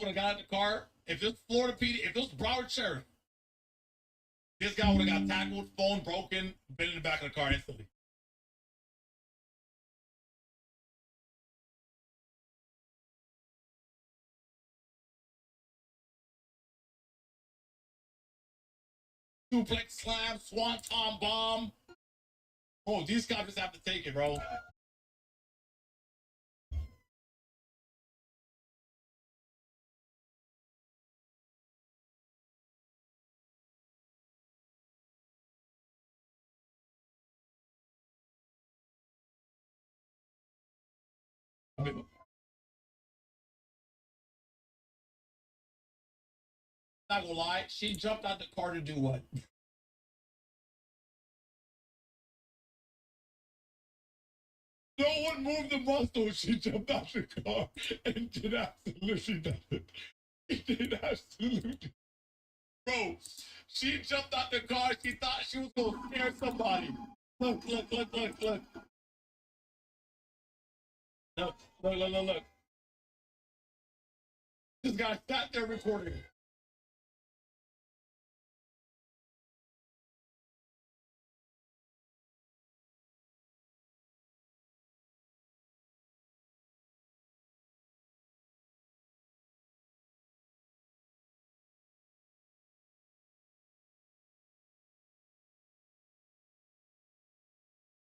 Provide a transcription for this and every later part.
cop would have got in the car, if this Florida PD, if this Broward Sheriff, this guy would have got tackled, phone broken, been in the back of the car instantly. Suplex slam, swanton bomb. Oh, these cops just have to take it, bro. I mean, not gonna lie, she jumped out the car to do what? No one moved the muscle. She jumped out the car and did absolutely nothing. She did absolutely. Bro, she jumped out the car. She thought she was gonna scare somebody. Look, look, look, look, look. Look, look, look, look, look. This guy sat there recording.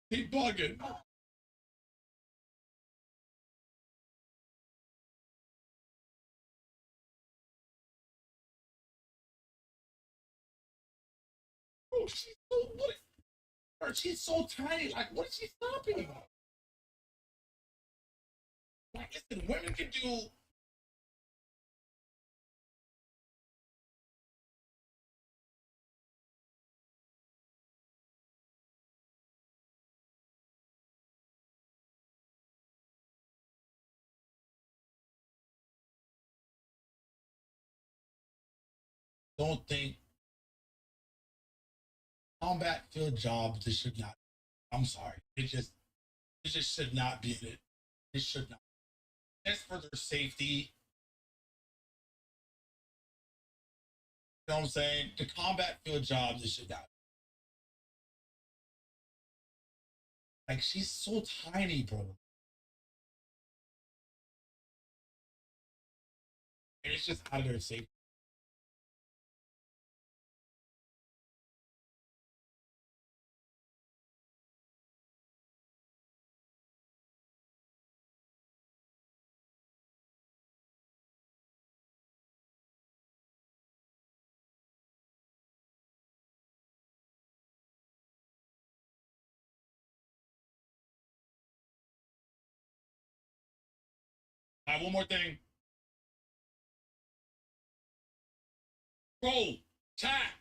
He bugging. Oh, she's so what? She's so tiny. Like, what is she stopping? Like, listen, women can do. Don't think combat field jobs. This should not. I'm sorry. It just should not be in it. It should not. That's for their safety. You know what I'm saying? The combat field jobs, it should not. Like, she's so tiny, bro. And it's just out of their safety. All right, one more thing. Bro, chat.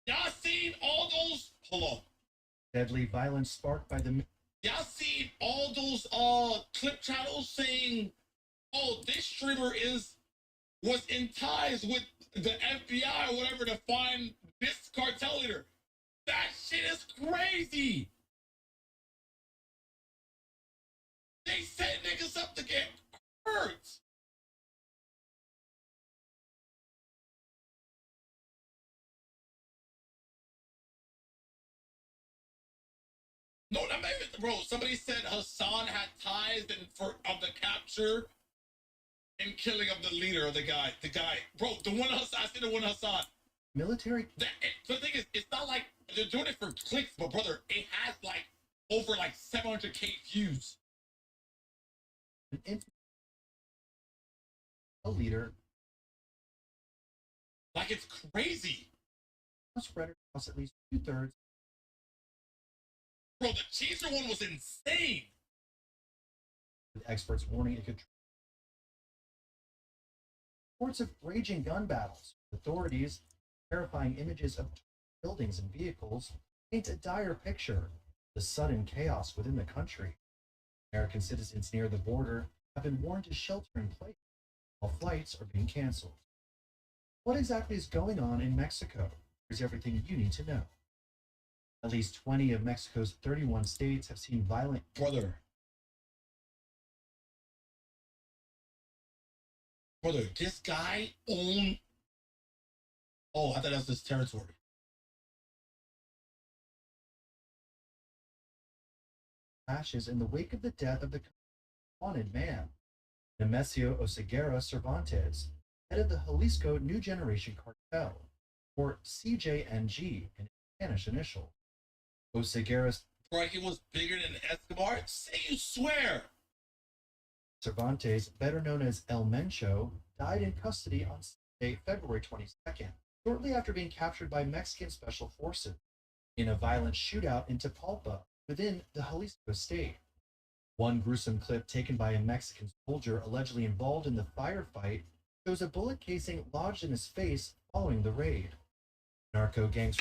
Y'all seen all those? Hold on. Deadly violence sparked by the. Y'all seen all those clip channels saying, "Oh, this streamer was in ties with the FBI or whatever to find this cartel leader." That shit is crazy. They set niggas up to get hurt. No, not maybe, bro. Somebody said Hassan had ties and for of the capture and killing of the leader of the guy. The guy, bro. The one Hassan. I said the one Hassan. Military. The thing is, it's not like they're doing it for clicks, but brother, it has like over like 700K views. A leader. Like, it's crazy. Spread across at least 2/3. Bro, the Chaser one was insane. With experts warning it could. Reports of raging gun battles. Authorities, terrifying images of buildings and vehicles, paint a dire picture of the sudden chaos within the country. American citizens near the border have been warned to shelter in place while flights are being canceled. What exactly is going on in Mexico? Here's everything you need to know. At least 20 of Mexico's 31 states have seen violent. Brother, Brother, this guy owned. Oh, I thought that was his territory. Ashes in the wake of the death of the wanted man, Nemesio Oseguera Cervantes, head of the Jalisco New Generation Cartel, or CJNG in Spanish initial. Oseguera Bro, he was bigger than Escobar. Say you swear. Cervantes, better known as El Mencho, died in custody on Sunday, February 22nd, shortly after being captured by Mexican special forces in a violent shootout in Tapalpa within the Jalisco state. One gruesome clip taken by a Mexican soldier allegedly involved in the firefight shows a bullet casing lodged in his face following the raid. Narco gangs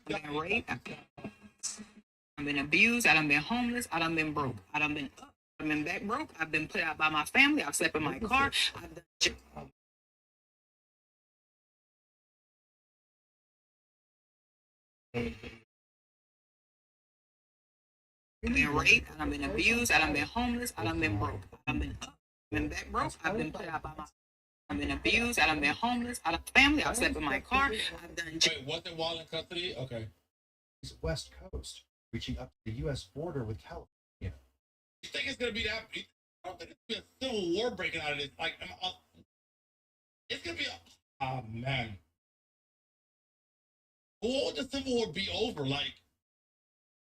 been raped, I've been abused, I done been homeless, I done been broke, I done been up, I've been back broke, I've been put out by my family, I've slept in my car, I've been raped, I done been abused, I done been homeless, I done been broke, I done been up, I've been back broke, I've been put out by my I've been abused, I done been homeless, I done family, I've slept in my car, I've done Wait, wasn't while in custody? Okay. West Coast, reaching up to the U.S. border with California. You think it's gonna be that? I don't think it's gonna be a civil war breaking out of this. Like, it's gonna be. Oh man. When would the civil war be over? Like,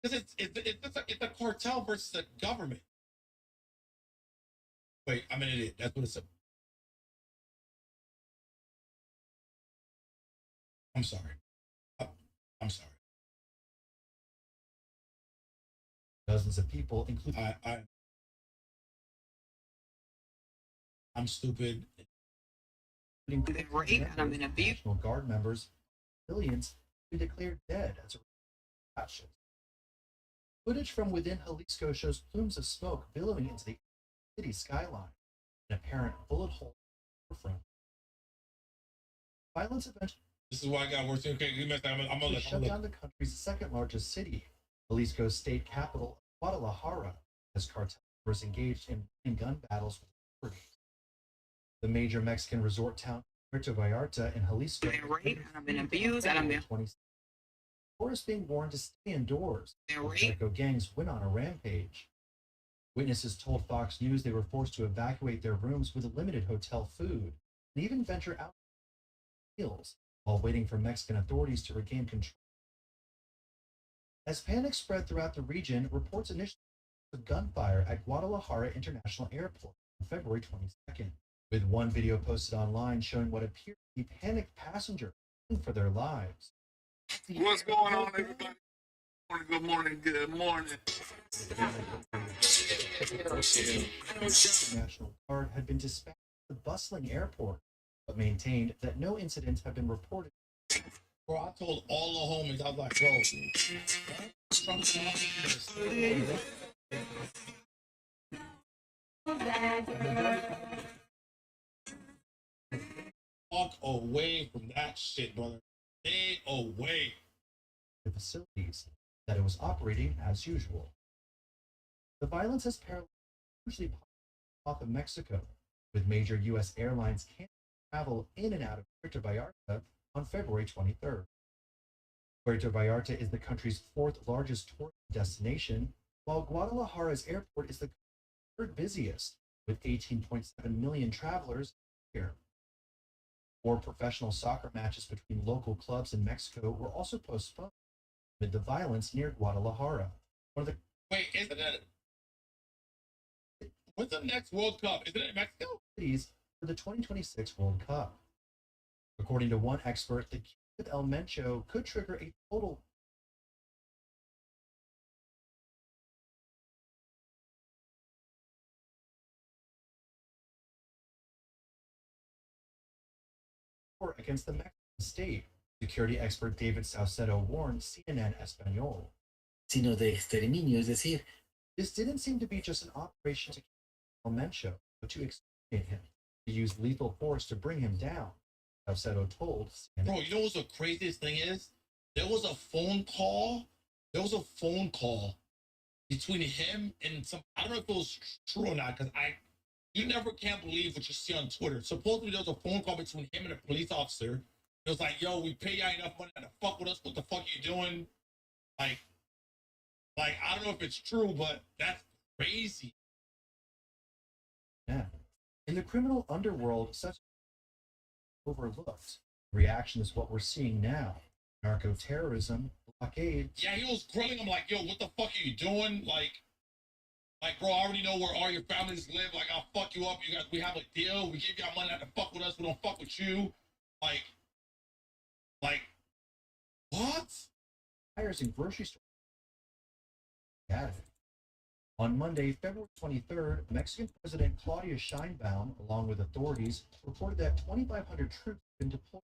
because it's a cartel versus a government. Wait, I'm an idiot. That's what it's. I'm sorry. I'm sorry. Dozens of people, including I'm stupid. been raped, I've been abused. National Guard members, civilians who declared dead as a result of ashes. Footage from within Jalisco shows plumes of smoke billowing into the city skyline, an apparent bullet hole in the front. Violence eventually This is why I got worse. Okay, you messed up. I'm gonna shut down the country's second largest city, Jalisco's state capital, Guadalajara, as cartel members engaged in gun battles with authorities. The major Mexican resort town, Puerto Vallarta in Jalisco, Been raped, I've been abused, I done been tourists being warned to stay indoors. been The raped. narco gangs went on a rampage. Witnesses told Fox News they were forced to evacuate their rooms with limited hotel food and even venture out meals while waiting for Mexican authorities to regain control. As panic spread throughout the region, reports initially of gunfire at Guadalajara International Airport on February 22nd, with one video posted online showing what appeared to be panicked passengers running for their lives. What's going on, everybody? Good morning, good morning. The National Guard had been dispatched to the bustling airport, but maintained that no incidents have been reported. Bro, I told all the homies, I was like, bro, fuck away from that shit, brother. Stay away. The facilities that it was operating as usual. The violence has paralleled hugely off of Mexico, with major U.S. airlines canceling travel in and out of Puerto Vallarta on February 23rd. Puerto Vallarta is the country's fourth largest tourist destination, while Guadalajara's airport is the third busiest, with 18.7 million travelers here. 4 professional soccer matches between local clubs in Mexico were also postponed amid the violence near Guadalajara. One of the Wait, isn't it? What's the next World Cup? Isn't it in Mexico? cities for the 2026 World Cup. According to one expert, the case with El Mencho could trigger a total war against the Mexican state. Security expert David Saucedo warned CNN Espanol. Sino de exterminio, es decir, This didn't seem to be just an operation to kill El Mencho, but to exterminate him, to use lethal force to bring him down, Saucedo told CNN. Bro, you know what the craziest thing is? There was a phone call. between him and some. I don't know if it was true or not, because you never can't believe what you see on Twitter. Supposedly there was a phone call between him and a police officer. It was like, yo, we pay y'all enough money to fuck with us. What the fuck you doing? Like, I don't know if it's true, but that's crazy. Yeah. In the criminal underworld, such overlooked. Reaction is what we're seeing now. Narco terrorism, blockade. Yeah, he was grilling him like, yo, what the fuck are you doing? Like, bro, I already know where all your families live. Like, I'll fuck you up. You guys, we have a deal. We give y'all money not to fuck with us. We don't fuck with you. Like, what? Fires in grocery stores. Yeah. On Monday, February 23rd, Mexican President Claudia Sheinbaum, along with authorities, reported that 2,500 troops had been deployed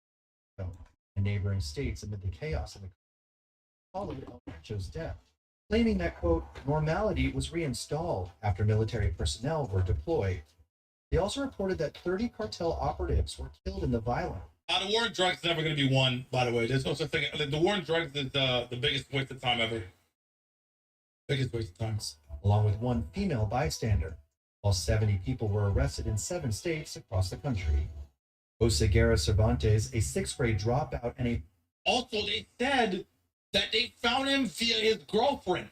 in neighboring states amid the chaos in the followed El Macho's death, claiming that, quote, normality was reinstalled after military personnel were deployed. They also reported that 30 cartel operatives were killed in the violence. The war on drugs is never going to be won, by the way. There's no such thing. The war on drugs is the biggest waste of time ever. Biggest waste of time. Along with one female bystander, while 70 people were arrested in 7 states across the country. Oseguera Cervantes, a 6th grade dropout and a... Also, they said that they found him via his girlfriend.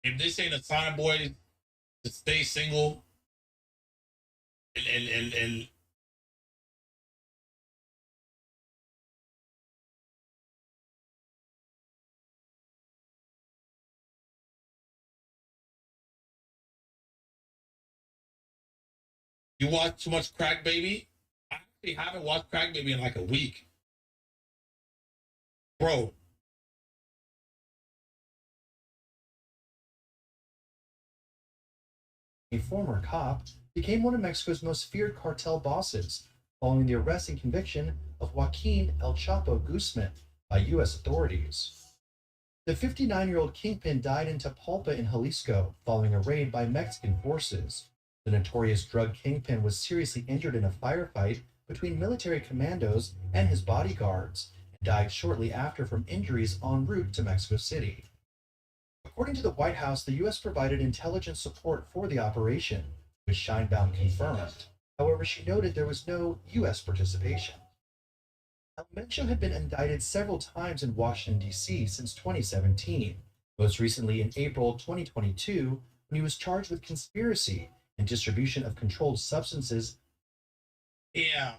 If this ain't a sign of boys to stay single and you watch too much Crack Baby? I actually haven't watched Crack Baby in like a week. Bro. A former cop, became one of Mexico's most feared cartel bosses, following the arrest and conviction of Joaquin El Chapo Guzman by U.S. authorities. The 59-year-old kingpin died in Tapalpa in Jalisco following a raid by Mexican forces. The notorious drug kingpin was seriously injured in a firefight between military commandos and his bodyguards, and died shortly after from injuries en route to Mexico City. According to the White House, the U.S. provided intelligence support for the operation, which Sheinbaum confirmed. However, she noted there was no U.S. participation. El Mencho had been indicted several times in Washington, D.C. since 2017, most recently in April 2022, when he was charged with conspiracy and distribution of controlled substances. Yeah.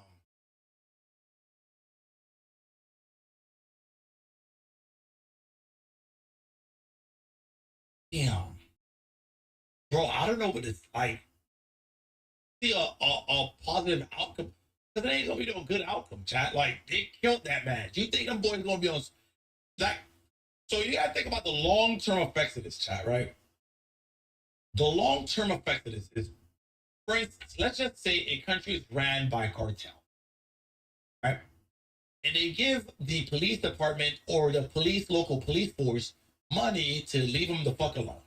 Damn. Bro, I don't know what it's like. See a positive outcome. Because it ain't gonna be no good outcome, chat. Like, they killed that man. Do you think them boys gonna be on like, so you gotta think about the long-term effects of this, chat, right? The long-term effect of this is, for instance, let's just say a country is ran by a cartel, right? And they give the police department or the local police force money to leave them the fuck alone.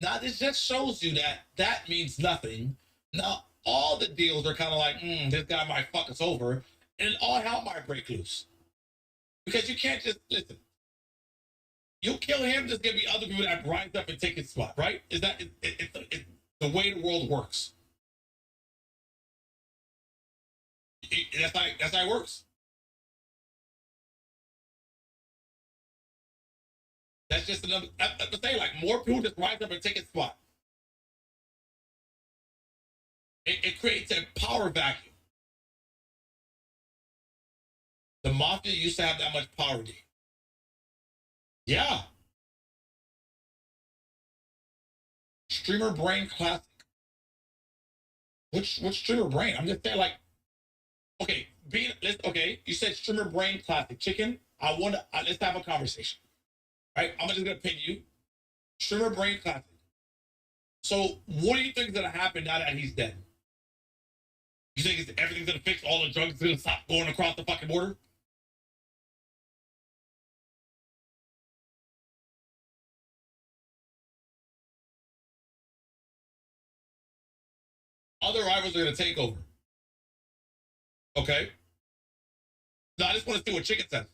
Now, this just shows you that that means nothing. Now, all the deals are kind of like, this guy might fuck us over, and all hell might break loose. Because you can't just, listen, you kill him, there's going to be other people that rise up and take his spot, right? Is that it's the way the world works? That's how it works. That's just another, I'm saying, like, more people just rise up and take his spot. It creates a power vacuum. The mafia used to have that much power. Yeah. Streamer Brain Classic. Which Streamer Brain? I'm just saying, like, okay, you said Streamer Brain Classic. Chicken, let's have a conversation. Right? I'm just gonna pin you. Streamer Brain Classic. So what do you think is gonna happen now that he's dead? You think everything's gonna fix? All the drugs gonna stop going across the fucking border? Other rivals are gonna take over. Okay. No, I just want to see what Chicken says.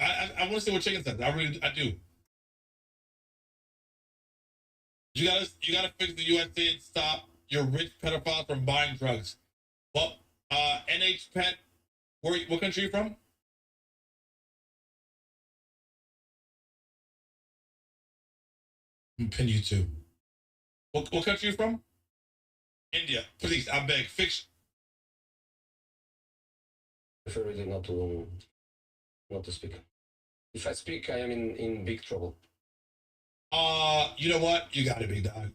I want to see what Chicken says. I do. You gotta fix the USA and stop your rich pedophiles from buying drugs. Well, NH Pet, what country are you from? Pin you too. What country are you from? India. Please, I beg, fix. Prefer really not to speak. If I speak, I am in big trouble. You know what? You gotta be, dog.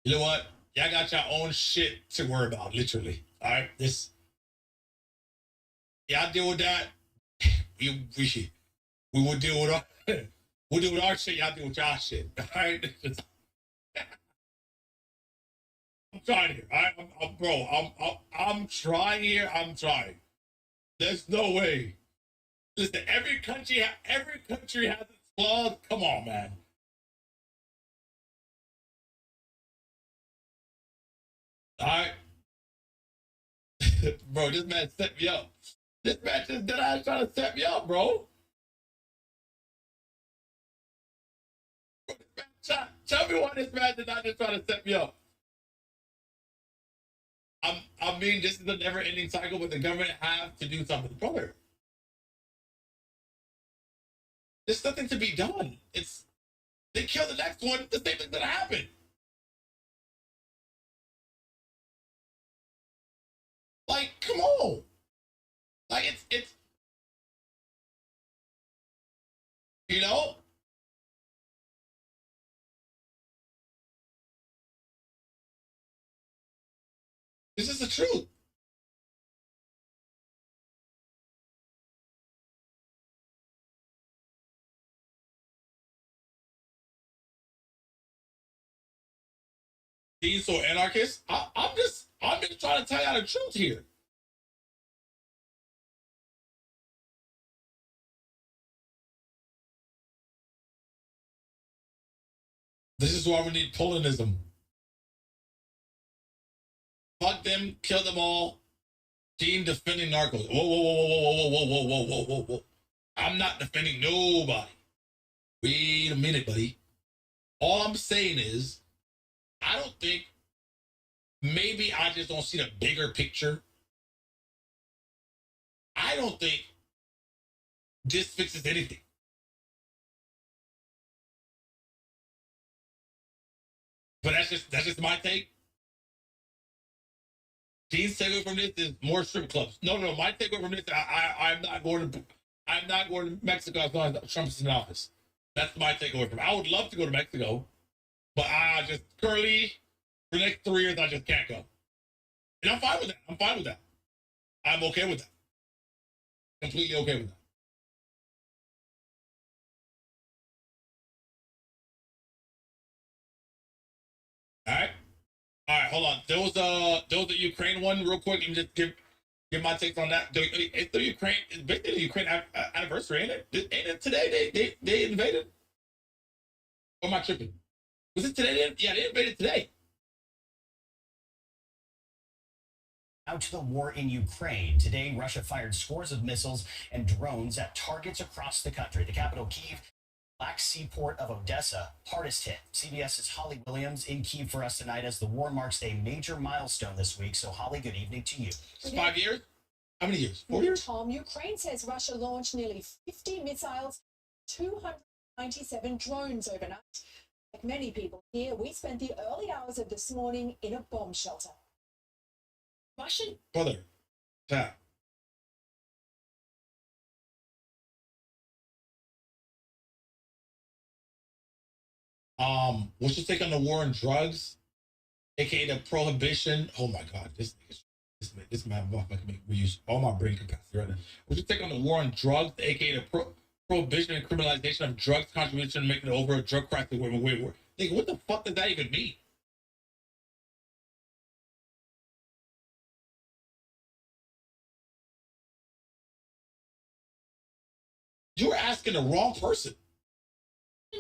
You know what? Y'all got your own shit to worry about, literally. All right, y'all deal with that. We will deal with our we'll deal with our shit. Y'all deal with y'all shit. All right. I'm trying here. I'm trying here. I'm trying. There's no way. Listen, every country has its flaws. Come on, man. All right. Bro, this man set me up. This man just did I trying to set me up, bro. Tell me why this man did not just try to set me up. I mean, this is a never-ending cycle, but the government has to do something, brother. There's nothing to be done. They kill the next one. The same thing's gonna happen. Like, come on. Like it's you know. This is the truth. He's so anarchist. I'm just trying to tell you the truth here. This is why we need Polonism. Fuck them, kill them all. Team defending narcos. Whoa, whoa, whoa, whoa, whoa, whoa, whoa, whoa, whoa, whoa, whoa. I'm not defending nobody. Wait a minute, buddy. All I'm saying is, I don't think, maybe I just don't see the bigger picture. I don't think this fixes anything. But that's just my take. Dean's takeaway from this is more strip clubs. No, my takeaway from this, I'm not going to Mexico as long as Trump's in office. That's my takeaway from it. I would love to go to Mexico, but I just currently for the next 3 years I just can't go. And I'm fine with that. I'm okay with that. Completely okay with that. All right, hold on. There was a Ukraine one real quick. Let me just give my takes on that. It's the Ukraine. It's basically the Ukraine anniversary, ain't it? Ain't it today? They invaded. Or am I tripping? Was it today? Yeah, they invaded today. Out to the war in Ukraine. Today, Russia fired scores of missiles and drones at targets across the country. The capital, Kyiv, Black Sea port of Odessa, hardest hit. CBS's Holly Williams in Kyiv for us tonight as the war marks a major milestone this week. So, Holly, good evening to you. It's 5 years? How many years? 4 years? Tom, Ukraine says Russia launched nearly 50 missiles, 297 drones overnight. Like many people here, we spent the early hours of this morning in a bomb shelter. Russian brother, tap. What's your take on the war on drugs, aka the prohibition? Oh my God, this man making me use all my brain capacity right now. What's your take on the war on drugs, aka the prohibition and criminalization of drugs contribution to making it over a drug crisis? Wait. Nigga, what the fuck does that even mean? You're asking the wrong person.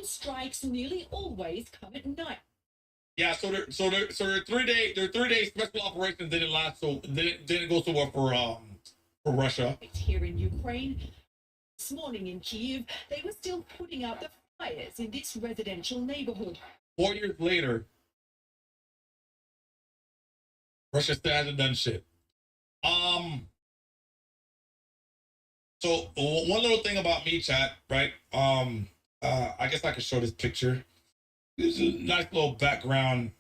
Strikes nearly always come at night. Yeah, so their 3 day special operations didn't last, so didn't go so well for Russia. Here in Ukraine, this morning in Kiev, they were still putting out the fires in this residential neighborhood. 4 years later, Russia still hasn't done shit. So one little thing about me, chat, right? I guess I could show this picture. This is a nice little background.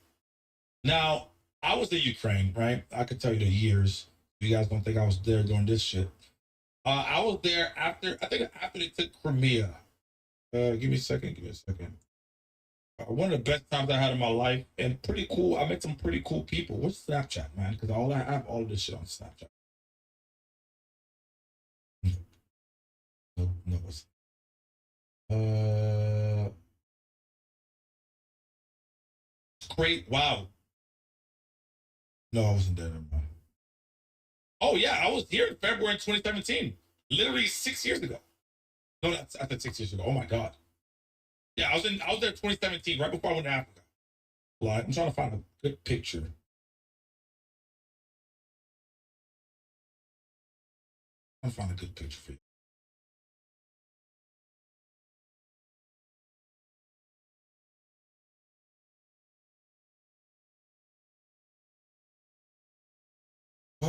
Now, I was in Ukraine, right? I could tell you the years. You guys don't think I was there doing this shit. I was there after they took Crimea. Give me a second. One of the best times I had in my life, and pretty cool. I met some pretty cool people. What's Snapchat, man? Because I have all of this shit on Snapchat. No, what's great. Wow. No, I wasn't there. Never mind. Oh yeah, I was here in February 2017. Literally 6 years ago. No, that's 6 years ago. Oh my god. Yeah, I was there 2017, right before I went to Africa. I'm trying to find a good picture. I'm trying to find a good picture for you.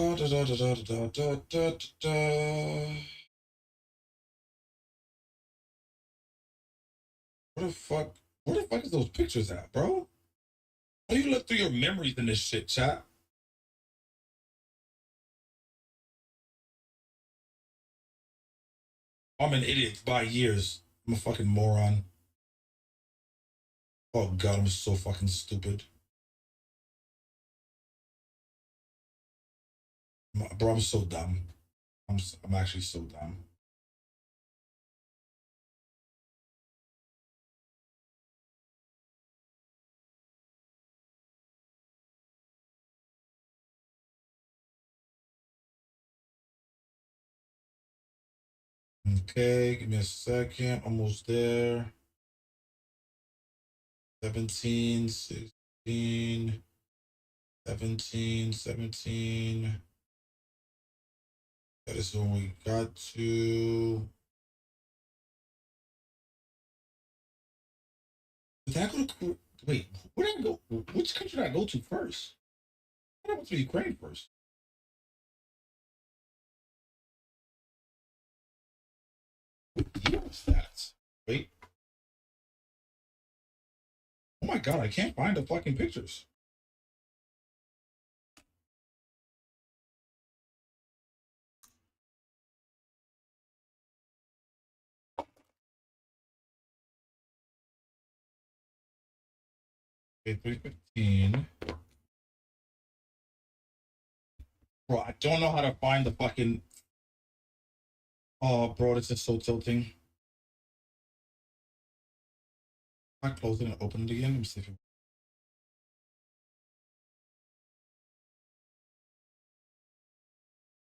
Where the fuck? Where the fuck is those pictures at, bro? How do you look through your memories in this shit, chat? I'm an idiot by years. I'm a fucking moron. Oh god, I'm so fucking stupid. Bro, I'm so dumb. I'm actually so dumb. Okay, give me a second. Almost there. 17, 16, 17, 17. That is when we got to. Did I go to? Wait, where did I go? Which country did I go to first? I went to Ukraine first. Stats. Wait. Oh my god, I can't find the fucking pictures. Okay, 315. Bro, I don't know how to find the fucking. Oh, bro, this is so tilting. I close it and open it again. Let me see if it.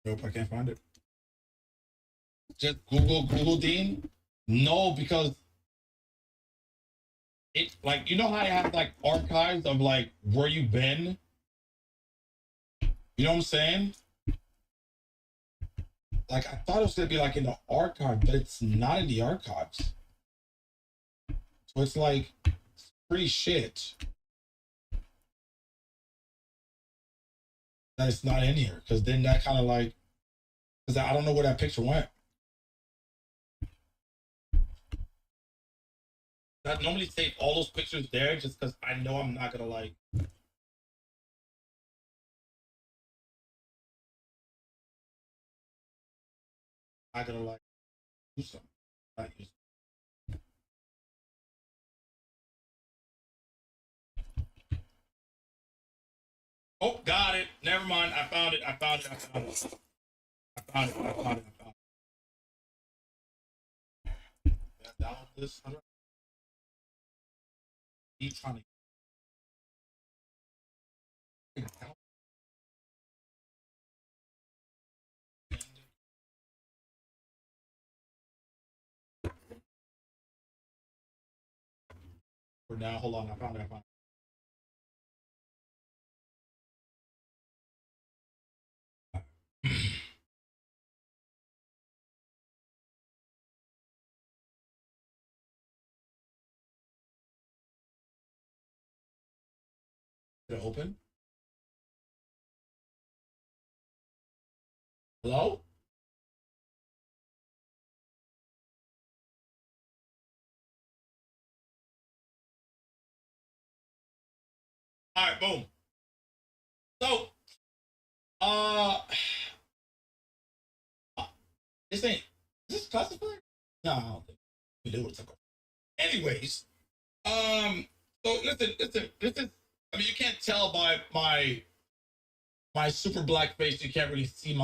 Nope, I can't find it. Just Google Dean. No, because it like you know how I have like archives of like where you've been. You know what I'm saying? Like I thought it was gonna be like in the archive, but it's not in the archives. So it's like it's pretty shit that it's not in here. Because then that kind of like, because I don't know where that picture went. I normally save all those pictures there just because I know I'm not gonna like. Not gonna like do something. Not use. Oh, got it. Never mind. I found it. I found it. I found it. I found it. I found it. I found it. Yeah, download this. How do I keep trying to For now, hold on. I found it. Did it open? Hello? All right, boom. So, this ain't, is this classified? No, I don't think we do it. Anyways, so listen, this is, I mean, you can't tell by my super black face, you can't really see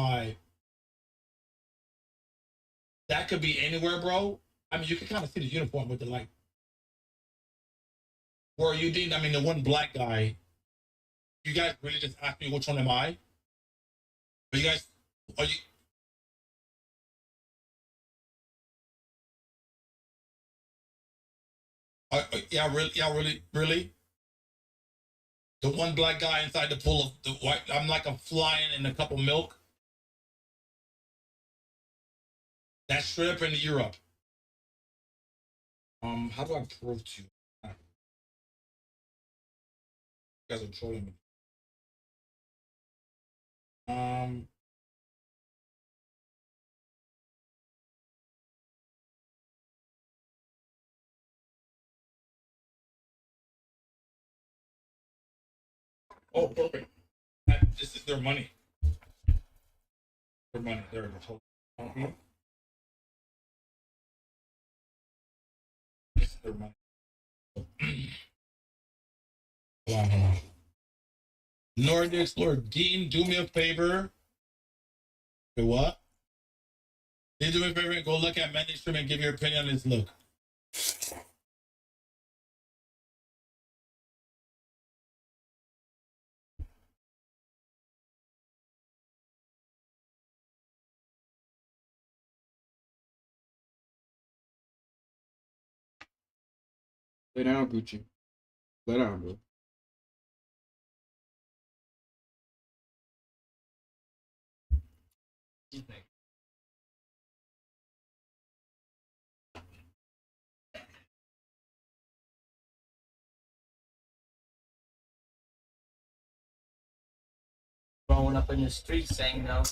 that could be anywhere, bro. I mean, you can kind of see the uniform with the light. Or you did, I mean, the one black guy, you guys really just asked me which one am I? Are you guys, are you, yeah, really? The one black guy inside the pool of the white, I'm like I'm flying in a cup of milk. That's straight up into Europe. How do I prove to you? You guys are trolling me. Oh, perfect. This is their money. Their money. There it is. This is their money. Hold on. Nordics, Lord Dean, do me a favor. Wait, what? They do me a favor and go look at Mendy's stream and give your opinion on his look. Lay down, Gucci. Lay down, bro. Growing up in the streets, ain't no,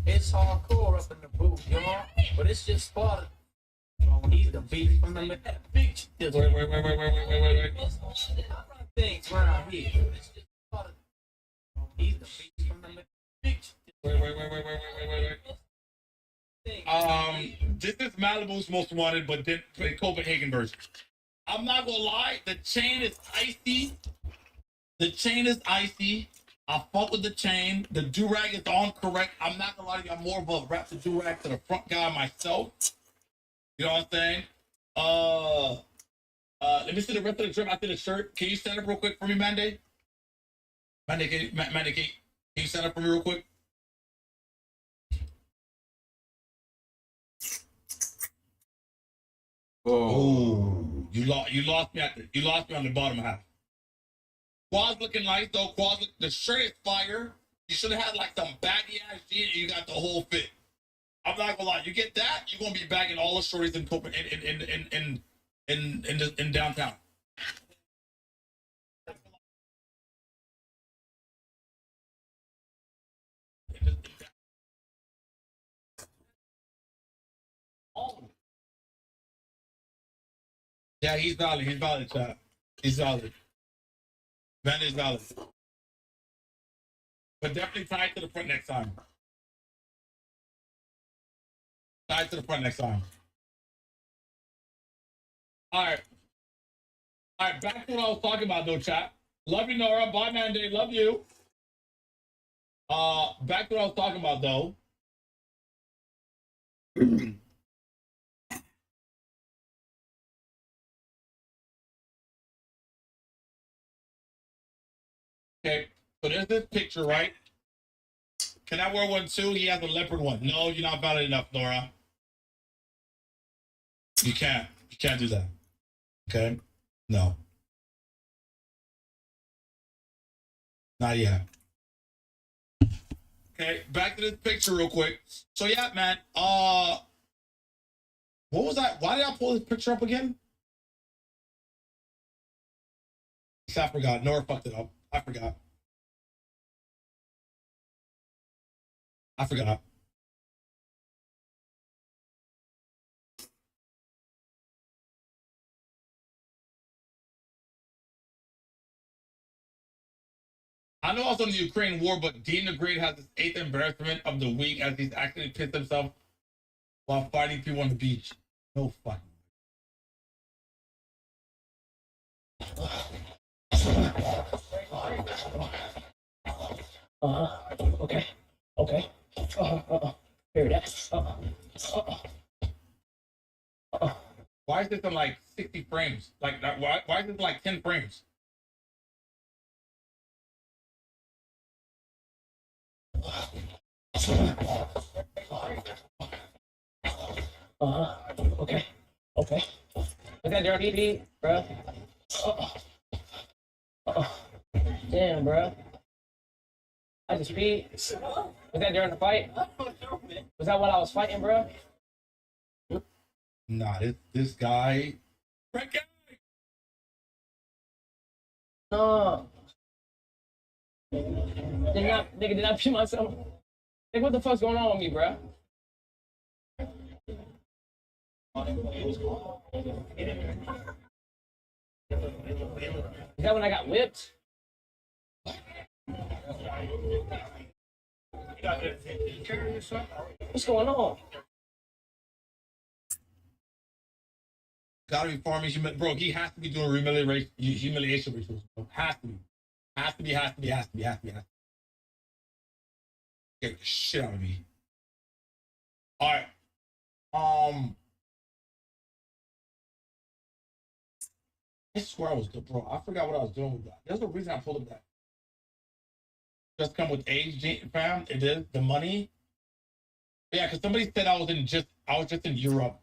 it's hardcore up in the booth, you know. But it's just part of. He's the beast from the big. Wait. Things around here. It's just part of. He's the beast from the big. Wait. This is Malibu's Most Wanted, but then the Copenhagen version. I'm not gonna lie, the chain is icy. I fuck with the chain. The do-rag is on correct. I'm not gonna lie to you, I'm more of a wrap the do-rag to the front guy myself. You know what I'm saying? Let me see the rest of the trim after the shirt. Can you stand up real quick for me, Mandy? Mandy, can you stand up for me real quick? Oh, you lost me on the bottom half. Quad's looking nice though. The shirt is fire. You should have had like some baggy ass jeans and you got the whole fit. I'm not gonna lie. You get that, you're gonna be bagging all the shorties in downtown. Yeah, he's valid, chat. He's valid. Van is valid. But definitely tie it to the front next time. Tie it to the front next time. Alright, back to what I was talking about though, chat. Love you, Nora. Bye, Mandy. Love you. Back to what I was talking about though. Okay, so there's this picture, right? Can I wear one too? He has a leopard one. No, you're not valid enough, Nora. You can't do that. Okay, no, not yet. Okay, back to this picture real quick. So yeah, man. What was that? Why did I pull this picture up again? I forgot. Nora fucked it up. I forgot. I know I was on the Ukraine war, but Dean the Great has his 8th embarrassment of the week as he's actually pissed himself while fighting people on the beach. No fucking. Okay. Okay. Hear that? Why is this on like 60 frames? Like, why is this like 10 frames? Okay. Okay. Look at dirty beat, bro. Damn, bro. I just peed. Was that during the fight? Was that while I was fighting, bro? Nah, this guy. No. Did not pee myself. Like, what the fuck's going on with me, bro? Is that when I got whipped? What's going on? Gotta be farming bro. He has to be doing humiliation rituals. Bro. Has to be. Get the shit out of me. All right. I swear I was good, bro. I forgot what I was doing with that. There's no reason I pulled up that. Just come with age, fam. It is the money. Yeah, because somebody said I was just in Europe,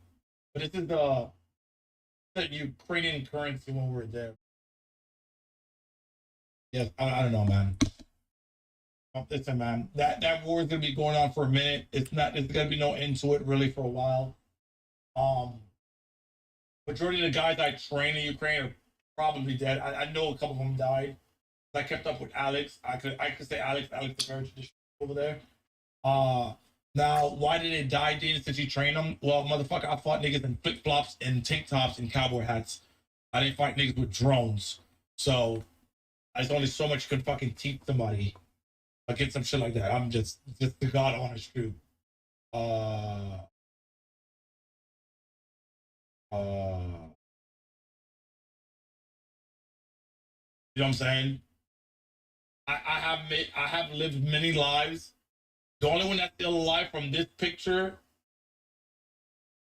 but this is the Ukrainian currency when we were there. Yes, I don't know, man. Listen, man, that war is gonna be going on for a minute. It's gonna be no end to it really for a while. Majority of the guys I train in Ukraine are probably dead. I know a couple of them died. I kept up with Alex. I could say Alex is very traditional over there. Now, why did they die, Dean, since you trained them? Well, motherfucker, I fought niggas in flip-flops and tank tops and cowboy hats. I didn't fight niggas with drones. So, there's only so much you can fucking teach somebody against some shit like that. I'm just the God honest truth. You know what I'm saying? I have lived many lives. The only one that's still alive from this picture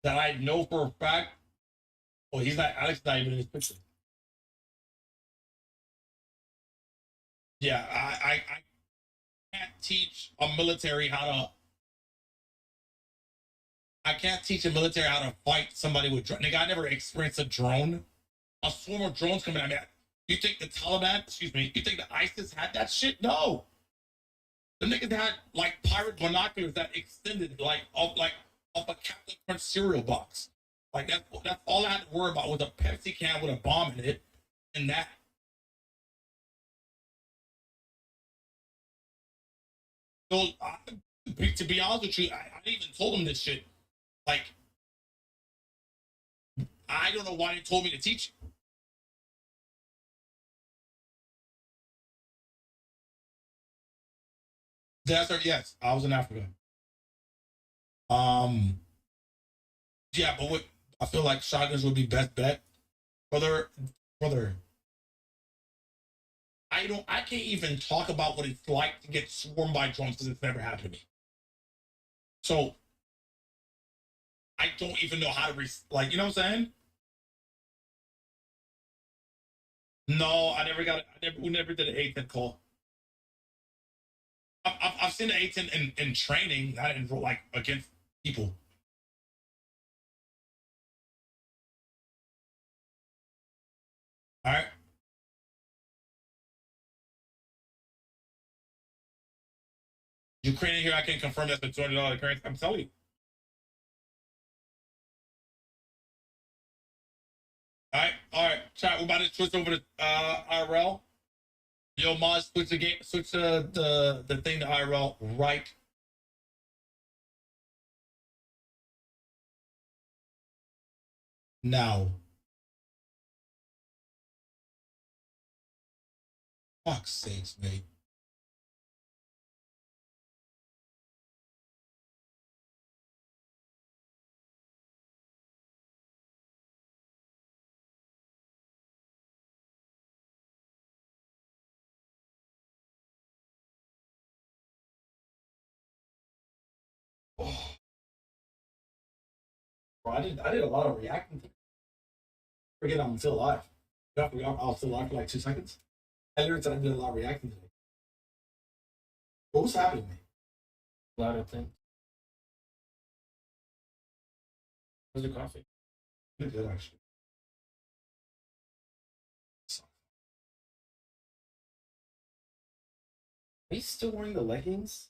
that I know for a fact, well, he's not, Alex not even in this picture. Yeah, I can't teach a military how to. I can't teach a military how to fight somebody with drone. Nigga, I never experienced a drone. A swarm of drones coming at me. You think the Taliban, excuse me, you think the ISIS had that shit? No. The niggas had like pirate binoculars that extended like off a Captain Crunch cereal box. Like that's all I had to worry about was a Pepsi can with a bomb in it, and that. So to be honest with you, I even told him this shit. Like, I don't know why they told me to teach you. Desert, yes, I was in Africa. Yeah, but what I feel like shotguns would be best bet, brother. I can't even talk about what it's like to get swarmed by drones because it's never happened to me. So I don't even know how to you know what I'm saying? No, I never got it. We never did an A10 call. I've seen the A10 in training, not in like against people. All right. Ukrainian here, I can confirm that's the $200 currency. I'm telling you. All right. Chat. We're about to switch over to IRL. Yo, Maz, switch the game, switch the thing to IRL right now. Fuck's sakes, mate. Oh. Bro, I did a lot of reacting. Forget I'm still alive. I forgot I was still alive for like 2 seconds. I literally said I did a lot of reacting today. What was happening to me? A lot of things. How's your coffee? Pretty good, actually. Are you still wearing the leggings?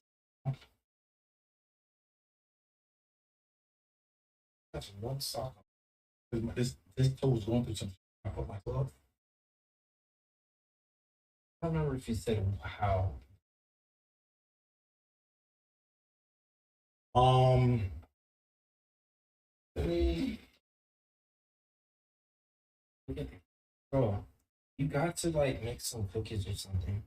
That's one sock. This toe was going through some. I put my toe up. I don't remember if you said how. Bro, you got to like make some cookies or something.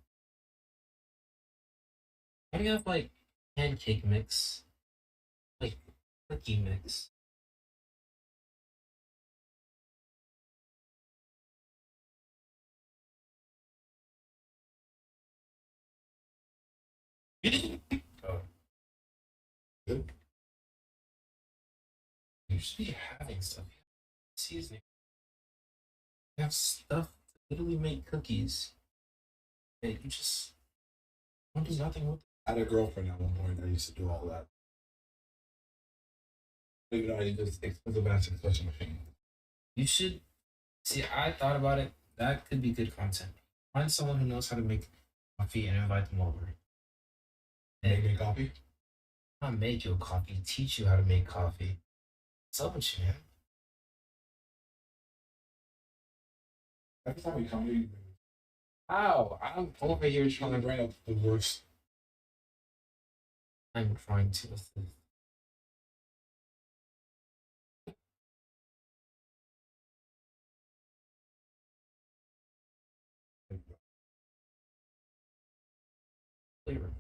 Why do you have like pancake mix? Like cookie mix? Oh. Good. You should be having stuff. Seasoning. You have stuff to literally make cookies. Yeah, you just don't do nothing with it. I had a girlfriend at one point that used to do all that. Even though I just expensive ass espresso machine. You should see. I thought about it. That could be good content. Find someone who knows how to make coffee and invite them over. Make me coffee? Not make you a coffee. Teach you how to make coffee. What's up with you, man? Every time we come here, How? I'm over here trying trying to to. bring up the worst. I'm trying to assist. Flavor.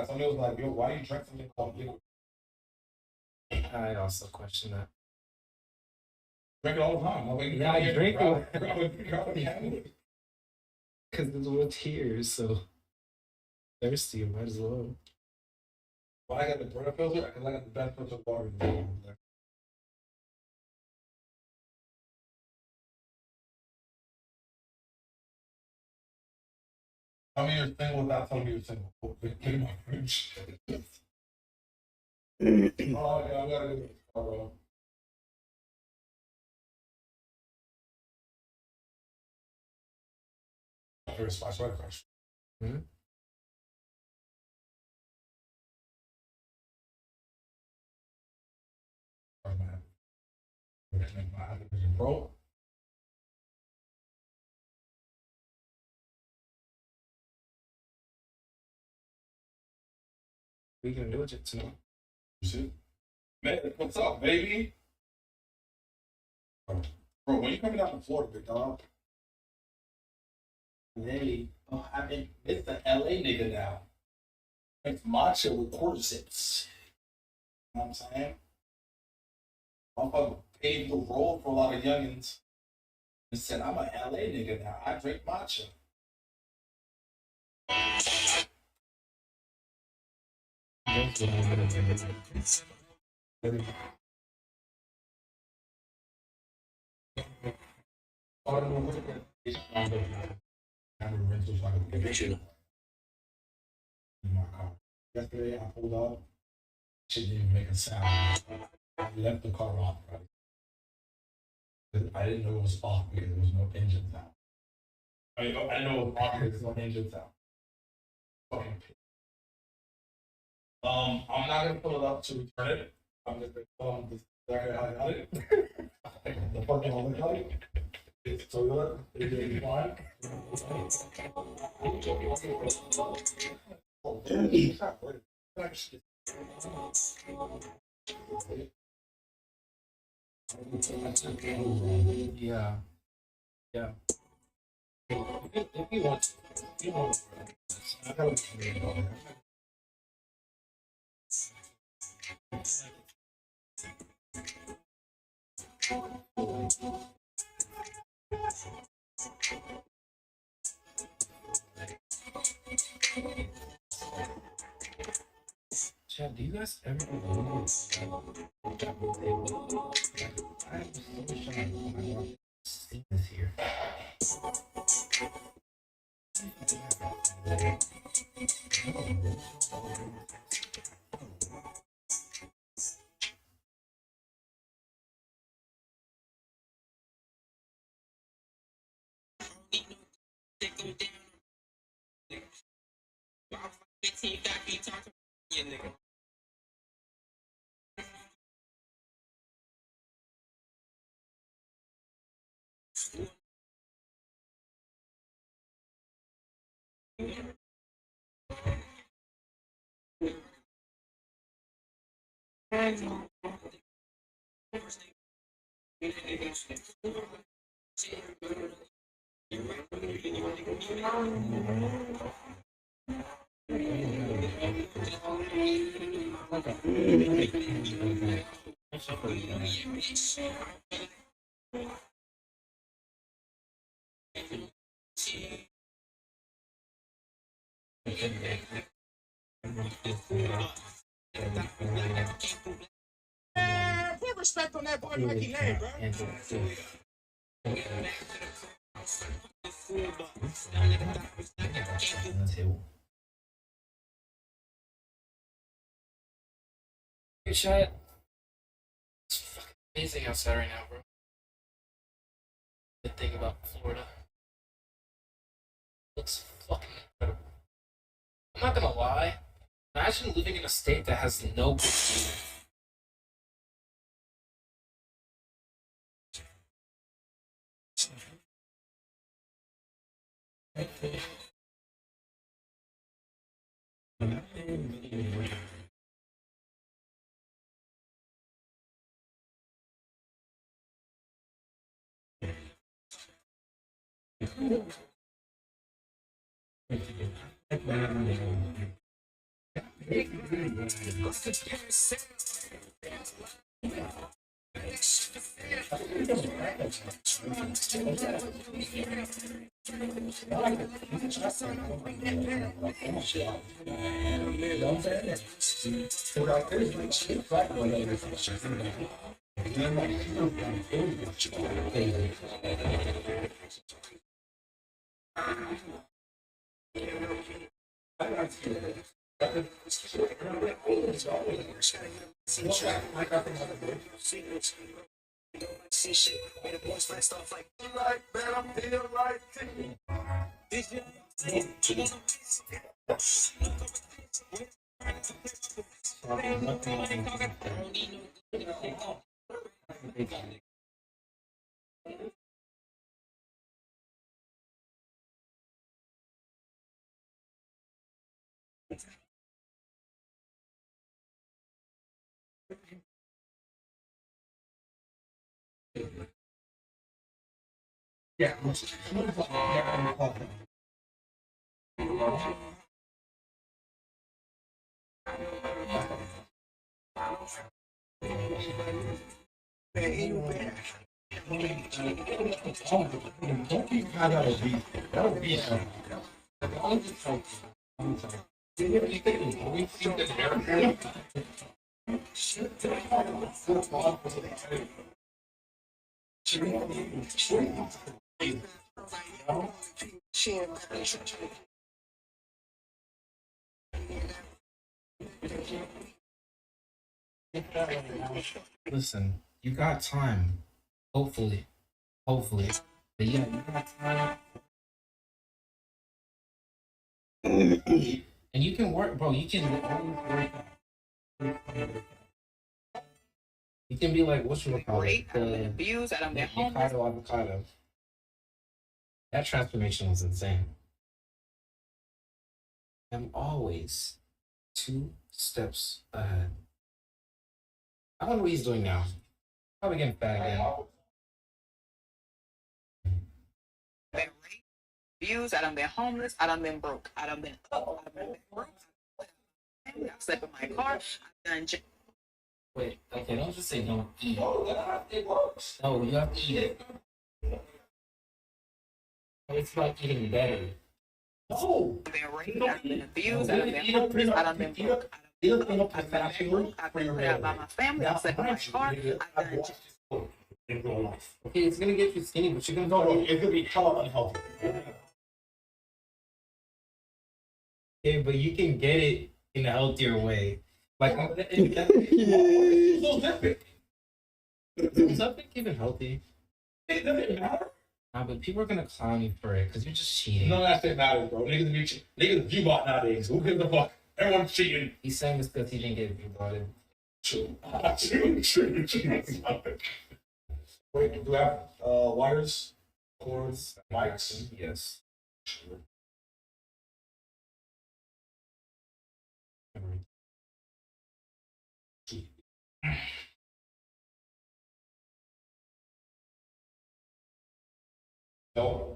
Somebody was like, yo, why you drink something called liquid? I also question that. Drink it all the time. I'm like, Yeah, I drink it. it. Because it's what's here, so thirsty, might as well. When I got the Brita filter, because I got the best filter water in the world over there. Tell me you're single without telling me you're single. Get in my fridge. Oh, yeah, I gotta do this, bro. Here's a spice right across. Hmm? Oh, man. My division, bro. We can do it tonight. You see? Man, what's up, baby? Bro, when you coming out from Florida, big dog? Hey, oh, I've been with the LA nigga now. It's matcha with corsets. You know what I'm saying? Motherfucker paved the road for a lot of youngins. And said, I'm a LA nigga now. I drink matcha. camera rental so I could get in my car. Yesterday I pulled up, shit didn't even make a sound. I left the car off, right? I didn't know it was off because there was no engine sound. I didn't know it was off because there's no engine sound. Fucking pissed. I'm not gonna pull it up to return it. I'm just gonna tell them this is exactly how I got it. The fucking only got it. It's Toyota. It's doing fine. Yeah. Yeah. If you want, you know, I gotta be about it. Chad, do you guys ever I am so shy when I want to see this here. Put respect on that boy Mikey name, bro. Hey, Chad. It's fucking amazing outside right now, bro. The thing about Florida. Looks fucking incredible. I'm not gonna lie. Imagine living in a state that has no good food. Yeah. appreciate it. Listen, you got time. Hopefully. Hopefully. But yeah, you got time. And you can work, bro. You can always work. You can be like, what's your Great. I've been abused. I've been homeless. Avocado. That transformation was insane. I'm always 2 steps ahead. I wonder what he's doing now. Probably getting fat again. Been raped, abused. I done been homeless. I done been broke. I done been up. I done been broke. I slept in my car. I've done. Wait, okay, don't just say don't eat. No, you have to eat it. It's about eating better. No! I've been raped. I've been abused. I've been homeless. I done been broke. I've been put out by my family. I slept in my car. I've done. Okay, it's gonna get you skinny, but you're gonna No, it could be hella unhealthy. Okay, but you can get it in a healthier way. Like, is that even healthy? It doesn't matter. Nah, but people are gonna clown you for it because you're just cheating. None of that shit matters, bro. Niggas view bot nowadays. Who gives a fuck? Everyone's cheating. He's saying this because he didn't get view botted. True. Wait, do we have wires, cords, mics? Yes. No.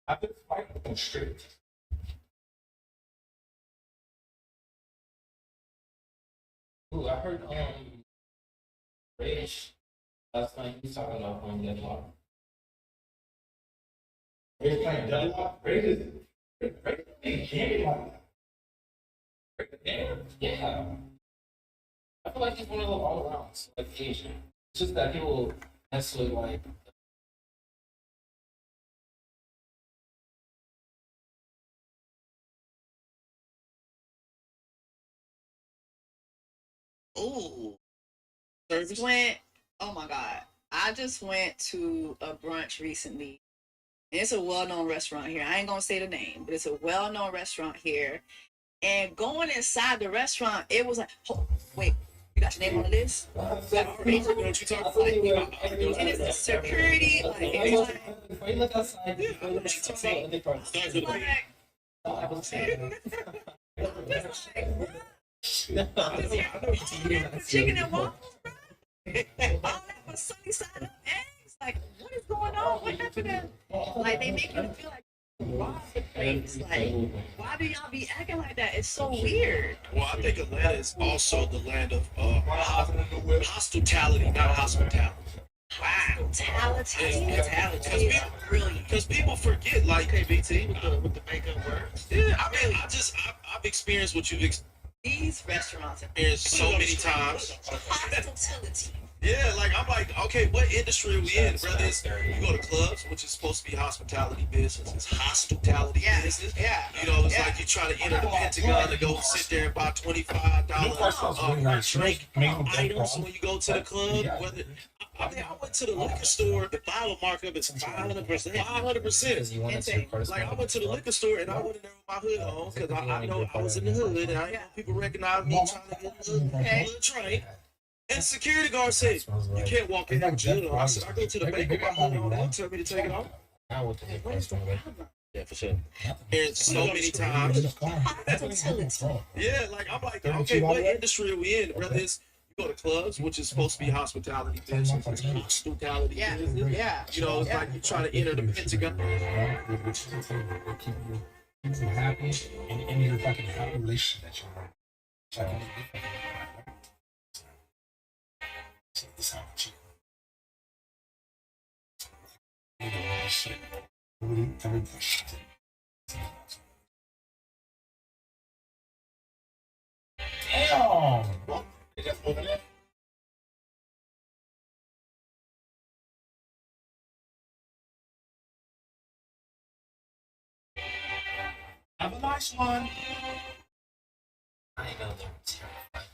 I've been fighting them straight. Ooh, I heard Rage last night. He was talking about playing Deadlock. Rage playing Deadlock? Rage is candy like that. Yeah. I feel like he's one of those all arounds, like Asian. It's just that people necessarily like. Ooh. Just went. Oh my god! I just went to a brunch recently. And it's a well-known restaurant here. I ain't gonna say the name, but it's a well-known restaurant here. And going inside the restaurant, it was like, oh, wait, you got your name on the list? And it's the security, like, it's like, Before you look outside, chicken and waffles, bro. All that was sunny side up eggs. Like, what is going on? What happened? Like, they make you feel like, why? Like, why do y'all be acting like that? It's so weird. Well, I think Atlanta is also the land of hospitality, not hospitality. Wow, hospitality. Because people forget, like, KBT with the makeup words. yeah, I mean, I've experienced what you've These restaurants experienced so many times. hospitality. Yeah, like, I'm like, okay, what industry are we in? Whether it's, you go to clubs, which is supposed to be hospitality business, it's hospitality business. Yeah. You know, it's like you try to enter the Pentagon to go sit there and buy $25 drink items when you go to the club. Whether I mean, I went to the liquor store. The bottle markup is 500%. 500%. Like, I went to the liquor store and I went in there with my hood on because I know I was in the hood and I know people recognize me trying to get a little drink. And the security guard said, you can't walk in with your hood on. I said, I go to the bank with my hood on. They tell me to take it off. Now what the heck is going on? Yeah, for sure. And so many times. Yeah, like, I'm like, okay, what industry are we in? Whether it's, you go to clubs, which is supposed to be hospitality business, it's hospitality business. Yeah. You know, it's like you try to enter the Pentagon. keep you happy in your fucking happy relationship that you're in. So I can make you fucking happy. Check this out, check. You know, all this shit. Everybody shit. Damn! What? They just moving in? Have a nice one. I ain't gonna look terrified.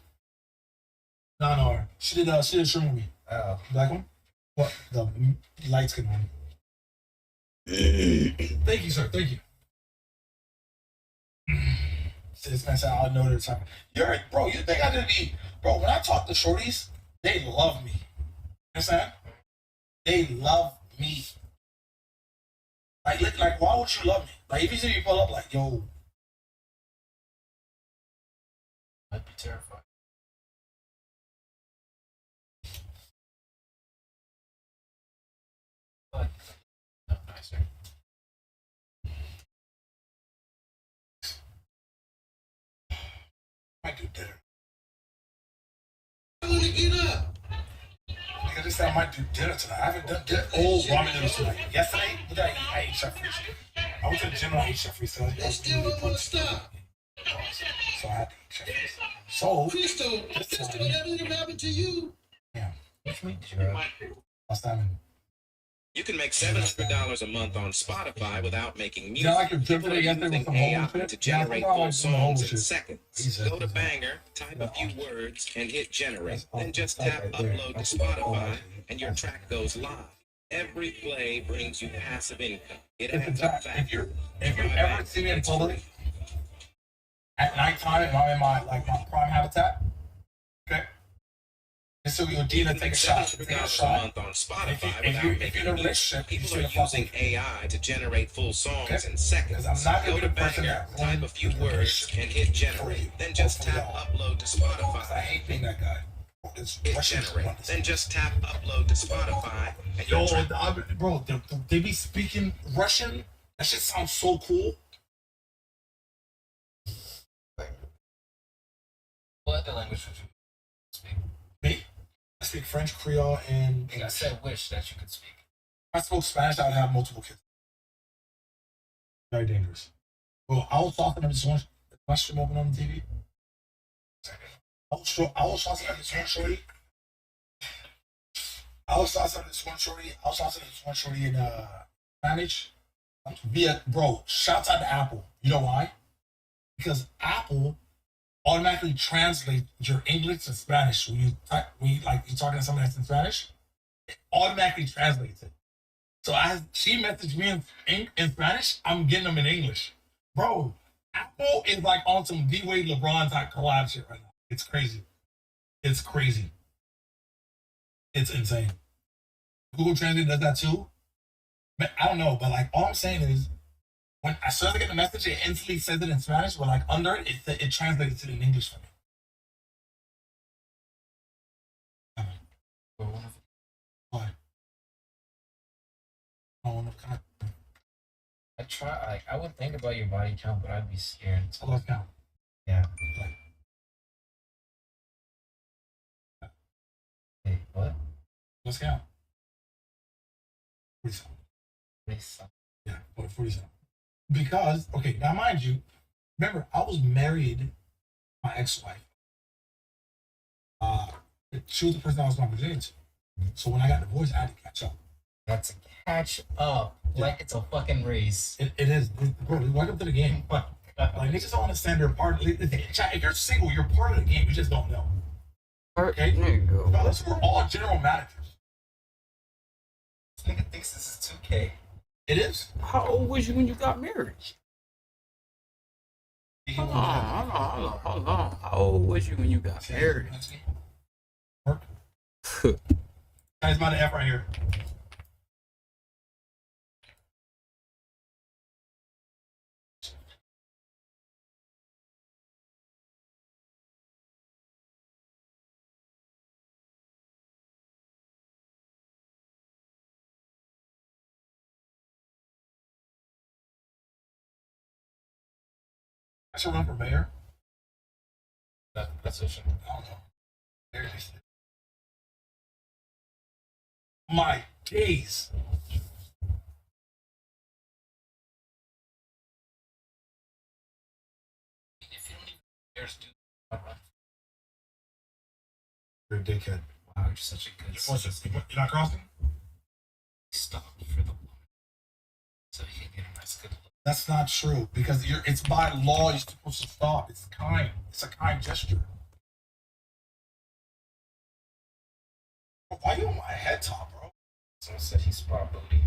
No. She did a show movie. Oh. Black one? What? The light skin one. Thank you, sir. Thank you. This man said, I'll know their time. You're, bro, you think I didn't be, bro, when I talk to shorties, they love me. You understand? They love me. Like, why would you love me? Like, if you see me pull up, like, yo. I'd be terrified. But, no, nicer. I do dinner. I want to get up. Nigga, just said I might do dinner tonight. I haven't done dinner. Oh, ramen noodles tonight. Yesterday, what did I eat? I ate chef freeze. I went to the gym and I ate chef freeze. So They still don't want to stop. So I had to eat chef freeze. So, Crystal, that didn't happen to you. yeah. Which week did you have? Last time in. You can make $700 a month on Spotify without making music. Yeah, like your drip today yesterday with some whole AI shit. to generate Yeah, I full some whole songs in shit. seconds. Go to Banger, type a few words, and hit generate. Then just tap upload to Spotify, and your track goes live. Every play brings you passive income. It adds up fast. If you ever see me in public at nighttime and I'm in my prime habitat, okay? And so you'll Dina take a shot. Take a shot. A month on Spotify If you're without in a making relationship, you People should are have using AI to generate full songs in seconds. I'm not Go gonna be to the person Banger, that type a few words, and hit generate. Then just tap upload to Spotify. I hate being that guy. Hit generate. Then just tap upload to Spotify. And Yo, your track bro, they be speaking Russian. That shit sounds so cool. What other language would you speak? Me? I speak French, Creole, and I said wish that you could speak. If I spoke Spanish, I would have multiple kids. Very dangerous. Well, I was talking to this one. My stream open on the TV. I was talking to this one shorty. I was talking to this one shorty in Spanish. Bro, shout out to Apple. You know why? Because Apple automatically translates your English to Spanish when you're talking to somebody that's in Spanish. It automatically translates it. So as she messaged me in Spanish, I'm getting them in English. Bro, Apple is like on some D-Wade LeBron type collab shit right now. It's crazy. It's crazy. It's insane. Google Translate does that too. But I don't know, but like all I'm saying is when as soon as I get the message, it instantly says it in Spanish, but like under it, it translates it in English for me. Why? I try. Like I would think about your body count, but I'd be scared. I love count. Yeah. Like, Hey, what? let's count. 47. 47. Yeah, 47. Because, okay, now mind you, remember, I was married to my ex-wife. She was the person I was my virginity to. So when I got divorced, I had to catch up. That's a catch up. Like it's a fucking race. It is. Bro, welcome to the game. Like, niggas don't understand they're part of it. If you're single, you're part of the game. You just don't know. Okay? Fellas, we're all general managers. This nigga thinks this is 2K. It is. How old was you when you got married? Hold on. How old was you when you got married? Guys, about to F right here. should run for mayor. That position. I don't know. My days. If you don't even there's dude, run. You're a dickhead. Wow, you're such a good citizen. You're not crossing? Stop for the woman. So he can get a nice good look. That's not true because it's by law you're supposed to stop. It's kind. It's a kind gesture. Why you on my head top, bro? Someone said he spot booty.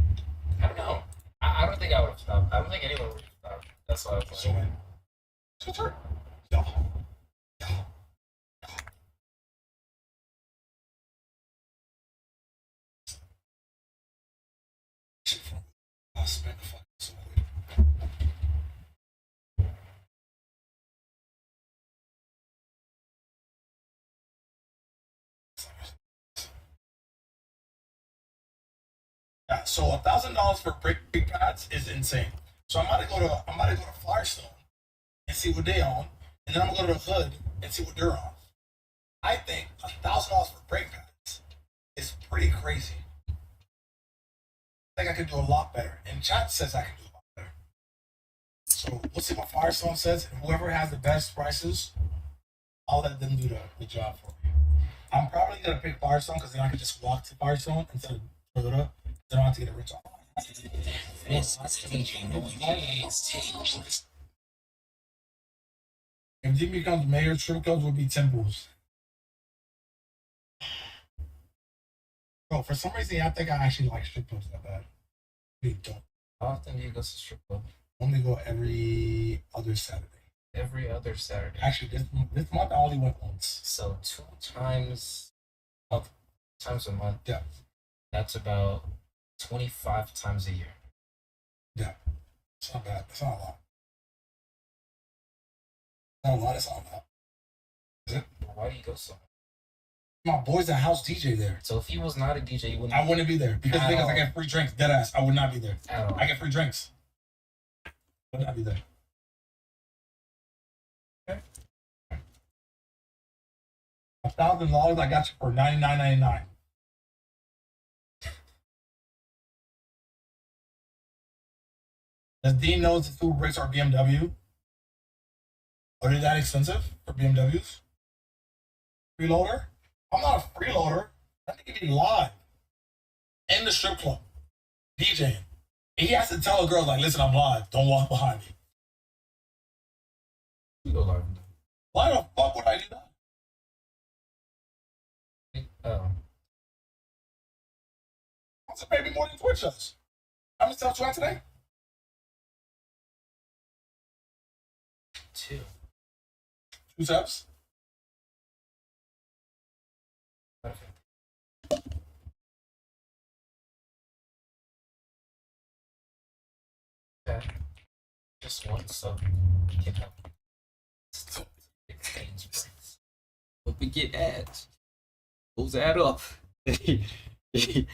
I don't know. I don't think I would have stopped. I don't think anyone would have stopped. That's why I was like, So when? So turn. No. No. I'll spend the fucking so quick. Yeah, so $1,000 for brake pads is insane. So I'm about to go to Firestone and see what they own, and then I'm gonna go to the Hood and see what they're on. I think $1,000 for brake pads is pretty crazy. I think I could do a lot better, and chat says I can do a lot better. So we'll see what Firestone says, and whoever has the best prices, I'll let them do the job for me. I'm probably gonna pick Firestone because then I can just walk to Firestone instead of Toyota. Then I don't have to get a rich off. If he becomes mayor, strip clubs will be temples. Bro, for some reason, I think I actually like strip clubs that bad. Really don't. how often do you go to strip club? Only go every other Saturday. Every other Saturday. Actually, this month I only went once. So 2 times a month. Yeah. That's about 25 times a year. Yeah. It's not bad. It's not a lot. Not a lot, it's not a lot. Is it? Why do you go so much? My boy's a house DJ there. So if he was not a DJ, you wouldn't. I wouldn't be there because At niggas all. I get free drinks. Deadass, I would not be there. At all. I get free drinks. I would not be there. $1,000, I got you for $99.99. Does Dean knows the two brakes are BMW? Are they that expensive for BMWs? Freeloader? I'm not a freeloader. I think he be live in the strip club, DJing. And he has to tell a girl, like, listen, I'm live. Don't walk behind me. You go live. Why the fuck would I do that? What's a baby more than Twitch does? How many subs you had today? 2. 2 subs? Okay. Just one sub. Get up. But we get ads. Those add up. Okay.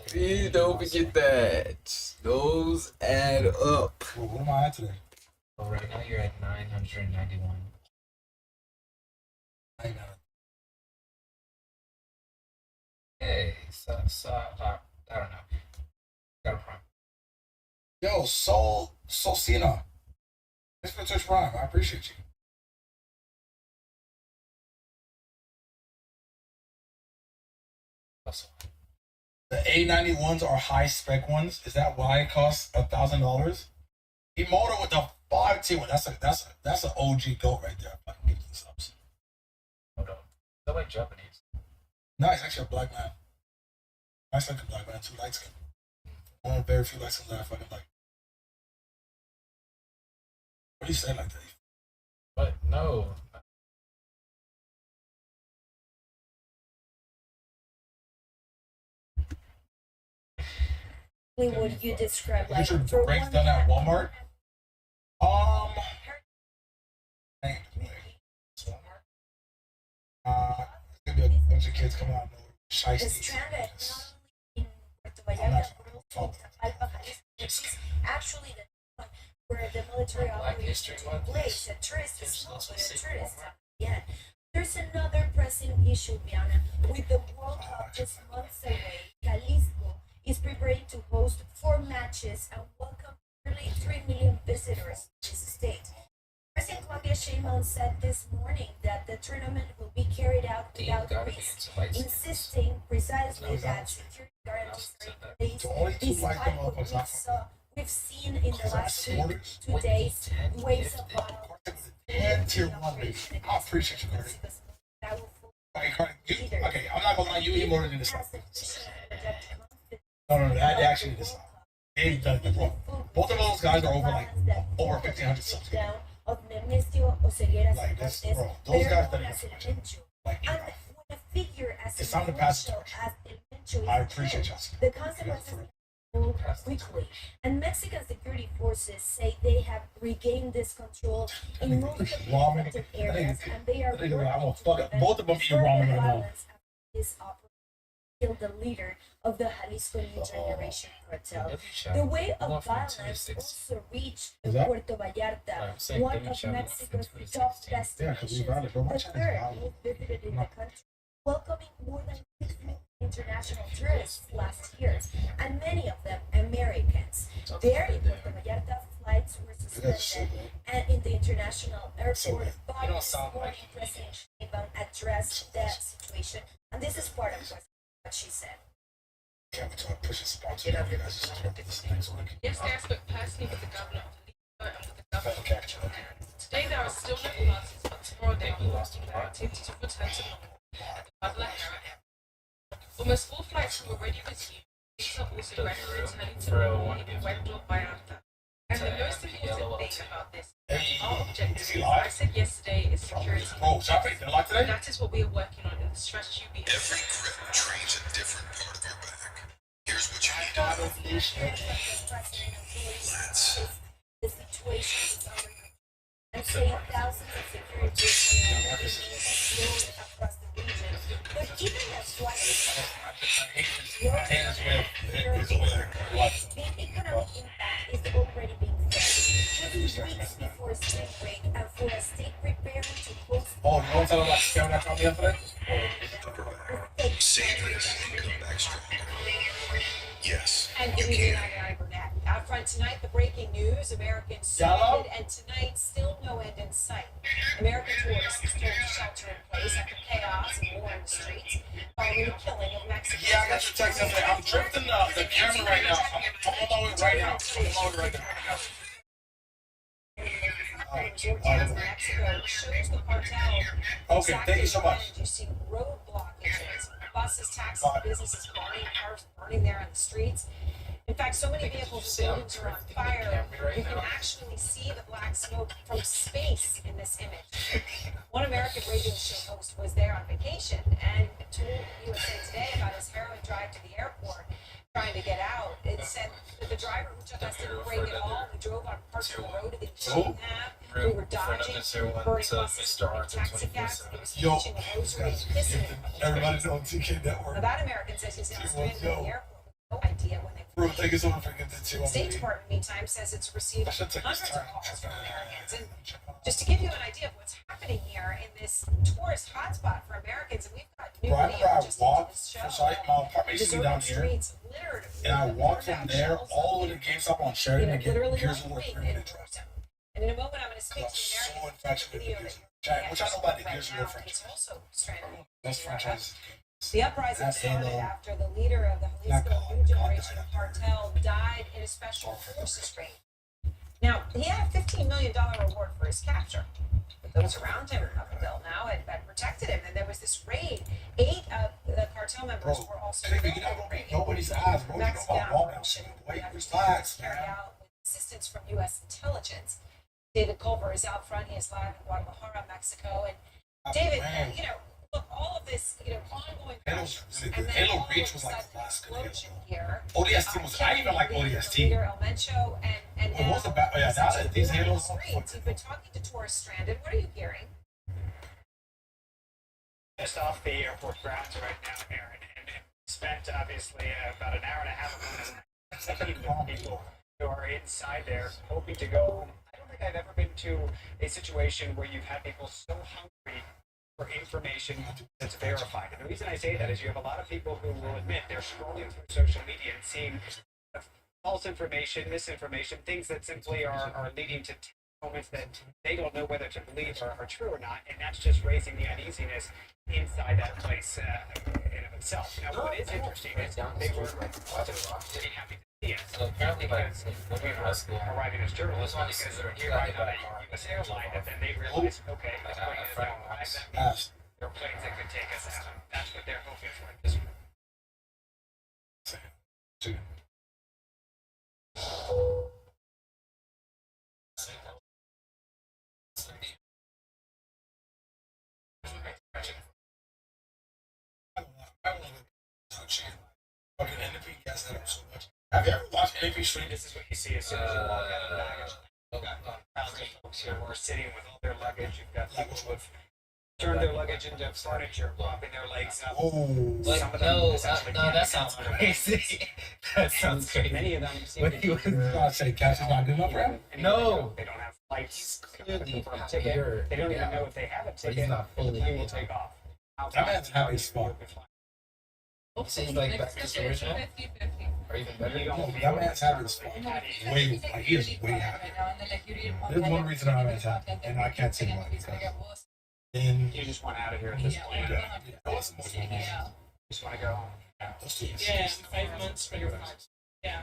Please don't forget that. Those add up. Well, what am I at today? Well, right now you're at 991. I ain't got it. Hey, so I don't know. Got a prime. Yo, Soul Cena. Thanks for the Twitch Prime. I appreciate you. Also, The A91s are high spec ones. Is that why it costs $1,000? He motor with the 5T one. That's an OG goat right there. I can give you the subs. hold on. They're like Japanese. No, he's actually a black man. Nice looking black man, too light skin. One of the very few light skins that I fucking like. What do you say like that? But no. Would you describe like Get your for brakes one done at man- Walmart? Dang, it's gonna be a bunch of kids coming out of nowhere. Es Shiesty. trended not only in Puerto I'm Vallarta not but also in Tapalpa, Jalisco. is actually the one where the military operation took place. A tourist is not, but a tourist. Yeah. There's another pressing issue, Biana. With the World Cup just months away, Jalisco is preparing to host 4 matches and welcome nearly 3 million visitors to this state. President Claudia Sheinbaum said this morning that the tournament will be carried out without risk, insisting precisely that security guarantees are in place despite what we've seen in the last week, 2 days, waves of violence. And tier 1 race. I appreciate you, Cardi. Okay, Cardi, okay, I'm not gonna lie, you eat more than this. No, that actually is. Both of those guys are over 1,500 subs. Of Nemesio Oseguera Like this, bro. Those guys better get like, and when a figure as it's time to pass the torch. I appreciate y'all. The consequences move quickly, and Mexican security forces say they have regained this control in most of the affected areas, and they are both of them eat ramen in a row. This operation killed the leader of the Jalisco New Generation cartel. The wave of violence also reached Puerto Vallarta, one of Mexico's top destinations. The third most visited in the country, welcoming more than 6 million international tourists last year, and many of them Americans. There in Puerto Vallarta, flights were suspended, and in the international airport, this morning President Sheinbaum addressed that situation, and this is part of what she said. Yes, I spoke personally with the governor of Jalisco and with the governor of Chile. Today there are still no classes, but tomorrow they will asking for activities to return to normal at the Guadalajara airport. Almost all flights have already resumed. These are also gradually returning to normal in Puerto Vallarta. And the most important thing about this, our objective, as I said yesterday, is security. And that is what we are working on in the strategy we have. Every grip trains a different part of our back. Here's what you need to know. Let's. The situation is under control, and saying thousands of security personnel across the region. But even as flight the economic impact is already being felt. Just weeks before spring break and for a state preparing to host. Oh, you want to tell them about the scam that caught me yesterday? Save this and come back stronger. Yes, And you good can. evening, I'm Ari Burnett. Out front tonight, the breaking news: Americans stranded, and tonight, still no end in sight. American tourists told to shelter in place after chaos and war in the streets following the killing of Mexicans. Yeah, I got your text yesterday. I'm drifting the camera right now. I'm on it right now. I'm on it right now. Mexico shows the cartel. Okay, thank you so much. You see road blockages, buses, taxis, businesses burning, cars burning there on the streets. In fact, so many vehicles and buildings are on fire, you can actually see the black smoke from space in this image. One American radio show host was there on vacation and told USA Today about his harrowing drive to the airport trying to get out. It said that the driver who took us didn't brake at all. We drove on parts of the road that we shouldn't have. We were dodging, burning buses, burning taxi cabs. It was hitching a rosary, kissing it. Everybody knows TK Network. Now that American says he's now stranded at the airport with no idea when they. Bro, thank you so much for getting that too. The State Department, meantime, says it's received hundreds of calls from Americans. And just to give you an idea of what's happening here in this tourist hotspot for Americans, and we've got new Bro, I video remember just I into walked, this show. so my apartment used to be down Deserted here, streets littered and I with walked burned from out there shells all the way to GameStop on Sheridan to get literally Gears one of War week 3 in minutes. Georgia. And in a moment, I'm going to speak to So American infatuated video with that Gears. Which I know about the right Gears of now. War franchise. It's also stranded. Best franchise. The uprising That started Halo. after the leader of the Jalisco New Generation cartel died in a special forces raid. Now, he had a $15 million reward for his capture. But those around him up until now had protected him, and there was this raid. 8 of the cartel members were also killed in the raid. Nobody's eyes, bro. You know about Walmart. Wait, relax, Carried man. out with assistance from U.S. intelligence. David Culver is out front. He is live in Guadalajara, Mexico. And David, you know, look, all of this, you know, ongoing Halo's really and good. then Halo all Reach of was a like sudden the last good explosion Halo. here. ODST was, I even like ODST. Leader El Mencho and What was the back? Oh, yeah, now that these Halos. streets. You've been talking to tourists stranded. What are you hearing? Just off the airport grounds right now, Aaron, and spent obviously about an hour and a half of people who inside there, hoping to go home. I don't think I've ever been to a situation where you've had people so hungry for information that's verified. And the reason I say that is you have a lot of people who will admit they're scrolling through social media and seeing false information, misinformation, things that simply are leading to moments that they don't know whether to believe are true or not, and that's just raising the uneasiness inside that place in of itself. Now, what is interesting is they were pretty happy to see us. So apparently, because we were arriving as journalists, because we arrived on a U.S. airline, and then they realized, okay, this plane is now arrived. That means there are planes that could take us out. That's what they're hoping for at this point. Fucking NP gets that up so much. Have you ever watched NP stream? This is what you see as soon as you walk out of the baggage. Thousands of folks here who are sitting with all their luggage. You've got people who have turned their luggage into furniture, propping their legs up. Some of them essentially can't that sounds crazy. That sounds crazy. Many of them seem When to he was God say cash is not good enough for him? No. They don't have flights. Clearly For a ticket. They don't even know if they have a ticket. not The fully plane will take off. That man's happy as fuck. Seems like back to the original, or even better. No, that man's happy as fuck. Way, like, he is way happy. There's one reason I'm as happy, and I can't say why. Because then You just want out of here at this point. that was emotional. Just want to go home. Yeah, 5 months for your flight. Yeah.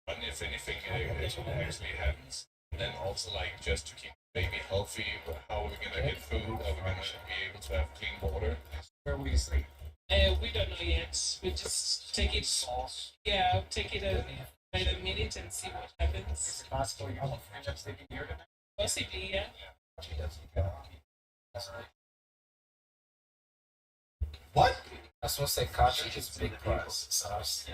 But if anything actually happens, then also like just to keep the baby healthy, how are we gonna get food? Are we gonna be able to have clean water? Where will you sleep? We don't know yet. We just take it. Yeah, take it by the minute and see what happens. Is it possible you'll end up sleeping here tonight? Possibly, yeah. What? I was supposed to say Kachi is big price. So I was,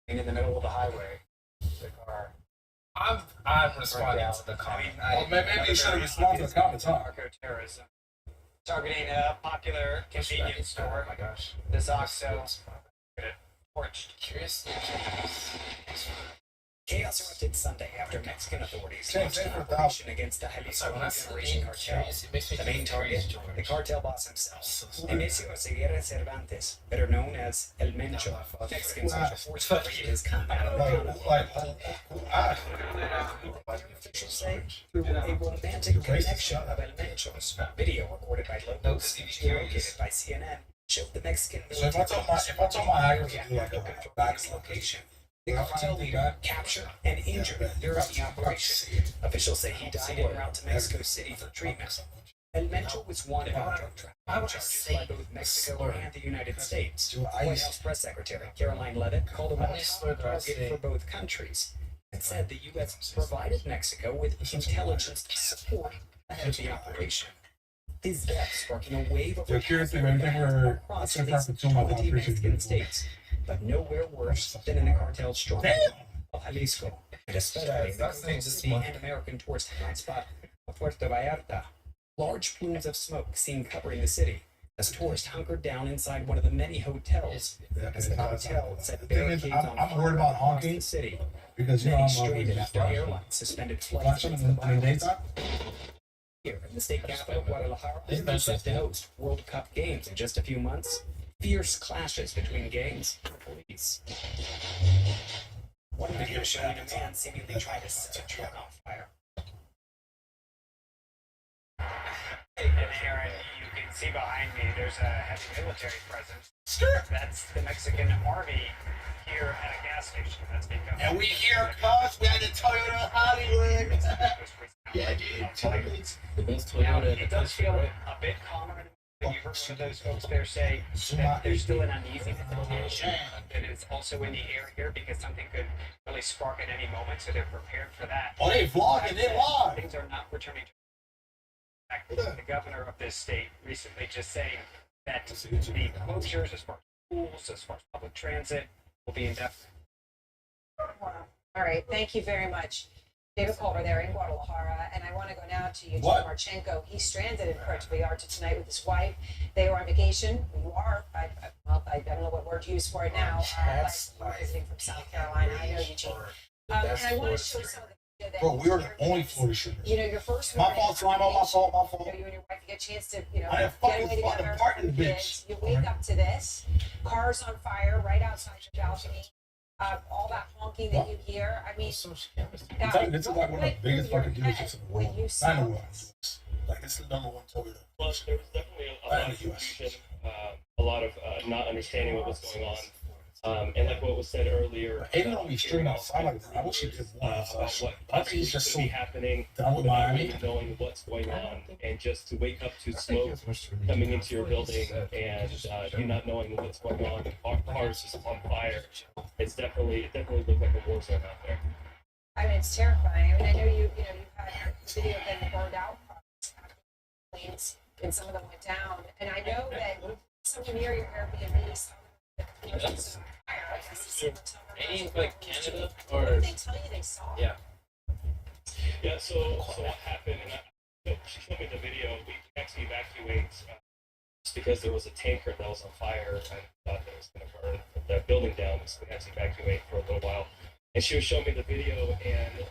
In the middle of the highway, the car. I'm responding to the comment. Well, maybe you should have responded to the comments, huh? Narco-terrorism. Targeting a popular convenience store. Oh my gosh. This OXXO. Torched. Curious. Chaos erupted Sunday after Mexican authorities Same launched thing an for operation against the So when I Jalisco see Generation being Cartel. curious, it makes me The think main of target, Curious George. the cartel boss himself, Nemesio Ceguera Cervantes, better known as El Mencho. Mexican Special Forces raided his compound. Officials say through a romantic connection of El Mencho's. Video recorded by locals located by CNN showed the Mexican So if I told my hackers to do like a back location. The cartel leader captured and injured during the operation. Officials say he died en route to Mexico City for treatment. El Mencho was wanted on drug trafficking charges by both Mexico and the United States. White House Press Secretary Caroline Leavitt called him a top target for both countries and said the U.S. provided Mexico with intelligence support ahead of the operation. His death sparking a wave of curious if everything were across so at far least from 2 months, I 20 appreciate Mexican it. states, but nowhere worse than in the cartel's stronghold of Jalisco, and especially the city and American tourist hotspot of Puerto Vallarta. Large plumes of smoke seen covering the city as tourists hunkered down inside one of the many hotels as the cartel set barricades on I'm worried about honking the city. because you know Many I'm stranded always after airlines suspended flights watching against in the the violence. daytime. Here in the state capital, Guadalajara, is set to host World Cup games in just a few months. Fierce clashes between gangs and police. One video showing a man seemingly trying to set a truck on fire. And Aaron, you can see behind me, there's a heavy military presence. That's the Mexican army here at a gas station. That's because. And we here, cuz we had the Toyota Hollywood. Yeah, dude. The best Now, Toyota in the it does country, feel right? a bit calmer. But you've heard some of those folks there say that there's still an uneasiness that is also in the air here because something could really spark at any moment, so they're prepared for that. Oh, they vlogging, they live. Things are not returning to. In fact, the governor of this state recently just saying that the closures as far as schools, as far as public transit, will be indefinite. All right, thank you very much. David Culver there in Guadalajara, and I want to go now to Eugene What? Marchenko. He's stranded in Puerto Vallarta tonight with his wife. They were on vacation. You are, I don't know what word to use for it now, but we're visiting from South Carolina. I know Eugene And I want to show some of the video that Bro, we are the only Florida strippers. you know, your first My morning, fault, Slimo. My fault. My fault. you know, you and your wife get a chance to, you know, I am get fucking away together, parting with bitch. kids. You wake up to this, cars on fire right outside your balcony, all that honking that you hear. I mean, This is like one of the biggest fucking dealerships in the world. Not in the world. Like, it's the number one Toyota. Plus, there was definitely a lot of confusion, a lot of not understanding what was going on. And like what was said earlier, Aiden don't be straight outside like that. I wish he did one outside. what I think he's just could so be happening done with without Miami. really knowing what's going on, and just to wake up to smoke coming into your building and you not knowing what's going on, cars just on fire. It definitely looked like a war zone out there. I mean, it's terrifying. I mean, I know you've had video of them burned out planes, and some of them went down. And I know that someone near your Airbnb saw Any like Canada what or did they tell you they saw? Yeah. Yeah. So what happened? And she showed me the video. We had to evacuate just because there was a tanker that was on fire and thought that was going to burn the building down. So we had to evacuate for a little while. And she was showing me the video and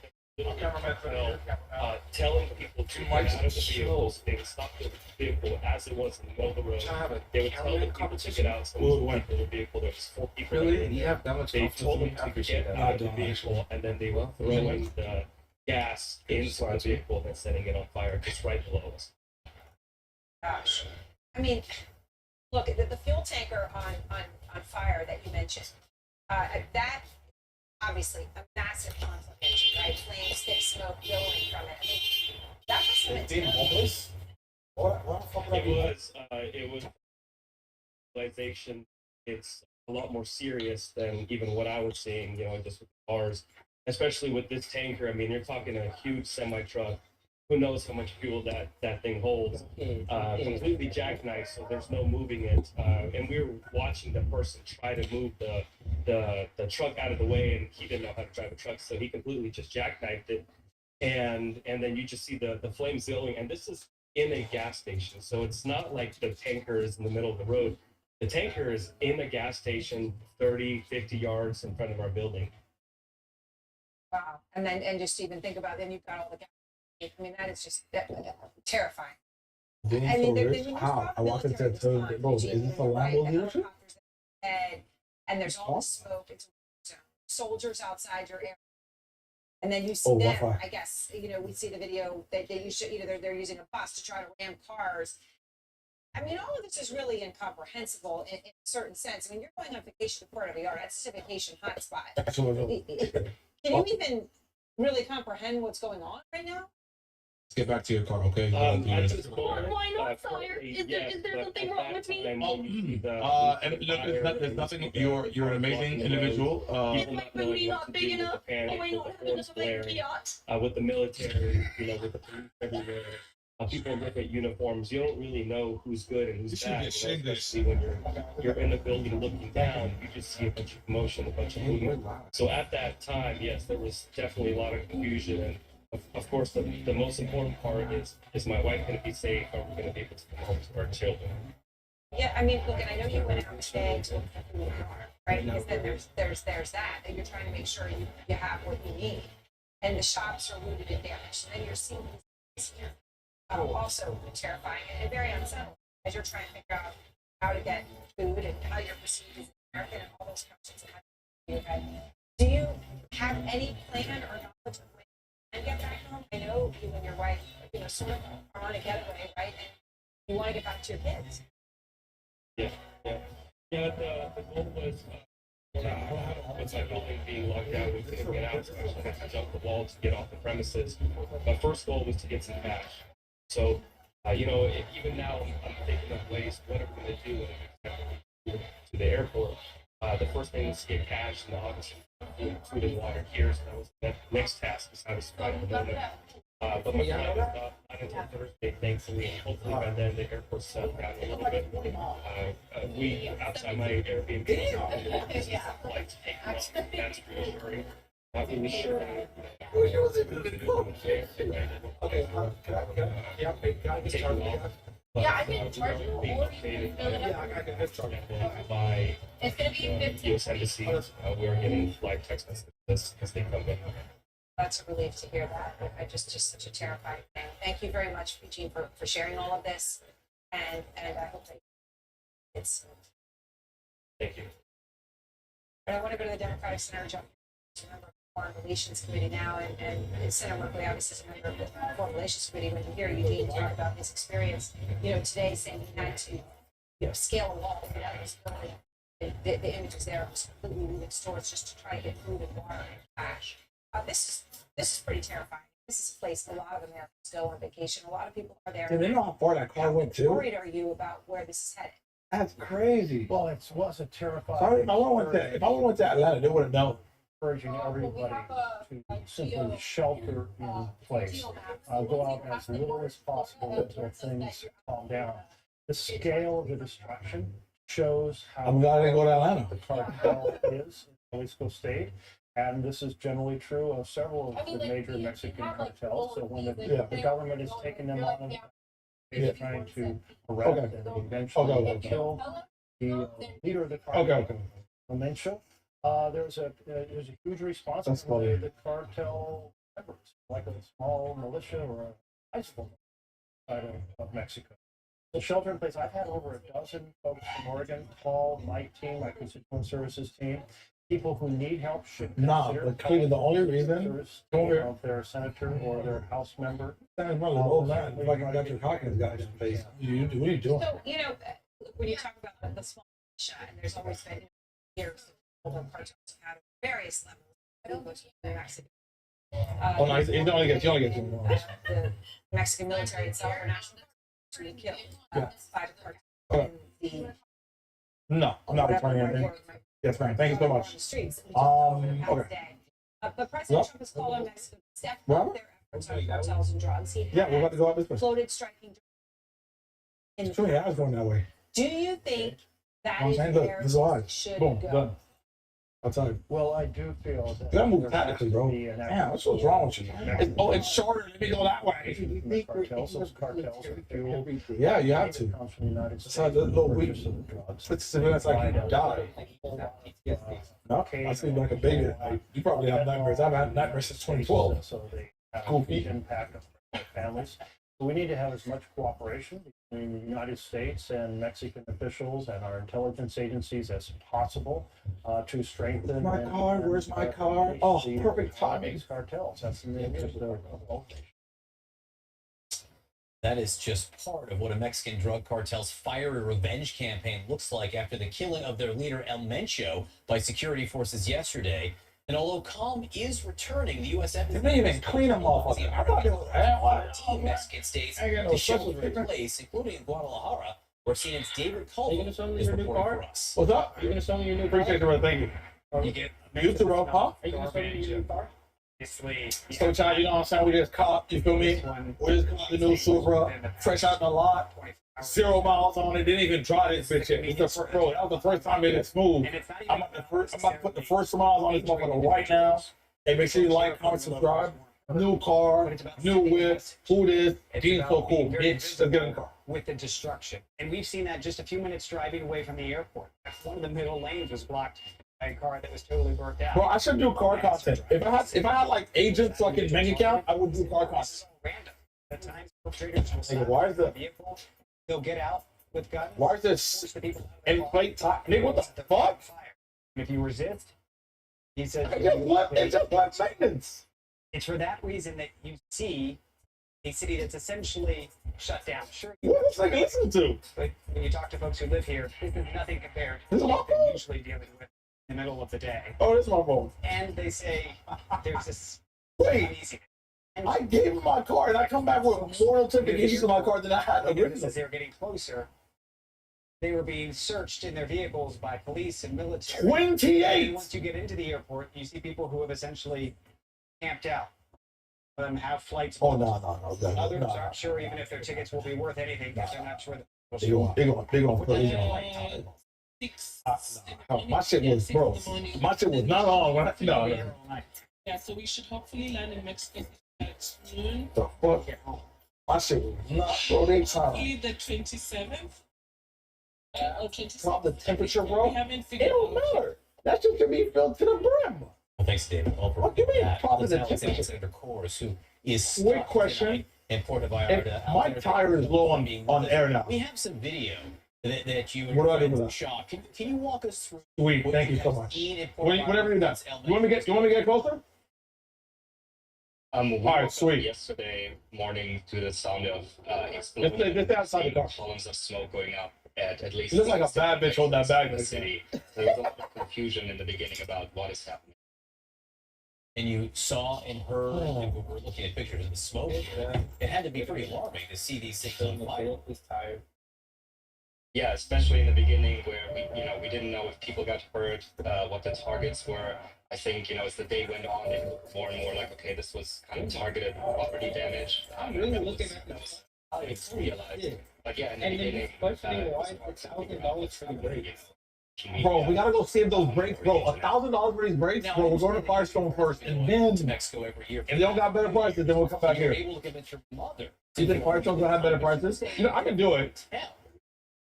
telling people to get out of the vehicles. They would stop the vehicle as it was in the middle of the road. They would tell the people to get out. So there was people in the vehicle. There was 4 people. Really? in You there. have that much They confidence told in them me? I to appreciate get that. out of the vehicle, and then they were throwing the gas into the vehicle and setting it on fire just right below us. Gosh. I mean, look, the fuel tanker on fire that you mentioned, that obviously a massive complication, right? Flames, thick smoke billowing from it. I mean, that must have been terrible. It was realization. It's a lot more serious than even what I was seeing, you know, just with cars, especially with this tanker. I mean, you're talking a huge semi truck. Who knows how much fuel that thing holds? Completely jackknifed, so there's no moving it. And we were watching the person try to move the truck out of the way, and he didn't know how to drive a truck, so he completely just jackknifed it. And then you just see the flames billowing, and this is in a gas station, so it's not like the tanker is in the middle of the road. The tanker is in a gas station 30, 50 yards in front of our building. Wow. And just even think about, then you've got all the gas. I mean, that is just terrifying. Being I mean, so there- rich, there's how? I walked into a toilet, bro, is this a Lambo dealership? And there's all the smoke. It's a war zone. Soldiers outside your area. And then you see Oh, them, Wi-Fi. I guess, you know, we see the video that you should, you know, they're using a bus to try to ram cars. I mean, all of this is really incomprehensible in a certain sense. I mean, you're going on vacation to Puerto Vallarta. That's just a vacation hotspot. Can you even really comprehend what's going on right now? Let's get back to your car, okay? At this point, Why not fire? Is there something wrong with me? And look, there's nothing. You're an amazing individual. Is my booty not big enough? Am I not having enough of a yacht? With the military, you know, with the police everywhere. People look at uniforms. You don't really know who's good and who's bad. You know, especially when you're in the building looking down, you just see a bunch of commotion, a bunch of movement. So at that time, yes, there was definitely a lot of confusion. And of course, the most important part is my wife going to be safe? Are we going to be able to come home to our children? Yeah, I mean, look, and I know you went out today to look at who you are, right? Because then there's that, and you're trying to make sure you have what you need. And the shops are looted and damaged, and then you're seeing these here. Also terrifying and very unsettling as you're trying to figure out how to get food and how you're perceived as an American and all those questions. Do you have any plan or knowledge of when you can get back home? I know you and your wife, you know, sort of are on a getaway, right? And you want to get back to your kids. Yeah. The goal was with my building being locked down, we couldn't get out, so I actually had to jump the wall to get off the premises. My first goal was to get some cash. So, you know, even now I'm thinking of ways, what are we going to do when we get to the airport? The first thing was to get cash, and obviously food and water here. So that was the next task, is how to survive the moment. But my flight was not until Thursday, thankfully, and hopefully by then the airport's settled down a little bit. We, outside my Airbnb, this is a flight to take off. That's reassuring. We sure. Okay, can I just start with that? But, Yeah, I can we charge are you, being or you can updated fill it out. I can just charge by It's gonna be the 15. U.S. Embassy. We are getting live text messages as they come in. That's a relief to hear that. I just such a terrifying thing. Thank you very much, Eugene, for sharing all of this. And I hope that it's. Thank you. And I want to go to the Democratic Senator John, who's a member of the Foreign Relations Committee now, and Senator Merkley obviously is a member of the Foreign Relations Committee. When you hear Eugene talk about his experience, today saying he had to, scale a wall for that building. The images there was completely moving stores just to try to get food and water and cash. This is pretty terrifying. This is a place a lot of Americans go on vacation. A lot of people are there. Do they know how far that car went How to? worried are you about where this is headed? That's crazy. Well, it was a terrifying. Sorry, if I went to Atlanta, they would have known. Encouraging everybody to simply shelter in place. Go out as little as possible until things calm down. The scale of the destruction shows how I'm glad I didn't go to Atlanta. the cartel is in Jalisco State. And this is generally true of several of the major Mexican cartels. So when the government is taking them on, they're trying to arrest and eventually kill the leader of the cartel, Mencho. There's a huge response from the cartel members, like a small militia or a high school side of Mexico. The shelter in place, I've had over a dozen folks from Oregon call my team, my constituent services team. People who need help should consider but Cleveland, the only reason of their senator or their house member. That's one old man. If I can get your Hawkins guys in face. What are you doing? So, when you talk about the small militia, and there's always been years of cartels out of various levels. The Mexican. You only get 2 more. The Mexican military itself are national to kill by the cartel. No, I'm not returning anything. Yes, ma'am. Thank you so much. Okay. But President Trump has called on Mexico to step up their efforts on cartels and drugs. He we're about to go out this way. floated striking. It's 20 hours going that way. Do you think that I'm is saying, look, where this is live. it should Boom, go? done. Outside. Well, I do feel that. You gotta move tactically, bro. Damn, what's wrong with you? It's shorter. Let me go that way. Cartels are fueled. Yeah, you have to. That's how the little week. It's like you die. No, I sleep like a baby at night. You probably have nightmares. I've had nightmares since 2012. So they have a Goofy. huge impact on their families. So we need to have as much cooperation between the United States and Mexican officials and our intelligence agencies as possible to strengthen. My car, where's my car? Oh, perfect timing. These cartels. That's in the interest of both nations. That is just part of what a Mexican drug cartel's fiery revenge campaign looks like after the killing of their leader El Mencho by security forces yesterday. And although calm is returning, the U.S. Embassy They didn't even clean them off. I thought it was 14 Mexican states I got no to show special their place, including in Guadalajara, where CNN's David Culver is your new reporting car? for us. What's up? You're gonna sell me your new Appreciate car? it, thank you. You get You too, bro, huh? Are you gonna sell me your new car? So, Chad, you know what I'm saying? We just caught, you feel me? We just caught the new Supra, fresh out the lot, 0 miles on it, didn't even dry this bitch yet. It's the first, bro, that was the first time it is smooth. I'm about to put the first miles on this motherfucker right now. Hey, make sure you like, comment, subscribe. New car, new whip, who this, Gene's so cool, bitch. Let's get in the car. With the destruction. And we've seen that just a few minutes driving away from the airport. One of the middle lanes was blocked by a car that was totally burnt out. Bro, I should do car content. If I had like agents so I could menu count, I would do car content. Random. At times, perpetrators will Nigga, stop why is the the vehicle. They'll get out with guns. why is this inflate top? Nigga, what the fuck? If you resist, he said It's just blood maintenance. it's for that reason that you see a city that's essentially shut down. Sure, What is this nigga listening to? but when you talk to folks who live here, this is nothing compared to This is my what they're usually dealing with in the middle of the day. Oh, this is my phone. And they say there's this Wait, uneasiness. I gave him my car and I come back with more notifications on my car than I had As originally. they were getting closer, they were being searched in their vehicles by police and military. 28! And once you get into the airport, you see people who have essentially camped out. Them have flights. Oh, booked. no. Others aren't sure even if their tickets will be worth anything because they're not sure that they'll They show gonna, up. they gonna put it on. My shit was, bro, my shit was not on when I, no. Yeah, so we should hopefully land in Mexico at noon. The fuck? My shit was not, bro. They trying Only the 27th or 26th. drop the temperature, bro. We haven't It figured don't out. matter. That shit can be filled to the brim. Well, thanks, David. What do you mean, probably the temperature? Alexander Kors, who is Quick stuck question. tonight in Puerto If Vallarta. my tire is low on air now. We have some video that you and What do I do your with friends that? shot. Can you walk us through? Sweet, what thank you so have much. seen in Puerto Whenever you're done. Vallarta? You want me to get closer? We All right, woke up sweet. yesterday morning to the sound of Let's stay outside the car. columns of smoke going up at least. You look like a bad bitch holding that bag in the like city. There was a lot of confusion in the beginning about what is happening. And you saw and heard, and we were looking at pictures of the smoke. It had to be pretty alarming to see these things on fire. Yeah, especially in the beginning where we didn't know if people got hurt, what the targets were. I think, as the day went on, it looked more and more like, okay, this was kind of targeted property damage. I'm really looking at this. I realized. But yeah, in the beginning, questioning why it's $1,000 for the brakes. Bro, we gotta go save those brakes, bro. $1,000 for these brakes, bro. We're going to Firestone first, and then to Mexico every year. if they don't got better prices, then we'll come back You're here. able to convince your mother. You think Firestone's gonna have better prices? I can do it.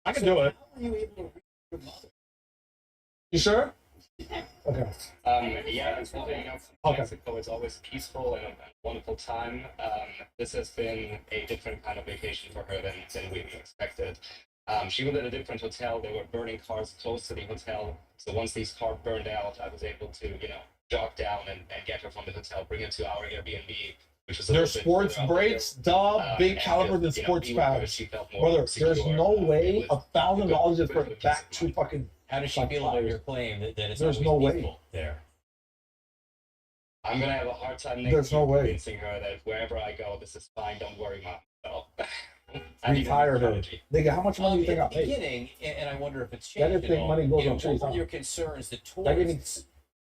I can do it. How are you able to reach your mother? You sure? Okay. Yeah, it's something else. Okay. Mexico is always peaceful and a wonderful time. This has been a different kind of vacation for her than we expected. She was at a different hotel. They were burning cars close to the hotel. So once these cars burned out, I was able to, jog down and get her from the hotel, bring her to our Airbnb, which was a They're little bit sports further up brakes, the duh, hill. big And calibers and just, sports be with her, pads. she felt more Brother, there's secure. no way It was $1,000 is good for back to fucking. How does she feel about your claim that it's There's always no way. peaceful there? I'm gonna have a hard time next There's year no way. convincing her that wherever I go, this is fine. Don't worry, mom. So, I need a Retired her. strategy. Nigga, how much money do you think I In the paid? beginning, and I wonder if it's That changed didn't at think all. money goes on What trees, were huh? your concerns that That gave me, tourists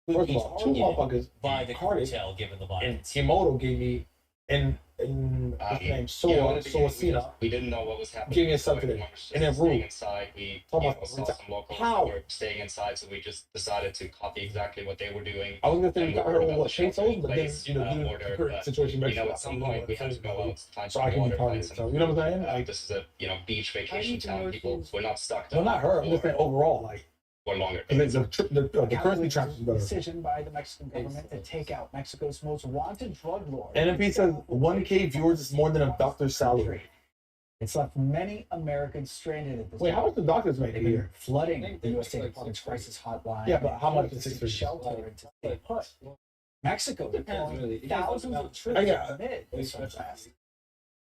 would first be of all, two targeted motherfuckers by the carded, cartel given the and violence? Himoto gave me, and what's his name, Yeah, in the Soa beginning, Cena. we didn't know what was happening. Give me a so subsidy. everyone was just And then staying Rue. inside. We Talk about saw some locals how? that were staying inside, so we just decided to copy exactly what they were doing. I was gonna say we And got were her about with to what shelter pesos, in but then place, due to the order, current but, situation in Mexico, at some point we had to go out, find so I some can be water, part of find it. some So you know what I'm saying? food. Like, This is a beach vacation town. People were not stuck well, not her. I'm just saying overall, like, for longer. because the currency trap is better. Decision by the Mexican government to take out Mexico's most wanted drug lord. NFP says 1K viewers is more than a doctor's salary. It's left many Americans stranded at this Wait, how much the doctors make a They've been year? flooding the U.S. State Department's crisis hotline. Yeah, but how much and is 6 seek shelter until they put Mexico deploying thousands of troops amid this unrest.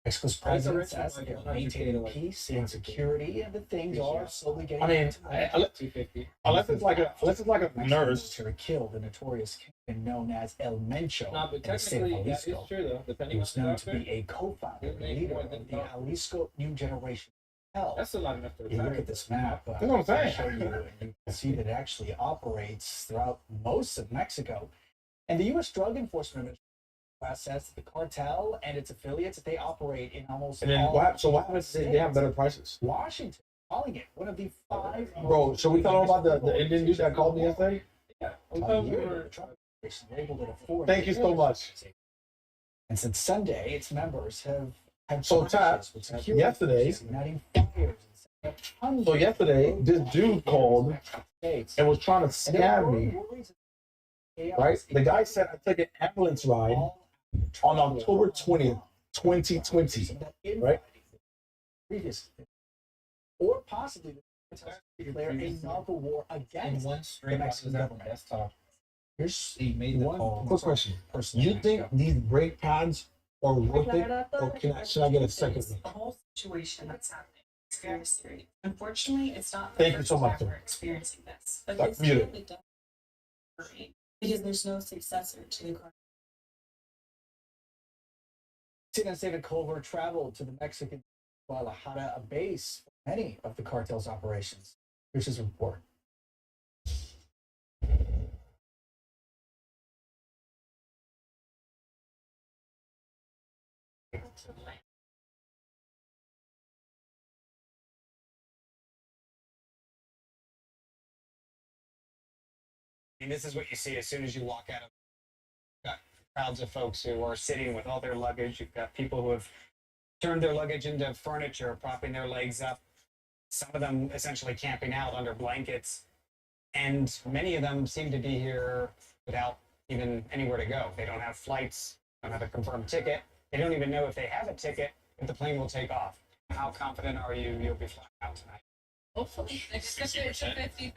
Mexico's president says they're maintaining peace and security, and that things are slowly getting. I mean, unless it's like a nurse. Killed the notorious kingpin known as El Mencho No, but in the state of technically, that is Jalisco. true, though. He Depending was on the known to doctor, be a co-founder you and make leader more of than the doctor. Jalisco New Generation Health. That's a lot enough to You look at this map, That's what I'm saying. I'll show you, and you can see that it actually operates throughout most of Mexico. And the U.S. Drug Enforcement Administration says that the cartel and its affiliates, they operate in almost And then all so what happens is they have better prices. Washington, calling it one of the 5 Bro, should we tell them about the Indian dude that called me yesterday? Yeah. labeled it a foreign Thank you so much. And since Sunday, its members have had So Tat, clashes with security yesterday, forces igniting fires and setting up hundreds so yesterday, this dude called states. and was trying to And there scam were me, worries of chaos right? The guy said I took an ambulance ride on October 20th, 2020, right? Previous, or possibly declare a narco war against the Mexican government. Here's one Quick question. You think these brake pads are worth it, or should I get a second one? The whole situation that's happening is very serious. Unfortunately, it's not Thank you so much, time sir. we're experiencing this. But Dr. this Muted. really does worry because there's no successor to the current. CNN's David Culver traveled to the Mexican Guadalajara base for many of the cartel's operations. Here's his report. I mean, this is what you see as soon as you walk out of. You've got crowds of folks who are sitting with all their luggage. You've got people who have turned their luggage into furniture, propping their legs up. Some of them essentially camping out under blankets. And many of them seem to be here without even anywhere to go. They don't have flights, don't have a confirmed ticket. They don't even know if they have a ticket, if the plane will take off. How confident are you you'll be flying out tonight? Hopefully. Like, especially it's a 50-50.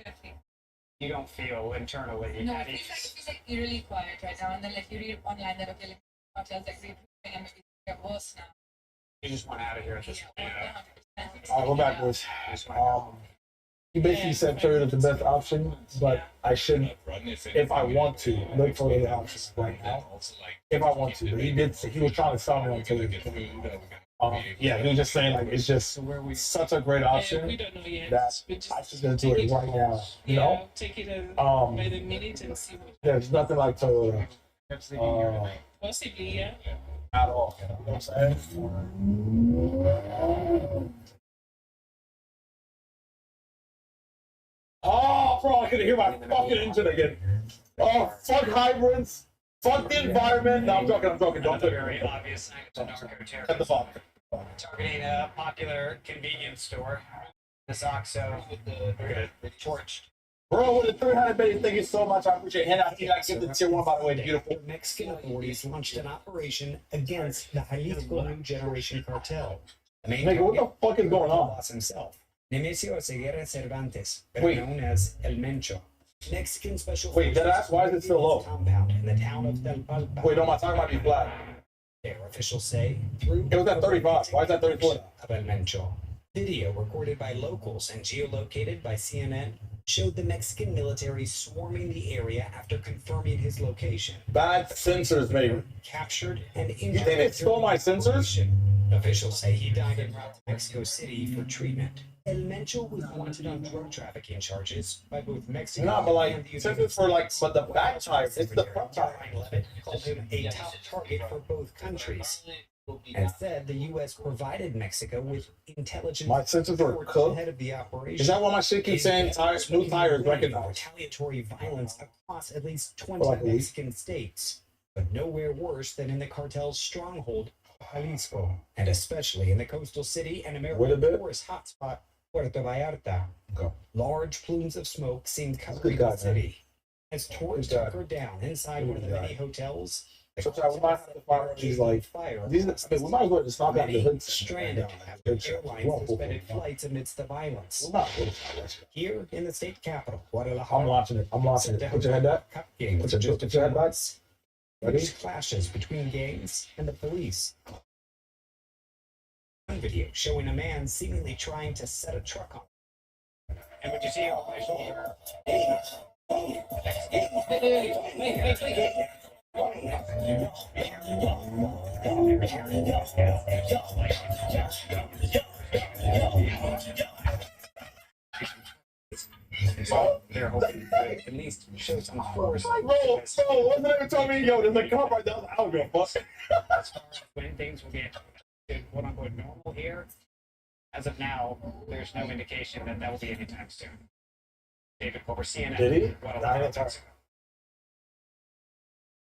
You don't feel internally No, at it ease. feels like eerily quiet right now. And then like you read online that okay, like hotels like regrouping and maybe get worse now. You just want out of here at this point. I'll go back, boys. He basically said third is the best option, but I shouldn't, if I want to, look for the options right now. If I want to, but he was trying to sell me on Twitter. Yeah, he was just saying like it's just such a great option that I should just do it right now. You know, Take it by the minute and see what there's nothing like Toyota possibly, yeah. at all. You know what I'm saying? Oh, bro, I can hear my fucking engine again. Oh, fuck hybrids. Fuck the environment. No, I'm joking. Don't do Very it. obvious sign of narco Cut the fuck. targeting a popular convenience store. This OXXO with the torch. Bro, with the 300 baby, thank you so much. I appreciate it. And I think I give the tier 1, by the way, beautiful. Mexican authorities launched an operation against the Jalisco New Generation Cartel. The main Nigga, what the fuck is going on? boss himself, Nemesio Ceguera Cervantes, Wait. known as El Mencho. Mexican special Wait, that ass, why is it still low? compound in the town of Telpalpa. Wait, no, my time might be flat. Their officials say through It was at 35. Why is that 34? of El Mencho. Video recorded by locals and geolocated by CNN showed the Mexican military swarming the area after confirming his location. Bad sensors, maybe. Captured and You injured. think they stole my sensors? Officials say he died en route to Mexico City for treatment. El Mencho was wanted on drug trafficking charges by both Mexico No, but like, and the sensors for like, but the back tire, it's the front tire. Brian Levitt called him a top target for both countries and said the U.S. provided Mexico with intelligence My sensors were support cooked. ahead of the operation. Is that why my shit keeps saying tires, new tires recognized? Retaliatory violence across at least 20 For like a week. Mexican states, but nowhere worse than in the cartel's stronghold, Jalisco, and especially in the coastal city and Wait a America's bit. poorest hotspot, Puerto Vallarta. Okay. Large plumes of smoke seemed Good covering guy, the man. city. As torch Good guy. hunkered down inside one of the Good guy. many hotels, the Sometimes we might have to find these like fire. these. I mean, we might as well just knock out the Many hood. stranded after airlines suspended flights amidst the violence. We're not gonna find that shit. Here in the state capital, I'm Guadalajara, launching it. I'm launching it. Put your head back. cup games Put in your, just a put your few head back. months. Ready? There's clashes between gangs and the police. One video showing a man seemingly trying to set a truck on. And what you see over my shoulder, they're hoping to at least show some force. Bro, wasn't even telling me, yo, there's a car right down the alley, fuck. As far as when things will get quote unquote normal here, as of now, there's no indication that will be anytime soon. David Cooper, CNN. Did he? Guadalajara, I didn't Mexico.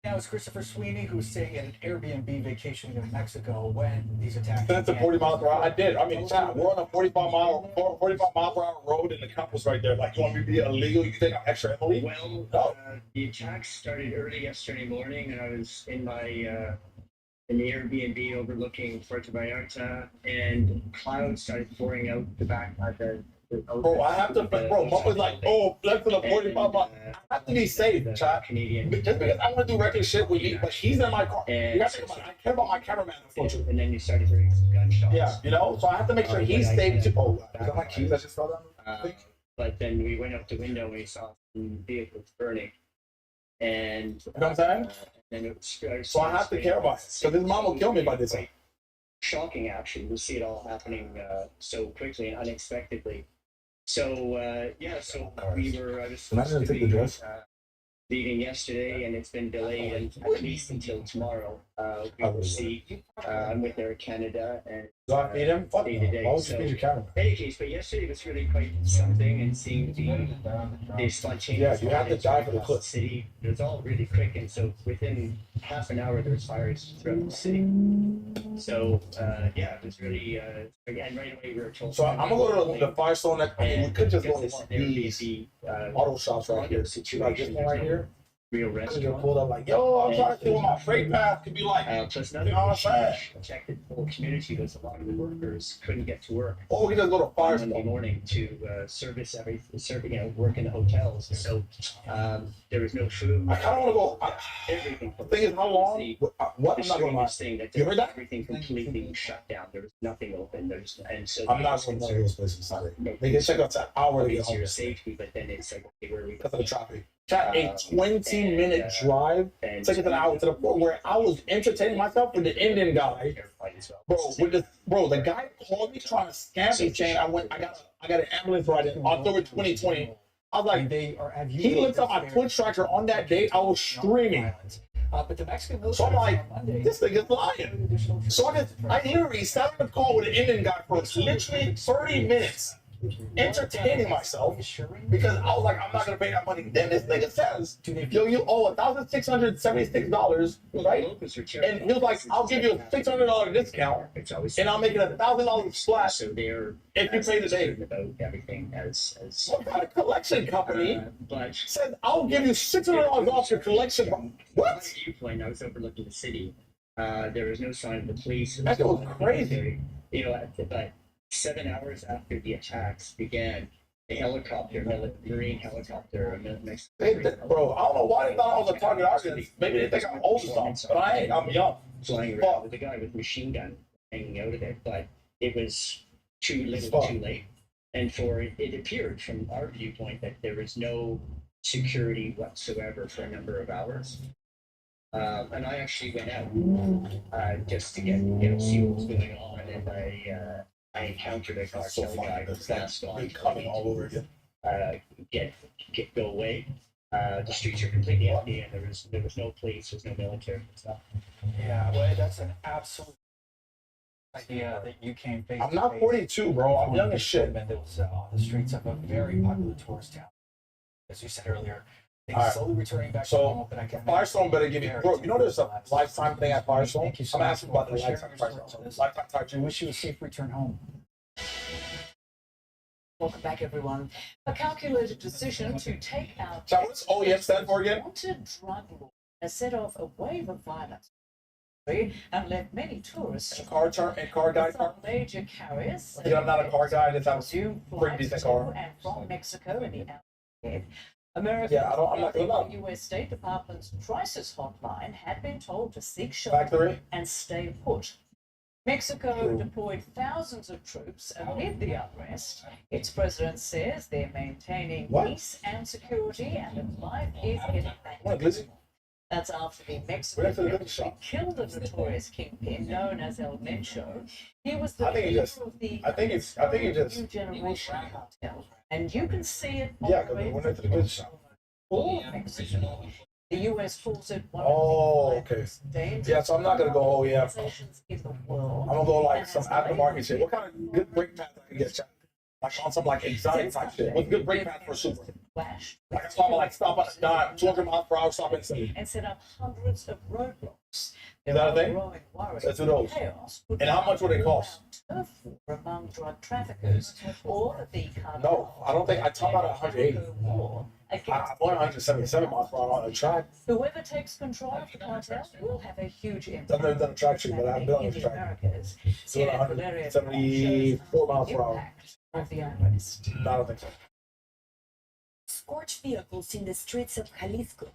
Now it's Christopher Sweeney who's staying at an Airbnb vacation in Mexico when these attacks That's a began. 40 miles per hour. I did. I mean, chat, we're on a 45 mile per hour road, and the cop was right there. Like, you want me to be illegal? You think I'm extra illegal? Well, No. the attacks started early yesterday morning, and I was in my in the Airbnb overlooking Puerto Vallarta, and clouds started pouring out the back of the. Bro, I have to. Bro, Mom was like, "Oh, let's for the 45 miles." I have to be safe, chat. Canadian. Just because I want to do reckless shit with you, but he's in my car. You have to think about it. I care about my cameraman, unfortunately. And then you started hearing some gunshots. Yeah, you know, so I have to make sure he's safe too. Oh, is that my keys that just fell down? But then we went up the window and we saw some vehicles burning. And You know what I'm saying? then it was, So I have to care about it. Because his mom will kill me by this time. Shocking, actually. We'll see it all happening so quickly and unexpectedly. So yeah, so we were. I was supposed Imagine to I take the be dress. leaving yesterday, and it's been delayed at least until tomorrow. We will see. I'm with Air Canada, and Do I feed him? Fuck day to day. no. Why would you feed your camera? In any case, but yesterday was really quite something, and seeing the spontaneous. Yeah, you have to die for the across clip. city. It was all really quick, and so within half an hour there was fires throughout the city. So yeah, it was really again right away we were told. So I'm gonna go to the Firestone. That we could just go to one of these auto shops right here. Like this one right here. Real Could restaurant. just pulled up like, yo, I'm trying to see what my freight path could be like. Plus You another know what I'm saying? issue affected the whole community was a lot of the workers couldn't get to work. Oh, we just go to on Firestone. Monday morning to service work in the hotels. So there was no food. I kind of want to go. Everything. The thing is, how long? What? The I'm not gonna lie. strangest thing that You heard that? everything completely shut down. There was nothing open. And so I'm not going to none of those places. Sorry. They can check out that hour to get it's home. your safety, but then it's like, okay, where are we? Because of the traffic. Chat, a 20-minute drive took us an hour to the point where I was entertaining myself with the Indian guy. Bro, the guy called me trying to scam me, saying I got an ambulance ride in October 2020. I was like, he looked up my Twitch tracker on that date. I was streaming. But the Mexican military. So I'm like, this thing is lying. So I literally sat on the call with an Indian guy for literally 30 minutes, entertaining myself because I was like, I'm not gonna pay that money. Then this nigga says, yo, you owe $1,676, right? And he was like, I'll give you a $600 discount, and I'll make it $1,000 flat So they're if you pay the day. about everything as What kind of collection company but said I'll give you $600 off your collection? What? From my viewpoint, I was overlooking the city. There was no sign of the police. That was crazy. You know, but 7 hours after the attacks began, a helicopter, Marine helicopter, Bro, I don't know why they thought I was a target audience. Maybe they think I'm old or something, but I ain't. I'm young. Flying around with a guy with a machine gun hanging out of it, but it was too little, too late. And it appeared from our viewpoint that there was no security whatsoever for a number of hours. And I actually went out just to see what was going on, and I encountered a cartel guy with mask on. Coming all over again. Go away. The streets are completely empty, and there was no police, there's no military and stuff. Yeah, well, that's an absolute idea that you came face. I'm not 42, bro. I'm young as shit. That was on the streets of a very popular tourist town. As you said earlier, things All right. slowly returning back to So normal, but I can Firestone better give you, bro. You know there's a lifetime thing at Firestone. Thank you so I'm much asking about the for sharing lifetime your story Firestone. with us. Lifetime I Firestone. wish you a safe return home. Welcome back, everyone. A calculated decision to take out Chat, what's OEM stand for again? wanted drug law has set off a wave of violence and left many tourists Car guy. from major carriers. Yeah, I'm not a car guy. Just have a resume pretty flights decent to car. and from Mexico in the Atlantic. American Yeah, I'm not gonna lie. the U.S. State Department's crisis hotline had been told to seek Factory. shelter and stay put. Mexico deployed thousands of troops amid the unrest. Its president says they're maintaining peace and security and that life is getting back. That's after the Mexican military killed a notorious kingpin known as El Mencho. He was the leader of the New Generation cartel, and you can see it operating all of Mexico. The U.S. calls it one Oh, of the okay. dangerous Yeah, so I'm not gonna go OEM. organizations in the world. I'm gonna go like some aftermarket shit. What kind of good brake pads I can get, chat? Like on some like exotic type shit. What's good brake pads for a Supra? Like I'm talking about like stop at a dime, 200 miles per hour, stop instantly. And set up hundreds of roadblocks. Is that a thing? Let's do those. And how much would they cost? Turf war among drug traffickers or the No, I don't think I top out at 180. war I'm against only 177 miles per hour on the track. whoever takes control of the cartel will have a huge impact. I've never done a track shoot, but I've been on in the the track. Americas. Doing 174 miles per hour. Of the unrest. No, I don't think so. Scorched vehicles in the streets of Jalisco.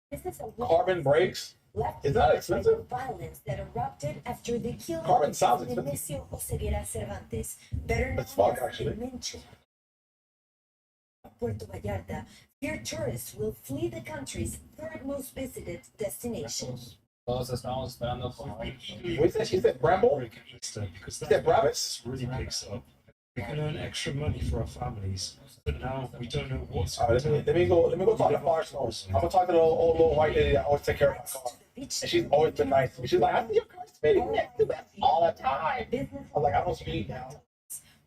This is a Carbon brakes? Is that expensive? violence that erupted after the killing Carbon sounds of expensive. Nemesio Oseguera Cervantes, better known It's fuck, as actually. El Mencho. Puerto Vallarta, here tourists will flee the country's third most visited destination. What's that? Is that Bramble? Is that Bravis? Really picks up. We can earn extra money for our families, but now we don't know what's. Let me go talk to Firestone. I'm gonna talk to the old little white lady that always take care of my car. And she's always been nice to me. She's like, I see your car spinning next to that all the time. I'm like, I don't speak now.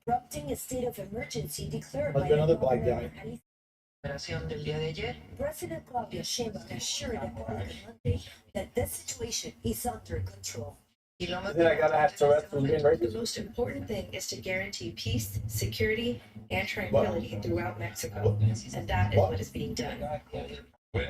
Prompting a state of emergency declared Must by be another the black governor guy. of Jalisco. President Claudia Sheinbaum assured the public on Monday that the situation is under control. Then I gotta have Tourette's for being The racist. most important thing is to guarantee peace, security, and tranquility throughout Mexico. And that is what is being done. The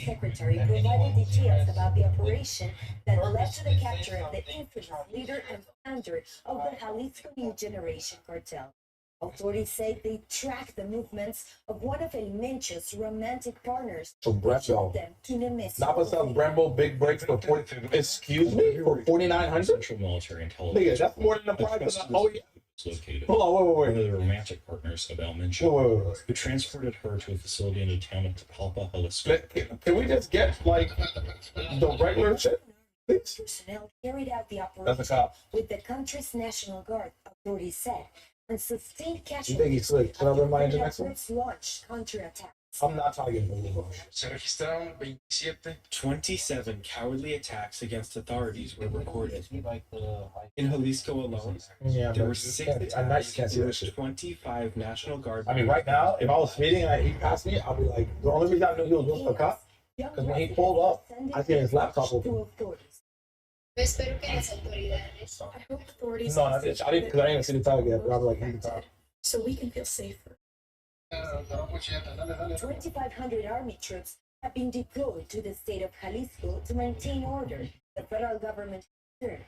Secretary provided details about the operation that led to the capture of the infamous leader and founder of the Jalisco New Generation cartel. Authorities say they tracked the movements of one of El Mencho's romantic partners, So Brembo. them to Nemesis. Napa sells Brembo big brakes for 40. Excuse me, for 4,900. Central Military Intelligence. Nigga, that's more than the price of the. Oh yeah. Was located. Hold on, wait. One of the romantic partners of El Mencho, Wait. who transported her to a facility in the town of Tapalpa, Jalisco. Can we just get like the regular shit? Please. Personnel carried out the That's a operation cop. with the country's National Guard, authorities said, and sustained You casualties. think he's slick? Should I remind you after next one? efforts launched counterattacks. I'm not trying to get moved. Se registraron 27 cowardly attacks against authorities were recorded. In Jalisco alone, Yeah, there but were you 6 can't- at night you can't attacks see in that which shit. 25 National Guard. I mean, right now, if I was speeding and he passed me, I'll be like, the only reason I knew he was with a cop, because when he pulled up, I see his laptop open. Espero que las autoridades. I hope authorities. No, I didn't, because I didn't even see the tag yet, but I was like, he's the top. So we can feel safer. 2,500 army troops have been deployed to the state of Jalisco to maintain order. The federal government here.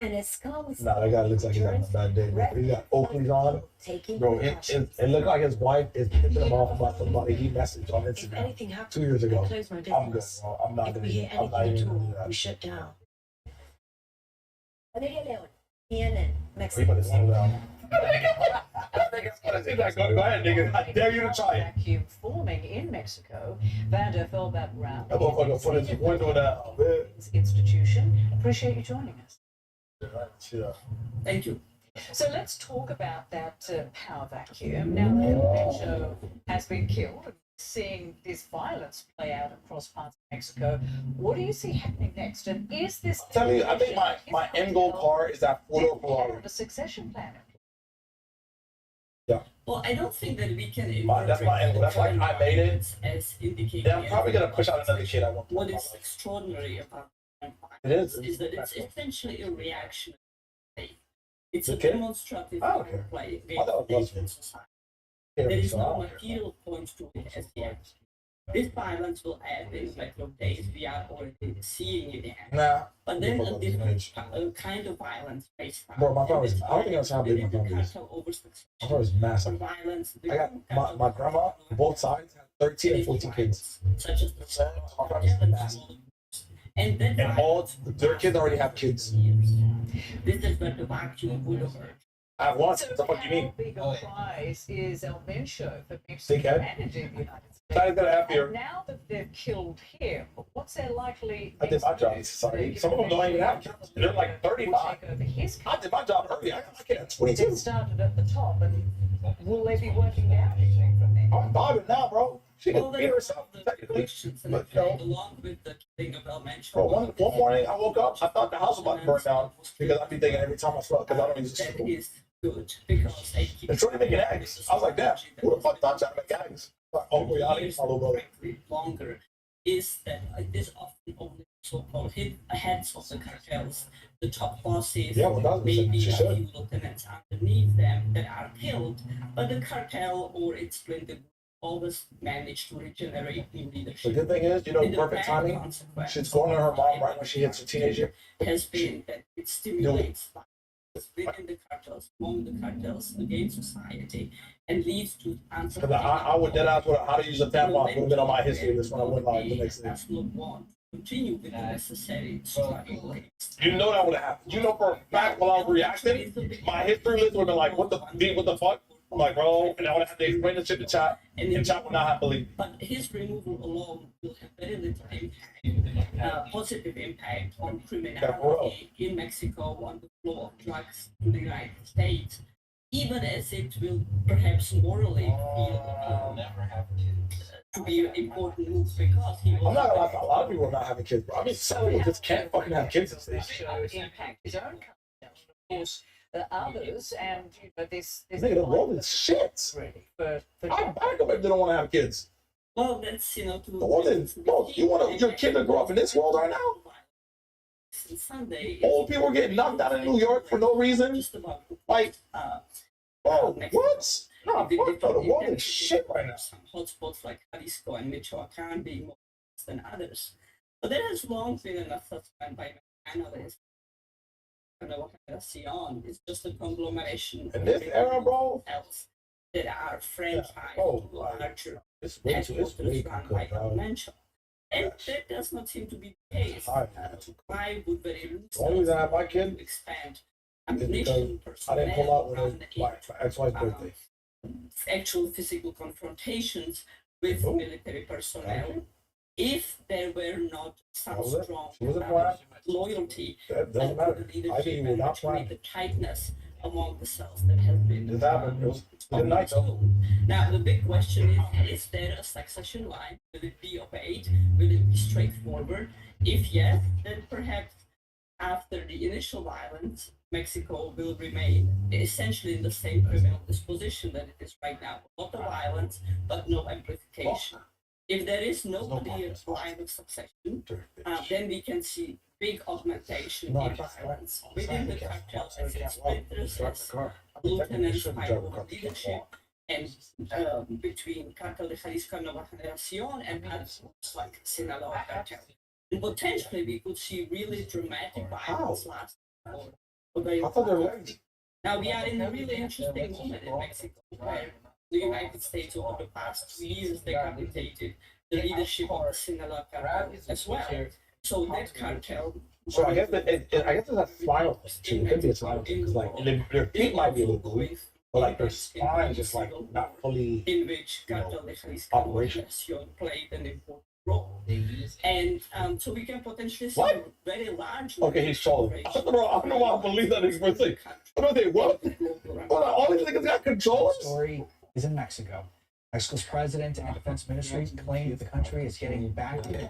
And as calm as Nah, that guy looks like he's having a bad day, bro. He got Oakley's on. taking Bro, it looked like his wife is pissing him off about somebody he messaged on If anything Instagram happens, 2 years ago. I close my I'm good, business. bro. I'm not If gonna we hear I'm not anything even at gonna do all, that. we shut down. Valeria Leon, CNN, We Mexico. better slow down. Go ahead, nigga. I dare you to try it. Vacuum forming in Mexico. Vander Felbat Brown, That motherfucker put his window down. Man. institution. Appreciate you joining us. Yeah. Thank you. So let's talk about that power vacuum. Now that El Mencho has been killed, and seeing this violence play out across parts of Mexico, what do you see happening next? And is this? Tell me, I think my end goal car is that four-door Ferrari. The succession plan. Yeah. Well, I don't think that we can. That's my end goal. That's like I made it. As indicated. Yeah, I'm probably gonna push out another kid. I want. What is extraordinary about It is. that it's essentially a reaction. It's a Okay. demonstrative Ah, okay. play I thought it was against society. Yeah, There is so I no don't care. material point to it as yet. This violence will end in a matter of days. We are already seeing it happen. Nah. But then Fuck a with different kind of violence face Bro, my phone is. I don't think that's how big my phone is. My phone is massive. Violence. I got my grandma, both sides, had 13 and 14 kids. Such as the My phone is massive. And then And all their kids already have kids. this is what the vacuum would have heard. I have one. What the fuck you mean? How big a prize is El Mencho for Mexico Dickhead. managing the United States? Decided that I have here. And now that they've killed him, what's their likely? I did my job in society. Some of them don't even have kids. They're like 35. I did my job early. I got my kid at It 22. started at the top, and will they be working down? You think, from there? I'm bobbing now, bro. She can beat herself, technically. But, you know, Along with the killing of El Mencho. bro, one morning I woke up, I thought the house was about to burn down because I'd be thinking every time I smell because I don't use That the is good because they keep And Shorty making eggs. I was like, damn, who the fuck thought y'all make eggs? Like, oh, boy, I need my little brother. longer is that it is often only so-called heads of the cartels, the top bosses, Yeah, well, that's what maybe she a said. few lieutenants underneath them that are killed, but the cartel or its splinter group always manage to regenerate new The leadership. good thing is, you know, And the perfect bad timing. consequence Shit's going to her mom right when she hits a teenager. has been that it stimulates violence within the cartels, among the cartels, against society, and leads to Because I would dead ass with how to use a tampon. Would have been on my history list when I went live the next day. does not want to continue with the necessary struggle. You know that would have happened. You know for a fact while I was reacting, my history list would have been like, what the fuck? I'm like, bro, and I would have had to explain the shit to chat, and chat would not have believed. But his removal alone will have very little impact, positive impact on criminality in Mexico, on the flow of drugs to the United States, even as it will perhaps morally feel to be an important move because he was. I'm not gonna lie, a lot of people are not having kids, bro. I mean, some people just can't fucking have kids these days. Should impact his own country. Of course, others, and you know this. Nigga, the world is shit. Really, for I go if they don't want to have kids. Well, that's The world is, bro, you want your kid to grow up in this world right now? Sunday. Old people are getting knocked out in New York for no reason. Like, bro, what? Nah, fuck, bro, the world is shit right now. Some hotspots like Jalisco and Michoacan being more than others. But there has long been an assessment by analysts. It's just a conglomeration In this era, bro, else that are franchised oh, to larger it's way too run by good, bro. convention. And that does not seem to be the case. Why would very The only reason I have my kid expand is because ammunition I didn't pull out when it was personnel my ex-wife's birthday. actual physical confrontations with military personnel if there were not some That was it. strong She wasn't planned. loyalty That doesn't and matter. to the I leadership think you were and not actually planned. the tightness among the cells that has been This happened. It was good night, though. now the big question is there a succession line? Will it be obeyed? Will it be straightforward? If yes, then perhaps after the initial violence, Mexico will remain essentially in the same criminal disposition that it is right now. A lot of violence, but no amplification. If there is no clear line of succession, then we can see big augmentation in violence within the cartel as it splinters as lieutenants fight over leadership and between Cartel de Jalisco and Nueva Generación and groups like Sinaloa cartel. And potentially we could see really dramatic violence last for a very long time. Now we are in a really interesting moment in Mexico where the United States over the past 2 years decapitated the leadership of the Sinaloa cartel as well. So that cartel. So I guess I guess it's a final thing. It could be a final thing because like their feet might be a little blue, but like their spine just like not fully in which Cartel de Jalisco operational. played an important role. And so we can potentially see What? very large. Okay, he's trolling. I don't know why I believe that nigga's first thing. I'm gonna say what? Hold on, all these niggas got controllers? Story is in Mexico. Mexico's president and defense ministry claim the country is getting back to the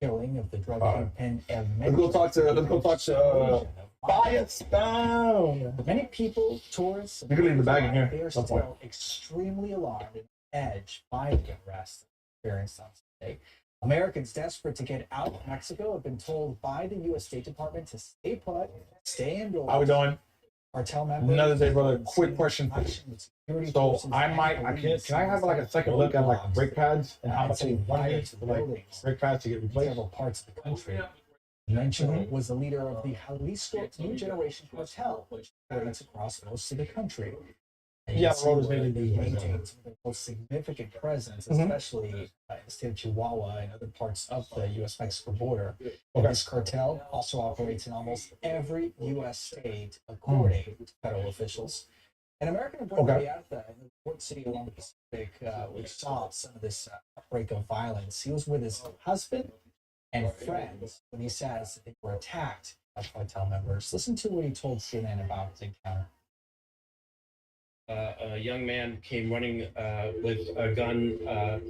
killing of the drug kingpin El Let's go talk to Bias down. But many people, tourists, You can leave the bag in here. they are still extremely alarmed and edged by the unrest experienced on Sunday. Americans desperate to get out of Mexico have been told by the U.S. State Department to stay put, stay indoors. How we doing? Cartel members. Another day, brother. Quick question. So can I have like a second look at like brake pads and how much they wanted like brake pads to get replaced? Several parts of the country. Mentioned was the leader of the Jalisco New Generation Cartel, which operates across most of the country. And Yeah, you see Rhoda's where name they is- maintain some of the most significant presence, Mhm. especially in the state of Chihuahua and other parts of the U.S.-Mexico border. And this cartel also operates in almost every U.S. state, according to federal officials. An American in Puerto Vallarta, in the port city along the Pacific, which saw some of this outbreak of violence, he was with his husband and friends when he says that they were attacked by cartel members. Listen to what he told CNN about his encounter. A young man came running with a gun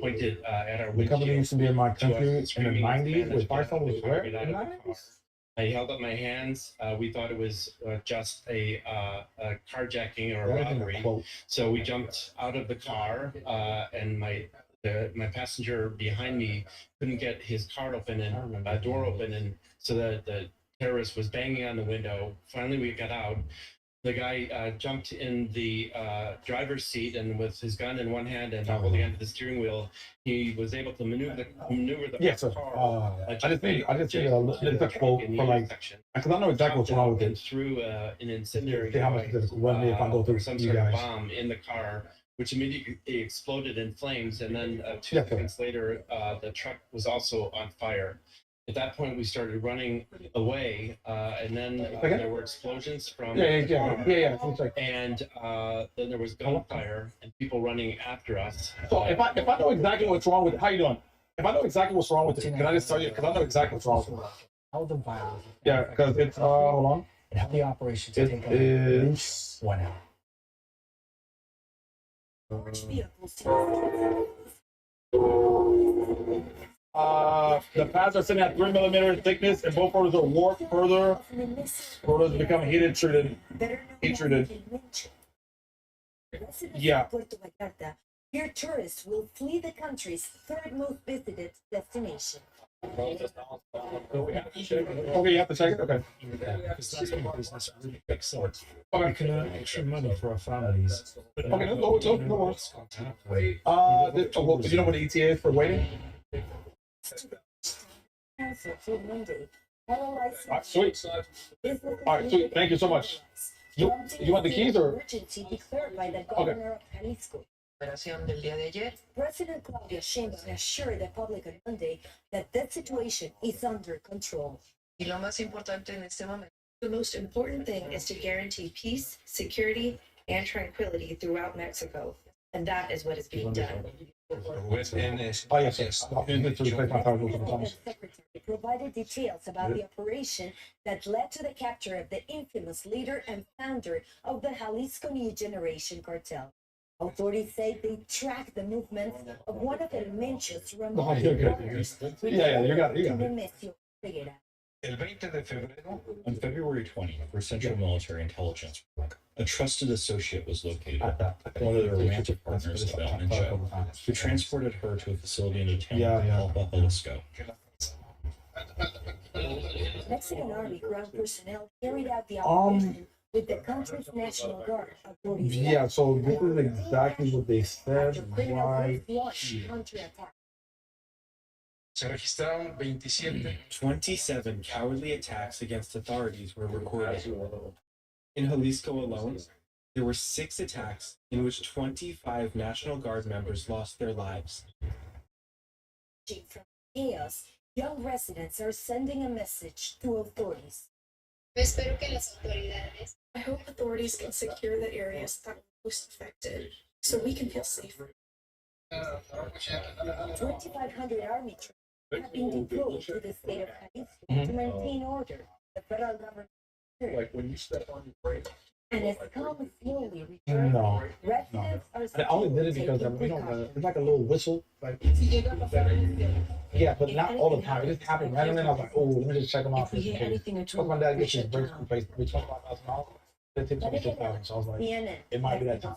pointed at our The company windshield. used to be in my to us, country in the screaming in 90s Spanish, with Firestone was "Get where? out In of the the 90s? car." I held up my hands. We thought it was just a carjacking or a Everything robbery. quote. So we jumped out of the car, and my passenger behind me couldn't get his car open and door open, and so the terrorist was banging on the window. Finally, we got out. The guy jumped in the driver's seat, and with his gun in one hand and holding onto the steering wheel, he was able to maneuver the Yeah, so car. I just need a little quote for like because I know exactly what's wrong with and it. threw an incendiary See how much it's run me if I go through some you sort of guys. bomb in the car, which immediately exploded in flames, and then 2 Yeah, seconds later, the truck was also on fire. At that point, we started running away, and then there were explosions from the car, and then there was gunfire and people running after us. So if I know exactly what's wrong with it, how you doing? If I know exactly what's wrong with it, can I just tell you? Because I know exactly what's wrong with it. How the violence. Yeah, because it's hold on. And how the operation to It take is 1 hour. Orange vehicles to The pads are sitting at 3 millimeter thickness, and both photos are warped further. Photos become heat treated. Yeah. Puerto Vallarta, here tourists will flee the country's third most visited destination. Okay, you have to check it. Okay. We can earn extra money for our families. Okay, no worries. You know what the ETA is for waiting? Sweet. All right, sweet. Thank you so much. You want the keys or? Emergency declared by the governor of Jalisco. President Claudia Sheinbaum assured the public on Monday that the situation is under control. The most important thing is to guarantee peace, security, and tranquility throughout Mexico, and that is what is being done. Oh, yes. The secretary provided details about the operation that led to the capture of the infamous leader and founder of the Jalisco New Generation cartel. Authorities say they tracked the movements of one of El Mencho's El 20 de febrero, on February 20th, for Central Military Intelligence Work, a trusted associate was located, one of the romantic partners of El Mencho, who transported her to a facility in the town of Alpa, Jalisco. Mexican Army ground personnel carried out the operation with the country's National Guard. Authorities Yeah, so this is exactly what they said. Why? counterattack. Se registraron 27 cowardly attacks against authorities were recorded. In Jalisco alone, there were 6 attacks in which 25 National Guard members lost their lives. From chaos, young residents are sending a message to authorities. I hope authorities can secure the areas that were most affected so we can feel safer. 2,500 army troops have been deployed to the state of Jalisco to maintain order. The federal government Like when you step on your brake. and as calm slowly returns, No. residents are I only did it because it's like a little whistle. Like, yeah, but not all the time. It just happened randomly. And I was like, oh, let me just check them out. If we hear anything at all, my dad we gets his shut brakes down. replaced. We $25,000. They take $26,000. So I was like, CNN it might be that time.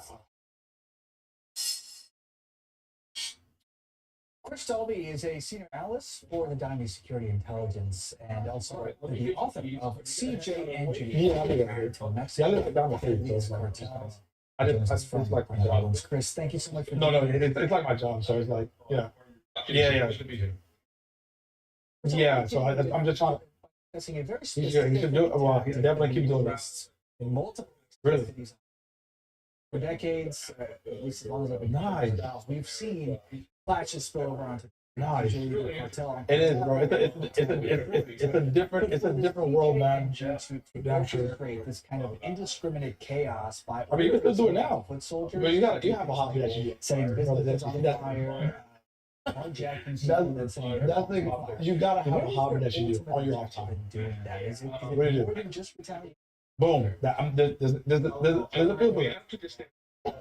Chris Dolby is a senior analyst for the Dynamic Security Intelligence and also the author of CJNG. Yeah, I think I heard. To Mexico. Yeah, I live down the street. So it's like, I just, it's like my job. Chris, thank you so much for No, it's like my job. So it's like, yeah. Yeah. Yeah, so I'm just trying to. That's a very He specific. should do it. Well, he should definitely keep doing that. In multiple Really? cities for decades, at least as long as I've been Nice. we've seen flashes spill over onto Nice. the cartel. It is, bro. It's a different world, man. Damn sure. Create this kind of indiscriminate chaos by. I mean, you can still do it now. Foot soldiers. But you have a hobby that you do. Setting businesses on That- fire. Hijacking That's people and saying, that's the you gotta have a hobby that you do on your off time. doing that. Is it What do you do? more than just retaliation? Boom. There's a field We for it. have to distinguish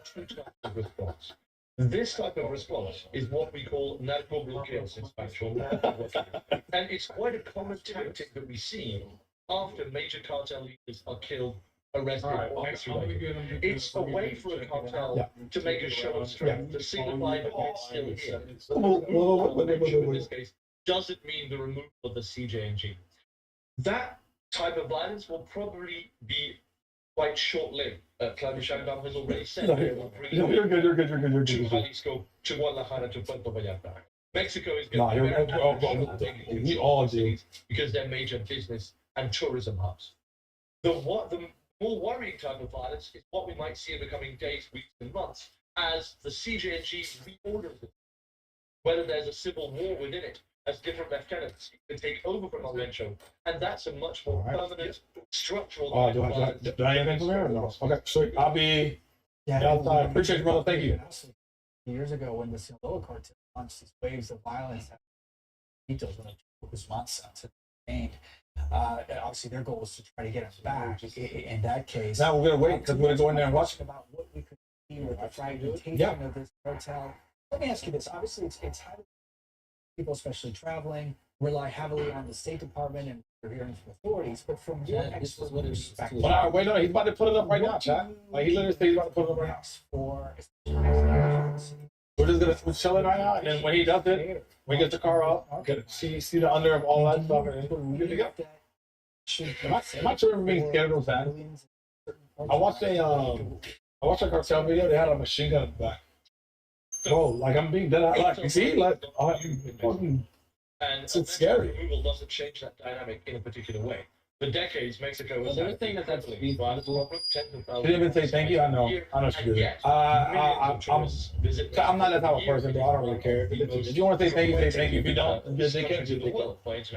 two types of response. This type of response is what we call narco bloqueos in Spanish, or narco bloqueo. And it's quite a common tactic that we see after major cartel leaders are killed, arrested, or extradited. It's a way for a cartel to make a show of strength, to signify that it's still here. In this case, doesn't mean the removal of the CJNG. That type of violence will probably be quite short-lived. Claudia Sheinbaum has already said No, that it will bring you're good. to Jalisco, to Guadalajara, to Puerto Vallarta. Mexico is No, going you're to be good. We all do. because they're major business and tourism hubs. The more worrying type of violence is what we might see in the coming days, weeks, and months as the CJNG reorders it. Whether there's a civil war within it, as different lieutenants can take over from El Mencho, and that's a much more permanent, structural. Oh, type do of I violence. do I have anything from here or no? Okay, so I'll be outside. Appreciate you, brother. Thank you. Years ago, when the Sinaloa cartel launched these waves of violence, response to gained. Obviously, their goal was to try to get us back. In that case, Now we're gonna wait because we're gonna go in there and watch. About what we could see with the fragmentation of this cartel. Let me ask you this. Obviously, it's highly people, especially traveling, rely heavily on the State Department and we're hearing from authorities. But from your expert perspective, Wait, no, he's about to put it up right now, chat. Like he literally said he's about to put it up right now. For We're just gonna chill it right now, and then when he does it, we get the car out, see the under of all that stuff, and we're good to go. Am I tripping for being scared of those fans? I watched a cartel video. They had a machine gun in the back. Bro, like I'm being dead out. Like you see, like fucking. And it's scary. Removal doesn't change that dynamic in a particular way. For decades, Mexico was Well, had everything that's been violent problem. Tens of She thousands. didn't even say thank you. I know she did it. I'm not that type of person, bro. I don't really care. If you want to say thank you, say thank you. If you don't, just say thank you.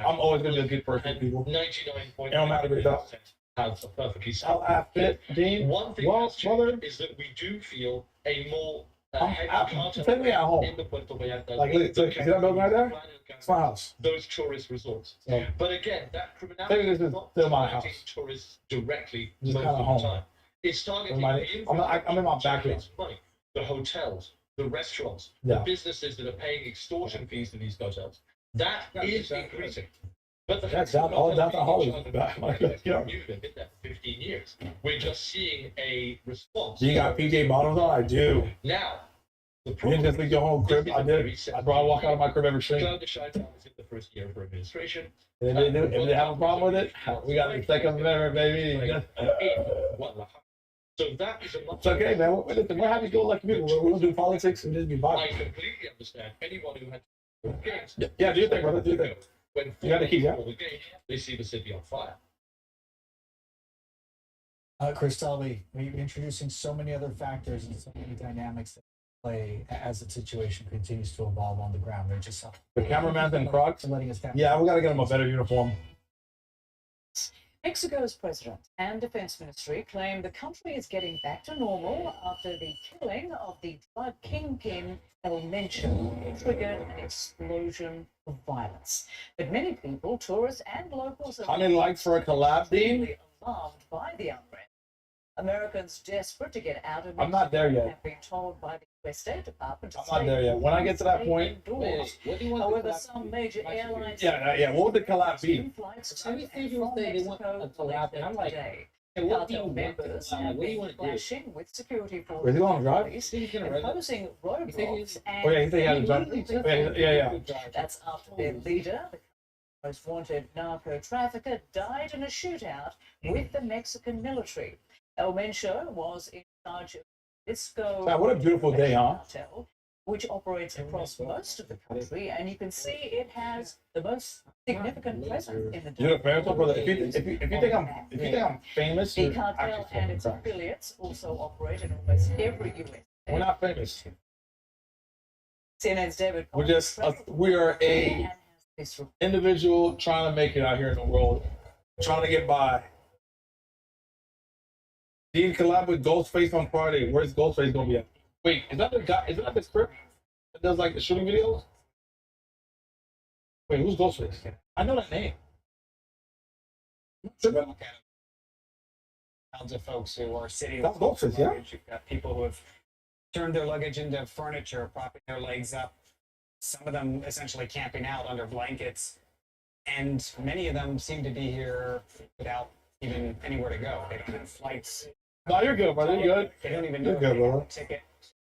I'm always gonna be a good person, people. 99.9% It don't matter what it does. have a perfectly I'll fit, Dean. One thing that's changed is that we do feel a more Take me at home. in the Puerto Vallarta. Like, look, see that building right there? It's my house. Those tourist resorts. So, But again, that maybe criminality this is is not still my targeting house. tourists directly Just most kinda of home. the time. It's targeting the I'm in my backyard. generates money. The hotels, the restaurants, Yeah. the businesses that are paying extortion fees to these hotels. That is increasing. But the That's fact all that down we're the not hall. charging you've been there for 15 years. We're just seeing a response. You got PJ bottoms on? I do. Now, the You problem didn't just leave your home crib? I did. I walk out of my crib every stream. Cloud is in the first year of her administration. If they have a problem with it, we got the second amendment, baby. So that is a It's okay, man. We're happy to go like people. We're gonna do politics and just be I violent. completely understand anyone who had games. Yeah, do your thing, brother. Do your thing. When You got the key, yeah? the game, they see the city on fire. Chris Selby, you're introducing so many other factors and so many dynamics that play as the situation continues to evolve on the ground. They're just The cameraman's in Crocs. letting us down. Yeah, we gotta get him a better uniform. Mexico's president and defense ministry claim the country is getting back to normal after the killing of the drug kingpin El Mencho triggered an explosion of violence. But many people, tourists and locals, are How many likes for a collab, Dean? alarmed by the unrest. Americans desperate to get out of I'm not there Mexico yet. have been told by the U.S. State Department to I'm not there yet. When I get to that stay point, indoors. what do you want the However, collab some major airlines yeah. What would the collab be? flights to and from Mexico left today. Cartel members have been clashing with security forces Is he going to drive? police, imposing roadblocks Oh yeah, he said he had a and drive. illegal Yeah. That's after their leader, the most wanted narco trafficker, died in a shootout with the Mexican military. El Mencho was in charge of Jalisco. Man, what a beautiful day, huh? Cartel, which operates across most of the country, and you can see it has the most significant presence in the You're a famous brother. If you think I'm famous, The you're cartel actually and its famous. affiliates also operate in almost every US state. We're not famous. CNN's David We're just we are a individual trying to make it out here in the world, trying to get by. Dean collab with Ghostface on Friday. Where's Ghostface gonna be at? Wait, is that the guy? Is that the script that does like the shooting videos? Wait, who's Ghostface? I know that name. Tons of folks who are sitting That's with Ghostface, yeah? luggage. You've got people who have turned their luggage into furniture, propping their legs up. Some of them essentially camping out under blankets. And many of them seem to be here without even anywhere to go. They don't have flights. No, you're good, brother. You're good. They don't even You're know good, if they have brother. a ticket.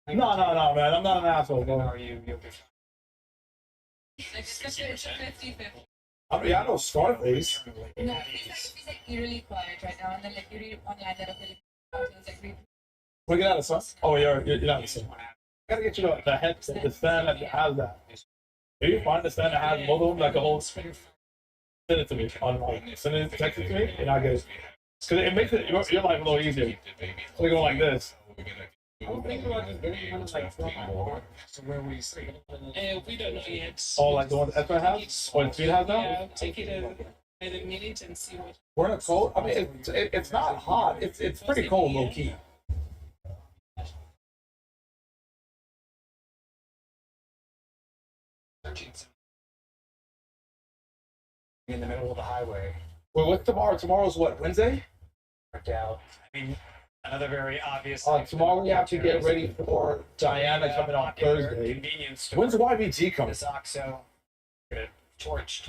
No, man. I'm not an asshole, bro. Are you? You'll be Like, especially it's a 50-50. I know Scarface. No, it's like eerily quiet right now, and then like you read online that a Philippine cartels like read. Look at that, son. Oh, you're not the same. I gotta get you the headset, the stand that has that. If you find the stand that has both of them, like a whole, send it to me. Send it, text it to me, and I'll get it. Because it makes it your life a little easier. So we go like this. I'm thinking about just getting one of like so where we see. We don't know yet. Oh, like the one that Ezra has? Or Speed has now? Yeah, take it at a minute and see what. We're in a cold. I mean, it's not hot. It's pretty cold, low key. in the middle of the highway. Wait, what's tomorrow? Tomorrow's what? Wednesday? Worked out. I mean, another very obvious. Tomorrow we have to get ready for Diana coming on Thursday. Convenience store. When's YBG coming? This OXXO Torched.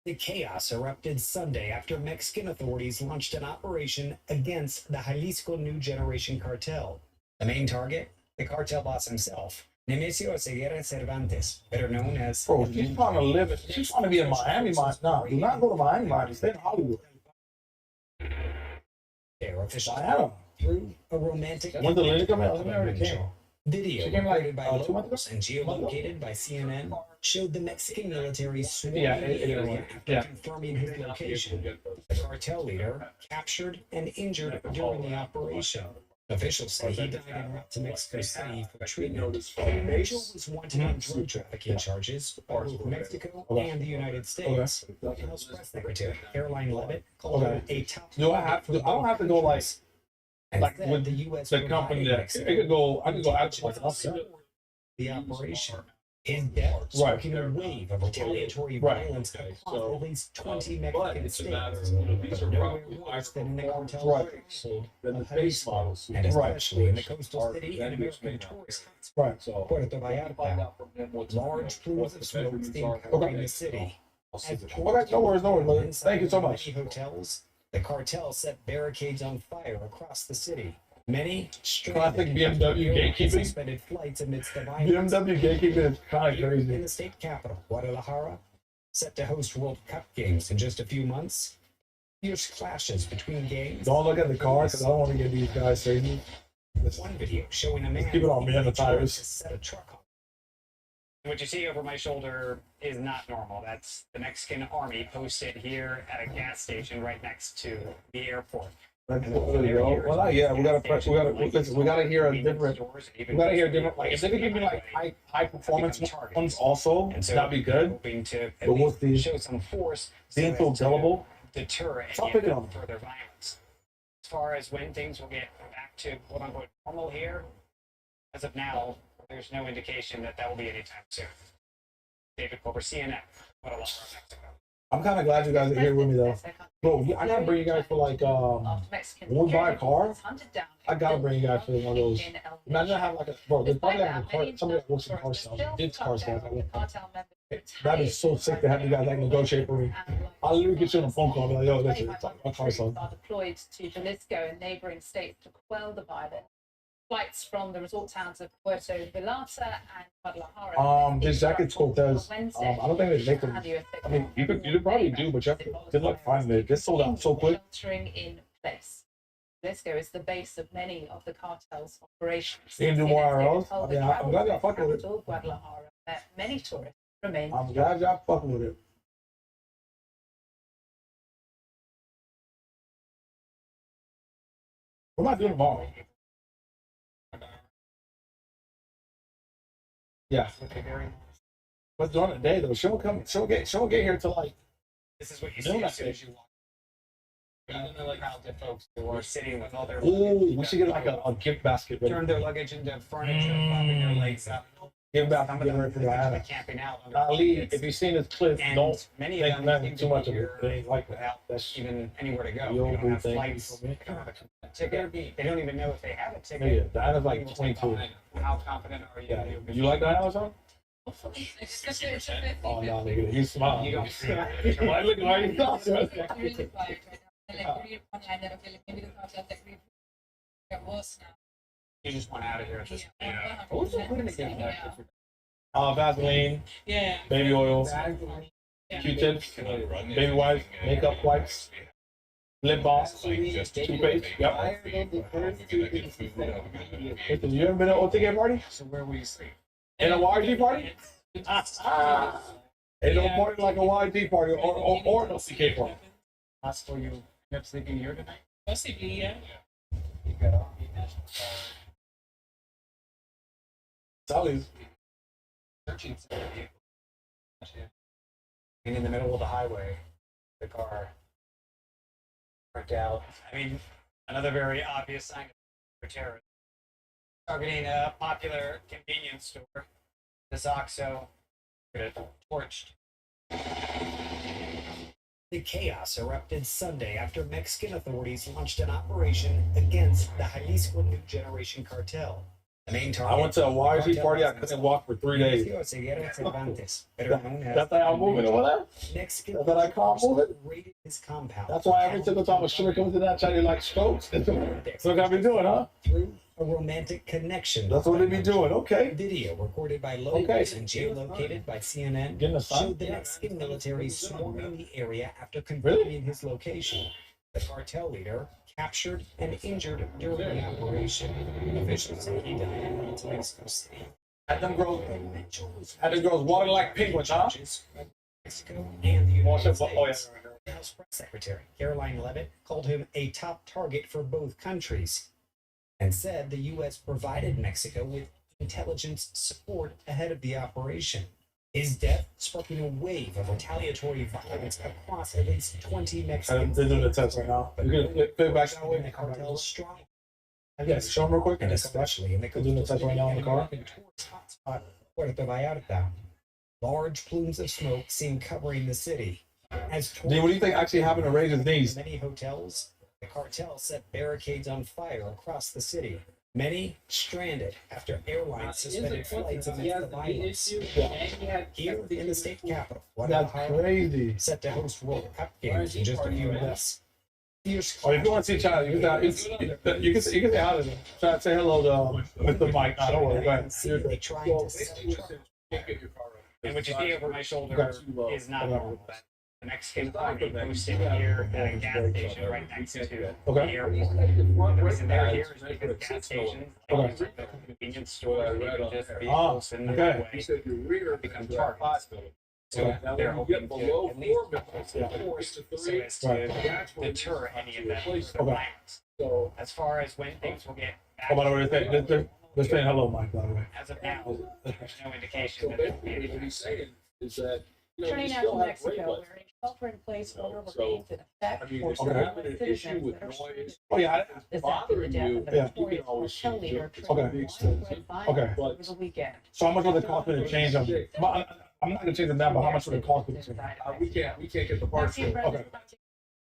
The chaos erupted Sunday after Mexican authorities launched an operation against the Jalisco New Generation cartel. The main target, the cartel boss himself, Nemesio Ceguera Cervantes, better known as... Bro, she's trying to live it. She's trying to be in Miami. Nah, do not go to Miami. Miami. Stay in Hollywood. Their official Diana. through a romantic... When did Lily come out? I already came. Video She came like, reported by 2 months ago? locals and geolocated by CNN showed the Mexican military swarming Yeah, the area after yeah. confirming his location. The cartel leader captured and injured during the operation. Officials say he died en route to Mexico City for treatment. Mitchell was wanted on drug trafficking charges for both Mexico and the United States. White House Press Secretary Caroline Leavitt called her a top. Do I have to? I don't have to go like with the U.S. the company that I could go out like the operation. His death sparking a wave of retaliatory violence across at least 20 Mexican states. But nowhere worse than in the cartel of Jalisco, and especially in the coastal city and American tourist hotspot, Puerto Vallarta. Large plumes of smoke seen covering the city. No worries, brother. Thank you so much. Many hotels, the cartel set barricades on fire across the city. Many Classic BMW gatekeeping. suspended flights amidst the violence. BMW gatekeeping is kind of In crazy. the state capital, Guadalajara, set to host World Cup games in just a few months. Fierce clashes between gangs. Don't look at the car because I don't want to get these guys crazy. One video showing a man Keep it on me and the trying to tires. set a truck on. What you see over my shoulder is not normal. That's the Mexican army posted here at a gas station right next to the airport. There you go. Well, yeah, we gotta hear a different. We gotta hear different. Like if they could give me like high performance ones also, that'd be good. Hoping to But what's the show some force, being so gullible? deter and Stop yet picking on not me. further violence. As far as when things will get back to quote unquote normal here, as of now, there's no indication that will be anytime soon. David Culver, CNN, Guadalajara, Mexico. I'm kind of glad you guys are here with me though. Bro, I gotta bring you guys for like when we buy a car, I gotta bring you guys for one of those. Imagine I have like a bro. There's probably like a car. Somebody that works in car sales. Did car sales. That'd be so sick to have you guys like negotiate for me. I'll literally get you on a phone call and be like, yo, listen, it's like a car sale. Are deployed to Jalisco and neighbouring states to quell the violence. Flights from the resort towns of Puerto Vallarta and Guadalajara. This jacket's cool because I don't think they make them. I mean, you could probably do, but you have to good luck finding it. This sold out so quick. Sheltering in place. Jalisco is the base of many of the cartel's operations. You can do more RLs. I mean, I'm glad y'all fucking with it. Guadalajara, where many tourists remain. I'm glad y'all fucking with it. What am I doing tomorrow? Yeah. But during the day though, she'll get here till like. This is what you see as soon as you walk. Even the crowds of folks who are sitting with all their Ooh, we should get like a gift basket. turn their luggage into furniture, propping their legs up. Give back. Some of Get them ready for essentially Diana. camping out under Ali, blankets. if you've seen this clip, And don't many think of them nothing seem too to much be of it. here They ain't like that. without That's even anywhere to go. the They old don't have thing. flights. They don't have a ticket. They don't even know if they have a ticket. Nigga, Diana's like People take 22. on How confident are you? Yeah. You like Diana or something? Especially if they're Oh no, nigga, he's smiling. You don't see Why look why you talking? really quiet right now. Like, really funny, I never feel like maybe the cartel that we get worse now. You just want out of here at this point. Who's putting it again? Vaseline, Yeah. baby oil, Yeah. Q-tips, baby wipes, makeup wipes, lip balm, toothpaste. Yep. Listen, you ever been at an OTK party? So where will you sleep? In a YG party? Ain't no party like a YG party or an OTK party. Possible you end up sleeping here tonight? Possibly, yeah. You got all Sally's. searching for you. And in the middle of the highway, the car burnt out. I mean, another very obvious sign of terrorism. Targeting a popular convenience store, this OXXO, torched. The chaos erupted Sunday after Mexican authorities launched an operation against the Jalisco New Generation cartel. The main I target. went to a YG party. I couldn't walk for 3 days. That's how I'm moving over there. Mexican That's how I call moving. raided his compound. That's why every single time a streamer comes to that chat, they like strokes. That's what I be doing, huh? Through a romantic connection. That's what they be doing. Okay. Video recorded by locals and geolocated by CNN Getting the sun. showed the Mexican military swarming the area after confirming his location. The cartel leader captured and injured during the operation. Officials say he died in Mexico City. Had them girls water like penguins, huh? Mexico and the United States. Oh, yeah. House Press Secretary Caroline Leavitt called him a top target for both countries and said the U.S. provided Mexico with intelligence support ahead of the operation. His death sparking a wave of retaliatory violence across at least 20 Mexican They're doing the test right now. You're going to flip back. showing the cartel's strong. Yes, show them real quick. And especially in the They're doing the test right now in the car. hotspot Puerto Vallarta. Large plumes of smoke seen covering the city. As Dean, what do you think actually happened to Raisins knees? many hotels, the cartel set barricades on fire across the city. Many stranded after airlines suspended flights amidst the violence. Here in the state capital, That's Guadalajara, crazy. set to host World Cup games in just a few months. Fierce Oh, if you want to see China, you can say hi to them. Try to say hello to Mr. Mike. Nah, don't worry. Go ahead. They trying to set and what you see over my shoulder is not normal. The Mexican army posted here at a gas station right next to the airport. The reason they're here is because gas stations, like the convenience stores, even just vehicles in the roadway become targets. So they're hoping to at least force so as to deter any of that violence. So as far as when things will get back, Oh, by the way, they're saying hello, Mike, by the way. as of now, there's no indication that there will be any saying is that Turning now to Mexico, where a shelter-in-place order remains in effect for Somali citizens that are noise. Oh, yeah. This after the death of the Yeah. notorious cartel leader Okay. widespread violence Okay. over the weekend. So how much would it cost me to change them? I'm not going to change them now, but how much would it cost me to change them? We can't get the parts. Mexican Okay.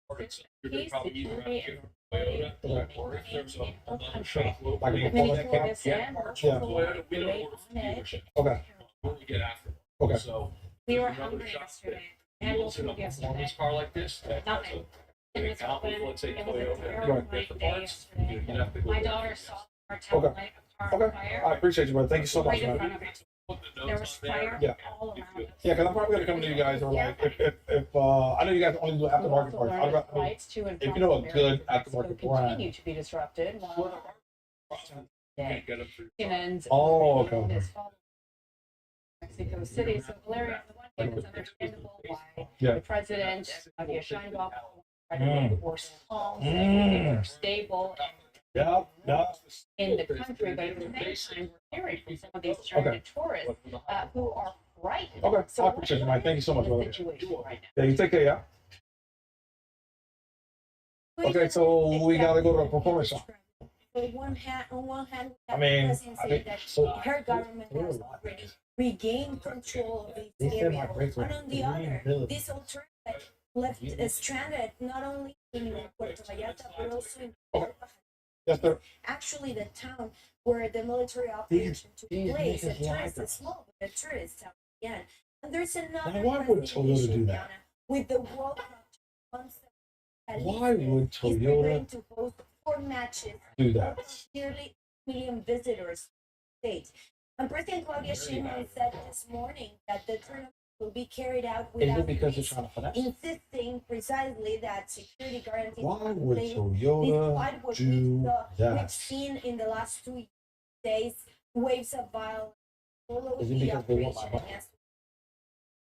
president You're gonna probably either have to get a Toyota, or if there's another shop Like a locally. Many full tourists Yeah. and Parts local from Toyota, locals we don't remain order from on edge. dealership. Okay. We get after them. Okay. So. We were there's another hungry shop yesterday. that And deals in a yesterday. performance car like this. that has Nothing. a- It was open. Let's say It was a Toyota. terrible Right. night The day parts, yesterday. you'd have to go My there. daughter saw our tail Okay. light of car Okay. fire I appreciate you, brother. Thank you so much, right in man. front of us. Put the There notes was on there. fire Yeah. all around us. Yeah, because I'm probably going to come to you guys or like, if I know you guys only do We aftermarket also parts. learned I'd that rather- flights to and if you from know a America good and Mexico aftermarket brand. continue to be disrupted while Can't get them through. Chileans Oh, okay. is following Mexico City. So Valeria, on the one hand, it's understandable why Yeah. the president and Claudia Sheinbaum try Mm. to enforce calm, so Mm. things are stable Yeah, yeah. in the country, but at the same time, we're hearing from some of these stranded tourists who are frightened. Okay. So I appreciate you, Mike. Thank you so much, the brother. situation right now. Yeah, you take care, yeah? Okay, so we got to go to a performance shop. On one hand, we have I mean, the president I saying think that so. her government has already regained control of this They said my area. brakes were And on the other, really- this old train that left stranded not only in Puerto Vallarta but also in Yes, sir. actually the town where the military operation took place. A tourist, a small but a tourist town again. And there's another Now, why would pressing Toyota issue, do that? Diana, with the World Cup months that Why would is preparing Toyota to host 4 matches do that? nearly 1 million visitors to the state. And President Claudia Sheinbaum said this morning that the tournament will be carried out Is without it because they're risk, trying to finesse? insisting precisely that security guarantees Why will would play Toyota despite what do we've that? seen in the last 2 days, waves of violence follow Is it the because they want my operation money? against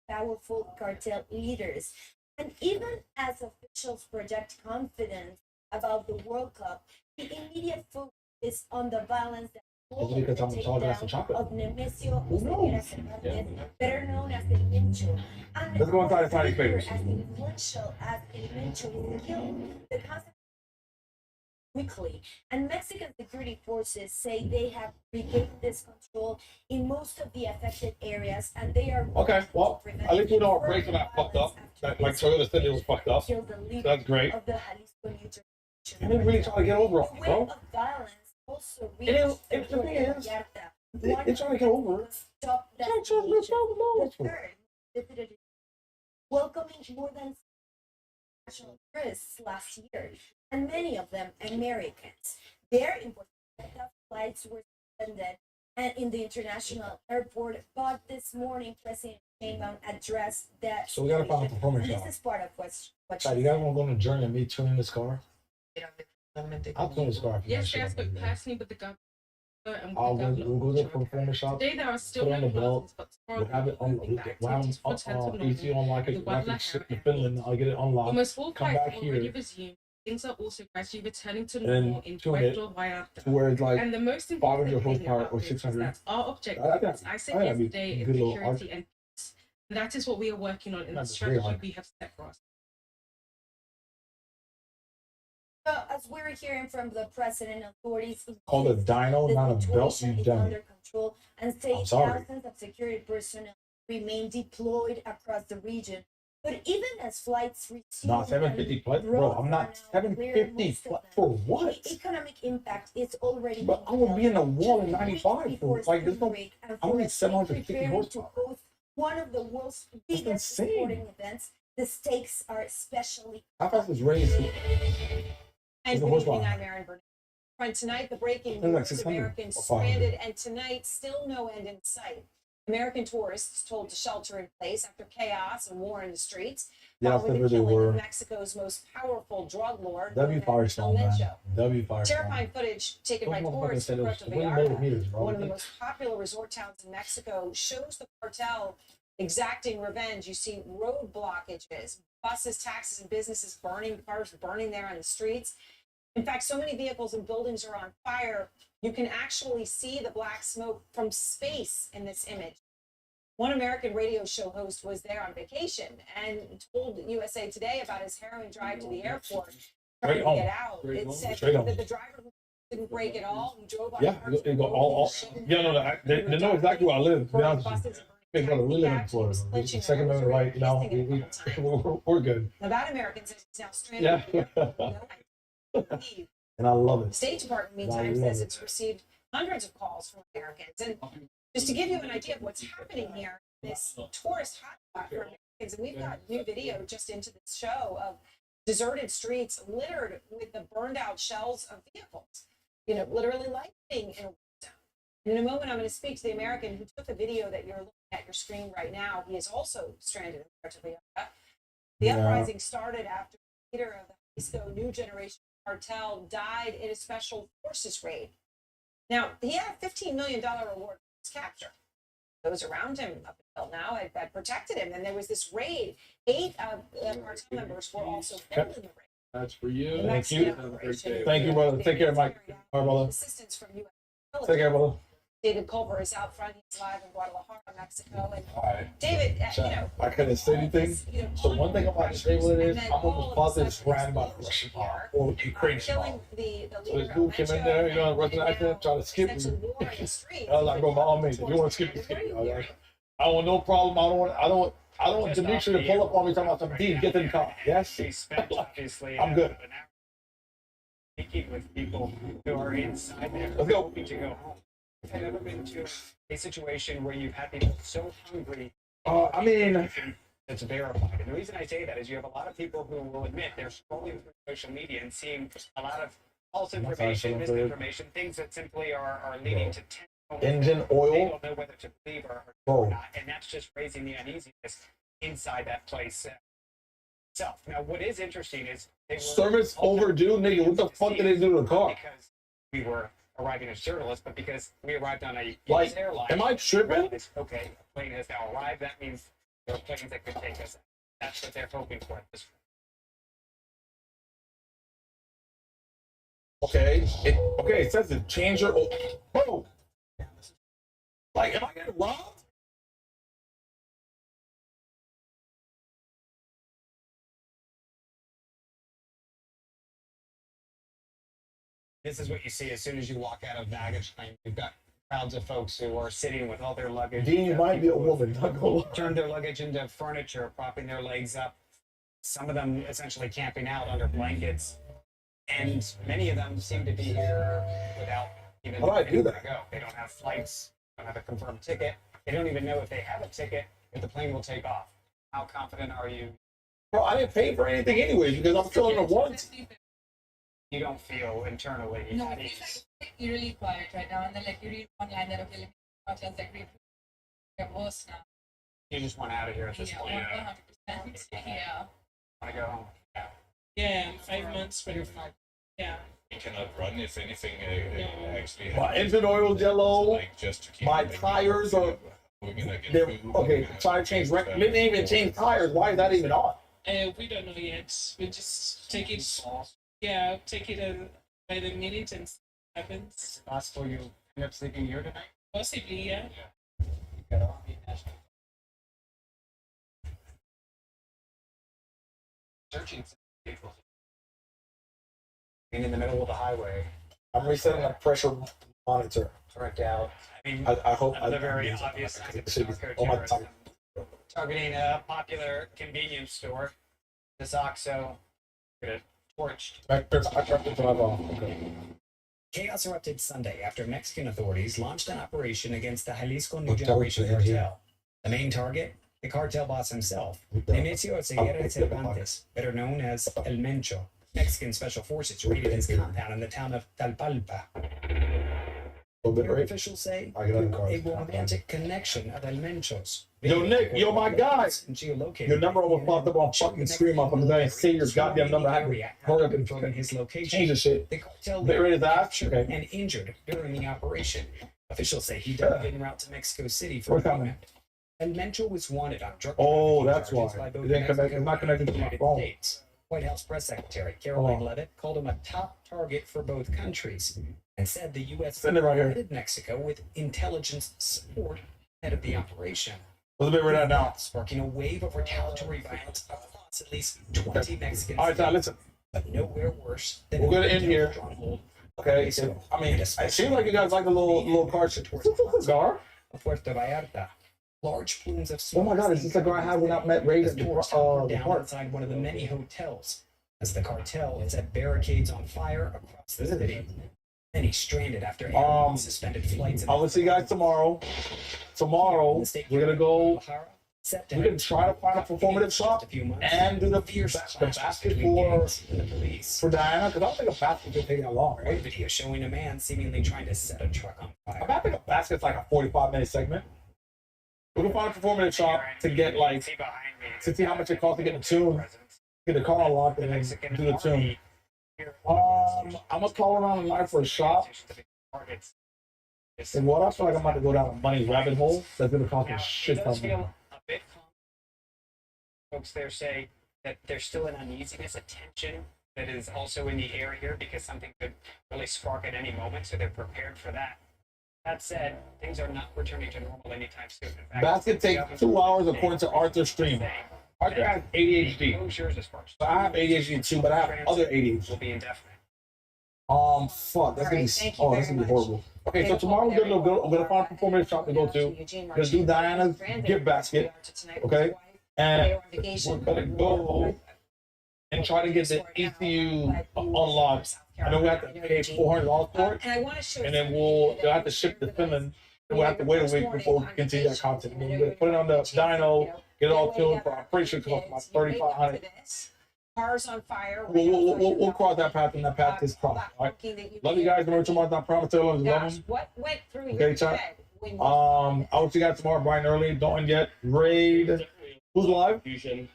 powerful cartel leaders. And even as officials project confidence about the World Cup, the immediate focus is on the violence that Is it because I'm the tall glass of takedown chocolate? of Nemesio Oseguera Fernandez, better known as El Mencho. And Let's go inside and sign these figure papers. as influential as El Mencho is killed, the concept quickly. And Mexican security forces say they have regained this control in most of the affected areas, and they are Okay, working well, to prevent at least we know our further brakes are not fucked up. violence Like Toyota said it was fucked up. kill the So leader that's great. of the Jalisco New And they're really trying to get over on The me, wave bro. of violence also And it, the thing is, it's trying to get over. Stop that the third visited welcoming more than national tourists last year, and many of them Americans. Their important flights were suspended and in the international airport, but this morning President Sheinbaum addressed that. So we gotta find a performance and shop. this is part of what Dad, you guys want to go on a journey and me tuning this car? I'll tune this car. Yes, I spoke personally with the governor. And I'll with go. the We'll go to the performance shop. Today there are still Put on the no belt. classes, but We'll have it on. We'll have easy on like a ship to Finland. I'll get it unlocked. almost all Come flights back have already here. resumed. Things are also gradually returning to And then normal in tune it Puerto Vallarta. to where it's like And the most 500 important thing horsepower about or this is 600. that our objective, as I said that'd be yesterday, is good little security and peace. And that is what we are working on in the That'd be very strategy hard. we have set for us. As we're hearing from the president, authorities Called a dyno, the not a belt. situation You is dummy. under control and say I'm sorry. thousands of security personnel remain deployed across the region. But even as flights resume, Nah, 750 flight, bro. I'm not 750 flight for what? the economic impact is already. But I'm gonna be in the wall in 95 for like there's no. I'm only 750 preparing horsepower. to host one of the world's biggest insane. sporting events. The stakes are especially. How fast is raised? And the good evening, horsepower? I'm Aaron Burnett. From tonight, the breaking They're like news: 600 Americans or 500. stranded, and tonight, still no end in sight. American tourists told to shelter in place after chaos and war in the streets. Yeah, following they the killing were. of Mexico's most powerful drug lord, W Lorenzo Firestone, man. Mencho. W Firestone. Terrifying footage taken by Those motherfuckers tourists said from it was Puerto 20 Vallarta, millimeters, bro. one of the most popular resort towns in Mexico, shows the cartel exacting revenge. You see road blockages, buses, taxis, and businesses burning, cars burning there on the streets. In fact, so many vehicles and buildings are on fire, you can actually see the black smoke from space in this image. One American radio show host was there on vacation and told USA Today about his harrowing drive to the airport, trying to get out. It said that the driver who didn't break at all, he drove on Yeah, cars it go all. Yeah, no, they know exactly where I live. To be honest with you. Big brother, we live in Florida. The second amendment right, you know, we're good. Now that American says he's now stranded. Yeah. And I love The it. State Department, I meantime, love says it. it's received hundreds of calls from Americans. And just to give you an idea of what's happening here, this tourist hotspot for Americans, and we've got new video just into this show of deserted streets littered with the burned out shells of vehicles, you know, literally lighting in a war zone. And in a moment, I'm going to speak to the American who took the video that you're looking at your screen right now. He is also stranded in Puerto Vallarta. The Yeah. uprising started after the leader of the Jalisco New Generation cartel died in a special forces raid. Now, he had a $15 million reward for his capture. Those around him up until now had protected him. And there was this raid. 8 of the cartel members were also killed in the raid. That's for you. Thank you. Thank you, brother. Take care, Mike. All right, brother. Assistance from U.S. Take care, brother. David Culver is out front. He's live in Guadalajara, Mexico. And All right. David, you know, I couldn't say anything. So one thing about Stable is I'm almost positive it's ran by the Russian mob or Ukrainian killing mob. the So leader this of dude came in there, you know, Russian accent, trying to skip me. I was like, bro, by all means, if you want to skip me, skip me. I was like, I want no problem. I don't want Dimitri to pull up on me talking about some Dean, get in the car. Yes. They spent obviously I'm good. an hour speaking with people who are inside there Let's go. hoping to go home. Have you ever been to a situation where you've had people so hungry? I mean, That's verified. And the reason I say that is you have a lot of people who will admit they're scrolling through social media and seeing a lot of false information, misinformation, things that simply are leading to engine They oil, don't know whether to believe or bro. not, and that's just raising the uneasiness inside that place itself. Now, what is interesting is they were Service overdue, nigga. What the fuck did they do to the car? because we were arriving as journalists, but because we arrived on a Like, US airline. am I tripping? realized, okay, a plane has now arrived. That means there are planes that could take us. That's what they're hoping for at this Okay. It says it change your. Bro. Like, am I getting robbed? This is what you see as soon as you walk out of baggage claim. You've got crowds of folks who are sitting with all their luggage. Dean, you You've got might be a people who woman, not gonna lie. turned their luggage into furniture, propping their legs up. Some of them essentially camping out under blankets. And many of them seem to be here without even How do I do anywhere that? to go. They don't have flights, don't have a confirmed ticket. They don't even know if they have a ticket, if the plane will take off. How confident are you? Bro, I didn't pay for anything anyways because I'm still in the warranty. You don't feel internally No, at it's ease. like eerily quiet right now, and then like you read online that okay, hotels like they're worse now. You just want out of here at this Yeah, point. 100%. Yeah. Want to go home. Yeah. Yeah, I'm 5 months ready for. Yeah. You cannot run if anything actually My happens. engine oil's yellow. Like just to keep My it tires are. we're gonna get They're, food, okay, we're gonna trying to change. have Didn't even change tires. Why is that even on? We don't know yet. We just take it. Yeah, take it by the minute and see what happens. Is it possible you end up sleeping here tonight? Possibly, yeah. Searching people. Being in the middle of the highway. I'm resetting a pressure monitor. Burnt out. I mean, I hope. another very obvious Oh, targeting a popular convenience store. This OXXO, torched. Chaos erupted Sunday after Mexican authorities launched an operation against the Jalisco New Generation cartel. The main target, the cartel boss himself, Nemesio Ceguera Cervantes, better known as El Mencho. Mexican special forces raided his compound in the town of Talpalpa. Here officials say a romantic connection of El Mencho's. Yo, Nick, yo, my guy. Your number almost popped up on fucking screen off of the day. Say your goddamn number. I had to hurry up and his location. change the shit. The cartel Get rid of that. captured and injured during the operation. Officials say he died en route to Mexico City for treatment. El Mencho was wanted on drug Oh, that's why. charges by both It didn't connect. Mexico It's not connected to and the my United phone. States. White House press secretary Caroline Leavitt called him a top target for both countries and said the U.S. Send it right here. provided Mexico with intelligence support ahead of the operation. What's the bit right now? Sparking a wave of retaliatory violence across at least 20 Mexican All right, Ty, states, listen. but nowhere worse than We're gonna end here. stronghold Okay, so, I mean, it seems like you guys like a little car cigar. of Puerto Vallarta. Large plumes of Oh smoke. my God, is this the guy I had when I met Ray at the Doors down park? inside one of the many hotels as the cartel set barricades on fire across the city. Many stranded after airlines suspended flights. I will see you guys tomorrow. Tomorrow, we're gonna go. We're gonna try to find a performative shop and do the basket for Diana, because I don't think a basket could take that long, One right? video showing a man seemingly trying to set a truck on fire. I think a basket's like a 45-minute segment. We can find a performative shop to get like to see how much it costs to get the tune, get the car unlocked, and then do the tune. I'm gonna call around tonight for a shop. And what I feel like I'm about to go down a money rabbit hole that's gonna cost me shit It does ton. feel a bit calm. Folks there say that there's still an uneasiness, a tension that is also in the air here because something could really spark at any moment, so they're prepared for that. That said, things are not returning to normal anytime soon. In fact, Basket takes 2 hours according to Arthur Stream. Arthur has ADHD. So I have ADHD too, but I have other ADHD. Will be indefinite. Fuck, that's gonna be, thank you oh, that's very gonna be horrible. Okay, so tomorrow we're gonna go, I'm gonna find a performative shop to go to. Gonna do Diana's gift basket, okay? And we're gonna go and try to get the ECU unlocked. I know we have to pay $400 for it, And I want to show and then they'll have to ship to Finland, and we'll have to wait a week before we continue that content. We're gonna put it on the dyno, get it all tuned, but I'm pretty sure it costs about $3,500. cars on fire. We'll cross that path, and that path is crossed. All right. Love you guys. Remember tomorrow. I promise to love you. Gosh, what went through Okay, your chat. head when you I'll see you guys tomorrow, bright and early. Don't get raid. Who's live? Confusion,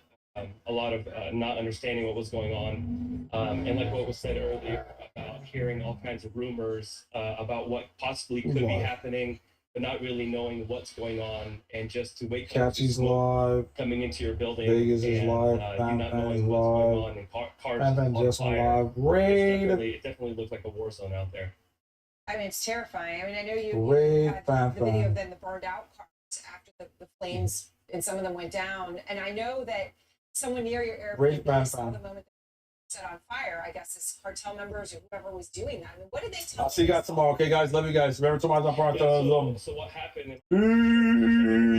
a lot of not understanding what was going on, and like what was said earlier about hearing all kinds of rumors about what possibly could be happening, but not really knowing what's going on, and just to wake up to Catchy's smoke live. coming into your building, Vegas is and live. you not Fan knowing is what's going live. on, and cars Fan on Justin fire. live. Raid. It definitely looked like a war zone out there. I mean, it's terrifying. I mean, I know you Raid. had Fan the video fan. of then the burned out cars after the flames and some of them went down. And I know that someone near your Raid. airplane Fan saw fan. the moment that set on fire. I guess it's cartel members or whoever was doing that. I mean, what did they tell I'll see you guys tomorrow. Okay, guys. Love you guys. Remember tomorrow's on front. So what happened? Peace.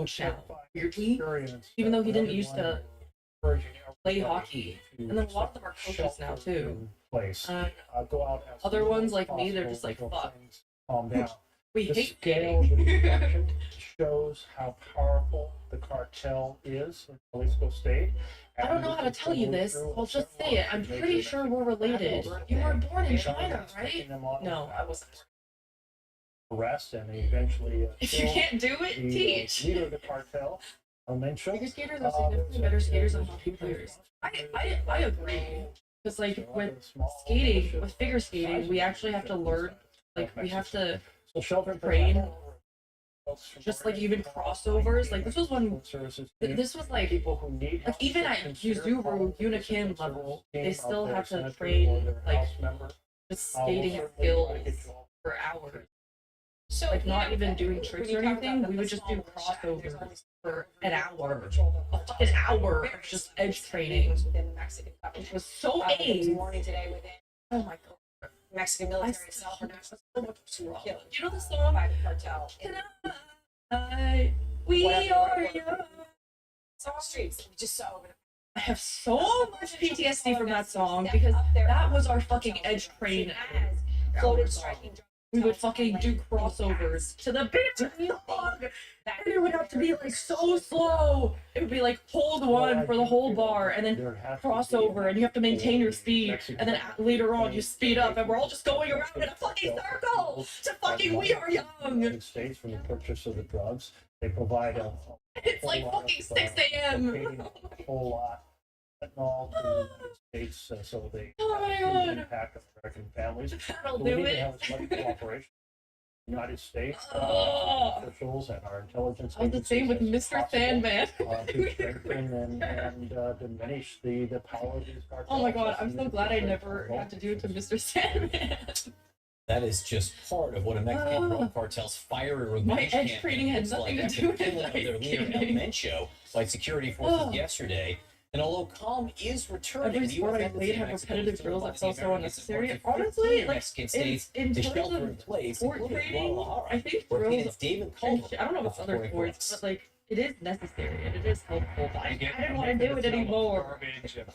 coach now. Weirdly, even though he didn't used to play hockey, and then a lot of them are coaches now too. Go out. Other ones like me, they're just like, fuck. Calm down. We The hate scale of the skating. destruction shows how powerful the cartel is in Jalisco State, I don't know how to tell you this. I'll just say it. I'm pretty sure we're related. You were born in China, right? No, I wasn't. Arrest and they eventually. If you can't do it, teach. Leader of the cartel, Mencho. Figure skaters are significantly better skaters than hockey players. I agree. Because like with skating, with figure skating, we actually have to learn. Like we have to train. Just like even crossovers, like this was one. This was like even at Yuzuru Unikim level, they still have to train like just skating skills for hours. So Like not even doing tricks or anything, we would just do crossovers for an hour, a fucking hour of just edge training, which was so AIDS. Morning today within Oh my god. Mexican military itself are not so much killed. You know the song? By the cartel. We are young. It's on the streets. We just saw over. I have so much PTSD from that song because that was our fucking edge train. Floated striking. We would fucking do crossovers to the beat of the song, and it would have to be like so slow. It would be like hold one for the whole bar, and then crossover, and you have to maintain your speed, and then later on you speed up, and we're all just going around in a fucking circle to fucking We Are Young. United States for the purchase of the drugs. They provide a It's like fucking 6 a.m. a whole lot of fentanyl to the United States, so they Oh my God. impact American families. That'll So we do need to it. have as much cooperation. United States Oh. officials and our intelligence I was the same with agencies as Mr. Sandman. to strengthen and diminish the power of these cartels. Oh my god, I'm so glad I never had to do it to Mr. Sandman. That is just part of what a Mexican drug cartel's fiery revenge My edge campaign training had looks nothing like to after do with the killing of their it. leader El Mencho by security forces Oh. yesterday. And although calm is returning, Every the sport US I Embassy played in had Mexico repetitive still drills that wants felt the so Americans to unnecessary. support 15 Honestly, like Mexican states in to terms shelter of in place, sport including training, Guadalajara, I think where drills. Phoenix David and Culver I don't know if it's other reporting sports, for us. but like it is necessary and it is helpful. But I You get- didn't want to you do get it the smell of anymore. garbage, and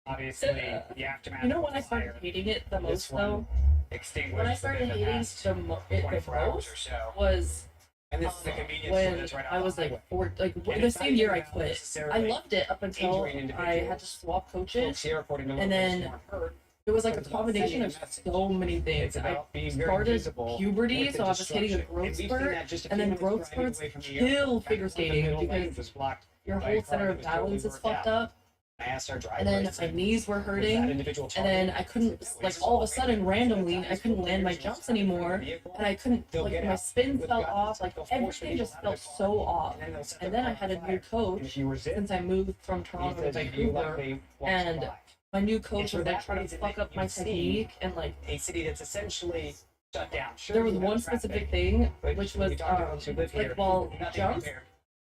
Obviously, the aftermath. You know of when I the started fire, hating it the this most one though? extinguished When I started within the hating past it the 24 hours most or so. was And this is the convenience store when that's right I off was the like highway. the And same it's not year I even quit. I necessarily loved it up until injuring I had to individuals. swap coaches, Folks here, according to and locals, then weren't hurt. it was like a It's about combination sending of a message. so many things. It's about I being very started visible puberty, with the so I was hitting a destruction. growth And we've seen spurt, that just a and few then minutes growth driving spurts away from the kill airport. figure The skating middle lane because was blocked your by a whole car center that of was totally balance is worked fucked out. up. I asked our driver, And then I said, my knees were "Was that hurting, individual and then targeted?" I couldn't, like, all of a sudden, randomly, I couldn't land my jumps anymore, and I couldn't, like, my spin fell off, like, everything just felt so off. And then I had a new coach, since I moved from Toronto to Vancouver, and my new coach was, like, trying to fuck up my technique, and, like, a city that's essentially shut down. Sure, there was you have one traffic, specific thing, but which when was, you talk to those who live here, like, while nothing jumps, compared.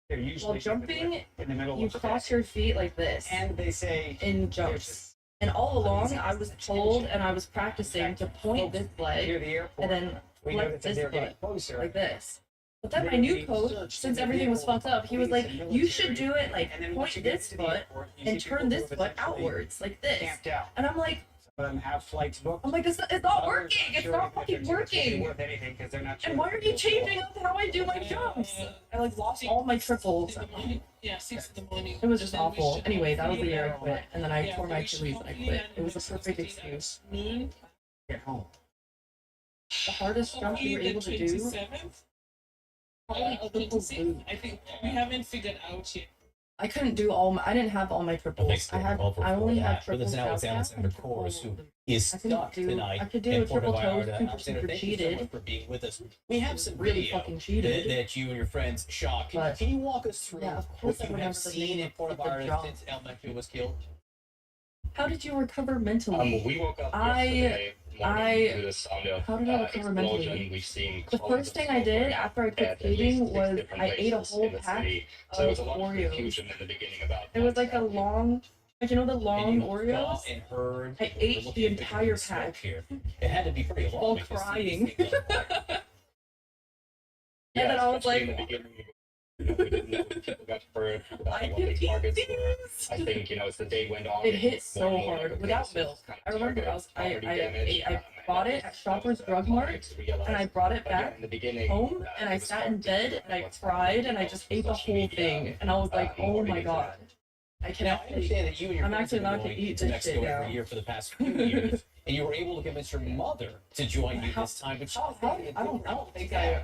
They're usually while jumping, in the middle you of the cross day. your feet like this. And they say in jumps. And all along, I was told and I was practicing to point this leg near the airport, and then we know flex that this they're getting foot closer. like this. But then my new coach, since everything was fucked up, he was like, "You should do it like point this foot and turn this foot outwards like this." Camped out. And I'm like, Some of them have flights booked. I'm like, it's not working. It's not fucking working. Worth anything because they're not sure And why are if you they'll show up. changing up how I do my jumps? I like lost all my triples. Yeah, 6 in the morning. It was just And then we awful. should Anyway, that was the year I hopefully, quit, and then I yeah, tore my we should Achilles and I hopefully quit. land It was a in perfect Mexico City excuse. at noon. Get home. The hardest jump we were Hopefully the able to do. 27th. Or 26th. I think we haven't figured out yet. I couldn't do all my, I didn't have all my triples. I only had With triples us now is down. Alexander Kors, who is I couldn't stuck do- tonight I could do in a Puerto triple toes, Vallarta. super, Alexander, super thank you so cheated. much for being with us. We have some Really video fucking cheated. that you and your friends shot. But- Can you walk us through Yeah, of course what I you have remember the seen name in of Puerto the Vallarta job. since El Mencho was killed? How did you recover mentally? We woke up I yesterday morning to the sound of how did I recover mentally? explosion. We've seen The clouds first of thing I smoke did going up after I quit at least skating 6 was different I ate a places whole in the pack city. So there was a of lot of Oreos. confusion in the beginning about It was like a long, like you know the And long you Oreos. saw and heard. I ate looking the at pictures of entire smoke pack here. It had to be pretty while alarming. to see these crying. things on fire. And then I was especially like, in the beginning, we didn't know when people got burned, what the targets were. I think, as the day went on, it hit more and so more hard okay, without so milk. kind I of remember targeted property damage, I bought it at Shoppers Drug Mart and I brought it But yeah, back in the beginning, home and I it was sat hard in to bed figure and out I what's cried happening and I on just ate the social whole media, thing and I was like, oh more my into god. I Now, cannot. I understand that you and your I'm parents actually have allowed been to going eat to this Mexico shit now. every year for the past few years, and you were able to convince your mother to join you this time. But she I don't think I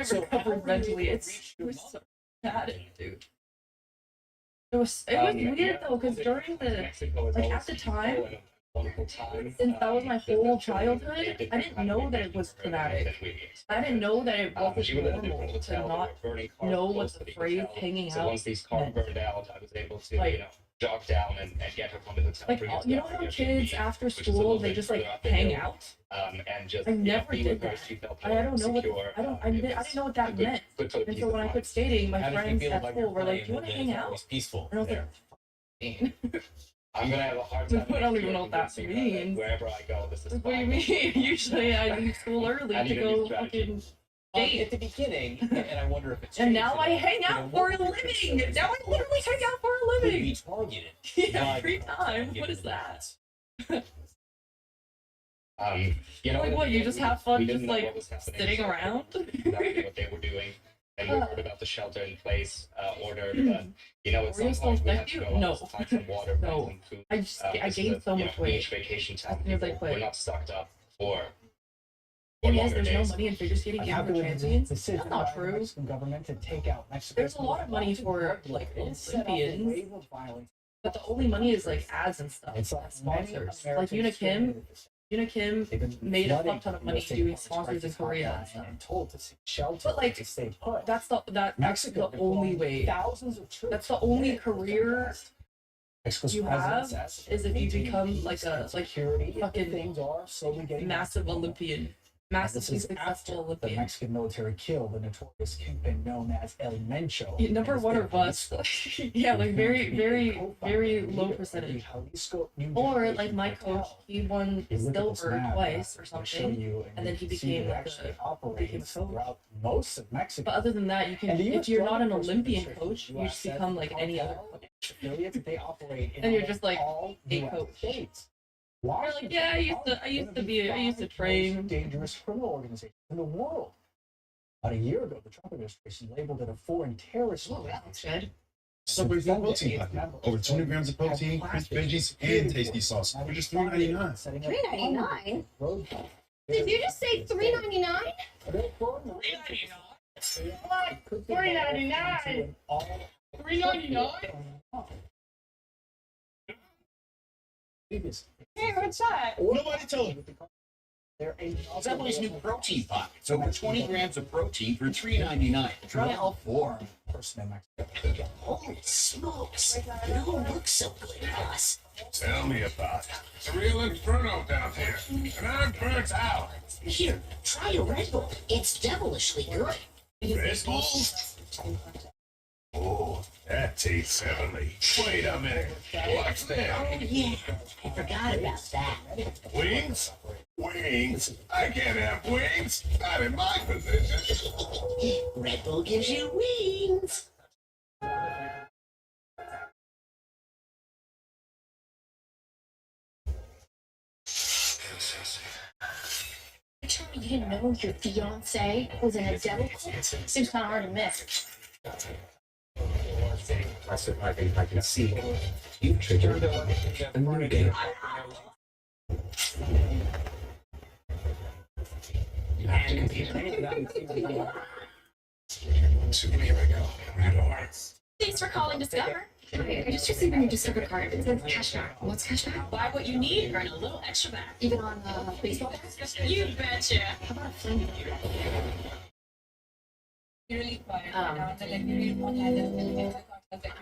So how recovered were you mentally. able to reach It your was so bad, dude. It was weird though, because during the like at the time, since that was my whole childhood, I didn't know that it was traumatic. I didn't know that it wasn't normal to not know what the phrase hanging So out once these cars meant. burned out, I was able to, Like- jog down and get her from the hotel. Like bring her to you the know how Airbnb, kids after which is a school little they bit just like further up the hang hill. out? And just I you know, never be did with her. that. She felt I don't know what secure. I don't I It didn't was know what that good- meant. good for the And peace so of when I mind. quit skating, my How did you friends feel at about school your were like, claim "Do you want to that hang it's out?" always peaceful And I was there? I'm gonna have a hard I time. don't even know what that convincing her that means. Wherever I go, this is Like, what do you fine. mean? Usually I leave school early I to need a go new strategy. fucking At skate. the beginning, and I wonder if it's And changed now at I all, hang you know, out what for a were your living. concerns Now I about literally hang out for a could living. be targeted? Yeah, by free the time. given What is the that? You know, Like what? You just have fun we just didn't know like what was happening, sitting so around? exactly what they were doing, and we heard about the shelter in place order. But you know, at Were you some still point we had to effective? go out No. to find some water, find No. some food. I just I just gained to, so you much know, weight. beach vacation town As soon as I people quit. were not stocked up for. Thing is, longer there's no days. money in figure skating Like, even how for could champions. the decision That's not by the true. Mexican government to take out Mexico? There's a lot of money for like Olympians, but the only money is like ads and stuff. It's and like many sponsors. Americans Like Unikim. They've been Unikim made a flooding fuck ton of the money state doing public sponsors in crisis Korea hotline and stuff. and told to seek shelter But like to stay put. that's Mexico the only deploying way. thousands of troops That's the only minute career Mexico's you president have says is if you maintaining become peace like a and security. fucking Things are slowly getting massive back to normal. Olympian, And massively this is successful after the Olympian. Mexican military killed the notorious kingpin known as El Mencho. Yeah, number and his one or deputies. bust. Yeah, like very, very, very low percentage. Or like my coach, he won You look at this silver map, twice or I'll show something, you, and then he you can see became that like actually a operates throughout most of Mexico. But other than that, you can And the if US you're not an Drug Olympian Enforcement coach, you Administration, just become like any other cartel coach. affiliates, they operate in And you're almost just like all a US coach. states. You're like, yeah, I used to most train. dangerous criminal organization in the world. About a year ago, the Trump administration labeled it a foreign terrorist organization. Subway's new protein packet. Over 20 grams of protein, crisp veggies, and tasty sauce for just $3.99. $3.99? Did you just say $3.99? $3.99. $3.99. Hey, what's that? Nobody tell him. Subway's new protein pockets. Over 20 grams of protein for $3.99. Try all four. Holy smokes. It all looks so good, boss. Tell me about it. It's a real inferno down here, and I'm burnt out. Here, try a Red Bull. It's devilishly good. Red Bull? Oh, that tastes heavenly. Wait a minute. What's Oh, that? yeah. I forgot about that. Wings? Wings? I can't have wings. Not in my position. Red Bull gives you wings. You told me you didn't know your fiance was in a devil cult? Seems kind of hard to miss. I said, I can see you triggered a new game. You have to compete. So here we go. Rated R. Thanks for calling Discover. I just received a new Discover card. It says cashback. What's cashback? Buy what you need, earn a little extra back. Even on baseball bats? You betcha. How about a flame? You're really quiet right now, and then like you read one hand and then you get like contact that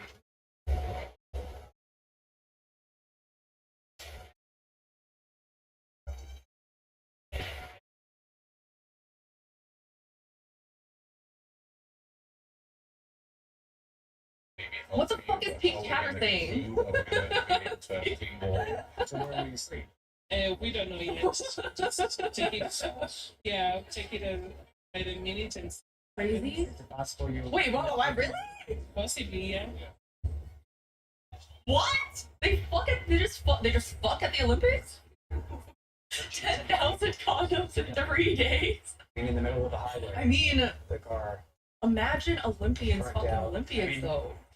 What the fuck is Pink Chatter thing? We don't know yet. Just take it. Yeah, take it by the minute and Crazy? Possible you. Wait, whoa, I really? possibly, yeah. What? They just fuck at the Olympics? 10,000 condoms in 3 days. In the middle of the highway. I mean, the car. imagine Olympians Burnt fucking out. Olympians I mean, though.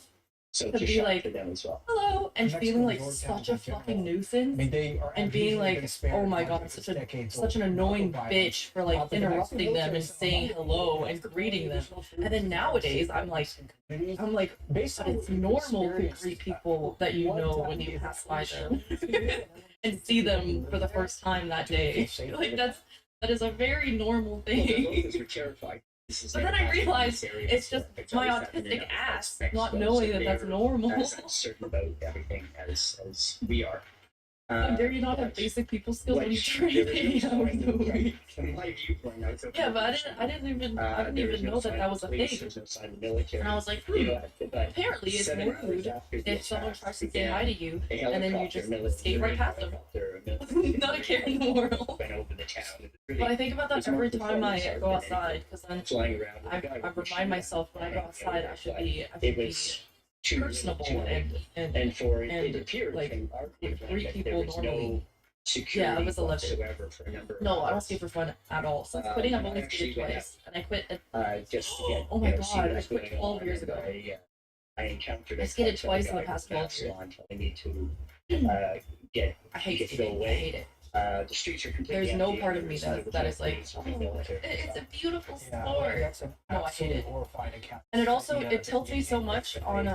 enough So to it's a be shock like, to them as well. hello, and Mexico feeling like Georgetown such a in general, fucking I nuisance, mean, they are and being usually like, been spared oh my by god, this such decades an old annoying violence. bitch for like the next interrupting them and saying hello and greeting them. And then nowadays, I'm like, based but on it's normal to greet people that you know when you pass by them and see them for the first time that day. Like That is a very normal Well, the thing. locals were terrified. This is But then never I happened in realized this area it's before. just my always happened in autistic other ass parts of not Mexico, knowing so that that's they're normal. as uncertain about everything as we are. How dare you not have basic people skills when you train 8 hours a week? From my viewpoint, I took Yeah, but I didn't even know that that was a thing. There's no sign of military. And I was like, You know, but apparently it's 7 hours rude after the if someone attack tries to say began, hi to you a and then you helicopter, just skate right past them. Not a care in the world. Went over the town. It was really- But I think about that it's every not the time I fun go part, outside because then flying around with a I guy with a remind machine myself when I go outside I should be It was too personable late. and for it and, appeared like, from our point of greet view that people there was normally. no security Yeah, I was 11. whatsoever for a number of No, I don't hours. skate for fun at all. Since quitting, I've only I skated actually went twice, and I quit at just to get oh my see god, what I was quit going 12 on, years and ago. I encountered I a skated cartel twice in the guy past with 12 years. Epsilon telling me to get I hate get go skating. I away. hate it. The streets are completely There's no empty, part of and me there's that is like, no military. it's a beautiful Yeah, sport. that's an No, I hate it. horrifying account. And it also Yeah, it tilts me so much on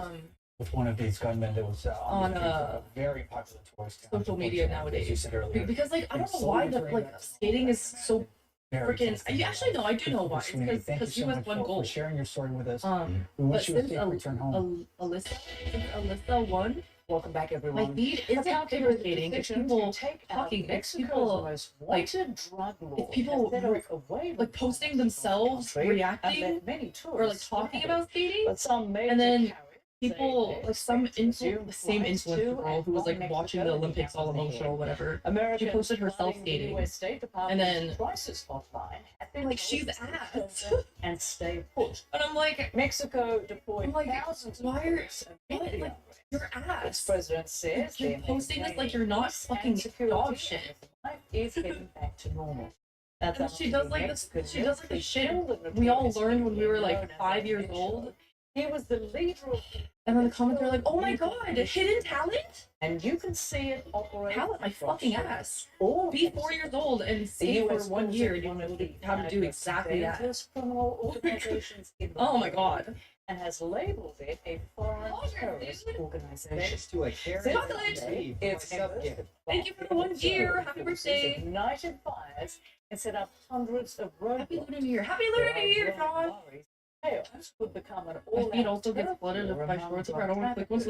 with one of these gunmen that was on, the streets of a very popular tourist town. social media Unfortunately, as you nowadays said earlier. because like I don't know It's why so the like skating is so very freaking. tasty. Actually, no, I do know why. It's Thank you because so he was much one for goal. sharing your story with us. But We wish you a since safe return home. Alyssa won. Welcome back, everyone. My feed isn't figure skating. It's people talking. It's people like it's people like posting themselves reacting or like talking about skating, and then people like some the same influencer girl who was like watching the Olympics all emotional, whatever. She posted herself skating, and then like she's ass, and stay put. and I'm like Mexico deployed I'm like, thousands of why are troops and what, made the like your Its ass? president says You're they're posting this like you're maintaining not peace fucking and security dog shit. and life is getting back to normal. That's And she does like this. She does like the shit we all learned when we were like 5 years old. He was the leader of And then the comments are like, "Oh my god, hidden talent! and you can see it operate. Talent my across fucking Europe. ass! All Be 4 years old and skate for US 1 was year. one You of know the how to do exactly that. dangerous criminal organizations in the Oh my world god! and has labeled it a foreign terrorist organization. Thanks to a Since Chocolate! that day, it's members of Thank you for the 1 year. Happy birthday! ignited fires and set up hundreds of Happy roadblocks. Lunar Year! Happy Lunar Year, John! Chaos could become an My all feed also gets flooded if my shorts are. I don't want to click onto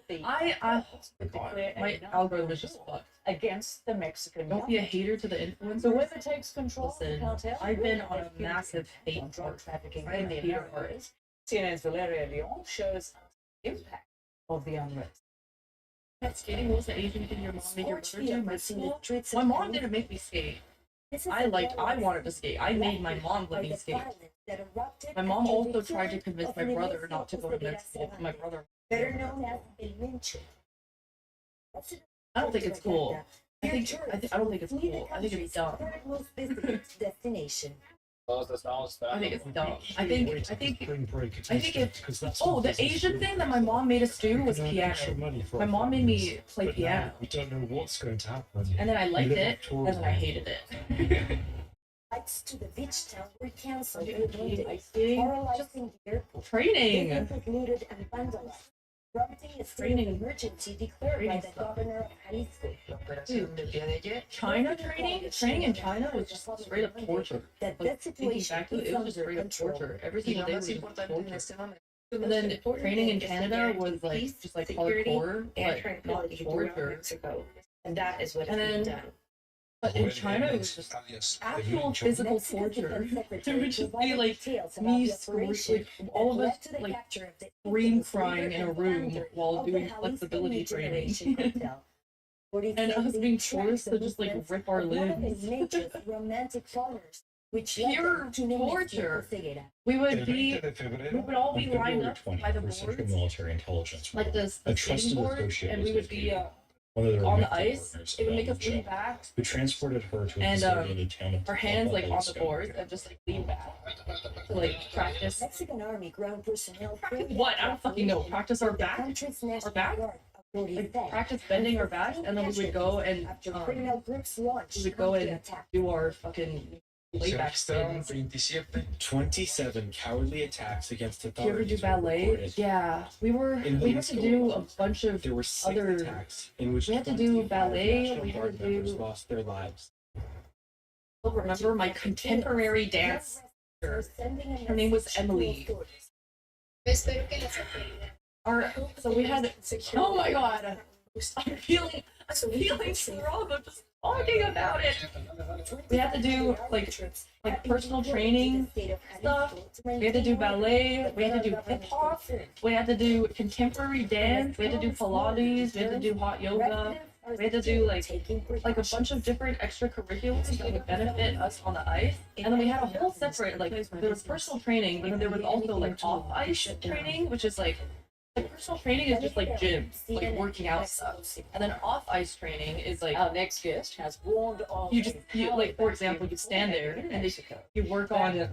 the algorithm. My algorithm is just fucked. against the Mexican Don't be a government. hater to the influencers. Whoever takes control of the Listen, cartel, I've been will on a have massive impunity hate on drug part. trafficking I am in the a hater Americas. CNN's Valeria Leon shows the impact of the unrest. Skating was the Asian thing your mom made your brother do in my school. streets My of mom Cali. didn't make me skate. This is I a wanted to skate. I made my mom let me skate. My mom also tried to convince my brother not to go to med school. But my brother, better known as El Mencho. I don't think it's cool. I don't think it's cool. I think it's dumb. Third most visited destination. I think it's dumb. I think if the Asian thing that my mom made us do was piano. My mom made me play piano, We don't know what's going to happen. and then I liked it, and then I hated it. Flights to the beach town were cancelled. I and hate Monday, ice skating. paralyzing the airport. Training. Businesses looted and vandalized, prompting a state Training. of emergency declared by Training the stuff. governor of Jalisco. China training in China was just straight up torture. That Like, that thinking situation back to it, is it was just under straight up control. torture. Every single day was just torture. And Most then important training in thing is to Canada guarantee was like peace, just like security, hardcore, and but not tranquility throughout torture. Mexico. And that is what And is being then- done. But in China, it was just actual physical Mexican torture. Defense It Secretary would just be provided like details about me the operation like all of that us led to the like capture of the scream infamous crying leader in a and room founder while of the doing Jalisco flexibility New training. Generation cartel. And us being forced to just like rip our limbs. Nature's romantic corners, which led Pure them to name it torture. Ceguera. We would all be lined up by the Central boards, Military Intelligence like Role, this a the skating trusted board, associate and was we would be located. One of their on the romantic ice. partners, It would make us Abel lean Joe, back, who transported her to a and facility in the town of our hands like on the Jalisco. boards and just like lean back to like practice. Mexican Army ground personnel carried What? out I don't fucking know. operations Practice our with the back? country's National back? Guard, avoiding Like theft practice bending our back, and then we would go and after criminal groups launched we would go and counterattack. do our fucking layback spins. 27 cowardly attacks against Do you ever authorities do were ballet? recorded. Yeah, we In had to Jalisco do a alone, bunch of there were 6 other. attacks in which We had to 25 do ballet. National We had Guard to members do lost their lives. still remember my contemporary dance teacher. Her name was Emily. Espero que las autoridades. So we had, oh my god, I'm feeling trauma just talking about it. We had to do like personal training stuff. We had to do ballet. We had to do hip hop. We had to do contemporary dance. We had to do Pilates. We had to do hot yoga. We had to do like a bunch of different extracurriculars that would benefit us on the ice. And then we had a whole separate, like, there was personal training, but then there was also like off ice training, which is like personal training is just like gym, like working out stuff. And then off ice training is like our next guest has warned of you like, for example, you stand there and you work on it.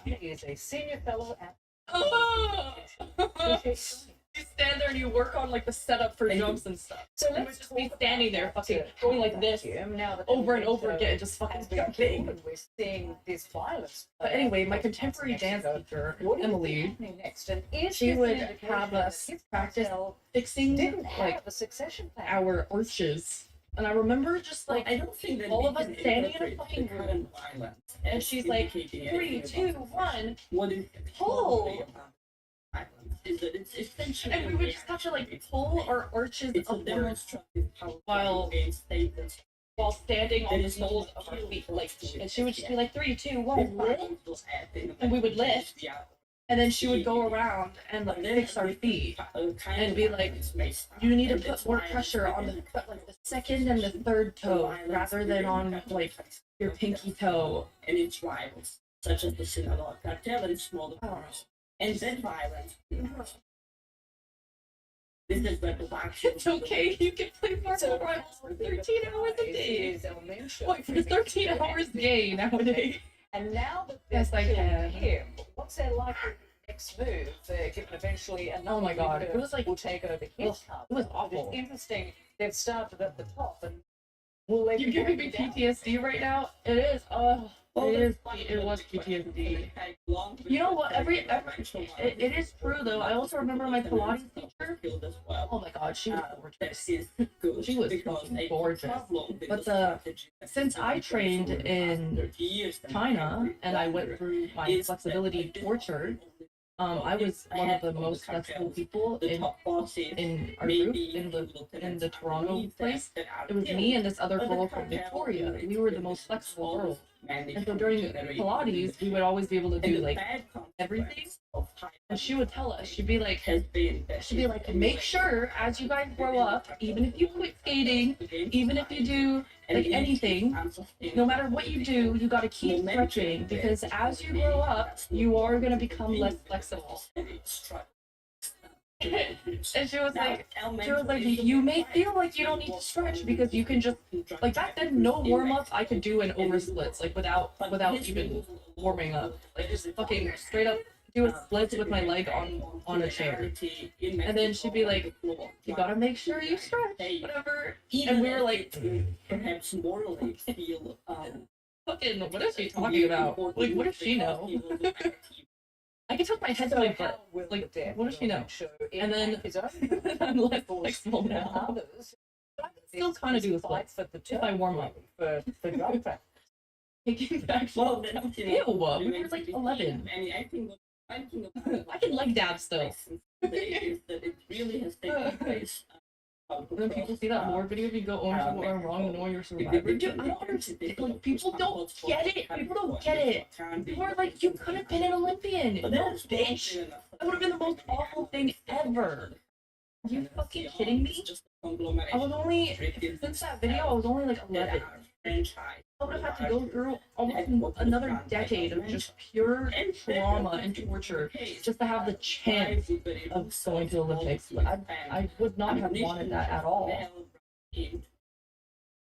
He is a senior fellow at You stand there and you work on like the setup for jumps and stuff. So let's just be standing there, fucking going like this over and over again, just fucking jumping. We're seeing this violence. But anyway, my contemporary dance teacher, Emily, she would have us practice fixing like our arches. And I remember just like all of us standing in a fucking room, and she's like, 3, 2, 1, pull. And we would just have to like pull our arches upwards while standing on the soles of our feet. Like, and she would just be like 3, 2, 1, lift, and we would lift. And then she would go around and like fix our feet and be like, you need to put more pressure on the second and the third toe rather than on like your pinky toe. And its rivals, such as the Sinaloa cartel and smaller powers, and then violence. This is where the action. It's okay, you can play Marvel Rivals for 13 hours a day. Wait, for 13 hours a day nowadays. And now that yes, I can. Him, what's their likely next move? Given eventually another oh my god, it was like will take over his club. It was awful. It's interesting. They've started at the top, and you're giving me PTSD right now. It is. It was PTSD. You know what? It is true though. I also remember my Pilates teacher. Oh my god, she was gorgeous. She was gorgeous. But since I trained in China and I went through my flexibility torture, I was one of the most flexible people in our group in the Toronto place. It was me and this other girl from Victoria. We were the most flexible girls. And so during Pilates, we would always be able to do like everything. And she would tell us, she'd be like, make sure as you guys grow up, even if you quit skating, even if you do like anything, no matter what you do, you got to keep stretching because as you grow up, you are going to become less flexible. And she was like, you may feel like you don't need to stretch because you can just, like back then, no warm up I could do in over splits, like without even warming up, like just fucking straight up do a splits with my leg on a chair. And then she'd be like, you gotta make sure you stretch, whatever. And we were like, perhaps morally feel fucking, what is she talking about? Like, what does she know? I can tuck my head to my butt. Like, what does she know? And then I'm less flexible now. But I can still kind of do the splits if I warm up. For drum practice. Taking back. Ew, we were like 11. I can leg dab still. And then people see that more video, you go, oh, people are wrong, and know you're a survivor. Dude, I don't understand. Like, people don't get it. People don't get it. People are like, you could have been an Olympian. No, bitch. That would have been the most awful thing ever. Are you fucking kidding me? I was only, since that video, I was only like 11. I would have had to go through almost another decade of just pure trauma and torture just to have the chance of going to the Olympics. But I would not have wanted that at all.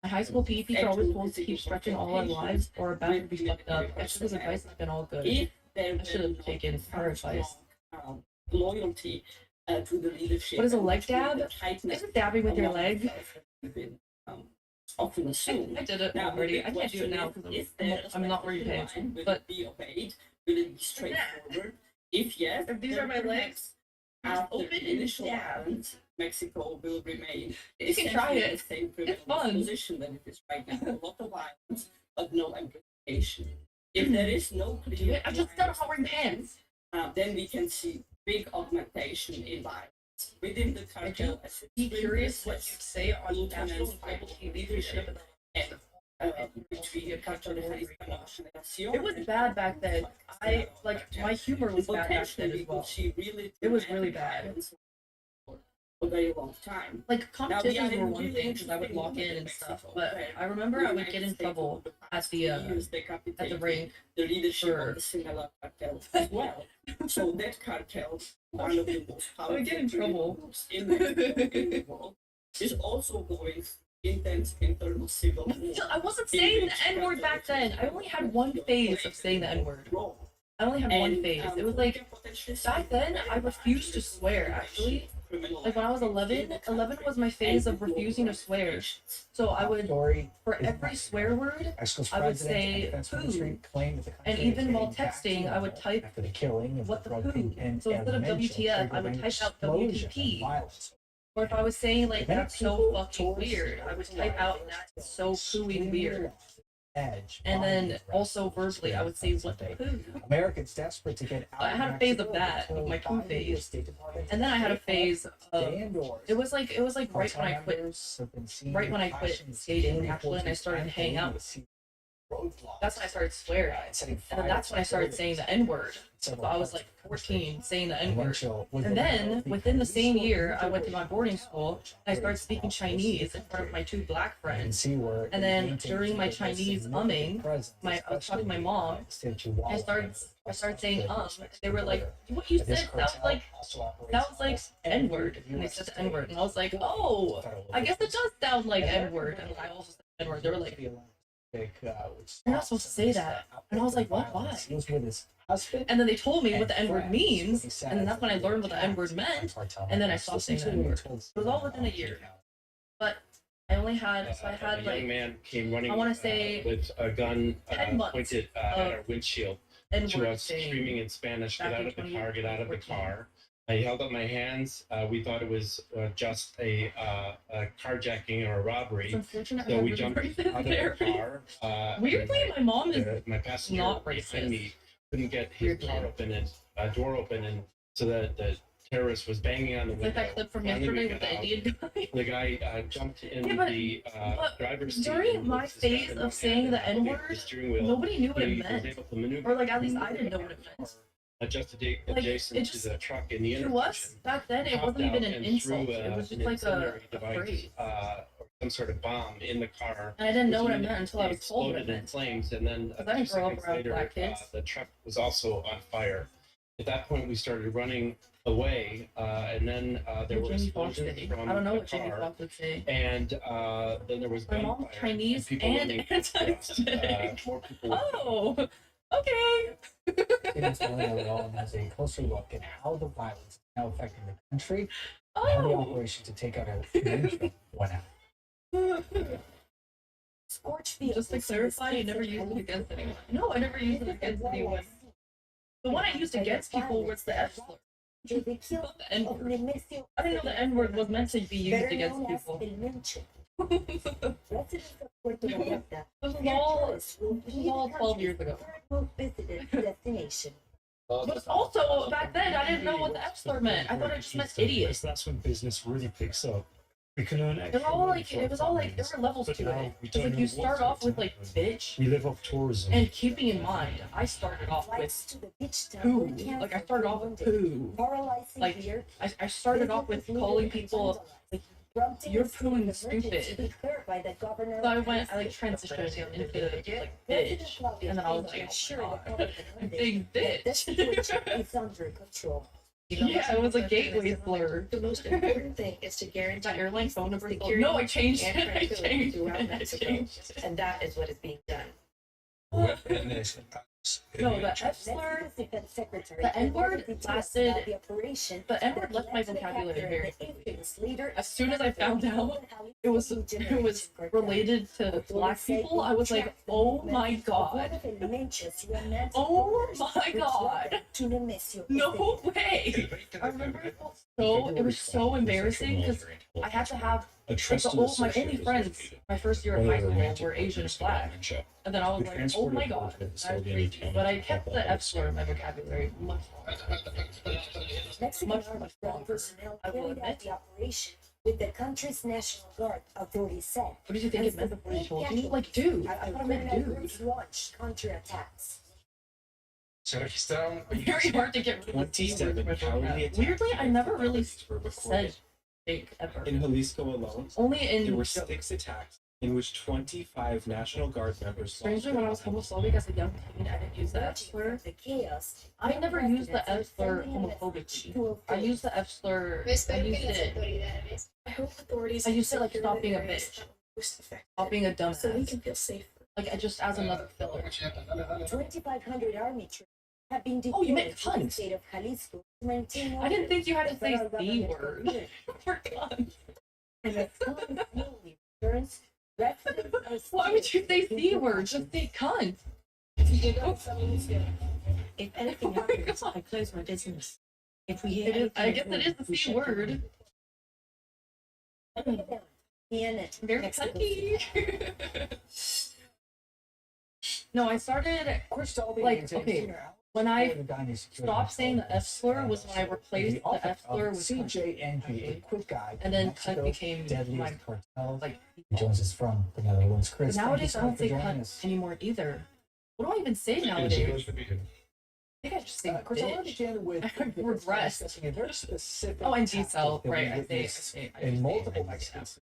My high school PE teacher always told us to keep stretching all our lives or our back would be fucked up. Esther's advice has been all good. I should have taken her advice. Loyalty to the leadership. What is a leg dab? Is it dabbing with your leg? Often assumed. I did it already. I can't do it now because I'm not really paying attention. But be obeyed, will it be straightforward? If yes, if these are my legs, after the initial violence, Mexico will remain. You can try it. Same it's fun. Position than it is right now. A lot of violence, but no empathy. augmentation. If there is no clear, I just don't wearing pants. Then we can see big augmentation in violence within the cartel. Be curious what you'd say on national and global TV leadership. It was bad back then. My humor was bad back then as well. It was really bad. A very long time. Like competitions were one thing because I would lock in and stuff, but I remember I would get in trouble at the rink. The leadership of the Sinaloa cartel as well. So that cartel, one of the most I would get in trouble. groups in the world, is also going intense internal civil war. I wasn't saying the N-word back then. I only had one phase of saying the N-word. I only had one phase. It was like, back then, I refused to swear, actually. Like when I was 11, 11 was my phase of refusing to swear. So I would, for every swear word, I would say poo. And even while texting, I would type what the poo. So instead of WTF, I would type out WTP. Or if I was saying like, that's so fucking weird, I would type out, that's so pooing weird. And then also verbally, I would say what the poo. Americans desperate to get out. I had a phase of that, of my poo phase, and then I had a phase of it was like right when I quit skating actually, and I started hanging out. That's when I started swearing, and then that's when I started saying the N-word. So I was like 14 saying the N-word. And then within the same year, I went to my boarding school and I started speaking Chinese in front of my two black friends. And then during my Chinese umming, I was talking to my mom. I started saying They were like, "What you said? That was like N-word." And they said the N-word, and I was like, "Oh, I guess it does sound like N-word." And I also said N-word. They were like, "You're not supposed to say that." And I was like, "What? Why?" And then they told me what the N-word means, and then that's when I learned what the N-word meant, and then I stopped saying the N-word. It was all within a year. But I only had, so I had a like, young man came running I want to say with a gun 10 months pointed at our windshield to N-word us, saying screaming in Spanish, "Get back out in of the car! Get out of the 2014. car!" I held up my hands. We thought it was just a carjacking or a robbery. It's unfortunate I So have we really jumped racist out of the there. car. Weirdly, my mom is my passenger not behind racist. me couldn't get his car open and door open, and so the terrorist was banging on the It's like window. that clip from Finally yesterday we with the got out. Indian guy. The guy jumped in Yeah, but- the but driver's seat. during and my with his gun phase in of one saying hand the and holding N-word, the steering wheel, nobody knew what he it was meant. able to maneuver Or like at least I didn't know what it meant. just Like, adjacent it to just, the truck in the to intersection. us, back then, it Hopped wasn't even out an and insult. threw, It was an just like incendiary a device, phrase. or some sort of bomb in the car. And I didn't know which what it meant until I was told what it exploded in meant. flames, and then Because I didn't grow up 2 seconds around later, black kids. the truck was also on fire. At that point, we started running away, and then there were Jamie Foxx explosions say. from I don't know the what Jamie car, Foxx would say. and then there was My mom's gunfire, Chinese people and running towards us. anti-Semitic. More people were Oh, okay. Students Millennial Law has a closer look at how the violence is now affecting the country and how the Oh. operation to take out a ninja went out. Just to clarify, you never used it against anyone. No, I never used it against anyone. The one I used against people was the F slur. Not the N-word. I didn't know the N-word was meant to be used against people. This was all 12 years ago. But also, back then, I didn't know what the F slur meant. I thought it just meant idiot. That's when business really picks up. We can earn It was all like, it was all like, there were levels to it. It's like you start off with like bitch, We live off tourism. and keeping in mind, I started off with poo. Like I started off with poo. Like I started off with calling people like you're pooing stupid. So I like transitioned into like bitch, and then I was like, oh my God, I'm big bitch. Yeah, it was a gateway slur. The most important thing is to guarantee My airline phone number. security No, I changed it. and I tranquility changed throughout it. I Mexico, changed it. and that is what is being done. Witness No, the F slur, the N word lasted. The N word left my vocabulary very quickly. As soon as I found out it was related to black people, I was like, oh my god. Oh my god. No way. I remember it was so embarrassing because I had to have my only friends my first year of high school were Asian and black. And then I was like, oh my god, that's crazy. But I kept the F slur in my vocabulary much longer. I will admit. With the country's National Guard, authorities said. What did you think it meant before you told me? Like, dude. I thought it meant dude. Launched counterattacks. Very hard to get rid of 27 cowardly attacks. Weirdly, I never really said fake ever. In Jalisco alone, only in there were 6 attacks in which 25 National Guard members. Strangely, when I was homophobic as a young teen, I didn't use the F slur. I never used the F slur homophobically. I used the F slur. I used it. I hope authorities. I used it like stop being a bitch, stop being a dumbass. So we can feel safe. Like just as another filler. 2,500 army troops have been Oh, you deployed meant to the cunt. state of Jalisco to maintain I didn't think you had to the say federal the government word control. for cunt. And as time slowly returns, residents are Why would you say the word? Just say cunt. If anything happens, I close my business. If we hear It is, I anything, guess it is the C word. Very cunty. No, I started like okay. When I stopped saying the F slur was when I replaced the F slur with CJNG, a quick guide. and then Mexico, cunt became deadliest my cartels. like. Jones is from the Netherlands. But Chris, nowadays I don't say joining cunt us. anymore either. What do I even say nowadays? I think I just say Chris, I want to bitch. begin with I regressed. discussing a very specific Oh, and tactic decel, that we right? I witnessed say in multiple instances.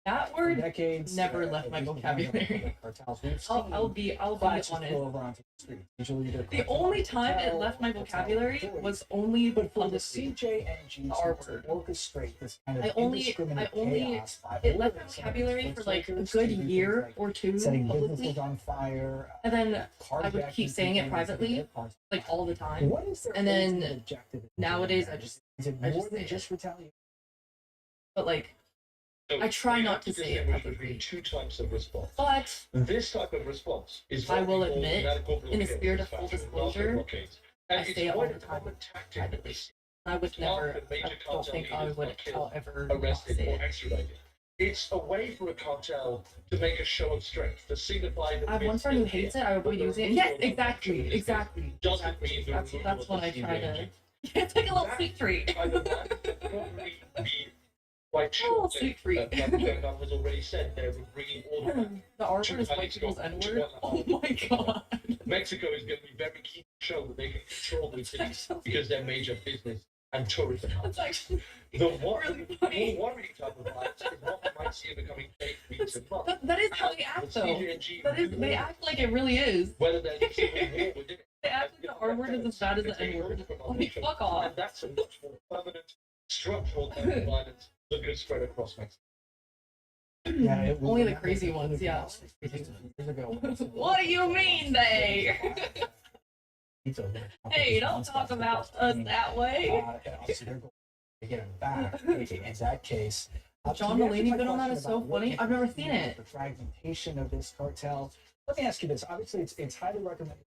That For word decades, never left my recent vocabulary. cartels, we've I'll seen be clashes honest. go over onto the street. Usually they're The cartel only time it cartel, left my cartel vocabulary authorities. was only But for the publicly. CJNG The R to word. orchestrate this kind of I only indiscriminate chaos by it left my ordering vocabulary some for like a influencers good to do year things like or two setting publicly, businesses on fire, and then I would carjacking keep saying it people and setting privately, their cars. like all the time. What is their And ultimate then objective in nowadays doing I that? just Is it I more just than say just it. retaliation? But like I try not to say it publicly. 2 types of response. But This type of response is I what will we call admit, medical in the blockade, spirit of in full fact, disclosure, blockades. And I it's say it all quite the a time common tactic that we privately. see. I would never. After major I don't cartel think I leaders would are killed, ever not arrested say or it. extradited. It's a way for a cartel to make a show of strength, to signify that I have one it's friend who still hates here. it. I avoid But using it. the Yes, removal of exactly, action exactly. doesn't mean the That's removal when I of the try to. CJNG. It's like a little sweet treat. Kind of that would probably be quite Oh, short. sweet treat. That was already said. They were bringing order back. The R to word is white Mexico, people's N which word. was- Oh my god. Mexico is going to be very keen to show that they can control these cities because they're major business and tourism hubs. That's actually The more worrying type of violence is what we might see becoming fake weeks and months. that is how they act The though. CJNG That is they act like it really is. whether there's a civil war within it. They act like the R word is as bad as the N word. Like fuck off. And that's a much more permanent, structural type of violence that could spread across Mexico. Yeah, it was Only the crazy ones, yeah. Years ago. What do you mean they? Hey, don't talk about us that way. Obviously, they're going to get him back. In that case, John to answer Mulaney my bit on that question is so about what funny. can I've never be seen done it. with The fragmentation of this cartel. Let me ask you this. Obviously, it's highly recommended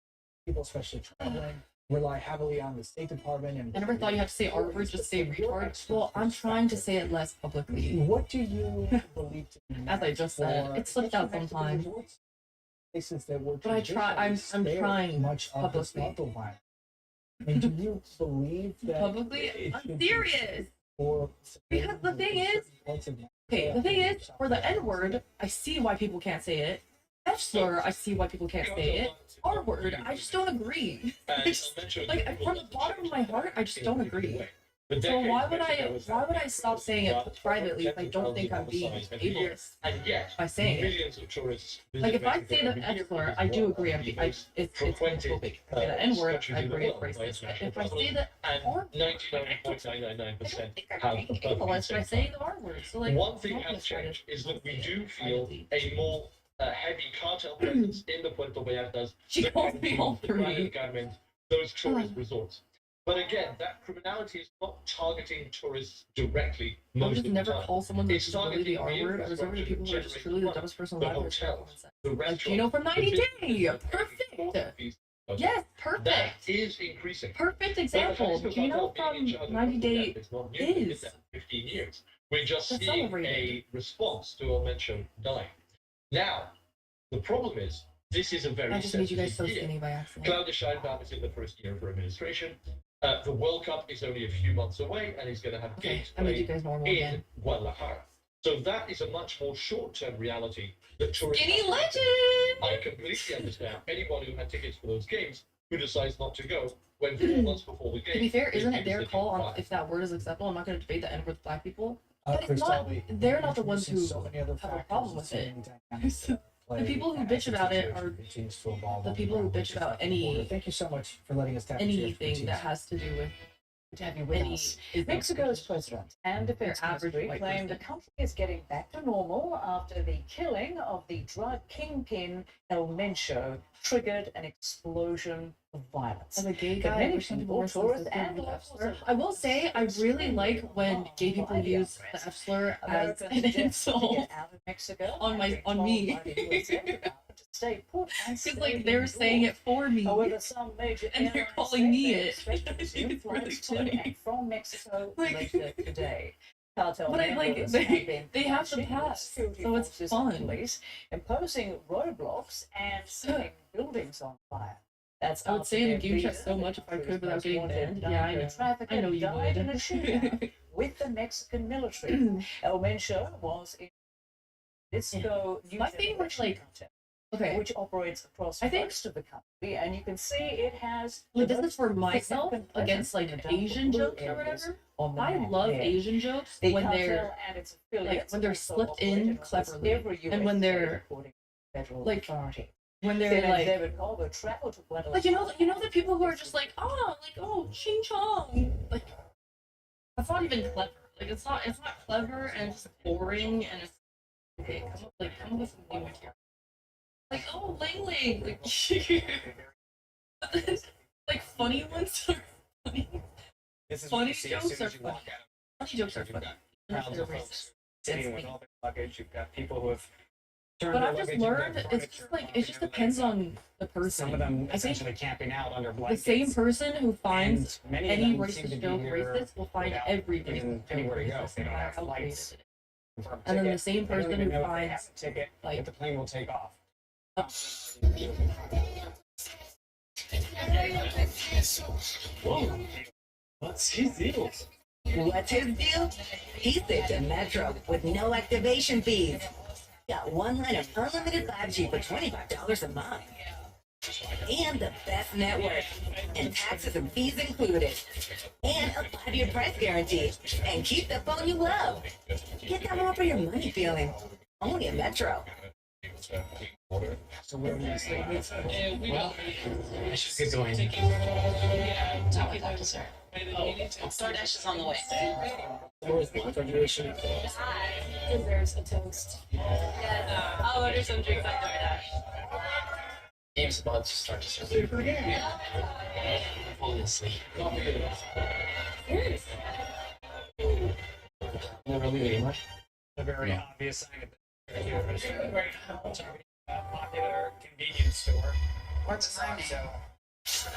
people, especially traveling, rely heavily on the State Department. And I never thought you had to say R word, just say retard. Well, I'm trying to say it less publicly. What do you believe to be As I just said, for- it slipped out especially sometimes. Places that were But I try. I'm spared trying much of this publicly. mental violence. And do you believe that Publicly, it I'm should be serious. for Because the thing is, okay, the thing is, for the N word, I see why people can't say it. F slur, I see why people can't say it. R word, I just don't agree. I just, like from the bottom of my heart, I just don't agree. So why would I stop saying it privately if I don't think I'm being ableist by saying it? Millions of tourists Like if I visit say the Mexico F slur, I do agree. It's homophobic. I say the N word, I agree it's racist. If I say the R word, 99.999% I'm have being the ableist by saying the R word. So like, one thing I'm has just trying to- changed is that we do feel a more head heavy cartel presence in the Puerto Vallartas, She the calls me all Cancun, the Playa three. del Carmen, those tourist resorts. But again, that criminality is not targeting tourists directly. I would Most just of the never time. call someone It's that's really the targeting R word. I reserve it to people who are just truly the dumbest person the alive. hotels, the Like restaurants, Gino from 90 Day. Perfect. Yes, that perfect. is increasing. Perfect But example. the Gino cartel being in charge from of 90 Day it's not new. They did is. that for 15 years. We're just That's seeing celebrated. a response to El Mencho dying. Now, the problem is, this is a very I just made you guys so sensitive year. skinny by accident. Claudia Sheinbaum is in the first year of her administration. The World Cup is only a few months away, and he's going to have Okay, games I made you played guys normal in again. Guadalajara. So that is a much more short-term reality that tourists. Skinny have to legend! face. I completely understand anyone who had tickets for those games who decides not to go when 4 months before the game. To be fair, they isn't give it their us the call on vibe. if that word is acceptable? I'm not going to debate the N word with black people. But it's Crystal, not, we- they're not the ones who introducing so many other have a factors problem and with so it. many dynamics that play The people who as bitch the about it situation are continues to evolve the on people who ground, bitch which is about nothing more. any Thank you so much for letting us tap into your anything expertise. that has to do with with any us. ism. Mexico's president and defense average ministry white claim the person. country is getting back to normal after the killing of the drug kingpin El Mencho triggered an explosion of violence. As a gay But guy, I many wish some people people, were tourists sensitive and to the F locals slur. are I will say, I really like when gay people use the F slur as Americans an attempt to insult get out of Mexico on have been on told me. by the US Department to stay put and Because stay like they're saying it indoors. for me, However, some major and they're airlines calling say me they it. expect to I resume think it's really flights to funny. and from Mexico Like- later today. Cartel But I like members they have been they have to clashing with pass, security so it's forces and fun. police, imposing roadblocks and setting buildings on fire. That's I would after say in the their game chat leader, so the much if I country's could without most getting wanted banned. Yeah, I know. narco-trafficker I know you died in a would. shootout with the Mexican military. El Mencho was in Disco New My favorite, Generation like, cartel, okay, which operates across I think- most of the country, and you can see it has. like the this is most for myself significant against like presence in the dark Asian blue jokes or areas whatever. on the I map love there. Asian jokes The when cartel they're and its affiliates when they're also slipped operate in almost cleverly, every and when US they're state, according to the federal like authority. when they're Senator like David Culver traveled to Guadalajara. like you know the people who are just like ching chong, like that's not even clever. Like it's not clever, and it's just boring, and it's okay. Come up with some new material. Like Ling Ling, like but then, like funny ones are funny. This is what Funny you see as jokes soon are as you funny. walk out. Funny jokes are You've funny. got They're crowds not of folks racist. sitting with It's all their luggage. You've got people who have turned But their I've just luggage into learned it's just like it just depends on the person. Some of them I think essentially camping out under the blankets. same person who finds And many of any them seem to racist be joke here racist will find without every even racist joke anywhere to go. racist, They no don't matter have how flights. creative it is. confirmed And then the ticket. same They don't person even who know if they finds, have a ticket, like- if the plane will take off. Whoa. What's his deal? What's his deal? He's the Metro with no activation fees. Got one line of unlimited 5G for $25 a month. And the best network. And taxes and fees included. And a 5-year price guarantee. And keep the phone you love. Get that more for your money feeling. Only at Metro. So where do you stay? We Well, don't. I should get going. Yeah, take it over, sir. DoorDash is on the way. There's a toast. I'll order some drinks on DoorDash. Game's about to start to start. Super game. Falling asleep. Never leaving much. A very obvious sign of the very popular convenience store. What's my name? So,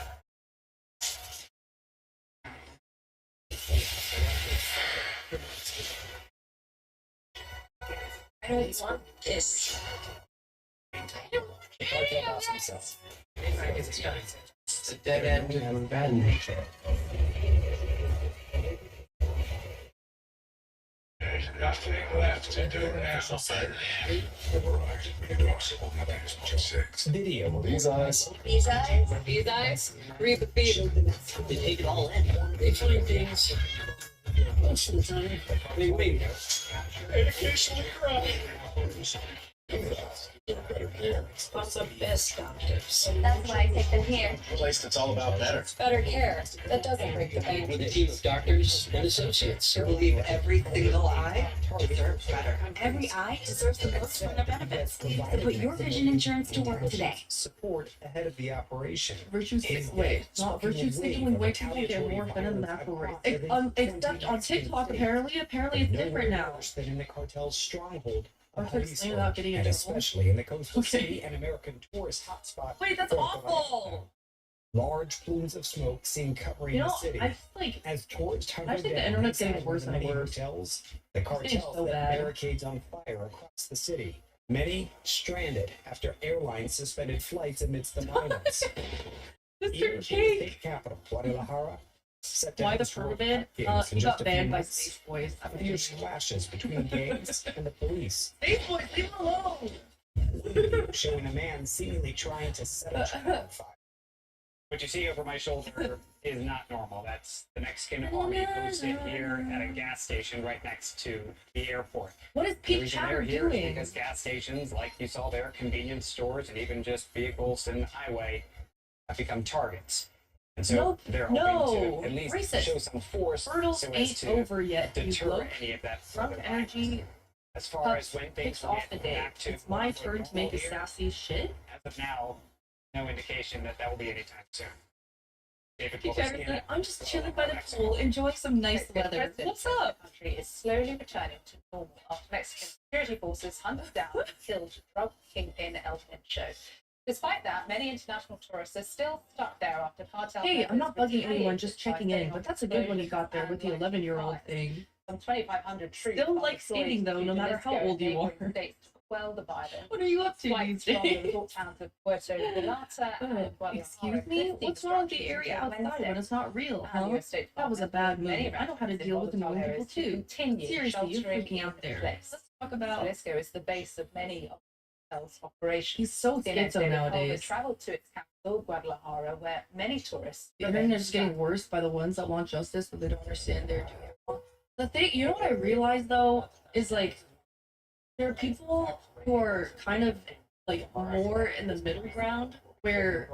I don't want this. It's a dead end and bad nature. There's nothing left to do now. Video. These eyes. These eyes? These eyes? Read the feed. They take it all in. They find things. Most of the time, they wait. And occasionally cry. Better care. Spots the best doctors. That's why I take them here. A place that's all about better. Better care. That doesn't break the bank. With a team of doctors and associates. Believe every single eye deserves better. Every eye deserves the most from their benefits. So put your vision insurance to work today. Support ahead of the operation. Virtue signaling, not virtue signaling. Way people get more venom than afterwards. It's stuck on TikTok. Apparently it's different now. Than in the cartel's stronghold. Or to explain without getting in And trouble. especially in the coastal city and American tourist hotspot. Wait, that's Puerto awful. Large plumes of smoke seen covering You know, the city. I feel like As tourists hunkered I think the down internet's getting inside worse one of and the many worse. hotels, the getting cartel so set bad. barricades on fire across the city. Many stranded after airlines suspended flights amidst the violence. Even Mr. in the Cake. state capital, Guadalajara, set to Why the host World pervert? Cup games in He just got a few banned by months. Space Boys. Fierce clashes between gangs and the police, Space Boys, leave him alone. showing a man seemingly trying to set a child on fire. What you see over my shoulder is not normal. That's the Mexican army posted here at a gas station right next to the airport. What is The Pete reason Chatter they're here is doing? because gas stations, like you saw there, convenience stores, and even just vehicles in the highway have become targets. And so Nope, they're hoping no, to at least racist. show some force Hurdles so as ain't to over yet. You deter look, any of that drunk further energy violence. As far as when things kicks will off the get day. back to It's my quote-unquote turn to make a normal here, sassy shit. as of now, no indication that that will be anytime soon. David Pete Wolfskin, Chatter said, I'm just chilling by the pool, enjoying some nice weather. What's up? The country is slowly returning to normal after Mexican security forces hunted down and killed drug kingpin El Pincho. Despite that, many international tourists are still stuck there after cartel. Hey, I'm not members bugging anyone, retaliated just by checking in. setting But off that's a good one you got there with the explosions and 11-year-old fires. thing. Some 2,500 troops. Still are like deployed skating though, to no matter how Jalisco old you neighboring are. states to quell the violence. What are you up to Flights these from the days? resort towns of Puerto Vallarta and Guadalajara Excuse me? could see What's wrong with the destruction area until outside Wednesday. when it's not real, And huh? US State That was a Department bad many move. I know how to residents in deal with annoying volatile people areas to too. continue Seriously, you're sheltering freaking out in there. place. Let's talk about. Jalisco is the base of many of Cartel's operations. He's so CNN's schizo David Culver nowadays. traveled to its capital, Guadalajara, where many tourists. The internet is getting worse by the ones that want justice, but they don't understand they're doing it wrong. The thing, you know what I realized though, is like, there are people who are kind of like more in the middle ground where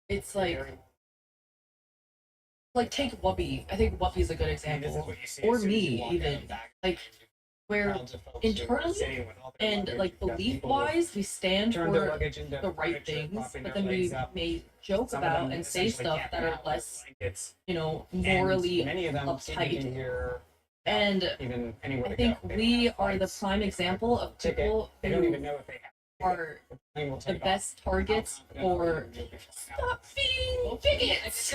it's like take Whoopi. I think Whoopi is a good example, or me even. Like where internally and like belief wise we stand Turn their for luggage into the right furniture, things, propping but their then we legs up. may joke Some of about them and say essentially stuff can't that get are out less, blankets. you know, And morally many of them seem to be uptight. here And even anywhere I to think go. They we don't have are the flights, prime example of ticket. people They don't even who know if they are plane will the take off. best targets for stop being bigots.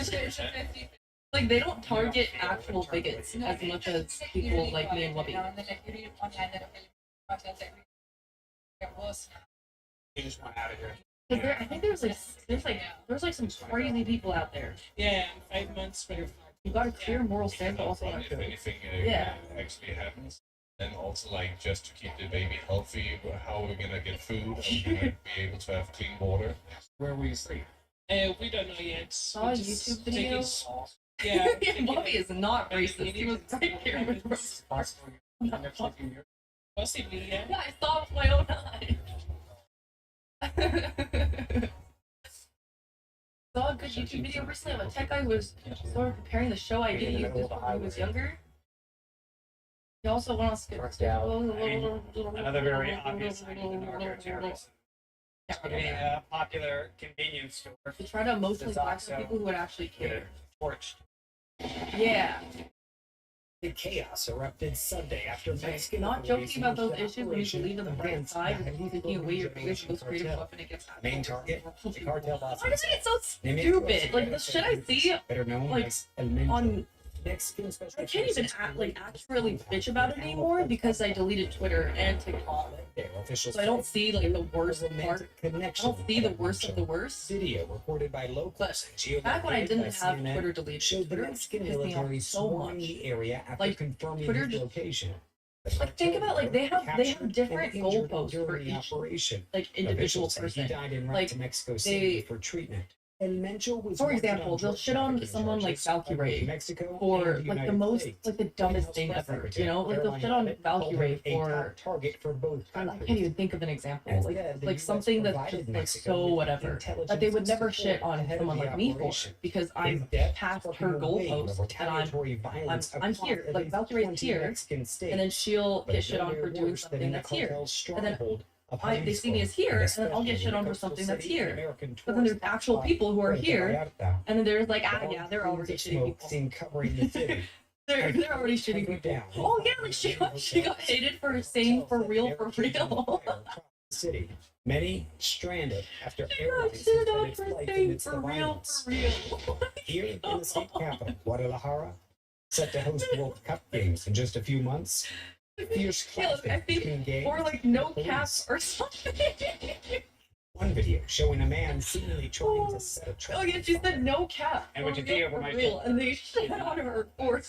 Like they don't target actual bigots as much as people like me and Wubby. You just want out of here. But I think there's like some crazy people out there. Yeah, 5 months for You got a clear moral stance, but also If anything yeah. actually happens. And also, like, just to keep the baby healthy, how are we gonna get food? Are we gonna be able to have clean water? Where will you sleep? We don't know yet. Saw a YouTube video. Yeah. Bobby is not racist. He was right here with us. Possibly, yeah. Yeah, I saw it with my own eyes. Saw a good YouTube video recently of a tech guy who was sort of comparing the show idea he used when he was younger. He also went on skip. Another very obvious sign of the narco-terrorism. Targeting a popular convenience store. To try to emotionally It's blackmail also people who would actually care. torched. Yeah. The chaos erupted Sunday after Mexican Not authorities joking about those launched issues when you Operation believe in the right against side the and Jalisco taking away your biggest, Reservation most creative Cartel. weapon against Main target, the cartel boss. Why does it get so stupid? Like the shit I see, better known like as El Mencho. on. Mexican special I can't even actually bitch about it anymore because I deleted Twitter and TikTok. So I don't see like the worst part. I don't see the worst of the worst. Video reported by locals. But back when I didn't have Twitter deleted, showed the Twitter Mexican pissed me military off so swarming much. the area after Like confirming Twitter his just location. like think about like they have different and injured goalposts for during the each operation. like individual Officials say he person. died en route Like to Mexico City they for treatment. For example, they'll shit on someone like Valkyrie for like the most, like the dumbest thing ever. You know, like they'll shit on Valkyrie for target for both I can't even think of an example. Like something that's just like so whatever. That they would never shit on someone like me for because I'm past her goalpost and I'm here. Like Valkyrie's here, and then she'll get shit on for doing something that's here, and then they see me as here, and then I'll get shit on for something that's here. But then there's actual people who are here, and then there's like, yeah, they're already shitty people. They're already shitty people. Oh yeah, like she got hated for saying for real. City. Many stranded after airlines shit suspended on for flights saying amidst the for violence. real. Here in the state capital, Guadalajara, set to host World Cup games in just a few months. Fierce I think, or like no caps or something. One video showing a man seemingly trying to set a trap. Oh yeah, she said no cap. And what you see over my real, and they shit on her for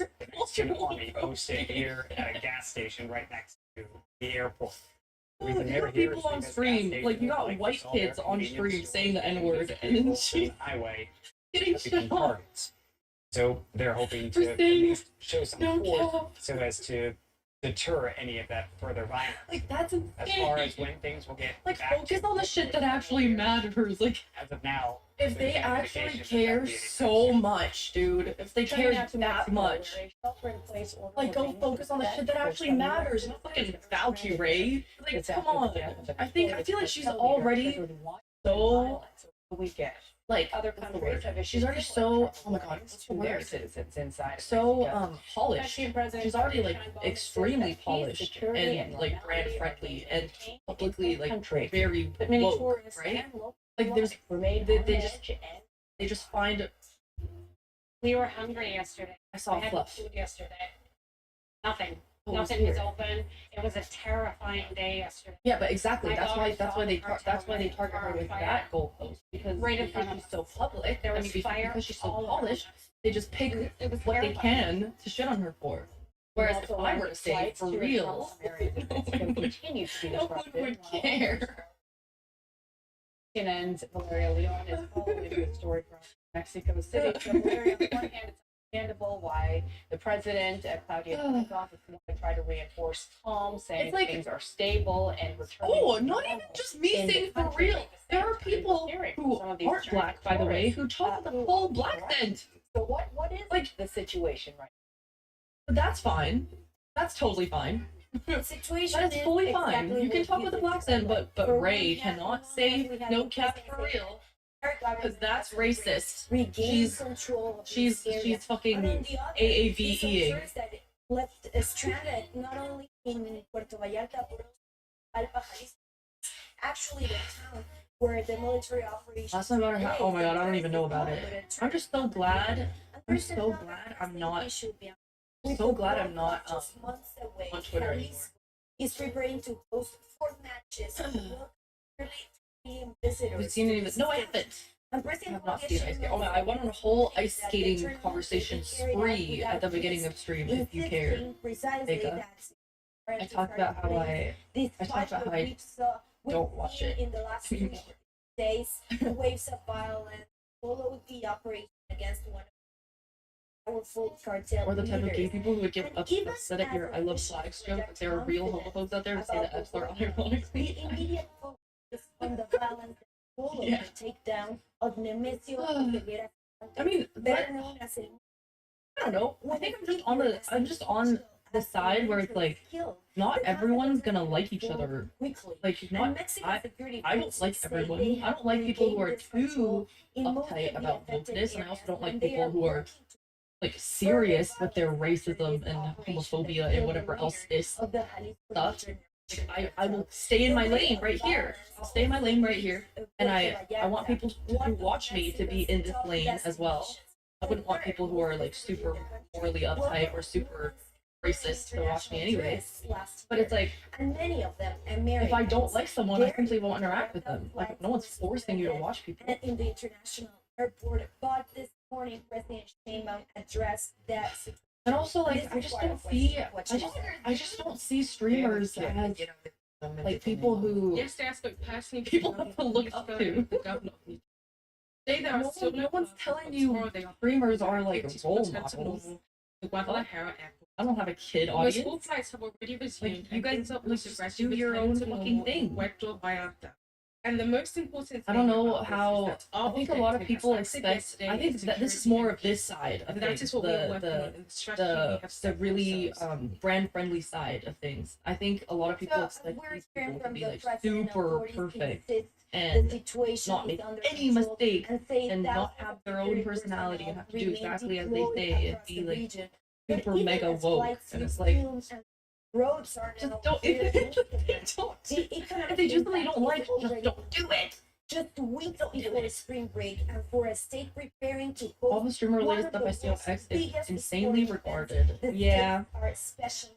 Army posted here at a gas station right next to the airport. You got people on stream, like you got white kids on stream saying the N-word, and then she's highway getting shit on. So they're hoping to at least show some force so as to deter any of that further violence. Like that's insane. As far as when things will get like back focus on the shit that actually matters. Like as of now, if they actually care so much, dude, if they care that much, like go focus on the shit that actually matters. Not fucking Valkyrie. Like come on. I feel like she's already so like Other countries have she's already so oh my god, what's the word? Citizens inside. So polished. Especially President She's already like China extremely says that polished security and and like brand friendly and publicly like very But many woke, tourists right? and local Like there's remain they on the just edge and they just find We were hungry yesterday. I saw we had fluff. food yesterday. Nothing. Oh, it's Nothing was weird. open. It was a terrifying day yesterday. Yeah, but exactly. My That's why daughter they saw the that's why they cartel target her with fire. that goalpost because Right in front of she's so public. There I was mean, fire because she's so all around polished, they just pick It was what they terrifying. can to shit on her for. Whereas if I were to say it for real, no one would care. And Valeria Leon is following the story from Mexico City. So Valeria, on one hand, it's understandable why the president, Claudia Sheinbaum, is going to try to reinforce calm, saying It's like- things are stable and returning. Oh, to not normal even just me in the saying for country. real. At the There same are time, people hearing from who some of these aren't Chinese black, by the way, who talk the full black accent. So what is Like the situation right But that's fine. That's totally fine. The situation That is is fully fine. exactly You can what talk you with a did. black accent, but For one, Ray we have cannot one say hand, we have no the cap president for saying, real "Our government because that's has racist. regained She's control of she's this area." she's fucking But on the other, AAVEing. these soldiers that left stranded not only in Puerto Vallarta but also Alpa, Jalisco, actually the town where the military operations. Last time I took oh my place, god, I don't even know about but it. it I'm just so glad. I'm There's so another glad I'm not. issue beyond- I'm With so the glad World I'm not Cup just months away, on Twitter anymore. Jalisco is preparing to host 4 matches and welcome nearly 3 million visitors. Have you seen any of it? No, I haven't. And I President have not Claudia seen ice skating. Sheinbaum Oh my! I went on a whole said ice that the skating tournament conversation will be carried out spree at the without beginning of risk, stream. If you care, insisting precisely Vega. that I talked about how I talked about how I don't watch it in the last few anymore. days. Waves of violence followed the operation against one of the powerful cartel Or the type of gay leaders. people who would get And even upset at your as "I love officials flags" joke, but project there are real confidence homophobes out there who say about the F's the are war, ironically. the immediate focus on the violence that followed Yeah. the takedown of Nemesio Oseguera, I mean, better known as El I don't know. I think I'm just on the side where it's like not everyone's gonna like each other. Like not I don't like everyone. I don't like people who are too uptight about wokeness, and I also don't like people who are like serious with their racism and homophobia and whatever else is stuff. I will stay in my lane right here. I'll stay in my lane right here, and I want people who watch me to be in this lane as well. I wouldn't want people who are like super morally uptight or super racist to watch me anyway. But it's like and many of them if I don't like someone, I simply won't interact with them. Like no one's forcing you to watch people. and in the international airport. But this morning, President Sheinbaum addressed that situation. And also, like, I just don't see, I just don't see streamers as like people who Yes, that's what passionate people have to look up to. Say there are No, still no one's telling you they are streamers are like 50% role to models. normal. The Guadalajara airport. I don't have a kid Most audience. school flights have already resumed. Like, you and guys things are just also do your own returning to fucking normal thing. in Puerto Vallarta. And the most important I don't thing know about this how. is that I our think a lot of objective, people as I said expect. yesterday, I think is that this is security more and of this side of and that things. is what we're working on in the strategy we have set for really ourselves. brand friendly side of things. I think a lot of people expect these people to be like super perfect and not make any mistake and not have their own personality and have to do exactly as they say and be like super mega woke. And it's like, roads are just now don't. Don't. If they do something you don't like, just don't do it. Just weeks before spring break and for a state preparing to All the streamer related stuff I see on X is insanely retarded. Yeah. are especially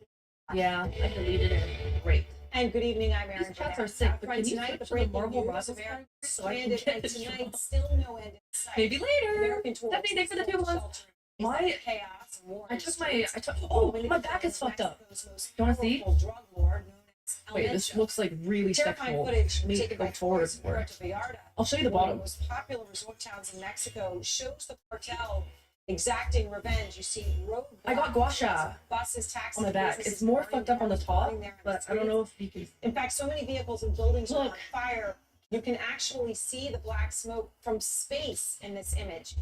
Yeah, I deleted it. Great. And good evening, I'm Erin. These chats are Burnett. sick, Top but right can you tonight, switch the to the breaking Marvel news, Rivals American so I can stranded, get and this tonight wrong? still no end in sight. Maybe later. American tourists Stephanie, thanks for the still 2 months. sheltering Why? amidst the chaos and war I in took the my. streets. Oh, my back is fucked up. Mexico's most You wanna see? powerful drug lord known as Wait, El this Mencho. looks like really Terrifying sexual. footage Let me taken go by forward tourists in more. Puerto Vallarta, I'll show you the one of bottom. the most popular resort towns in Mexico, shows the cartel exacting revenge. You see road I got gua sha blockages, buses, taxis, on my back. businesses It's more burning fucked up on the cars top, burning there in the but I don't know if you can. In fact, so many vehicles and buildings are on Look. fire. You can actually see the black smoke from space in this image.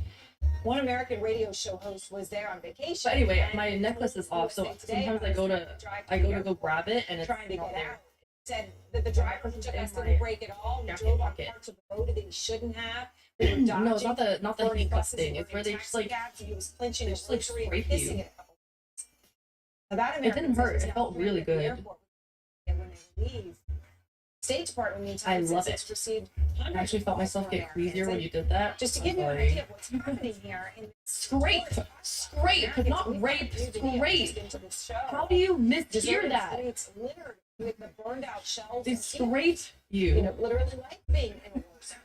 One American radio show host was there on vacation. But anyway, and my necklace is off, so USA Today sometimes I on go his to drive I the go to airport, go grab it and it's trying to not get there. out. Said that the driver who took us didn't break at all. He jacket drove on pocket. parts of the road that he shouldn't have. We were No, it's dodging, not the burning handcuff buses thing. were It's where in they just taxi like cabs, and he was clinching they his just, like, luxury and scrape hissing you. at a couple. Now that It didn't American hurt. is It now felt really stranded at the good. airport. And when they leave, State Department meantime I love says it's it. received I hundreds actually of felt calls myself from get Americans. queasier when And you did that. just to I give was you an like, idea of what's happening here in Scrape, scrape, not rape, scrape. How do you mishear Deserted that? streets littered with the burned out shells. They and people. scrape You you. know, literally like being in a war zone.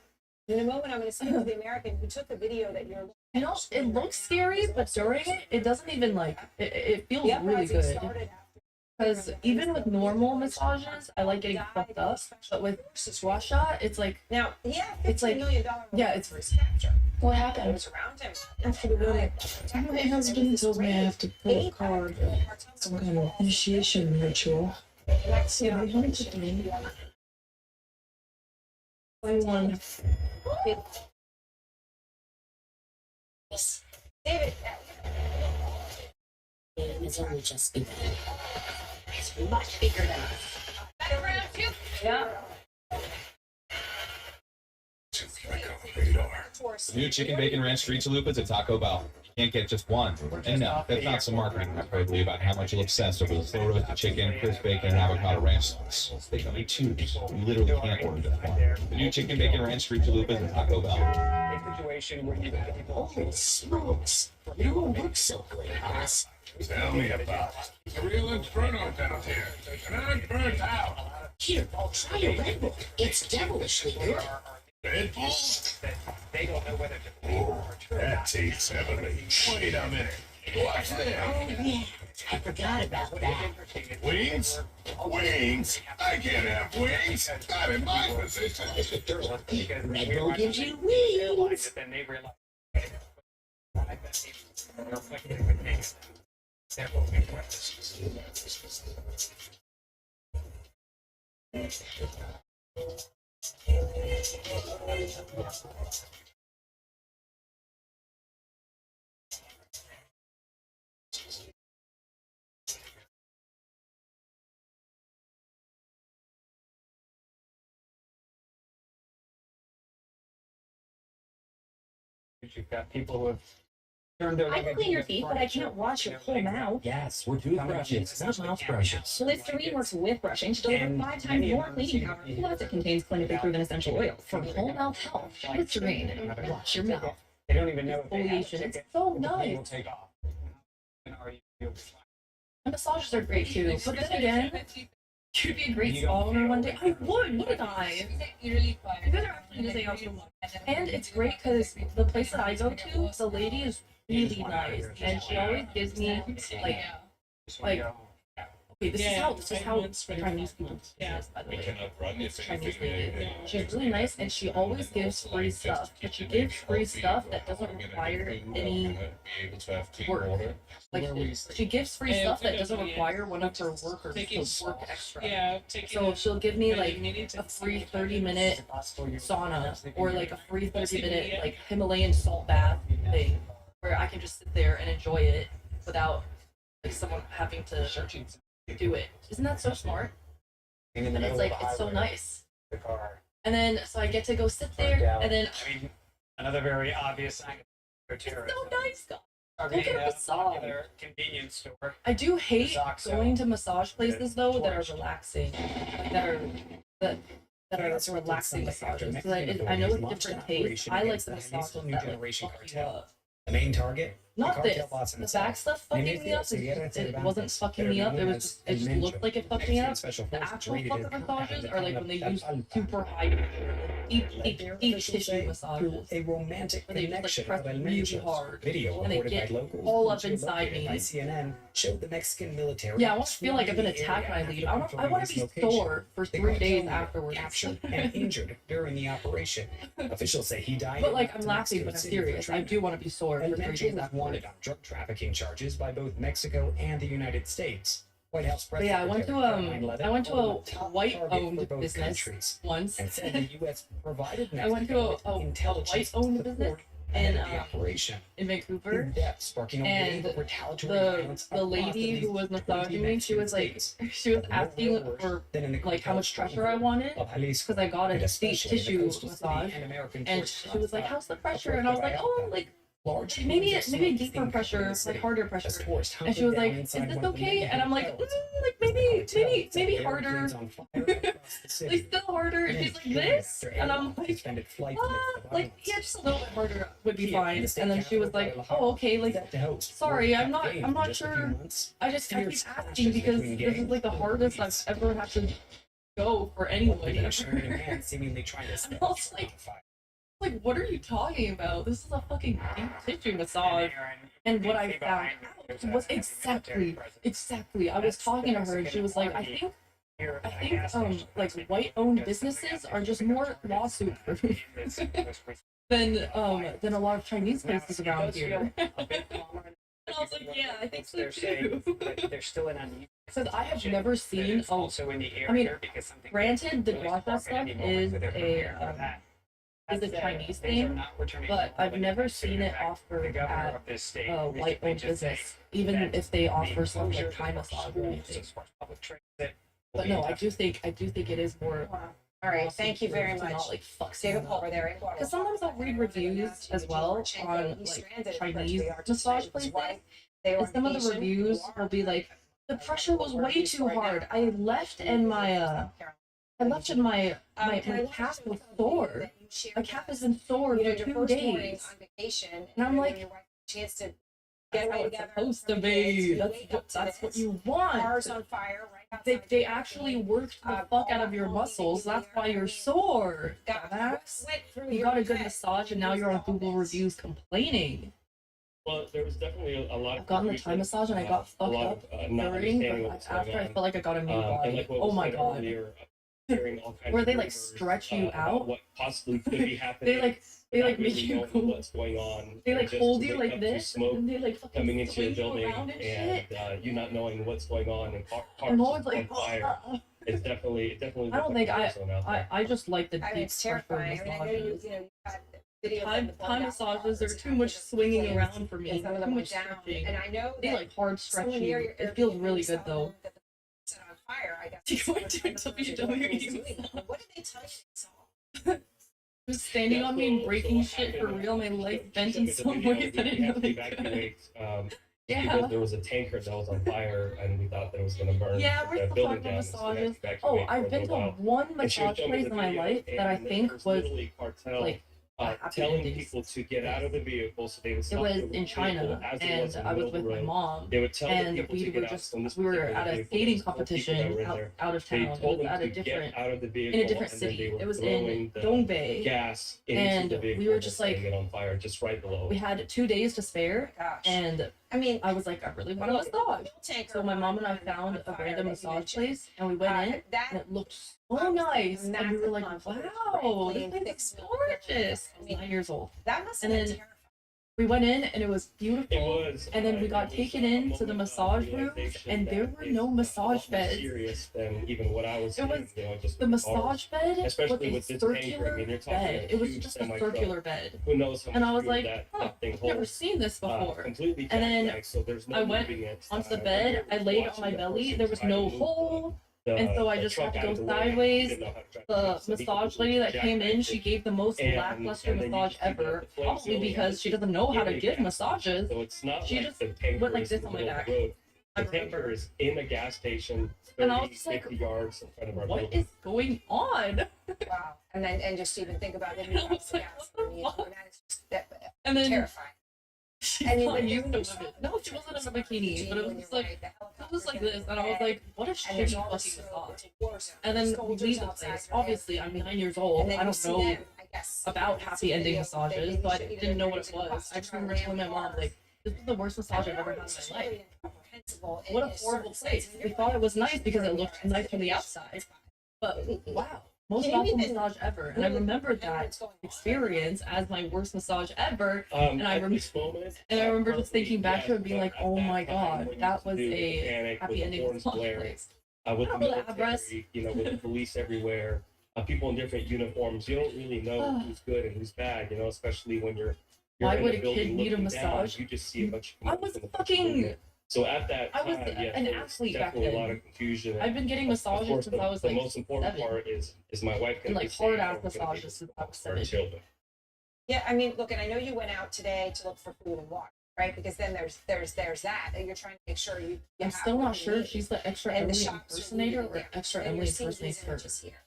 In a moment, I'm going to speak to the American who took the video that you're looking You know, it looks scary, but during it, it doesn't even like. It feels The really uprising good. started Because even with normal massages, I like getting fucked up. But with gua sha, it's like now, yeah, it's like $15 million yeah, it's for his capture. what It happened. was around him. After the wedding, my husband told me I have to pull a card, some kind of initiation ritual. So they hunted me. I won. David, It's only just begun. It's much bigger than us. yeah. The new chicken bacon ranch street chalupas at Taco Bell. You can't get just one. And no, that's not some marketing hyperbole about how much you're obsessed over the slow roasted chicken, crisp bacon, and avocado ranch sauce. They come in tubes. You literally can't order just one. The new chicken bacon ranch street chalupas at Taco Bell. A situation where you people Holy smokes. You don't look so good, boss. Tell me about it. It's a real inferno down here. And I'm burnt out. Here, try a Red Bull. It's devilishly good. Red Bull? they don't know whether to Oh, that tastes heavenly. Wait a minute. What's Oh, that? yeah. I forgot about that. Wings? Wings? I can't have wings. Not in my position. Red Bull gives you wings. then they realize they're afflicted with pain. Therefore, we practice. You've got people who have turned their I can clean your teeth, but I can't wash your whole mouth. Yes, we're toothbrushes, not mouth brushes. Listerine works with brushing to deliver 5 times more cleaning power. Plus, it contains clinically proven essential oils for whole mouth health. Listerine, wash your mouth. They don't even know if they have Exfoliation. a It's ticket. so The plane will nice. take off. And are you And massages are great too. But then again, you'd be a great spa owner one day. I would, wouldn't I? You guys are actually just saying awesome. And it's great because the place that I go to, the lady is really nice, and she always gives me like Okay, this Yeah, is 5 how months for the Chinese 5 people months. do Yeah. this, by the We way. cannot run It's if Chinese anything. lady. She's really nice, and she always gives free stuff, but she gives free stuff that doesn't require any work. Like she gives free stuff that doesn't require one of her workers to work extra. Yeah, So she'll give me like minute a free 30-minute sauna or like a free 30-minute like Himalayan salt bath thing where I can just sit there and enjoy it without like someone having to do it. Isn't that so smart? In the And it's middle like of the it's so highway, nice. The car. And then so I get to go sit Burned there out. and then I mean, another very obvious sign of terrorism. so nice, guys. Are Go get being a a massage. popular convenience store. I do hate Zoxo. going to massage places though that are relaxing, like that are That's what relaxing did something after massages. Because Mexican I know it's authorities different launched tastes. an I like operation the against the massages Jalisco New that like Generation fuck you cartel. up. The main target? Not the this. cartel boss The himself. back stuff fucking me up. It wasn't fucking me up. It was just it just looked like it fucked me up. The actual fucking massages are like when they use super high pressure, like deep tissue massages. A romantic Where they connection just like of press El really Mencho's. hard. Video And they reported get by locals all up which were inside located me. by CNN showed the Mexican military. Yeah, I want to feel like I've been attacked when I leave. I want to be sore for 3 days afterwards. Captured and injured during the operation. Officials say he died. But in like I'm Mexico laughing, but I'm City for serious. I treatment. do want to be sore El for 3 Mencho days was afterwards. wanted on drug trafficking charges by both Mexico and the United States. White House press But yeah, I went to secretary Caroline Leavitt I went to called a him top white-owned target for both business countries once. and said the U.S. provided I went to Mexico a with intelligence white-owned support business ahead in of the operation. in Vancouver, His death sparking a and wave of retaliatory the violence the across lady at who was least massaging 20 me, she was like, Mexican she was states. No asking worse for than in the like how much cartel pressure I wanted of Jalisco, because I got a and deep especially in the tissue coastal city massage, and American and forces she was like, outside. "How's the pressure?" And I was like, "Oh, like." Large Maybe amounts of maybe smoke deeper being pressure, covered in the like city. harder pressure. As tourists And she was hunkered like, down "Is inside this one of the okay?" And I'm like, hotels. like maybe harder, Barricades on fire across the city. like still harder. And she's like this, and I'm like, suspended flights amidst the like violence. yeah, just a little bit harder would be Here in fine. the state And then she was capital, like, Guadalajara, "Oh, okay, like set to host sorry, World I'm Cup not games I'm in not just a few sure. months. I keep Fierce asking because between this is like the gangs, hardest I've ever had to go for anybody Police ever." shooting a man seemingly trying to set I was like, what are you talking about? This is a fucking deep tissue massage. And what I found out was exactly. I was talking to her and she was like, I think like white-owned businesses are just more lawsuit-proof than a lot of Chinese places around here. And I was like, yeah, I think so They're saying too. that there's still an uneven Because I have never seen also in the area I mean, because something granted, the police Guacha department stuff anymore is whether they're prepared for that. a That said, Chinese things are thing, not returning but to I've normal never considering seen the it fact offered the governor at of this state a recently white-owned just said business, even that if they offer the some like closures Thai of massage or schools anything. as far as public transit will But be no, I indefinite. do think it is more. All right, thank you very to much. Not like fuck David someone up. Culver there in Guadalajara. Because sometimes I'll read reviews as well on like Chinese massage places, and some of the reviews will be like, the pressure was way too hard. I left and my calf was sore. My calf has been sore for 2 days. on vacation, And I'm like, your wife had a chance to that's get how away it's together. supposed to for be. days, wake up to That's what this. you want. Cars on fire right outside. They your actually building. worked the fuck out of your muscles. That's why you're sore. Dumbass. Went through You your got a good head. massage and now you're on Google reviews complaining. Well, there was definitely a lot of I've gotten the Thai massage and I got fucked up during, but like, after I felt like I got a new and body. like what Oh was my said god. earlier, hearing all kinds Where of they like rumors, stretch you about out. what possibly could be happening. They not like make really you knowing go. what's going on. They and like just hold you wake like up to this, smoke and they like fucking coming into your swing you building around and and shit. you not knowing what's going on and cars I'm always on like, fire. It definitely I don't looks think like a war zone out there. I just like the I mean, deep it's pressure terrifying. I mean, I know massages. you know, you had videos Thai of the blown out massages are cars too much swinging flames, around for me. and some of Too them much went down. stretching. And I know They that like hard someone stretch near you. your It feels Airbnb really saw good though. that the set on fire. I guess. You go into WWE. What did they tell you they saw? Just standing on me and breaking shit for real. My leg bent in some ways that I didn't know they could. Evacuate, Yeah. because there was a tanker that was on fire and we thought that it was going to burn Yeah, we're the still building talking down. so we had to massages. evacuate Oh, for a I've been little to while. one And she was massage showing me place the in my video, life that I and think there was was literally cartel like happy telling endings. people to get out of the vehicle so they would It stop was the in vehicle China, as it and in the I was middle of with the my road. mom, They would tell the and people to we get were out just from this we were particular at a vehicle. skating There's 4 people that competition were in out, there. out of They town. It told was them at a to get different out of the vehicle, in a different and then they city. were It was throwing in the Dongbei, gas into and the vehicle. we were and just setting like it on fire just right below. we had 2 days to spare, Gosh. and I mean, I was like, I really want a massage. So my mom and I found a random massage place, and we went in, and it looked so nice, and we were like, wow, this place is gorgeous. I was 9 years old. That must And have been then terrifying. we went in, and it was beautiful. It was. And then we got taken into the massage rooms, and there were no massage beds. Serious than even what I was It seeing, was you know, just the massage bed was especially a with this tanker. I circular mean, you're talking bed. It was huge just a semi-truck. circular bed. Who knows how And I much was fuel like, that thing I've never holds. seen this before. Completely And then jackknife, so there's no I went moving it. onto the when bed, you're I laid on watching my the belly, person there was try to no move the- hole, and so I just truck had to out go of the way. sideways. Didn't know how to drive The it, so he massage completely lady that came in, jackknifed she it. gave the most And lackluster then you massage see that ever, the flames probably go because she doesn't know how to in the give gas massages. So it's not She like just the tanker went like is this in the on my middle of back. the road. I The tanker remember. is in a gas station, 30, And I was just like, 50 yards in front of our what building. is going on? Wow. And just even think about it. I was like, what the fuck? That is just that, And then terrifying. she's I mean, not when used you to saw women. the No, she wasn't in a bikini, but it was when just you're like, right, the it was like helicopter's this, and I was like, what a and shitty there's fucking all the smoke, massage. it's a war zone. And then we Soldiers leave the outside place. your head. Obviously, I'm 9 years old. And then I you don't see know them, I guess, about you know, happy see ending video, massages, they so I show you didn't know what it they're using was. buses I just to remember ram telling my mom, cars. like, this is the worst massage I've ever had in It's my life. really incomprehensible in What a a horrible certain place. sense. We thought it was nice because it looked nice from the outside. But wow, most awful massage ever. And I remembered that experience as my worst massage ever. And I remember just thinking back to it and being like, oh my god, that was a happy ending massage place. With I the don't really have military, you know, with the police everywhere, people in different uniforms, you don't really know who's good and who's bad, you know, especially when you're Why in would the a building kid need a looking down, massage? you just see a bunch of I people was from the fucking. movement. So at that I was time, yes, an there was athlete back definitely a lot then. of confusion. I've been getting Of massages course, since I was the like most important 7. part is my wife And gonna like be safe, hard and ass we're gonna be massages since I was for our 7. children. Yeah, I mean, look, and I know you went out today to look for food and water, right? Because then there's that you're trying to make sure you. I'm have still what not you sure if need. she's the extra And the Emily shops are impersonator really or there. extra And Emily you're seeing these impersonator. images here.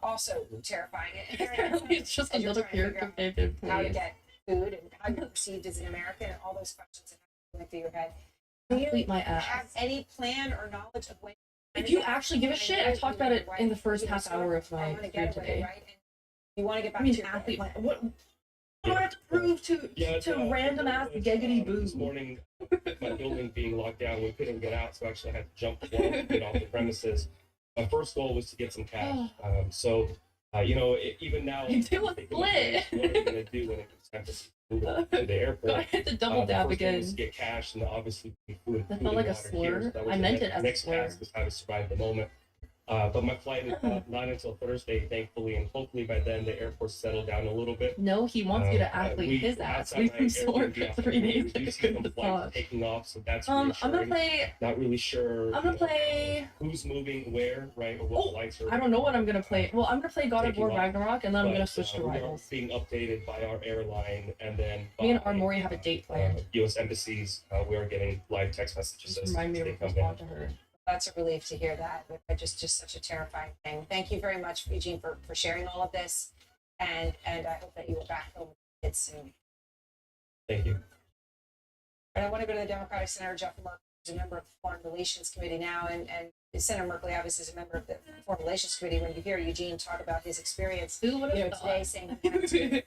Also terrifying. And Apparently it's just as you're another trying to figure character they've out how to played. get food and how you're perceived as an American and all those questions that are going through your head. Do you Athlete my ass. have any plan or knowledge of when? If you actually give a shit, I talked about it in the first half hour of my food today. Right? And you want to get back I mean, to your athlete, what do I have to prove to random ass giggity This boo? morning, my building being locked down, we couldn't get out, so I actually had to jump the wall to get off the premises. My first goal was to get some cash. You know, even now, You do a thinking of split. What are you going to do when it comes time to move to the airport? I hit the double The dab first thing again. was to get cash and obviously food. That food felt like and a water slur. here, so that was I the meant it as a next slur. task was how to survive the moment. But my flight is not until Thursday, thankfully, and hopefully by then the airport's settled down a little bit. No, he wants you to athlete his ass. We've been sore for 3 days. We do see some flights taking off, so that's I'm gonna reassuring. play. Not really sure. I'm gonna play. Who's moving where, right? Or what flights are. I don't know what I'm gonna play. Well, I'm gonna play God of taking War off. Ragnarok, and then I'm But, gonna switch to we are Rivals. being updated by our airline, and then Me and by, Armory have a date planned. U.S. embassies. We are getting live text messages Just as remind me they to come in. respond to her. That's a relief to hear that. But just such a terrifying thing. Thank you very much, Eugene, for sharing all of this. And I hope that you are back home with kids soon. Thank you. And I want to go to the Democratic Senator Jeff Merkley, who's a member of the Foreign Relations Committee now. And Senator Merkley obviously is a member of the Foreign Relations Committee. When you hear Eugene talk about his experience, today saying he had to,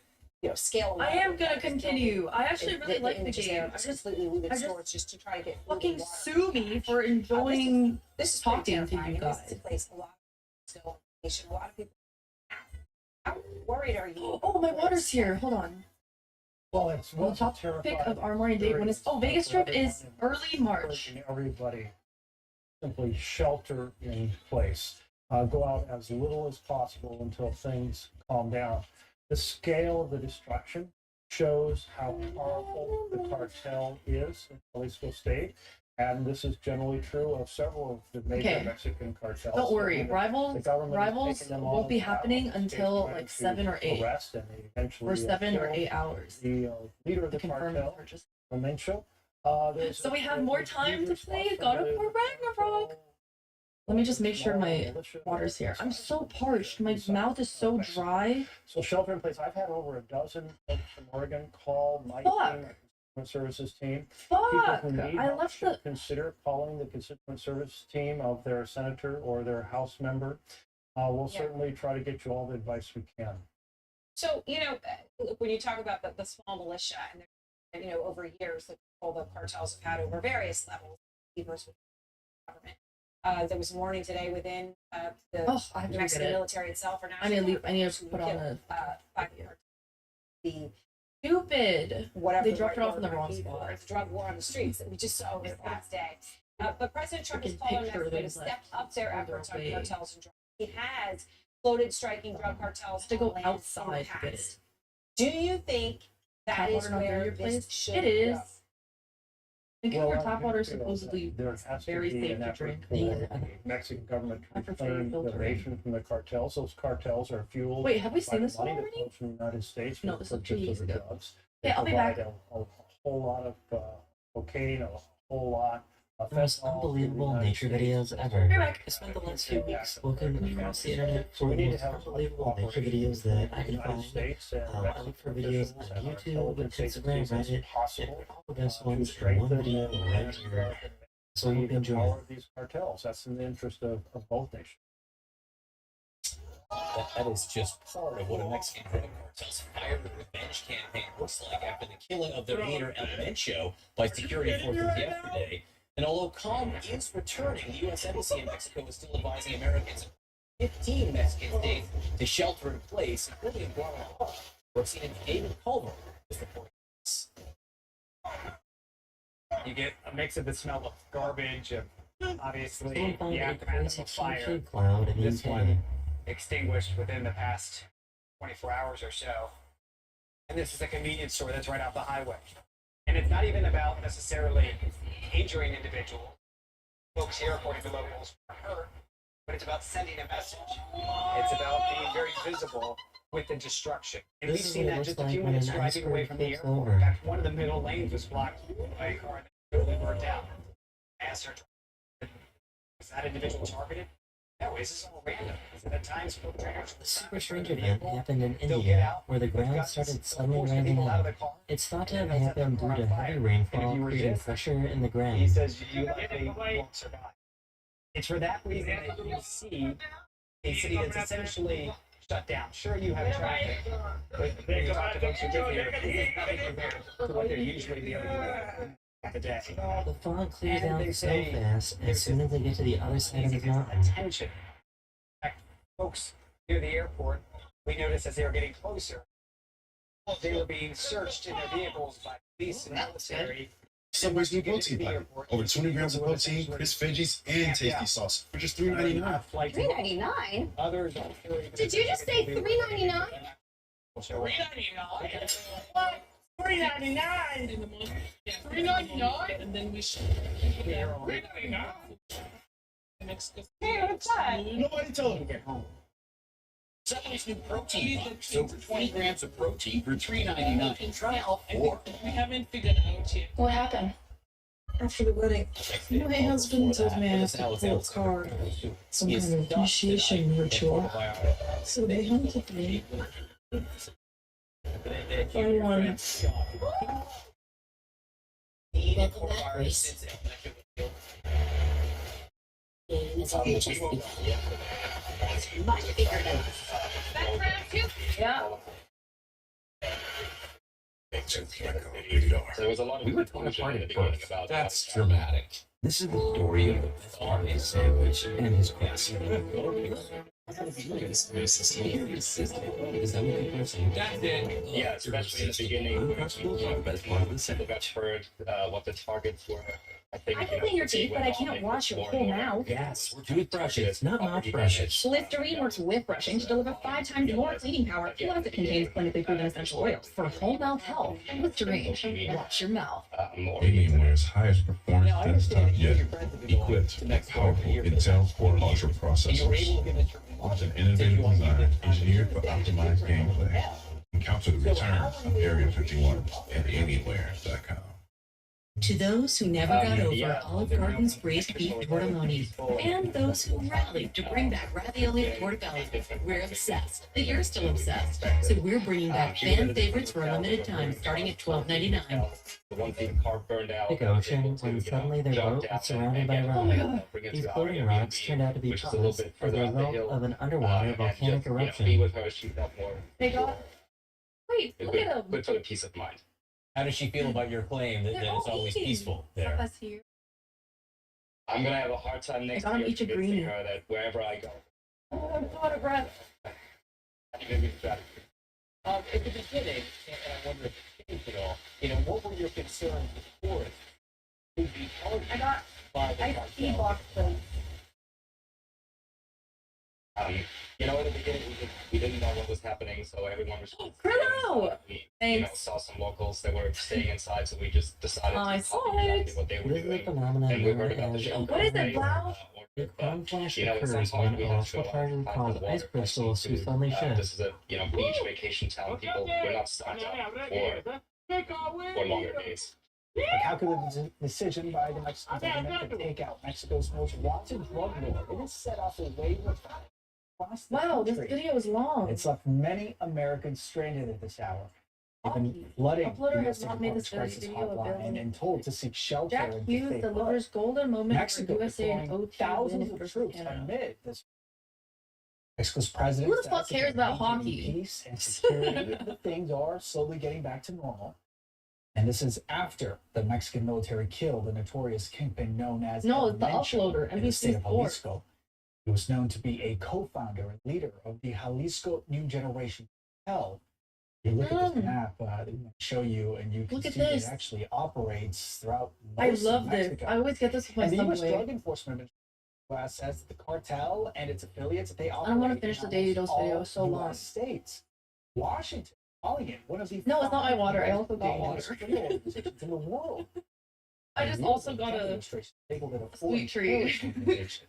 scale. I am gonna continue. I actually really like the images game. there I just just completely leave it I just stores just to try to get fucking sue me for enjoying this is talking to terrifying. you This guys. is a place a lot of still information. A lot of people. How worried are you? Oh, my water's here. Hold on. Well, it's Well, what's top terrifying. pick of Armory and date when it's Vegas trip is early March. Encouraging everybody simply shelter in place. Go out as little as possible until things calm down. The scale of the destruction shows how powerful the cartel is in Jalisco State. And this is generally true of several of the major Okay. Mexican cartels. Don't worry, The rivals government is rivals taking them won't on be the happening outside until trying like to 7 or 8. arrest and eventually Or 7 or kill 8 hours. The leader of the confirm cartel, purchase. Mencho. So we have more time to play God of War Ragnarok. Let me just make sure my water's here. I'm so parched. My mouth is so dry. So shelter in place. I've had over a dozen folks from Oregon call my team, constituent services team. Fuck! People who need I help left should the. consider calling the constituent service team of their senator or their House member. We'll certainly try to get you all the advice we can. So, you know, when you talk about the small militia and, you know, over years, the control the cartels have had over various levels, levers with government. There was warning today within the I have to Mexican get it. military itself. Or I need to put on the stupid. whatever They dropped it off in the word wrong might be spot. for it, the drug war on the streets that we just saw over the past day. But President Trump has called on picture Mexico to those, step up their efforts on way. cartels and drugs. He has floated striking drug cartels To go on land outside in to the get past. it. Do you think that Tap is water not where your this place? should It is. go? Thinking Well, our tap water is you know, supposedly there has to very be safe an to effort drink. for the Mexican government to I prefer reclaim the filtering. nation from the cartels. Those cartels are fueled. Wait, have we by seen the this money one that already? comes from the United States. No, for this the was 2 purchase of years the ago. drugs. They Yeah, I'll be provide back. a whole lot of cocaine, a whole lot of The most fentanyl to the unbelievable United nature States. videos ever. I spent the last few weeks looking across the internet for the most unbelievable nature videos that I can find. I look for videos on YouTube, Instagram, Reddit, and all the best ones in one video right here. So you can enjoy it. These cartels. That's in the interest of both nations. That is just part of what a Mexican drug cartel's fire and revenge campaign looks like after the killing of their leader El Mencho by security forces yesterday. And although calm is returning, the U.S. Embassy in Mexico is still advising Americans in 15 Mexican states to shelter in place, including in Guadalajara, where CNN David Culver is reporting this. You get a mix of the smell of garbage, of obviously Someone found the a aftermath crazy of a fire. fucking cloud in This UK. one extinguished within the past 24 hours or so. And this is a convenience store that's right off the highway. And it's not even about necessarily injuring individuals. Folks here, according to locals, are hurt, but it's about sending a message. It's about being very visible with the destruction. And This we've is seen what it that looks just a like few when minutes an driving away iceberg from the flips airport. over. In fact, one of the middle lanes was blocked by a car that totally burnt out. I asked her, was that individual targeted? No, is this all random? Is it at times perpetrators? A super strange event happened in India where the ground started suddenly rising up. It's thought to have happened due to heavy rainfall creating pressure in the He ground. says you likely won't survive. It's for that reason that you see a city that's essentially shut down. Sure, you have traffic, but when you talk to folks who live here, it's nothing compared to what they're usually dealing with the day. The fog clears And out they so say fast as soon as they get to the other side of the mountain. attention. In fact, folks near the airport, we noticed as they were getting closer, they were being searched in their vehicles by police and military. Subway's new protein pack. Over 200 grams of protein, crisp veggies, and tasty sauce for just $3.99. $3.99? Others Did you just say $3.99? $3.99 in the month. Yeah, $3.99, and then we should. Yeah, $3.99. Mexico. Hey, what's that? Nobody tell them to get home. Subway's new protein box. Over 20 grams of protein for $3.99. Try all four. We haven't figured out yet. What happened? After the wedding, my husband told me I have to pull a card, some kind of initiation ritual. So they hunted me. Fun one. Welcome back, Grace. It's all just much bigger than Yeah. There was a lot of We were torn apart at birth. That's dramatic. This is the story of the Bavarian sandwich and his crust. That's it. Yeah, especially in the beginning. Look at for what the targets were. I think, I can clean your teeth, but I can't wash your whole mouth. Yes, toothbrushes, not mouth brushes. Listerine works with brushing to deliver 5 times more cleaning power, plus it contains clinically proven essential oils for whole mouth health. Listerine, wash your mouth. Alienware's highest performance desktop yet, equipped with powerful Intel Core Ultra processors. With an innovative design engineered for optimized gameplay. Encounter the return of Area 51 at Alienware.com. To those who never got over Olive Garden's braised beef tortelloni, and those who rallied to bring back ravioli and portobello, we're obsessed that you're still obsessed. So we're bringing back fan favorites for a limited time, starting at $12.99. The one thing car burned out. Like ocean, when suddenly their boat was surrounded by rocks. These floating rocks turned out to be ponds as a result of an underwater volcanic eruption. Be with her, she felt more. They got. Wait, look at them. Good for the peace of mind. How does she feel about your claim that it's always peaceful there? Us here. I'm gonna have a hard time next got 'em year each a convincing greenie. her that wherever I go, Oh, I'm out of breath. maybe it's better. At the beginning, and I wonder if it changed at all. What were your concerns before it? To be targeted I got by the iced tea cartel? boxes. In the beginning, we didn't know what was happening, so everyone was. Hello! We saw some locals that were staying inside, so we just decided I to saw copy it. exactly what they were This is a doing. phenomenon And we heard known about the as shelter. What is it, Blau? a crime flash At some occurs point when we had to electrical go charges out, cause find ice water crystals to to, suddenly shift. This is a beach vacation town. People we're not stocked up for longer days. A calculated decision by the Mexican government to take out Mexico's most wanted drug lord. It has set off a wave of across the Wow, this country. video is long. It's left many Americans stranded at this hour. They've been flooding Uploader the has domestic not made this violence crisis video hotline available. and told to seek shelter Jack and Hughes stay put. delivers golden moment Mexico for USA and deploying OT win thousands of versus troops Canada. amid this. Mexico's president. Who the fuck says that cares about they're hockey? maintaining Peace and security. That things are slowly getting back to normal. And this is after the Mexican military killed the notorious kingpin known as No, it's the El Mencho uploader, in the state of NBC Sports. Jalisco. He was known to be a co-founder and leader of the Jalisco New Generation Cartel. You look at this map, I'm going to show you, and you can Look at see this. it actually operates throughout I most love of this. Mexico. I always get this with my And the U.S. subway. Drug Enforcement says that the cartel and its affiliates, they operate I don't want to finish the in Daily almost Dose video. all It's so long. US states. Washington, calling it one of the No, it's not my water. I also got dangerous water. criminal organizations in the world. I The just U.S. also got a administration labeled it a sweet foreign treat. terrorist organization.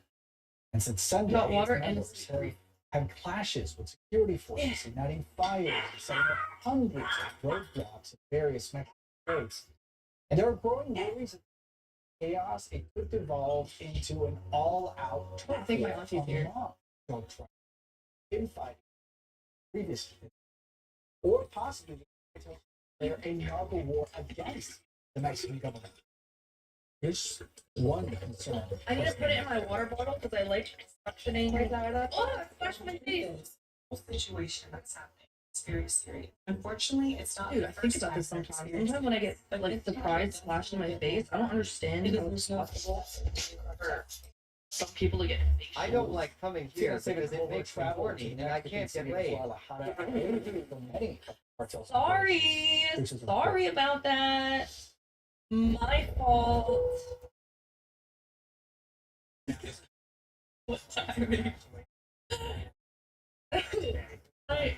And since Sunday, Got water its and a members sweet have treat. had clashes with security forces, igniting fires, and setting up hundreds of roadblocks in various Mexican states. And there are growing worries that chaos, it could devolve into an all-out I think my auntie's here. drug trial, infighting, previously, or possibly declare a narco war against the Mexican government. Here's one concern. I need to put it in my water bottle because I like suctioning. Oh, I splashed my face. Situation that's happening. It's very serious. Unfortunately, it's not. Dude, the I think first about this time sometimes. I've experienced Sometimes when I get like surprised splashed in my face, I don't understand how it's possible for some people to get. I don't like coming here because it makes me horny and I can't get laid. Sorry about that. My fault. What timing? I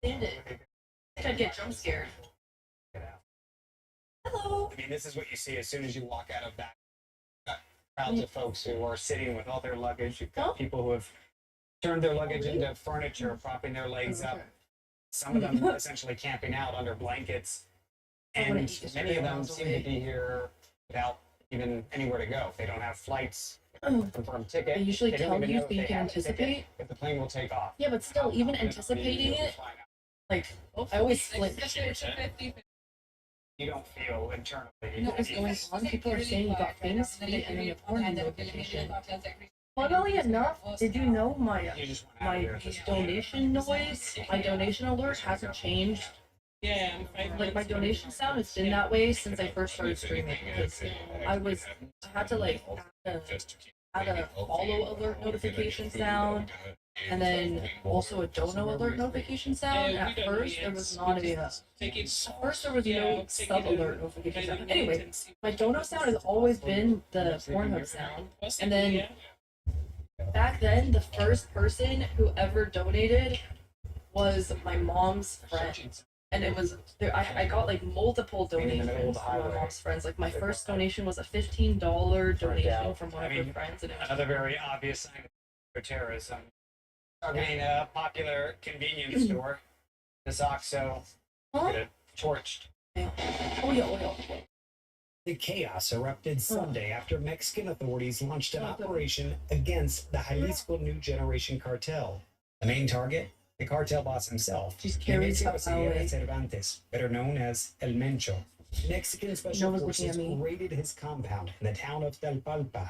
stand it. I think I'd get jump scared. Hello. I mean, this is what you see as soon as you walk out of that. Crowds of folks who are sitting with all their luggage. You've got people who have turned their luggage into furniture, propping their legs up. Some of them essentially camping out under blankets. And many of them seem to be here without even anywhere to go. They don't have flights, confirmed ticket. They usually They don't tell even you know if so you they can have a ticket, anticipate. if the plane will take off. Yeah, but still, even anticipating it, like I always flinch. You don't feel internally. You know what's going on? People are saying you got famous feet and then a porn notification. Funnily enough, did you know my donation noise, my donation alert hasn't changed? Yeah, Like my donation sound has been that way since I first started streaming because I had to like add a follow alert notification sound and then also a dono alert notification sound. At first there was not a first there was no sub alert notification sound. Anyway, my dono sound has always been the Pornhub sound. And then back then the first person who ever donated was my mom's friend. And it was there. I got like multiple donations from my mom's friends. Like my first donation was a $15 donation from one of her friends, and it was Another very obvious sign of terrorism. Targeting a popular convenience store, this OXXO, torched. Oh yeah. The chaos erupted Sunday after Mexican authorities launched an operation against the Jalisco New Generation cartel. The main target, the cartel boss himself, Nemesio Sierra Cervantes, better known as El Mencho. Mexican special forces raided his compound in the town of Talpalpa.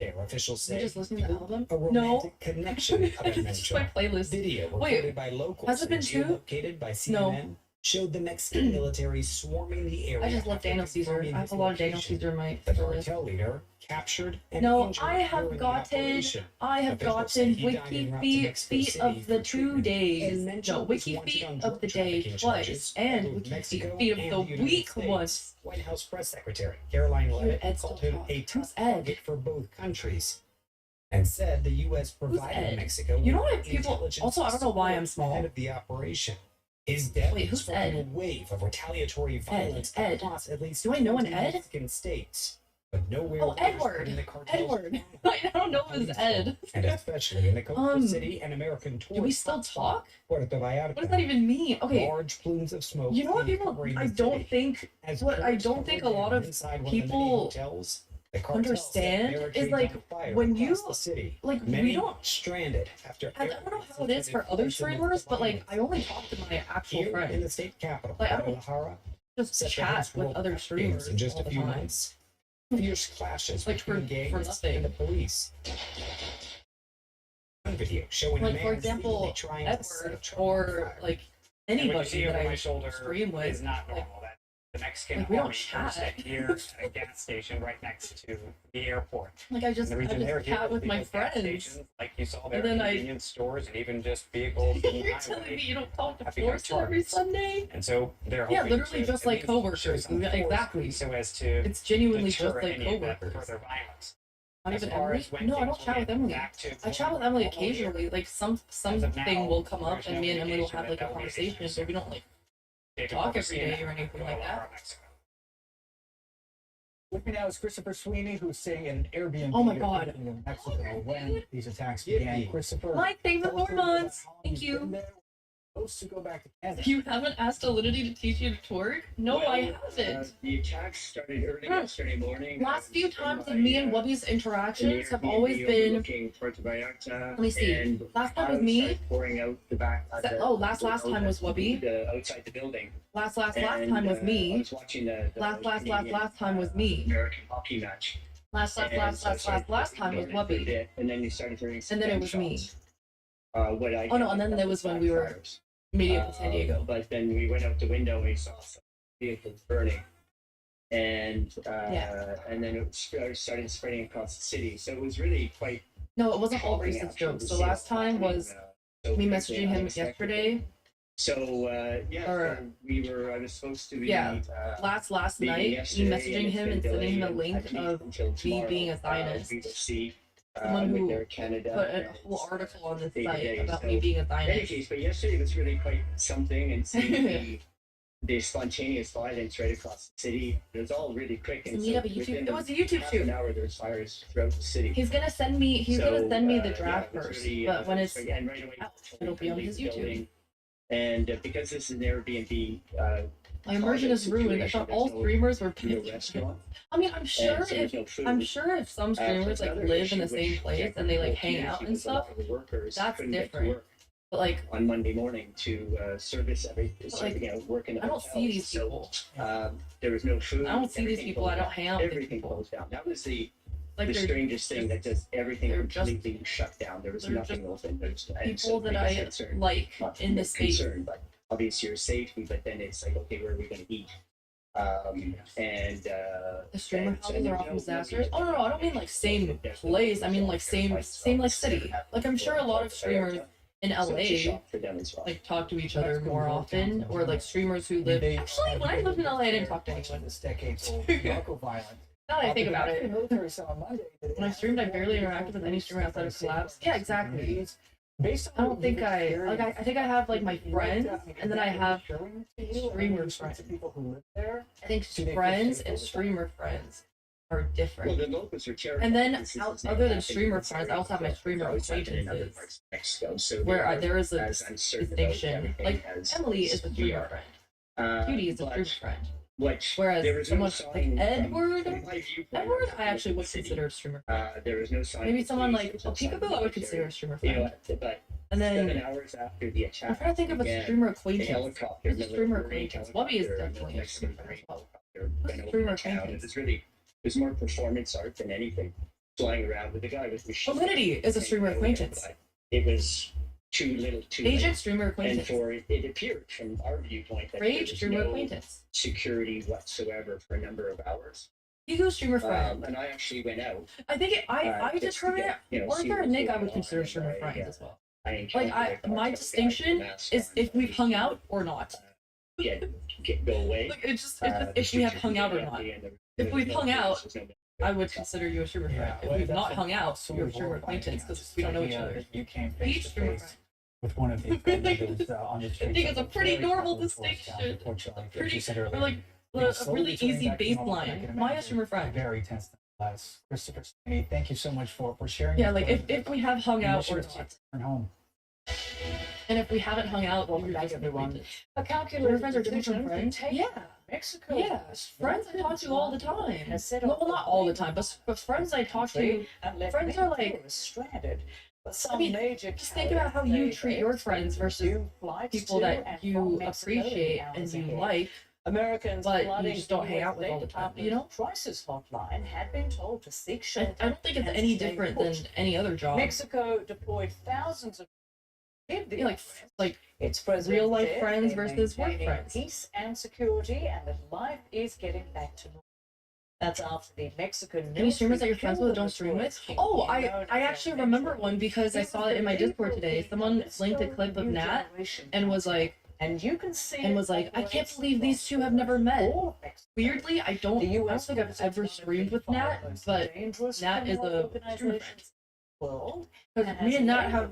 Their officials say just listening to the album? a romantic connection of El It's my Mencho. playlist. Video Wait, reported by locals has it been and two? geolocated by CNN showed the Mexican military swarming the area. I just love after Daniel Caesar. confirming I have his a lot of Daniel location. Caesar in my The playlist. cartel leader captured and No, injured I during have the gotten operation. wiki Officials say he died en route to feet Mexico feet City of the for 2 treatment. days. El Mencho No, was wiki wanted feet on of drug the day trafficking twice, charges, and both wiki Mexico feet of and the United week States. once. White House press secretary Caroline Levitt Ed called still him a talks. tough target for both countries, and said the U.S. provided Ed? Mexico You know with what people- intelligence also, I don't know why I'm support small. ahead of the operation. His death Wait, who's sparked a Ed? wave of retaliatory violence Ed. across at least Do I know an 20 Ed? Mexican states, but nowhere Oh, was Edward. in the cartel's Edward. I don't know if it's Ed. and especially in the coastal Um, city and American tourist Do we still hotspot, talk? Puerto Vallarta. What does that even mean? Okay, Large plumes of smoke. you know what seen people? covering I the don't city. think As what I birds don't think a hovered lot down of inside one of the many people hotels, the cartel set understand is barricades like on fire when you across the city. like Many we don't. stranded after I don't know how it is for other streamers, but like I only talk to my actual here in the friends. state capital, Like I don't Guadalajara, just set the chat house with world other games streamers in just all a the few time. months. Fierce clashes Like between for gangs nothing. and the police. One video showing a Like man for example, illegally trying to set a Edward truck on or fire. like And what you anybody see that over my I shoulder stream with is not like, normal. That the Mexican like, we don't army posted chat. here at a gas station right next to the airport. Like I just In the region there, chat with my gas friends. stations, like you saw there, And then convenience stores, and even just vehicles. on the You're telling highway me you don't talk to have become Florida every targets. Sunday? And so they're Yeah, hoping literally to just at like least coworkers. show some force Exactly. so as to It's genuinely deter just like any of that coworkers. further violence. Not As even far Emily? as when No, I things don't will chat with get Emily. back to I chat with normal Emily here. occasionally. Like something now, will come up there's and no me and Emily will indication have like a that there'll be any conversation, but we don't like David talk every Garcia day or anything like that. With me now is Christopher Sweeney, who's staying in an Airbnb Oh my God. in Mexico when these attacks began. Christopher, Mike, thank you for tell us 4 a little bit months. about how Thank you've been you. there. Supposed to go back to Canada. You haven't asked Alinity to teach you to twerk? No, I haven't. The attacks started early yesterday morning. Last few times of me and Wubby's interactions have always been. Let me see. Last time was me. Pouring out the back. Last time was Wubby. Outside the building. Last time was I me. was watching the Last time was me. American hockey match. Last time was Wubby. And then you started hearing some And then it was me. gunshots. What I Oh no, and then there was when we were meeting up in San Diego. But then we went out the window and we saw some vehicles burning. And and then it started spreading across the city. So it was really quite. No, it wasn't all calming, racist actually, jokes. to So see last it time happening, was so me quickly, messaging him unexpectedly. yesterday. So Or- so we were. I was supposed to be. Yeah, last leaving night, me yesterday, messaging and him it's and been sending him a delayed, link at least of until me tomorrow. being a Zionist. We will see. Someone with who Air Canada put a and whole article on this day to day. site about So, me being a in any Zionist. case, but yesterday was really quite something, and seeing the spontaneous violence right across the city. It was all really quick. And Meet so up a YouTube. within It was a YouTube half shoot. an hour, there's fires throughout the city. He's gonna send me. He's So, gonna send me the yeah, draft it was first, really, but when it's and right away, out, it'll be on his YouTube. building. And because this is an Airbnb, My immersion is ruined. I thought all streamers were no pissed. restaurant. I mean, I'm sure so there's if no food. I'm sure if some streamers the like other live in the issue, same which place and they like technically hang out and because a lot stuff, of the workers that's couldn't get to different. work But like, on Monday morning to service like, work in the I don't see these hotels. people. So, there was no food. I don't see these everything people. I closed don't down. hang out with these Everything people. closed down. That was the Like, they're strangest thing, that just everything they're just completely shut down. There was they're nothing open. There's and so people that biggest I concern, like not in the from space. concern, but obviously your safety. But then it's like, okay, where are we going to eat? The streamer and houses are often no- disasters. Oh no, I don't mean like same place. I mean like same like city. Like I'm sure a lot of streamers in So it's a LA shock for them as well. like talk to each other more often, or like streamers who live. Actually, when I lived in LA, I didn't talk to anyone. This decade's old narco violence. Now that I think about it, Military said on Monday that when I streamed, I barely interacted with any streamer outside of collabs. Yeah, exactly. Based I don't think I think I have like my friends, and then I have streamer friends. people who live there. I think friends and streamer friends are Well, different. the locals are terrified. And then This is out, not other than happening streamer in friends, I Syria. also have my streamer It's always happened in other acquaintances, parts of Mexico. So where they there is a are as uncertain about distinction. everything Like as Emily is a we streamer are. friend. Cutie is a But streamer friend. which Whereas there was no someone like sign Edward, from my viewpoint Edward, of I actually would the city. consider a streamer. There was no sign. Maybe of someone police, like there was no sign of Peekaboo, I would military. consider a streamer You know friend. what? But And then 7 hours after the attack, I'm trying to think of a began, streamer a acquaintance. helicopter, Who's a streamer military acquaintance? Wubby is helicopter, definitely a Mexican streamer Marine as well. helicopter went over streamer the town. It acquaintance? was really, it was more performance art than anything. Flying around with the guy with machine. Validity is a streamer acquaintance. But it was too little, too Agent late. streamer acquaintance. And for it appeared from our viewpoint that Rage there was streamer no acquaintance. security whatsoever for a number of hours. Ego streamer friend. And I actually went out. I think I just to determine get, you know, see Arthur what's and Nick I going would on, consider and streamer friends as well. I Like encountered a my cartel guy distinction with a mask is on, if we've hung out or not. go away. Like it's just if we have hung out or not. If we've hung out, I would consider you a streamer friend. If we've not hung out, you're a streamer acquaintance because we don't know each other. You came Each face to streamer face friend. with one of the offenders on the streets. I think it's a of pretty very normal popular tourist town, distinction. unfortunately. As Pretty you said or earlier, like you know, a slowly really returning easy back to normal, I can baseline. Maya imagine streamer friend. Very tense class. Christopher Stanley, thank you so much for sharing. Yeah, your like story if we have hung out or Initiative not. to return home. And if we haven't hung out, well, Welcome you're back, just an everyone. acquaintance. A Your calculated friends are different decision from can friends. take Yeah. Mexico. Yeah, friends I talk to all the time. Has set No, off well, not all the time, but friends I talk to, and left friends many are like, tourists stranded. But some I mean, major just think about how you carriers treat say your they friends versus resumed flights people to that and you from Mexico in appreciate hours and you ahead. like, Americans but you flooding just don't the hang US out with all the State time, you know? Department's crisis hotline had been told to seek shelter. I don't think it's and any stay different put. than any other job. Mexico deployed thousands of Yeah, like its president real life said friends they're versus work maintaining friends. peace and security, and that life is getting back to normal. That's after the Mexican Any streamers that military you're friends killed with the don't stream with? tourist Oh, king, known I as actually El remember Metro. one because I It saw was it in my the Discord today. liberal Someone that linked a stole clip of new Nat generation and was like, and you can see and was like, I can't believe these two have never met. Weirdly, I don't think I've ever streamed with Nat, but Nat is a streamer friend. Because me and Nat have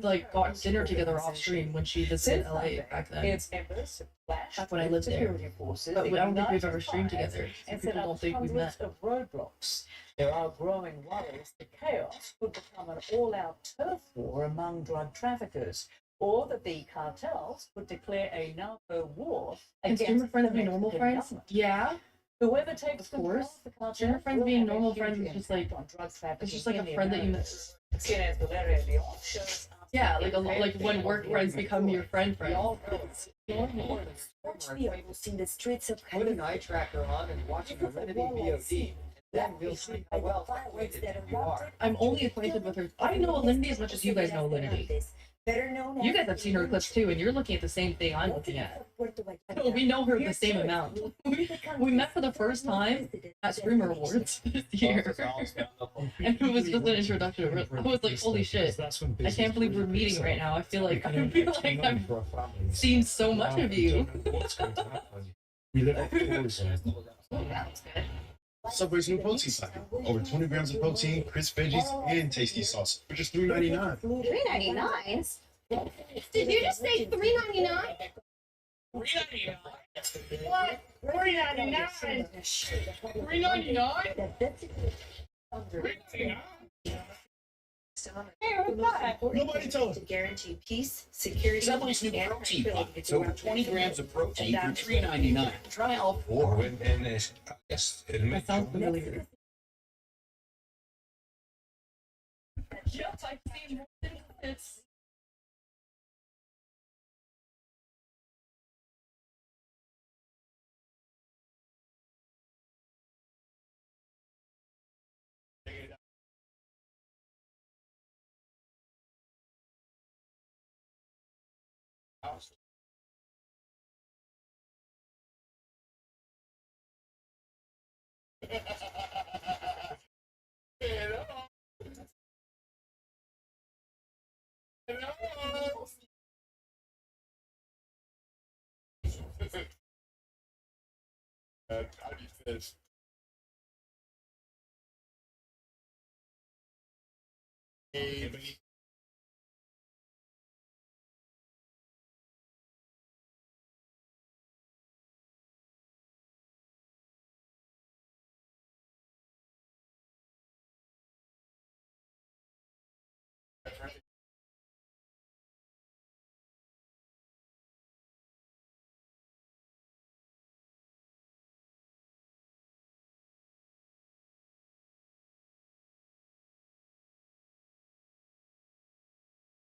like got dinner together off stream when she visited LA back then. Its members have clashed Back when I with lived there. security forces, But I don't think we've ignited ever streamed fires, together. So and people set up don't think we've met. hundreds of roadblocks. There are growing worries that chaos could become an all-out turf war among drug traffickers, or that the cartels could declare a narco war And against streamer friends the being normal Mexican friends? government. Yeah. Whoever takes Of control course. of the cartel Streamer friends will being have a normal huge friends is just impact like on drug it's trafficking just like in a the friend that you Americas. miss. CNN's Valeria Leon shows Yeah, like when work friends become your friend friends. Watch videos in the streets of Put an eye tracker on and watch an Alinity VOD. Then we'll see how well acquainted you are. I'm only acquainted with her. I know Alinity as much as you guys know Alinity. You guys have seen her clips too, and you're looking at the same thing I'm looking at. We know her the same amount. We met for the first time at Streamer Awards this year. And it was just an introduction. I was like, holy shit. I can't believe we're meeting right now. I feel like I've seen so much of you. Subway's new protein pack. Over 20 grams of protein, crisp veggies, and tasty sauce for just $3.99. $3.99? Did you just say $3.99? What? $3.99? $3.99? Nobody tell us. To guarantee peace, security, Subway's new and protein tranquility pop. It's over 20 grams of protein for $3.99. Try all four. That sounds familiar. Yes, I've seen more than this. I need this.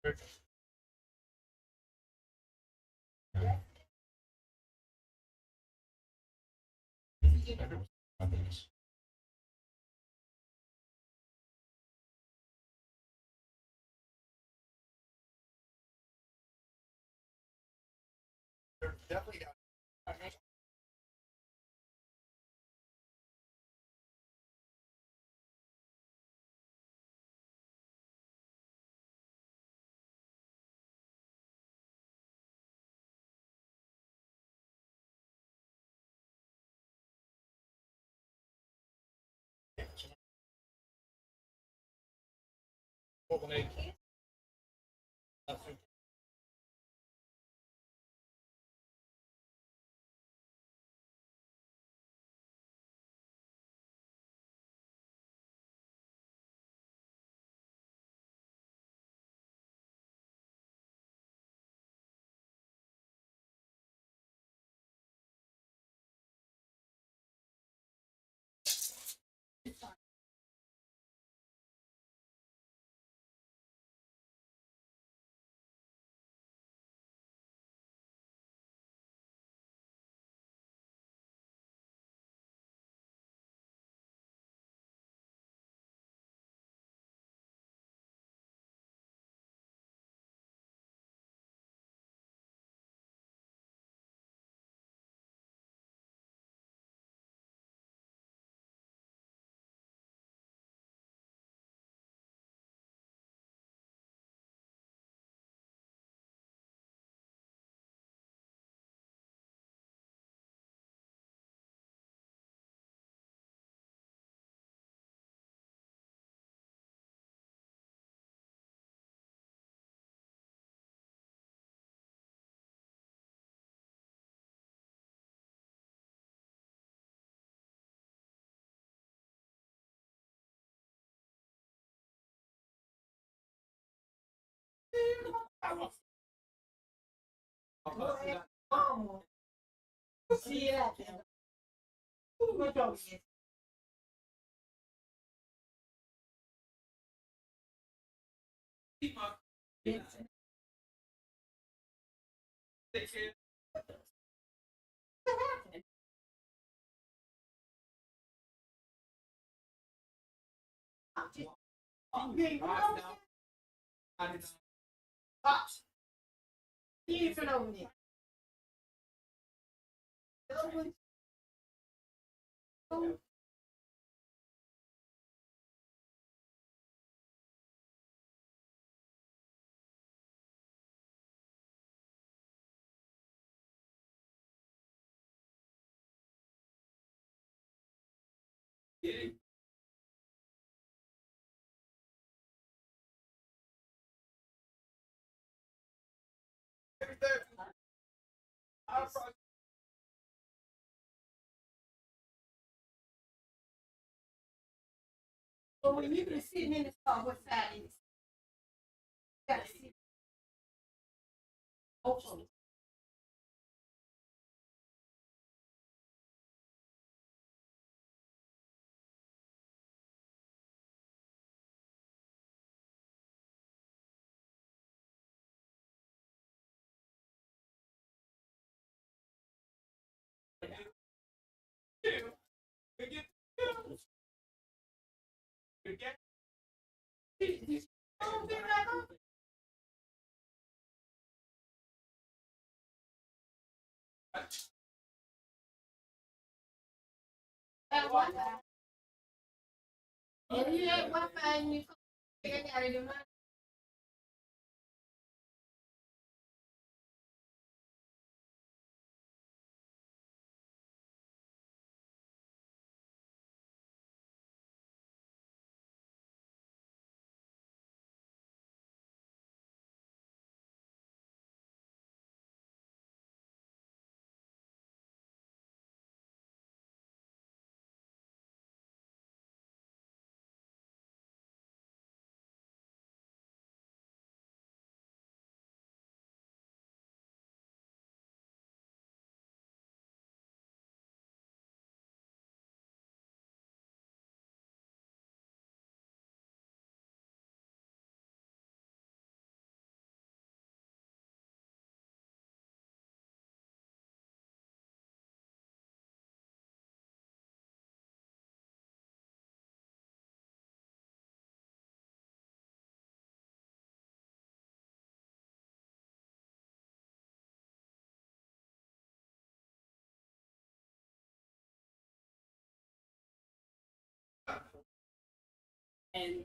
Definitely. But when you've been sitting in the car, what side is? You gotta sit. Hopefully. And you had Wi-Fi and you could And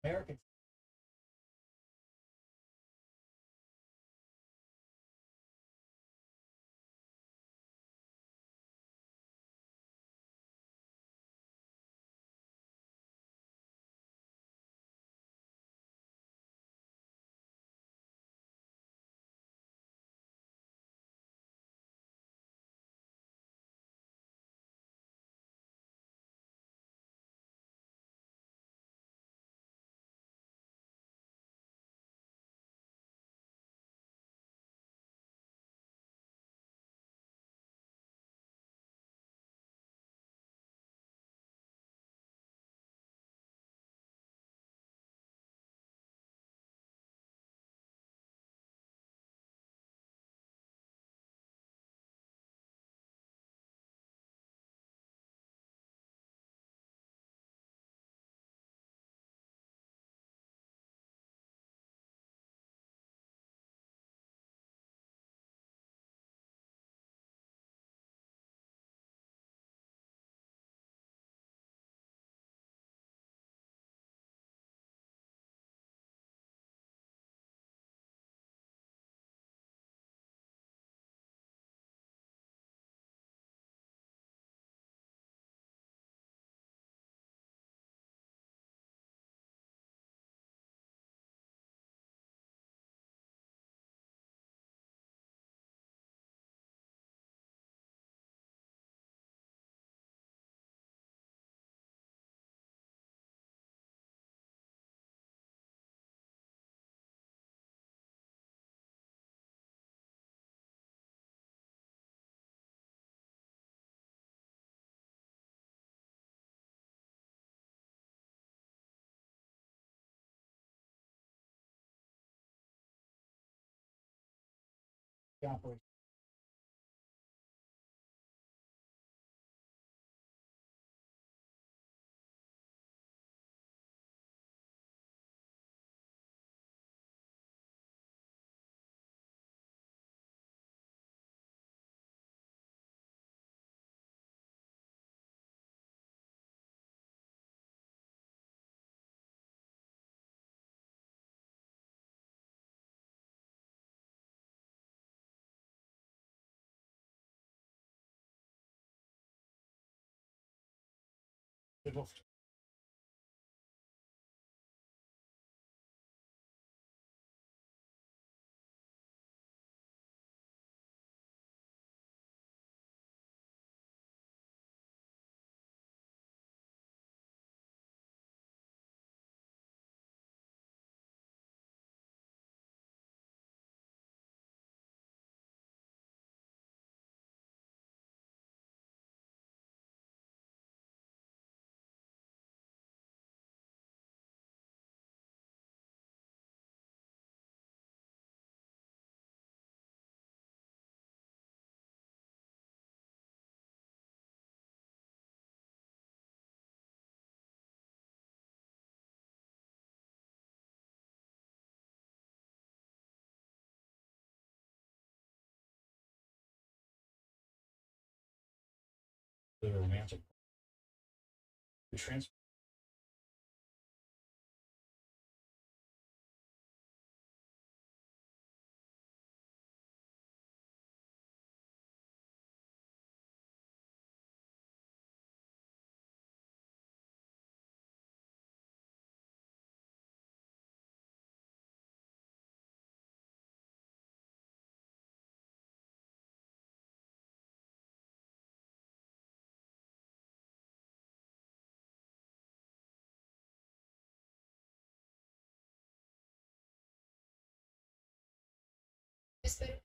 American. Operation. The romantic. The trans. Espero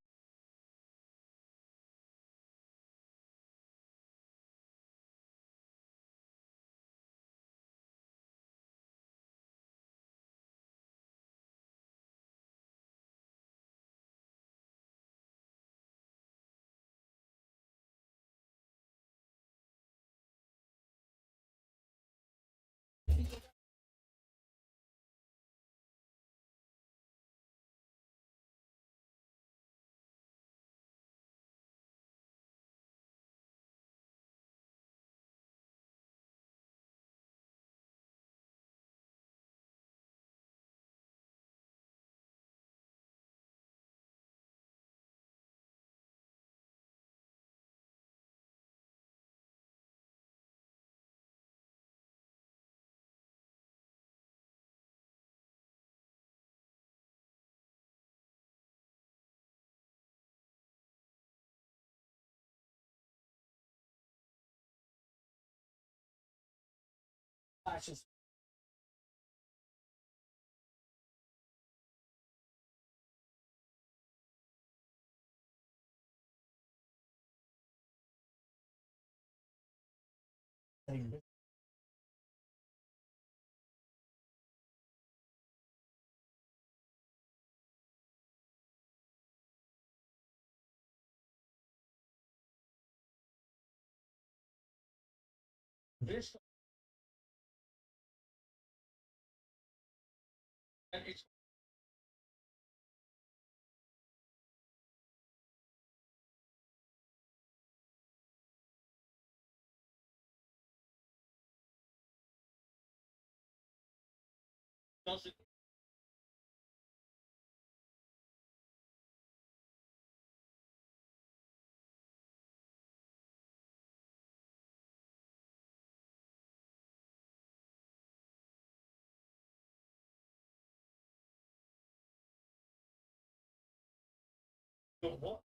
that's just this. And it's doesn't. What?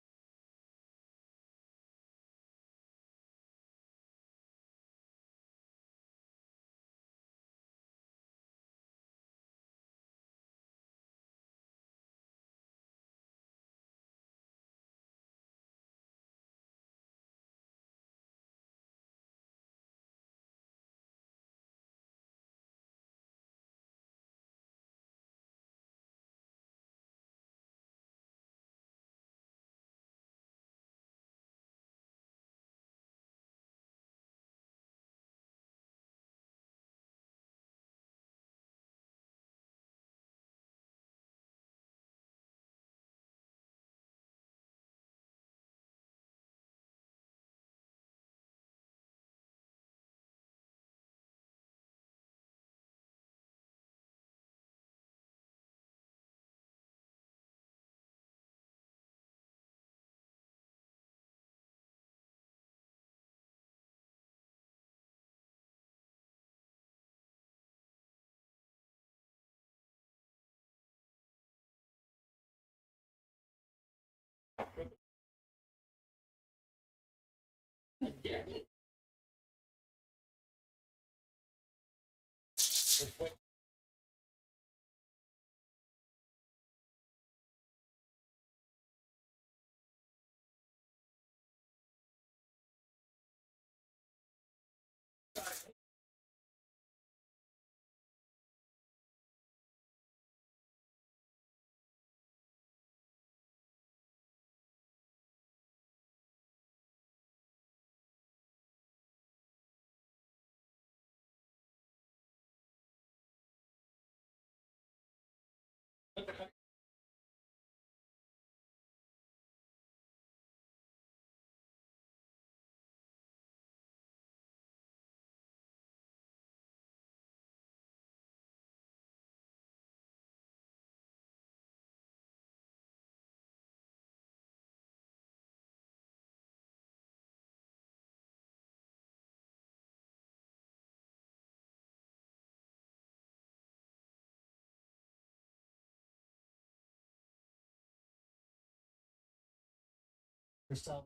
Yourself.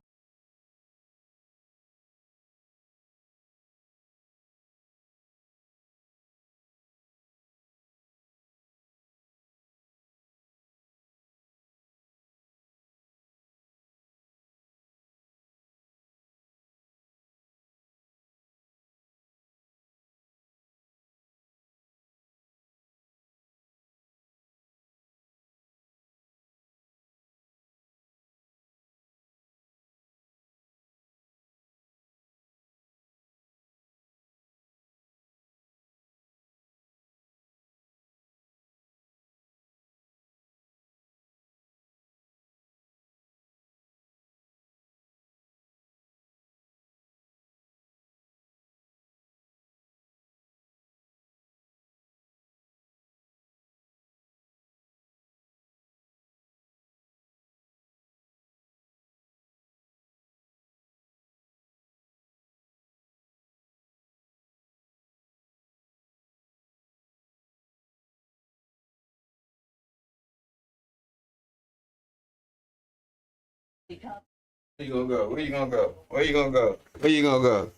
Where you gonna go? Where you gonna go? Where you gonna go? Where you gonna go?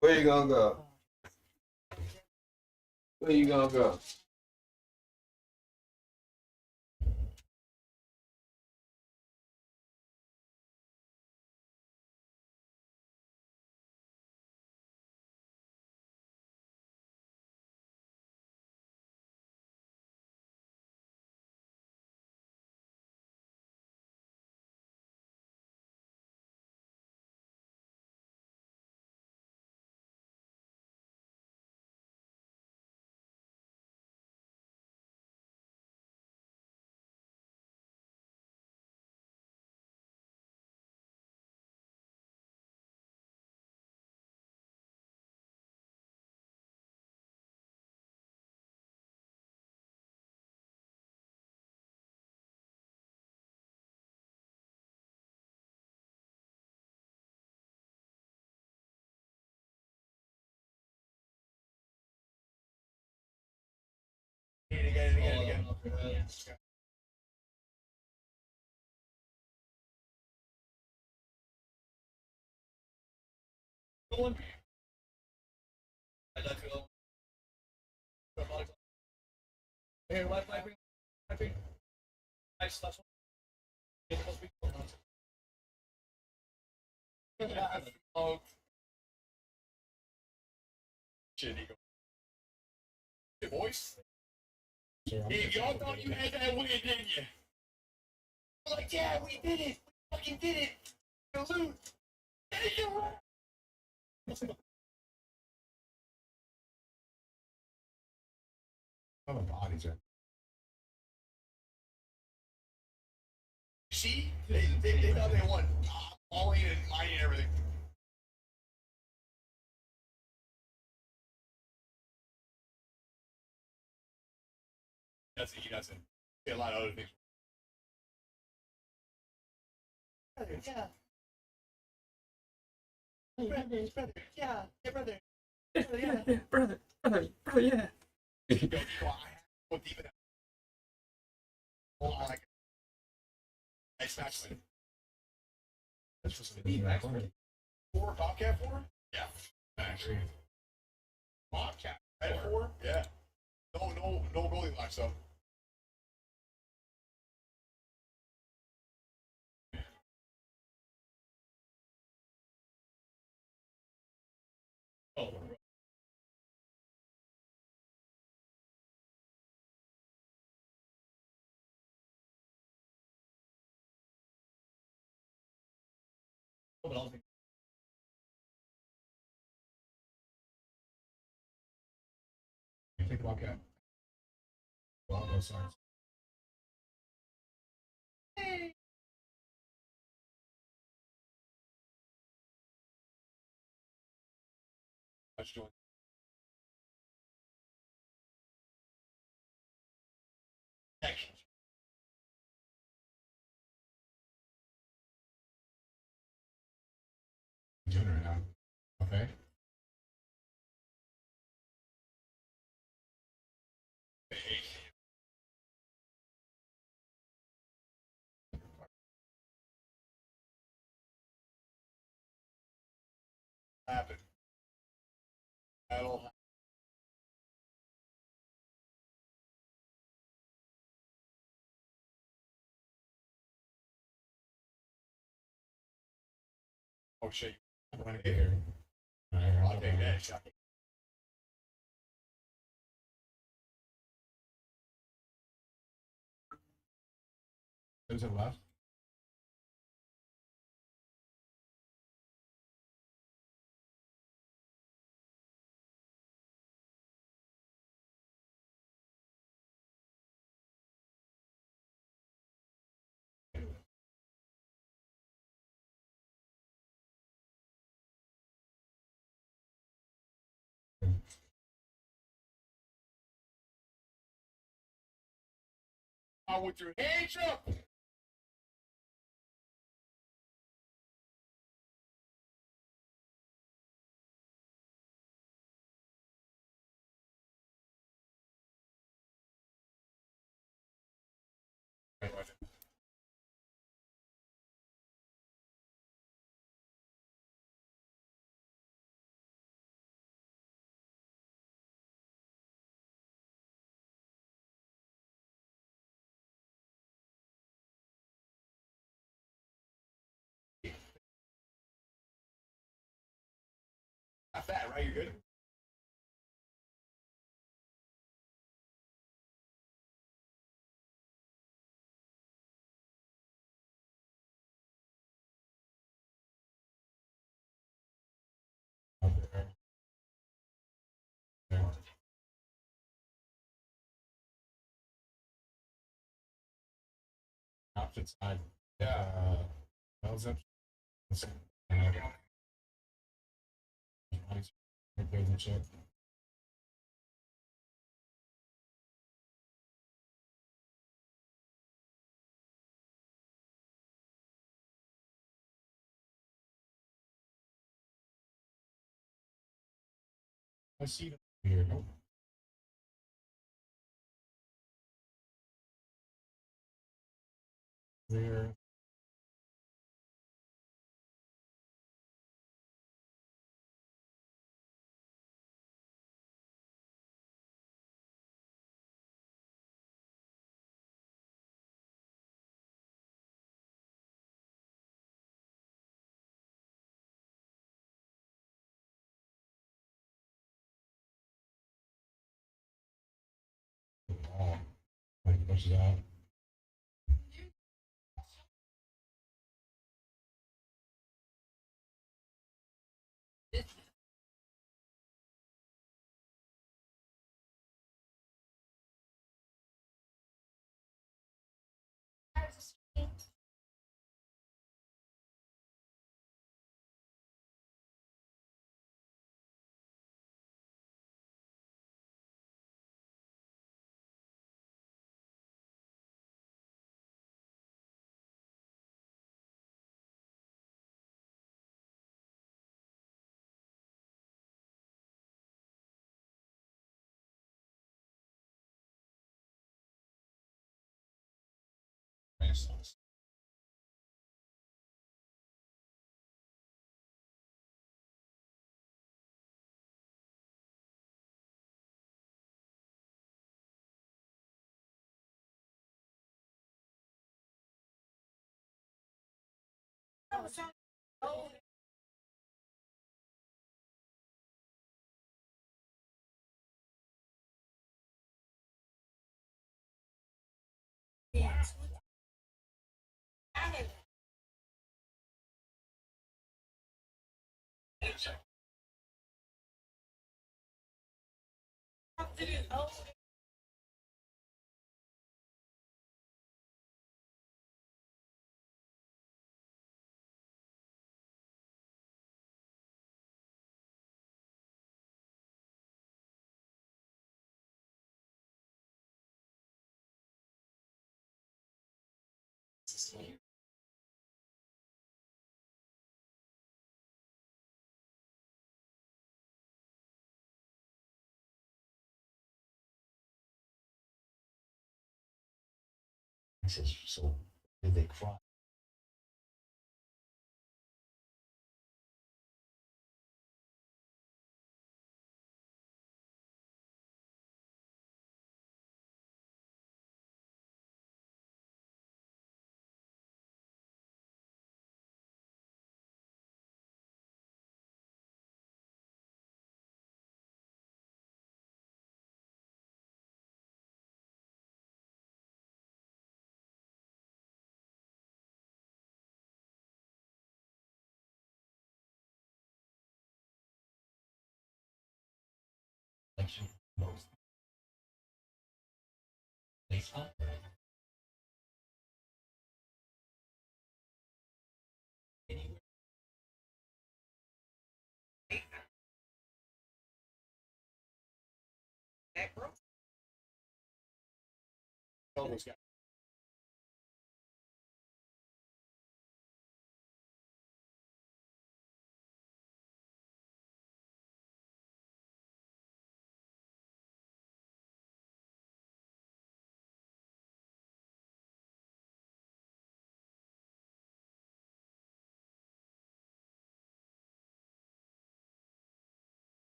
Where you gonna go? Where you gonna go? Hey, boys. Hey, y'all thought you had that win, didn't you? We're like, yeah, we did it. We fucking did it. Salute. Oh, the bodies are. See? They thought they won. All in and mining and everything. He doesn't. Say a lot of other things. Brother, yeah. Brother, yeah. Hey, brother. Brother, yeah. Brother, yeah. Nice match win. That's supposed to be four Bobcat four? Yeah. Actually. Bobcat at four? Yeah. No Goldilocks though. Oh. Take the Bobcat. Well, no, sorry. Let's join. Action. Doing right now. Okay. Happen. That'll happen. Oh shit. I'm gonna get here. I'll take that shot. Who's it left? With your hands up. Not bad, right? You're good. Opposite side. Yeah. How's that? I see them here. There. Like pushes out. He says, so did they cry? Most. They thought. Almost got.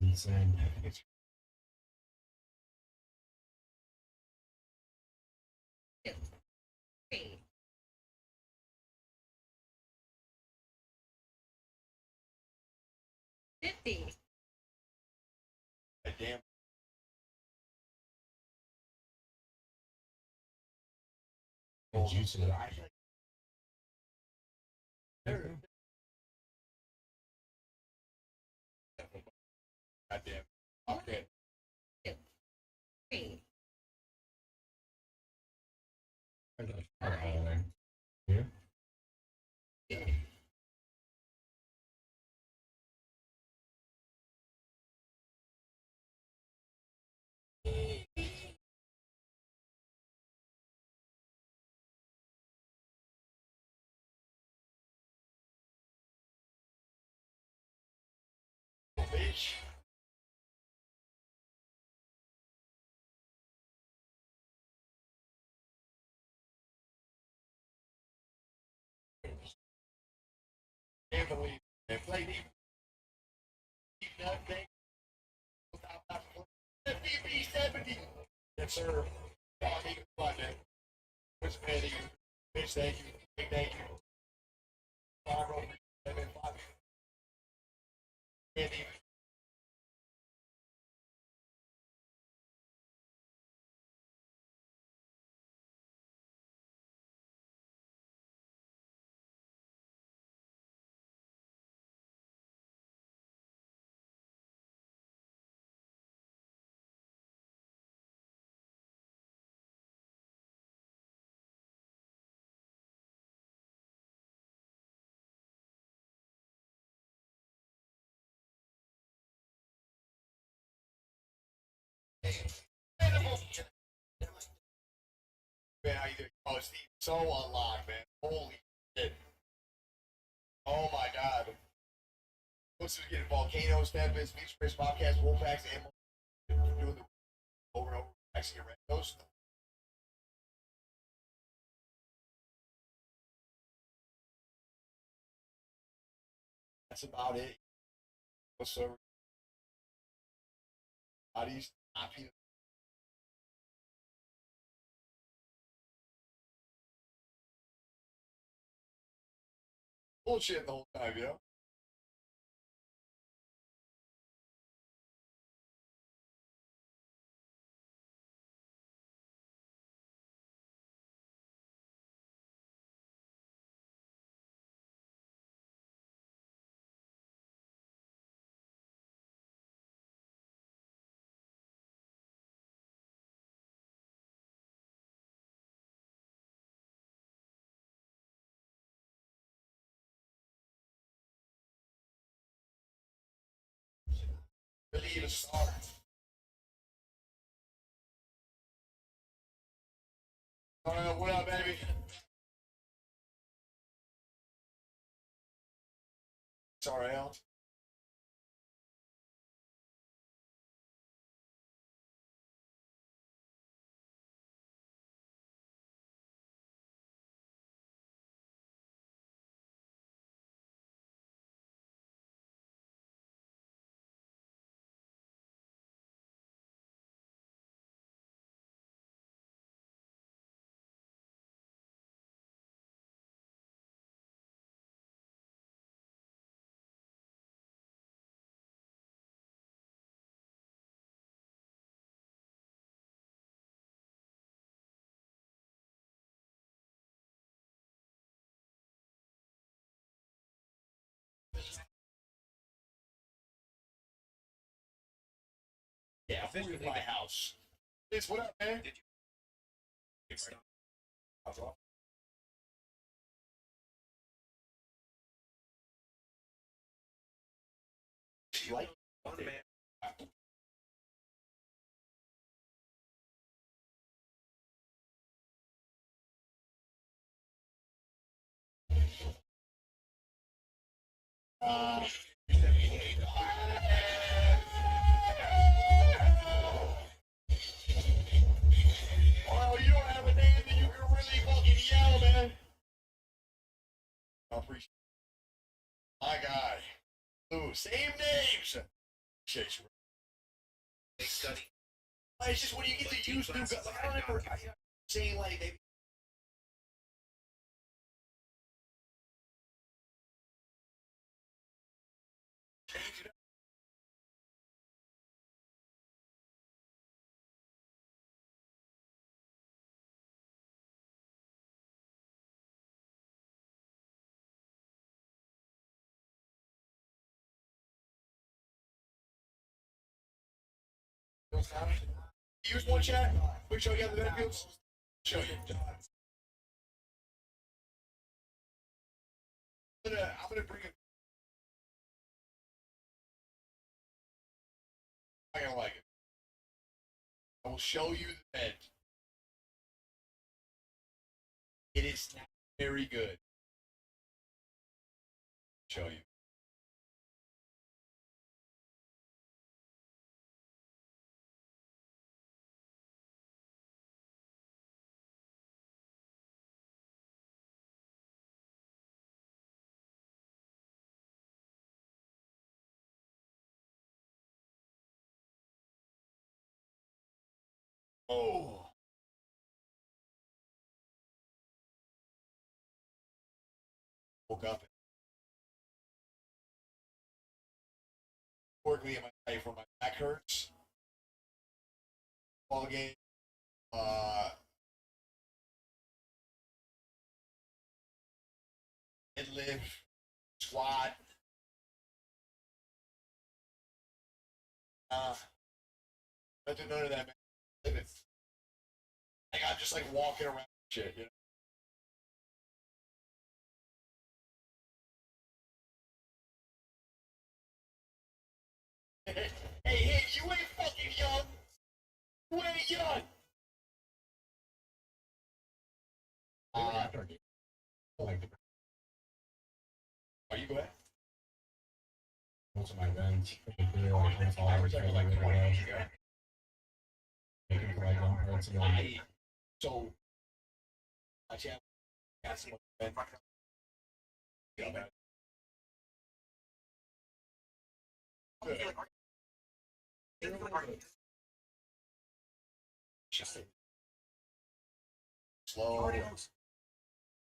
Insane. 50. Damn. Goddamn. Okay. 3. Yeah. Bitch. Can't believe they played even thing. FBB 70. Yes, sir. Which man, bitch, thank you. Big thank you. 5 Andy. Man, how you doing? Oh, Steve, so unlocked, man. Holy shit. Oh my god. What's this getting? Volcanoes, Tempests, Beach Chris, Bobcats, Wolfpacks, Animals, doing the over and over, actually get those. That's about it. What's up? How do you stop you? Bullshit the whole time, you know? Really even start. What up, baby? Sorry, Al. Yeah, officially my house. It's what up, man? Did you? Like one man. Oh, you don't have a name that you can really fucking yell, man. I appreciate it. My guy. Ooh, same names. Appreciate you. They study. It's just when you get to use new guys. Like, I don't remember saying like they. Change it up. Use one chat. Quick show you how the bed feels. Show you. I'm gonna bring it. I'm gonna like it. I will show you the bed. It is not very good. Show you. Oh. Woke up. Working in my life where my back hurts. Ball game. Deadlift, squat. Nothing none of that, man. Living. Like I'm just like walking around shit, you know. Hey, you ain't fucking young. You ain't young. Are you go ahead? Most of my events, particularly like once all hours, like making for like once a month. So, actually, I got some event. Yeah, man. Slow.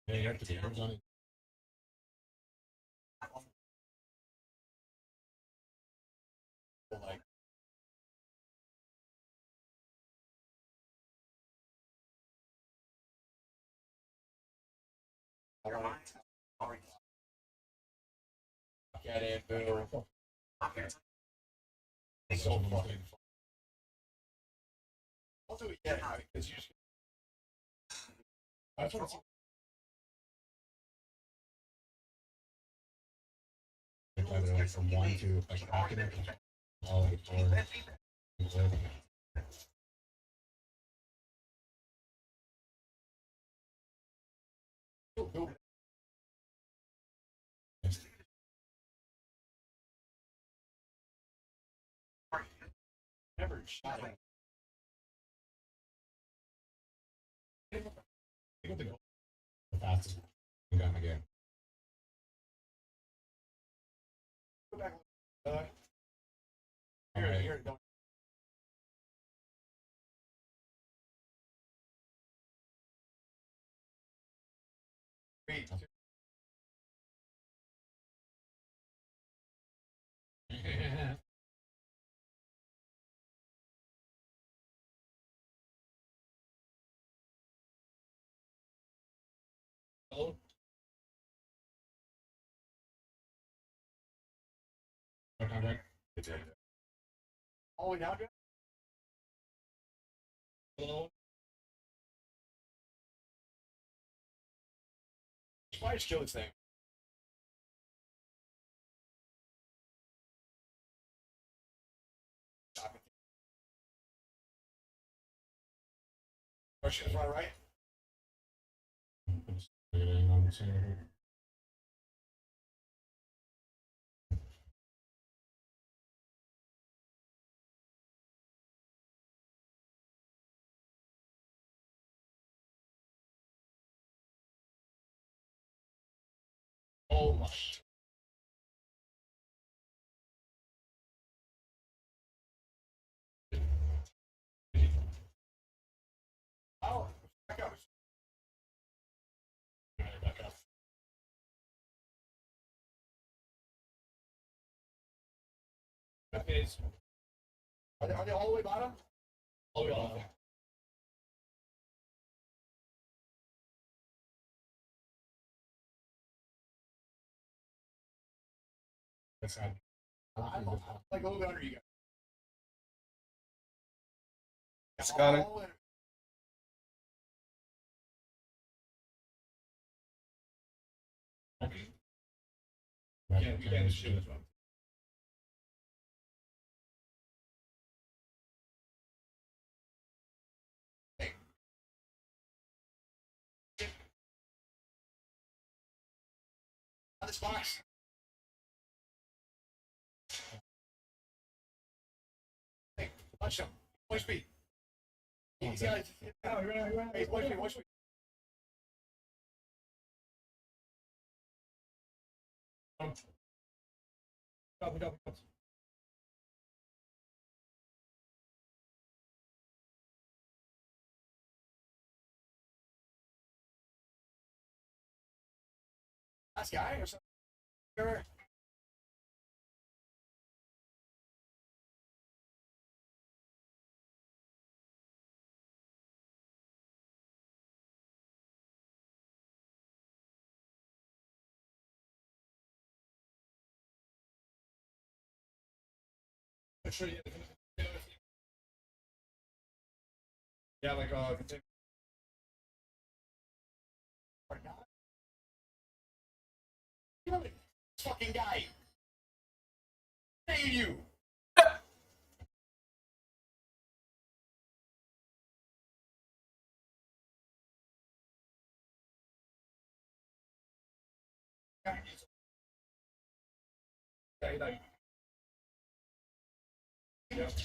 Yeah, you have to be hands on it. Like, get it, boo. It's so fucking fun. I'll do it yet, because you just. I just want to see. Like from 1 to like document all like 4. Never shot it. The fastest gun in the game. Go back. Here, don't. Three, two. Oh. Okay. All the way down, Jeff? Hello. Why just kill this thing? Stop it. Question is right? Oh my. Oh, back up. Back up. Okay. Are they all the way bottom? All the way bottom. That's I'm like a little bit under you guys. Got it. Yeah, shoot as well. On this box. Hey, punch him. Watch me. He's got it. Hey, watch me, watch me. Go. Last guy or something. Sure. Yeah, like Or not. Kill it. Fucking guy. Hey, you.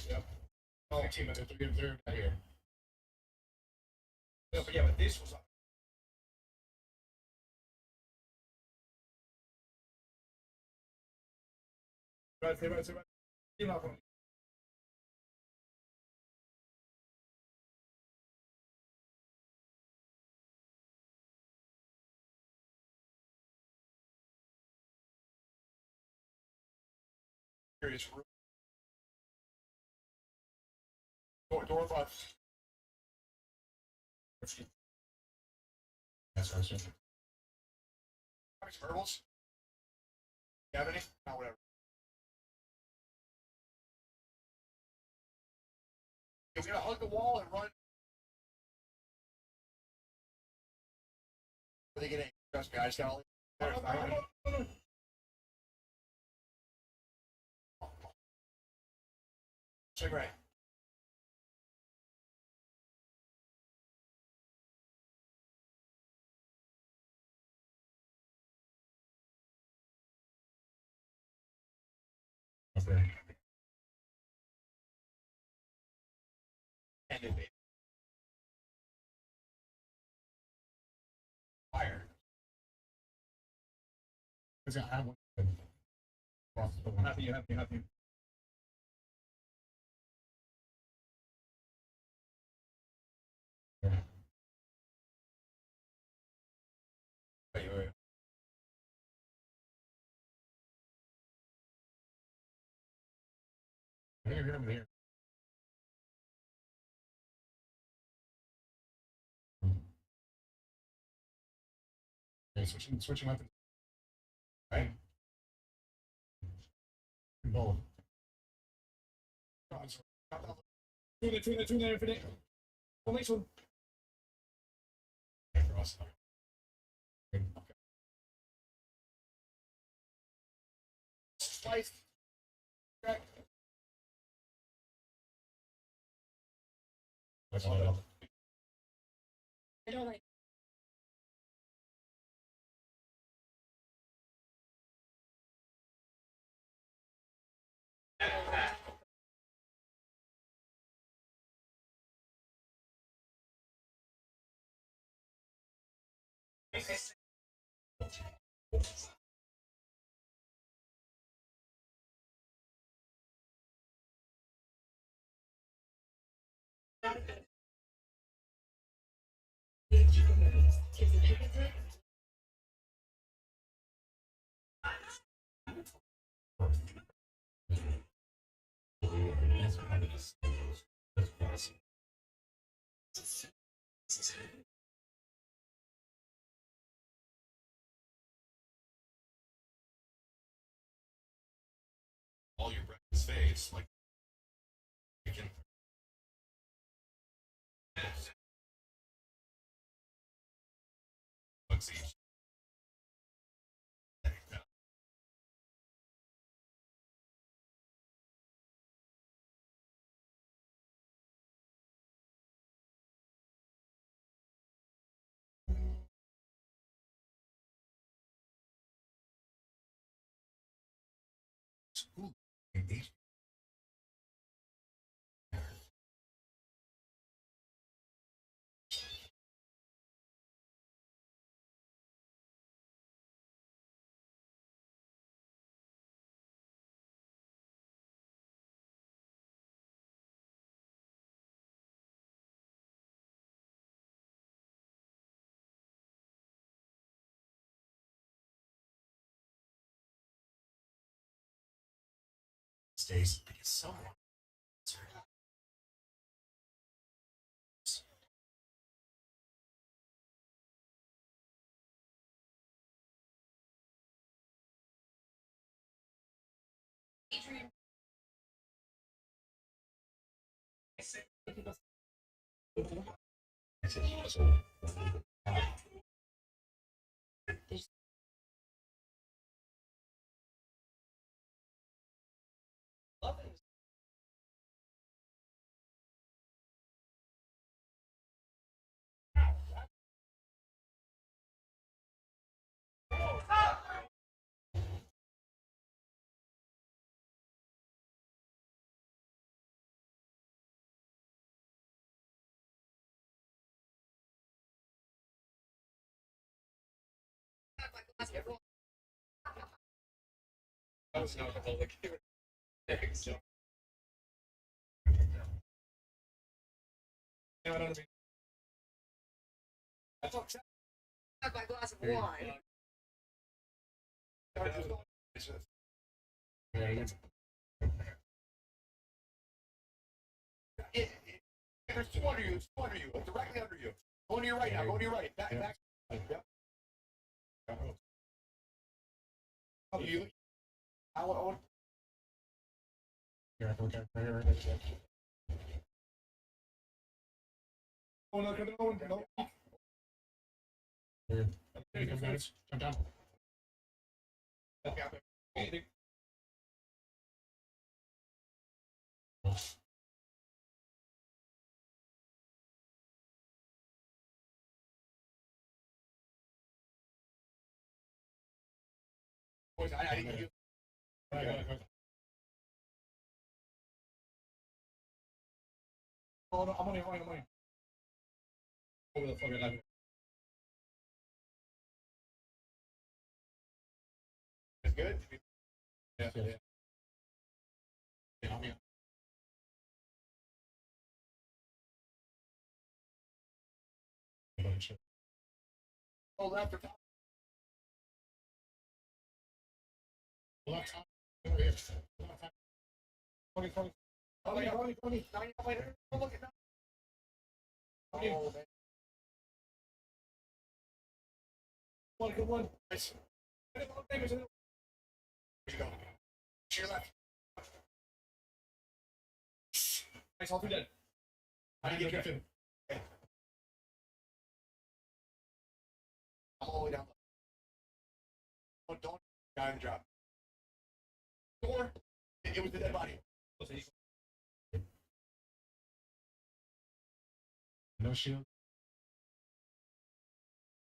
Yep. Oh, team, they're here. No, but yeah, but this was. Right. Team up on. Curious room. Door button. That's what I said. Herbals? You have any? No, whatever. We're gonna hug the wall and run. Are they getting? Trust me, I just got all. Cigarette. Okay. And it fire. Because I have one. Happy. Wait. Here. Okay, switching weapons. Right. Both. Tune there, infinite. Well, next one. Okay. Slice. Okay. That's all. I don't like. All your breakfast phase, like see. Stays because someone. Adrian. I was an alcoholic. Thanks. Have my glass of wine. There's two under you, directly under you. Go to your right now, go to your right. Back. Yep. You. I want. Oh, no. Jump down. Boys, I need you. Oh, no, I'm on your line. Over the fucking line. It's good? Yeah. I'm here. Oh, left or top? Left top. Over here. 20. Oh, yeah, 20. 90 later. Oh, look at that. Oh, man. One, good one. Nice. Where you go? To your left. Nice, all three dead. How do you get him? Okay. I'm all the way down. Don't guy in the drop. Or it was the dead body. No shield.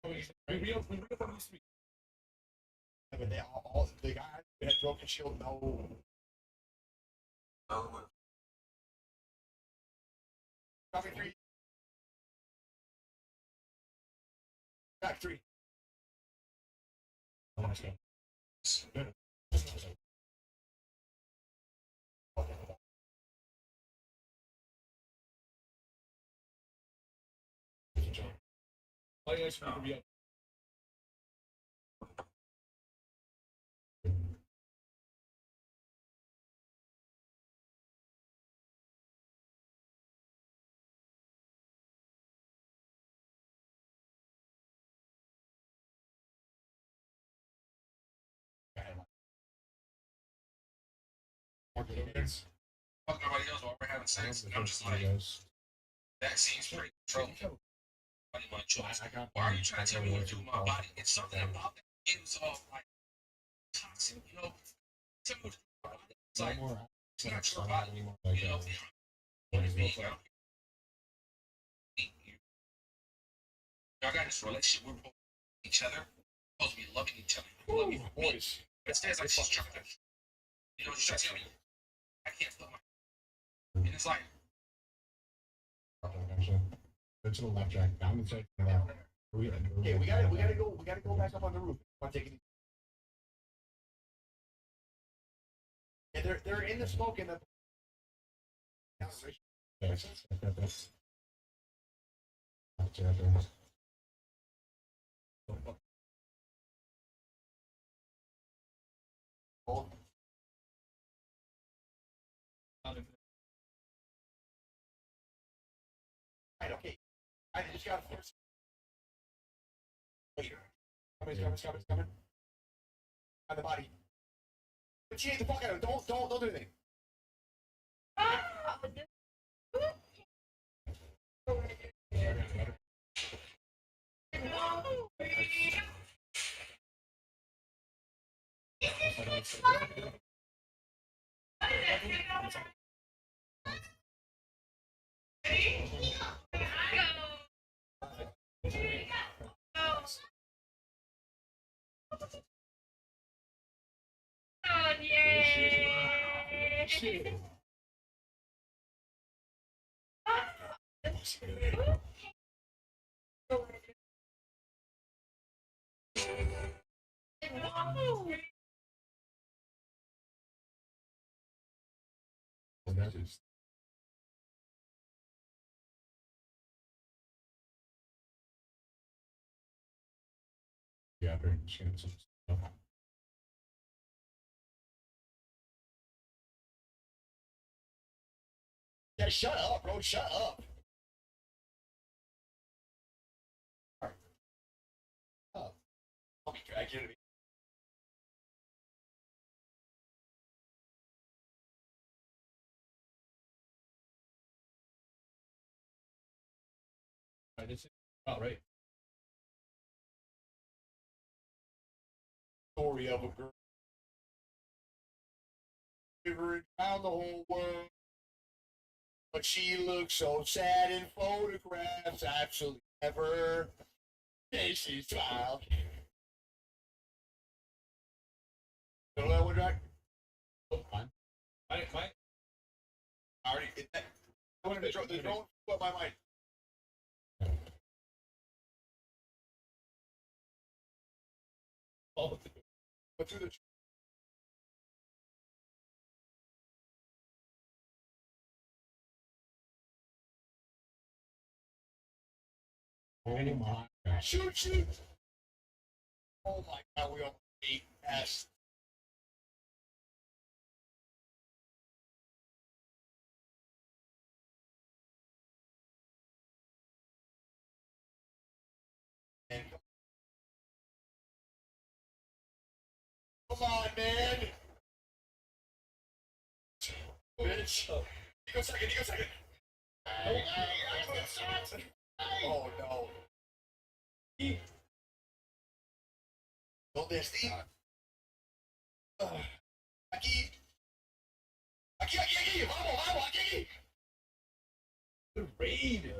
We from the street. But they all the guy had broken shield. No. Copy 3. Back 3. Oh, nice go. Oh, yeah, should be up. Fuck nobody else while we're having sex. And I'm just like, that seems pretty trouble. body, my choice. Why are you trying to tell me what to do with my body? It's something about that gives off like toxic, you know. Tell me what to do with my body. It's like it's not your body, you know. What is me? Y'all got this relationship. We're both each other. We're supposed to be loving each other. We're loving me. But instead, it's like she's trying to, you know, she's trying to tell me I can't put my. And it's like. Go to the left, Jack. Down the check. Left. Okay, we gotta go back up on the roof. Want to take it? Yeah, they're in the smoke in the. Right, okay. I just got to force. Wait. Coming. On the body. But she ate the fuck out of it. Don't do anything. That is. Yeah, very chance. Yeah, shut up, bro. Shut up. I'll be dragged into me. This is about right. Story of a girl. Figuring around the whole world. But she looks so sad in photographs. Absolutely never. And she smiled. You know that one, Jack? Oh, fine. I already did that. I wanted to the drone flew up my mind. Oh, But through the. oh my gosh. Shoot! Oh my god, we almost ate S. And come on, man! Bitch! You go second! Oh no. ¿Dónde está? Aquí. Vamos, aquí. The raid.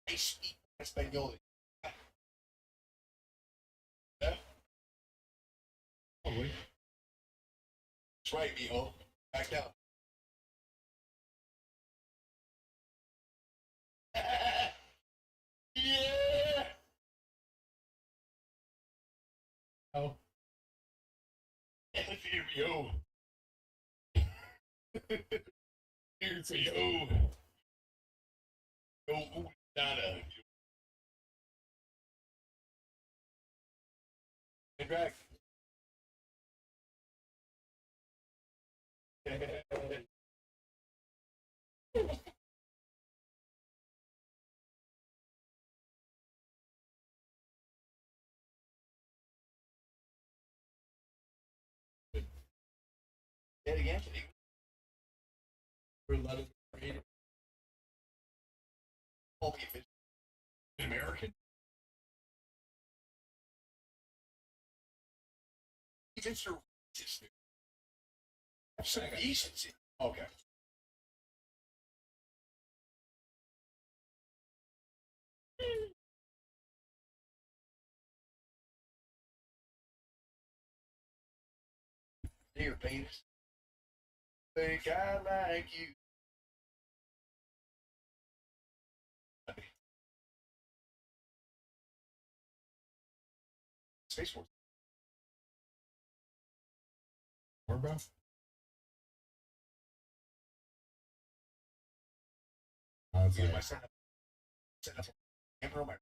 I speak español. Probably. That's right, mijo. Back down. Yeah. Oh. Here we go. Here's we go. No, nada. Hey, back. Say it again. For 11 grade. Call me if it's American. Mr. Racist. Have some decency. Okay. Dear penis. Think I like you. Space Force. More, bro? It's Yeah, like, my son. Camera, my.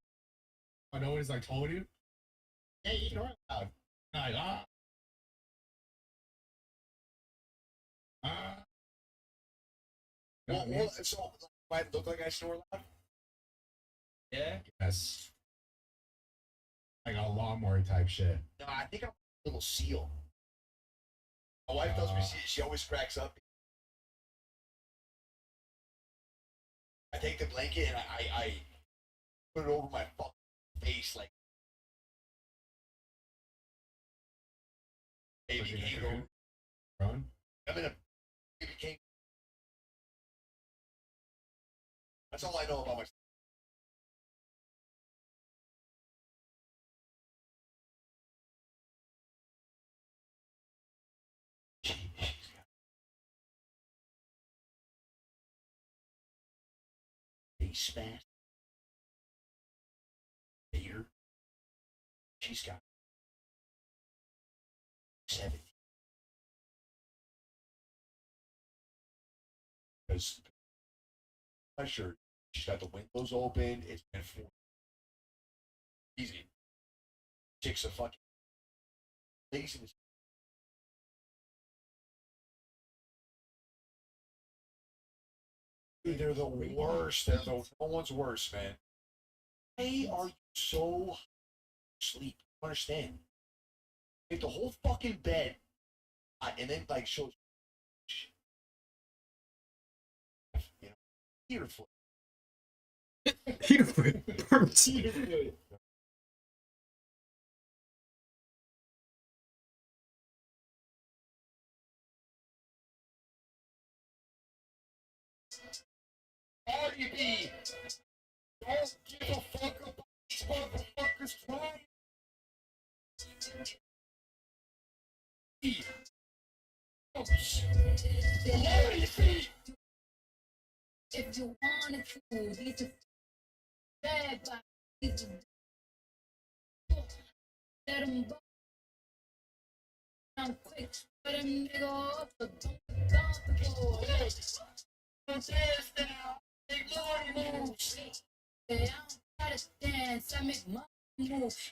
I know what he's like told you. Hey, you know loud. Like, Well, so do I look like I snore loud? Yeah. Yes. Like a lawnmower type shit. No, I think I'm a little seal. My wife tells me she always cracks up. I take the blanket and I put it over my fucking face like baby kangaroo. Run? I'm in a baby kangaroo. That's all I know about myself. Face mask. Here. She's got 70. Because pressure, she's got the windows open. It's been for easy. Chicks are fucking laziness. Dude, they're the worst. They're the no one's worse, man. Why are you so asleep? I don't understand. Take the whole fucking bed and then like shows you know Peter foot. Peter foot. Peter foot. Cardi B, don't give a fuck about these motherfuckers trying. If you wanted to, these are bad bodies. Let them go down quick, let them nigga off, but don't be comfortable. Don't dance now, make money moves. Yeah, I don't try to dance, I make money moves.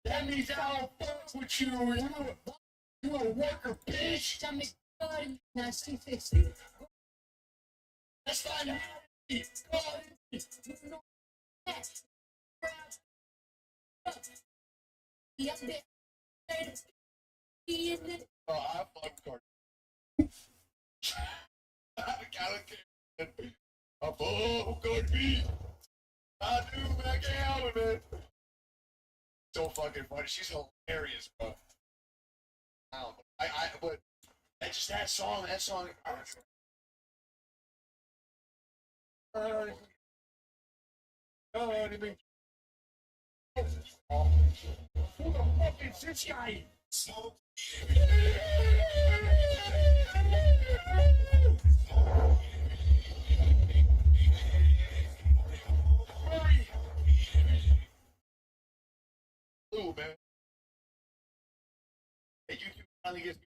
That means I don't fuck with you. You a worker, bitch. I make money, now she fix it. Let's find out. You know that. Yeah, Oh, I fuck Cardi. I don't care. I fuck Cardi B. I do, man. I can't help it, man. So fucking funny. She's hilarious, bro. But just that song. Who the fuck is this guy? Hurry! Ooh, man. Hey, YouTube finally gets me.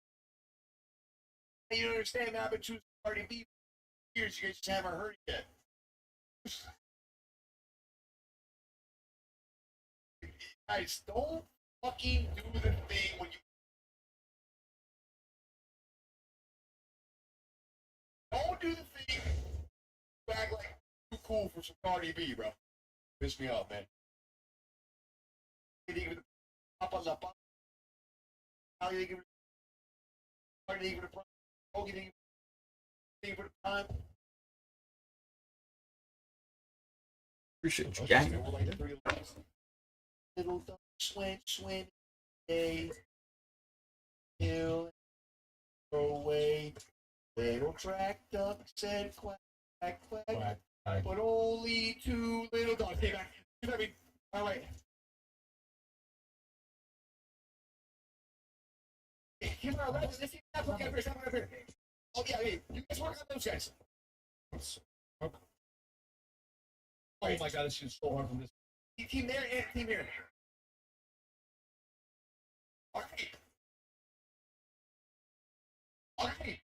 You don't understand, man. I've been choosing Cardi B for years. You guys just haven't heard it yet. Guys, don't fucking do the thing when you. Don't do the thing. You act like too cool for some Cardi B, bro. Piss me off, man. How you think Anything for the prime? Oh, anything for the prime? Appreciate you, Okay, gang. so we're like 3 left. Little duck swim day. Hill, go away. Little track duck said quack, quack, quack. But only 2 little dogs. Hey, back. I mean, all right. Come on, let's see that book over here. Oh, yeah, hey, you guys work on those guys. Oh my god, this is so hard from this. Team there and team here. Okay. Okay.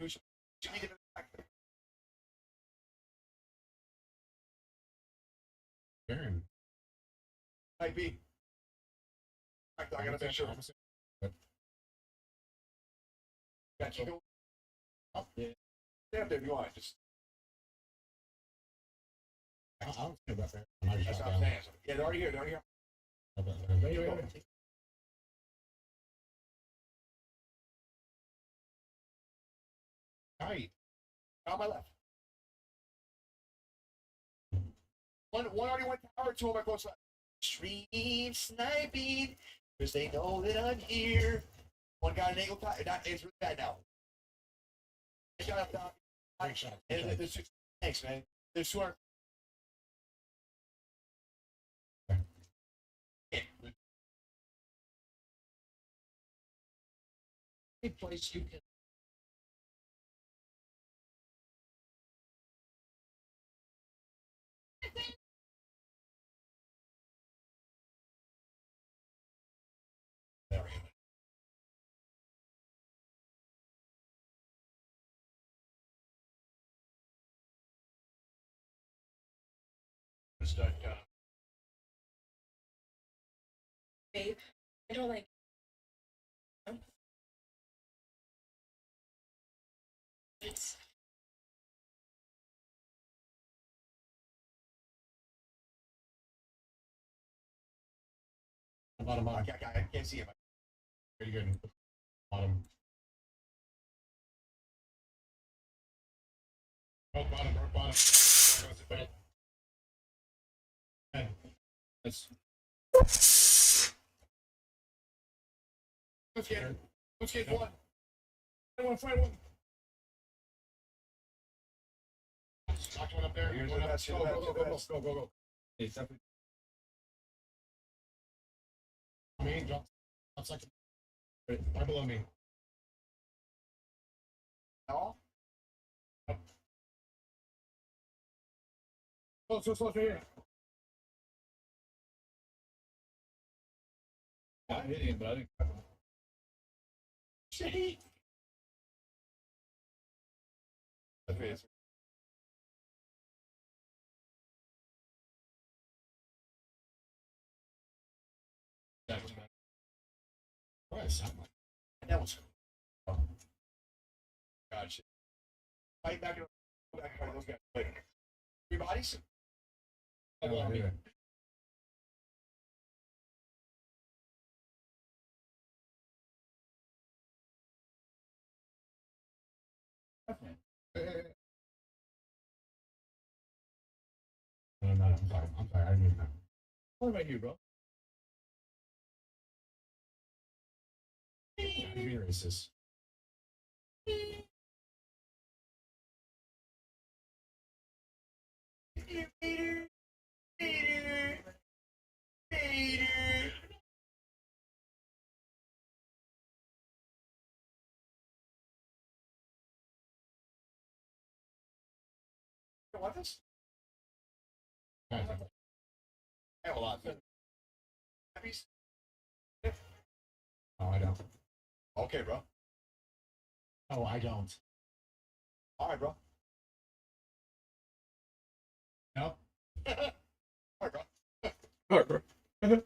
We should need to back. Baron. Might be. I gotta make sure. Got you go up there. Stay up there if you want. Just. I don't care about that. That's what I'm saying. Yeah, they're already here. They're already here. Wait. Right. On my left. One already went tower, 2 on my close left. Stream sniping, because they know that I'm here. One got an angle tie. That is really bad now. They got up top. Thanks, man. There's 2 Any place you can. There we go. Start, Babe, I don't like. It's Bottom. I can't see him. Pretty good. Bottom. Oh, bottom. That's. Let's get one. Find one. Lock one up there. Here's One the up. best, Go. It's definitely. Me, drop second. Right below me. No? Close here. I'm hitting, but I think. Shit. That was. God, shit. Fight back and those guys. Wait. 3 bodies? Oh, yeah. No, I'm sorry. I didn't know. What about you, bro? You're being racist. You want this? Guys, I have a lot. Puppies? no, I don't. Okay, bro. Oh, I don't. All right, bro. No. All right, bro. All right, bro. Okay,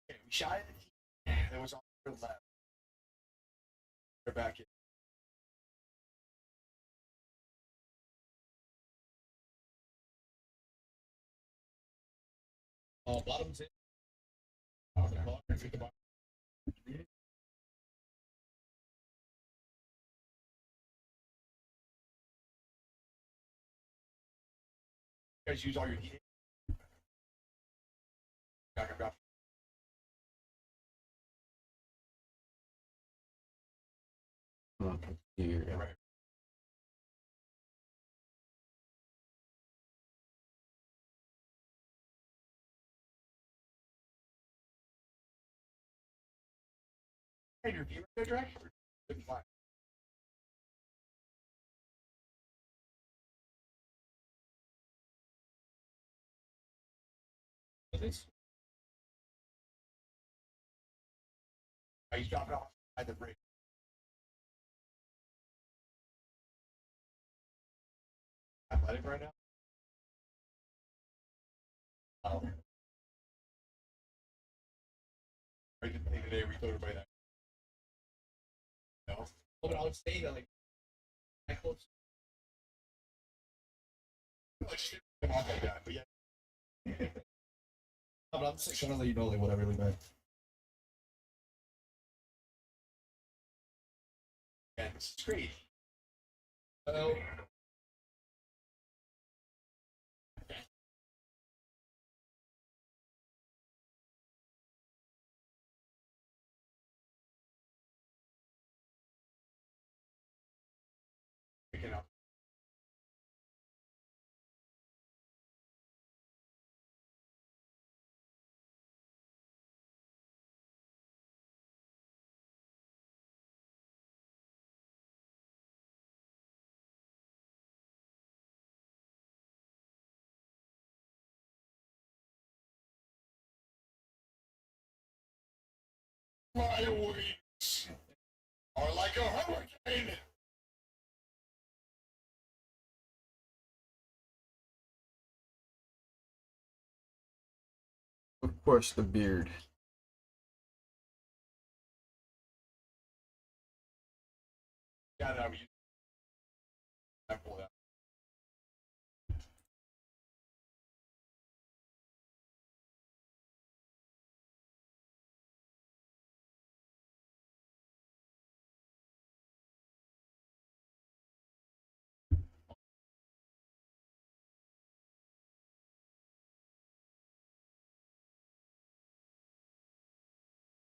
we shot it. There was on the left. They're back in. Bottoms in. You guys use all your heat. Got. Here. Yeah, right. Hey, your viewer there, Drake? Didn't fly. He's dropping off by the bridge. Athletic right now? Oh. I didn't think today we told everybody that. No. But I would say that, like, I close. Like, shit, come off like that, but yeah. No, but I'm just trying to let you know, like, what I really meant. Yeah, this is great. Well, Picking up. My wings are like a hurricane. Of course, the beard. Yeah, that was. I pulled out.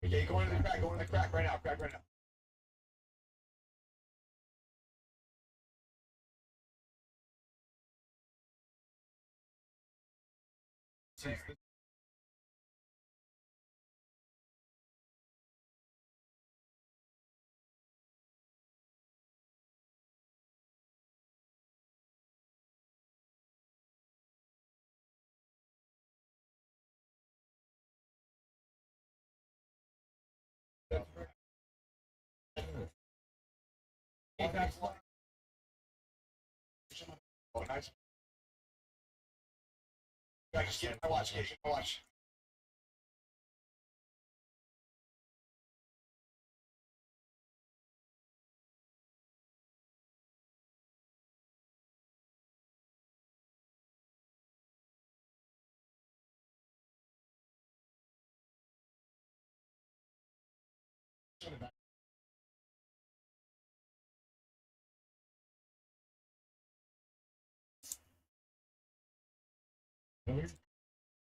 Okay, go into the crack right now, crack right now. Oh, nice. Guys, get in my watch, get in my watch.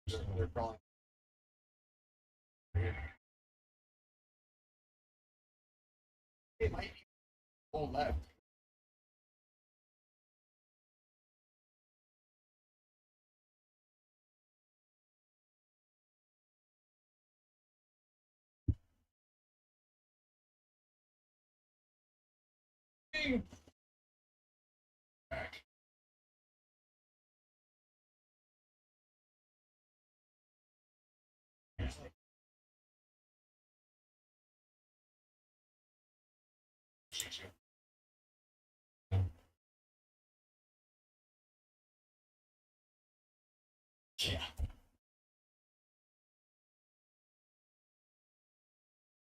They're crawling. It might be full left. Back. Yeah.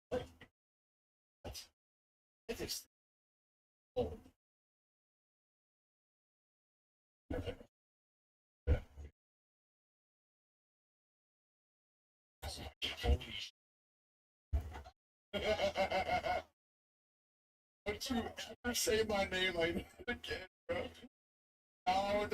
What? It is. Oh. Holy shit. Don't you ever say my name like that again, bro. No.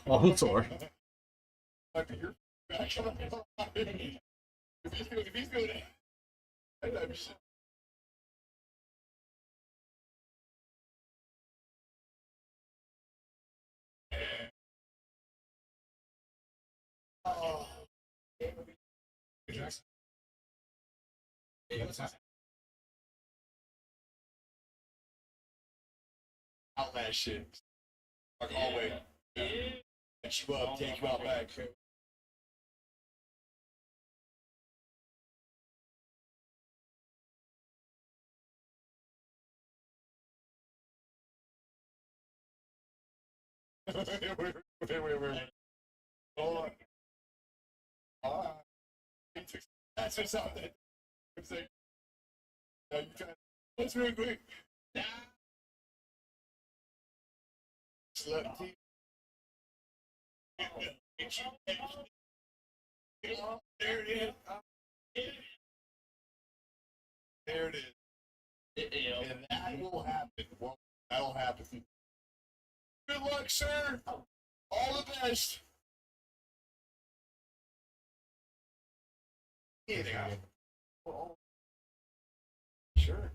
Oh, I'm sorry. If he's doing it, I'm shit. Oh. Outlast shit. Like always. Set you up, take you out back. Wait. Hold on. That's what's up. I'm saying. You trying? What's real quick? Slut team. There it is. There it is. And that will happen. Well, that'll happen. Good luck, sir. All the best. Yeah. Sure.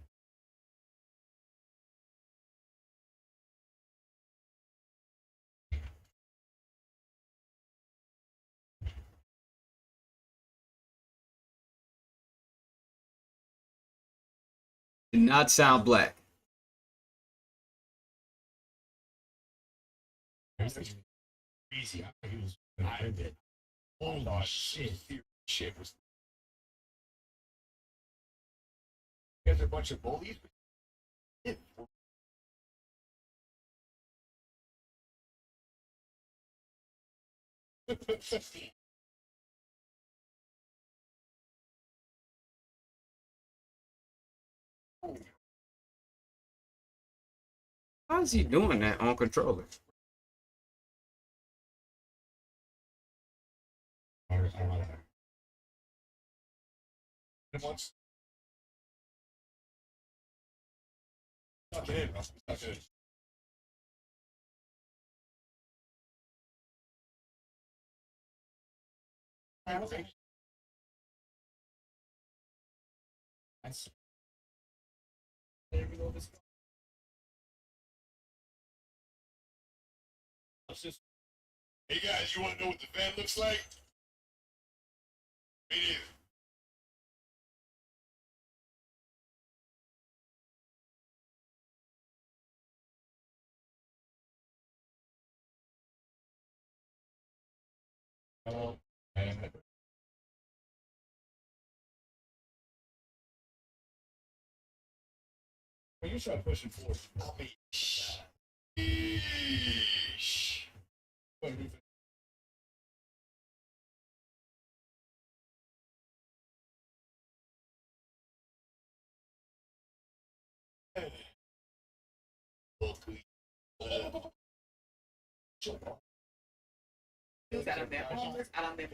Did not sound black. Easy. He was I did. Holy shit. Shit was. You guys are a bunch of bullies. How is he doing that on controller? Once. Not to him. Not to him. Okay. Nice. There we go. Hey guys, you want to know what the van looks like? Me neither. Oh, man. Well, you try pushing forward. Not me. Sheesh. What do you think? I've been homeless, I've been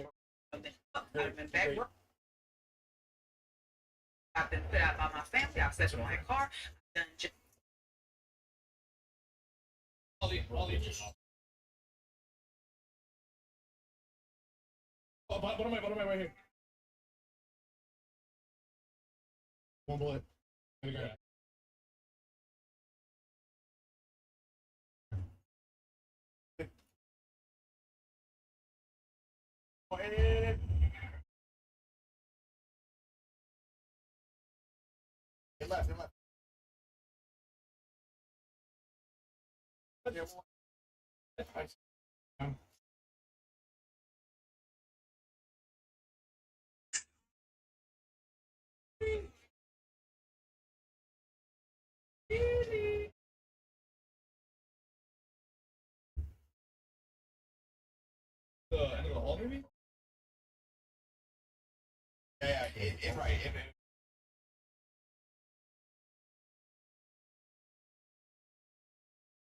backward. I've been put out by my family, I've slept in my car, I've done I'll leave. Oh, what am I right here? One bullet. He left. The end of the hall, maybe? Yeah, right.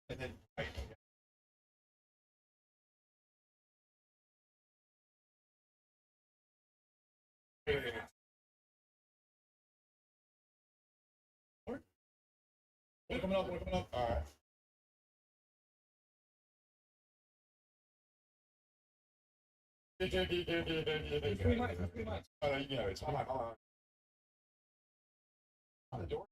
And then, right. We're coming up, we're coming up. All right. Pretty much. Yeah, it's fine. On the door.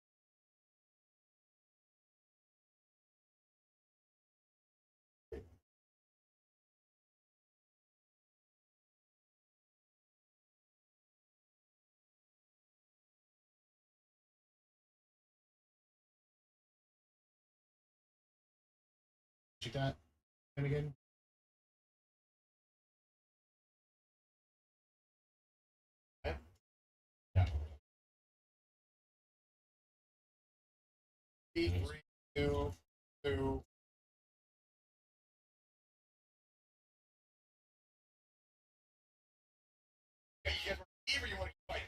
You got him again? Yeah. 3, 2, 2. Yeah, you guys receiver, you want to fight.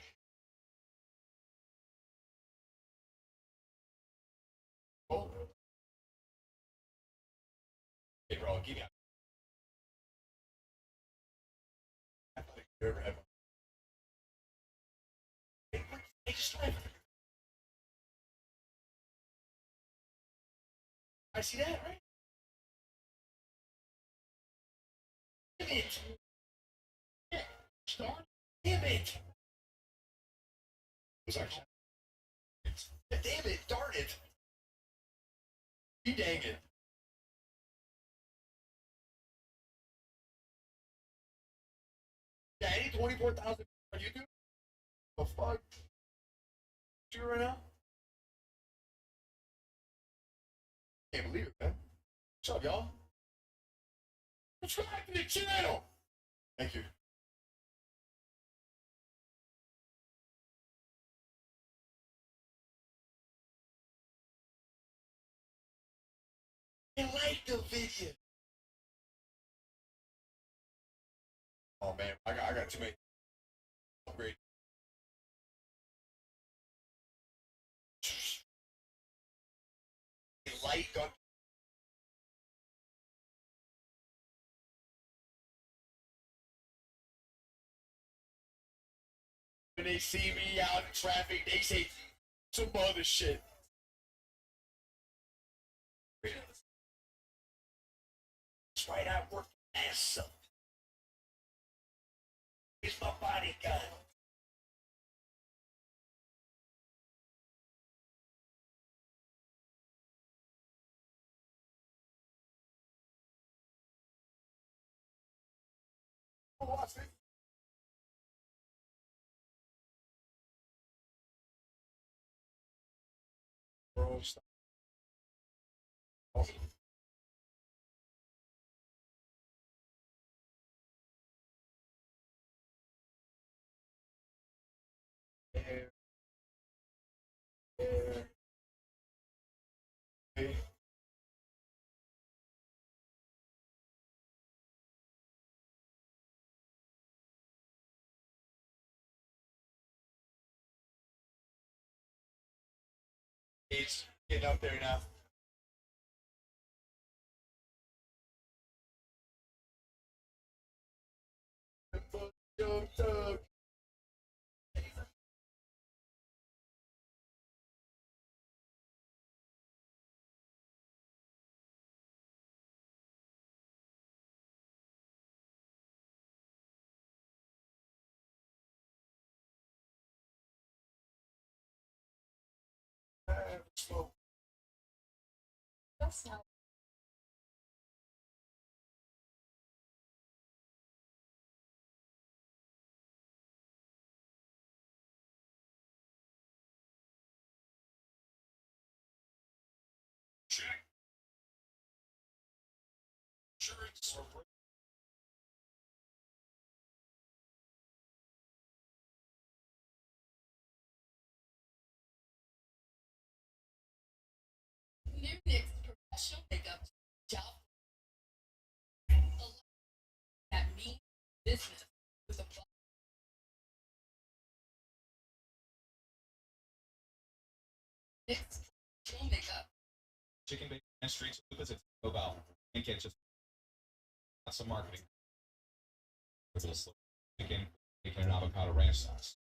Oh. Hey, bro, give me a. I don't think you ever had one. Hey, just try it. I see that, right? Damn it! Yeah, start. Damn it! Was actually. Damn it! Darn it! You dang it! Yeah, any 24,000 on YouTube? The fuck? You right now? Can't believe it, man. What's up, y'all? Subscribe to the channel! Thank you. And like the video. Oh man, I got too many. Great. Like on. When they see me out in traffic, they say some other shit. That's right, I work ass up. Here's my bodyguard. Watch it. Bro, stop. There. There. Hey. It's getting up there now. That's not. Check. insurance or New Nick's professional makeup job that means business with a Nick's professional makeup. Chicken bacon and street chalupas at Taco Bell. Can't get just not some marketing. For this chicken, bacon, and avocado ranch sauce.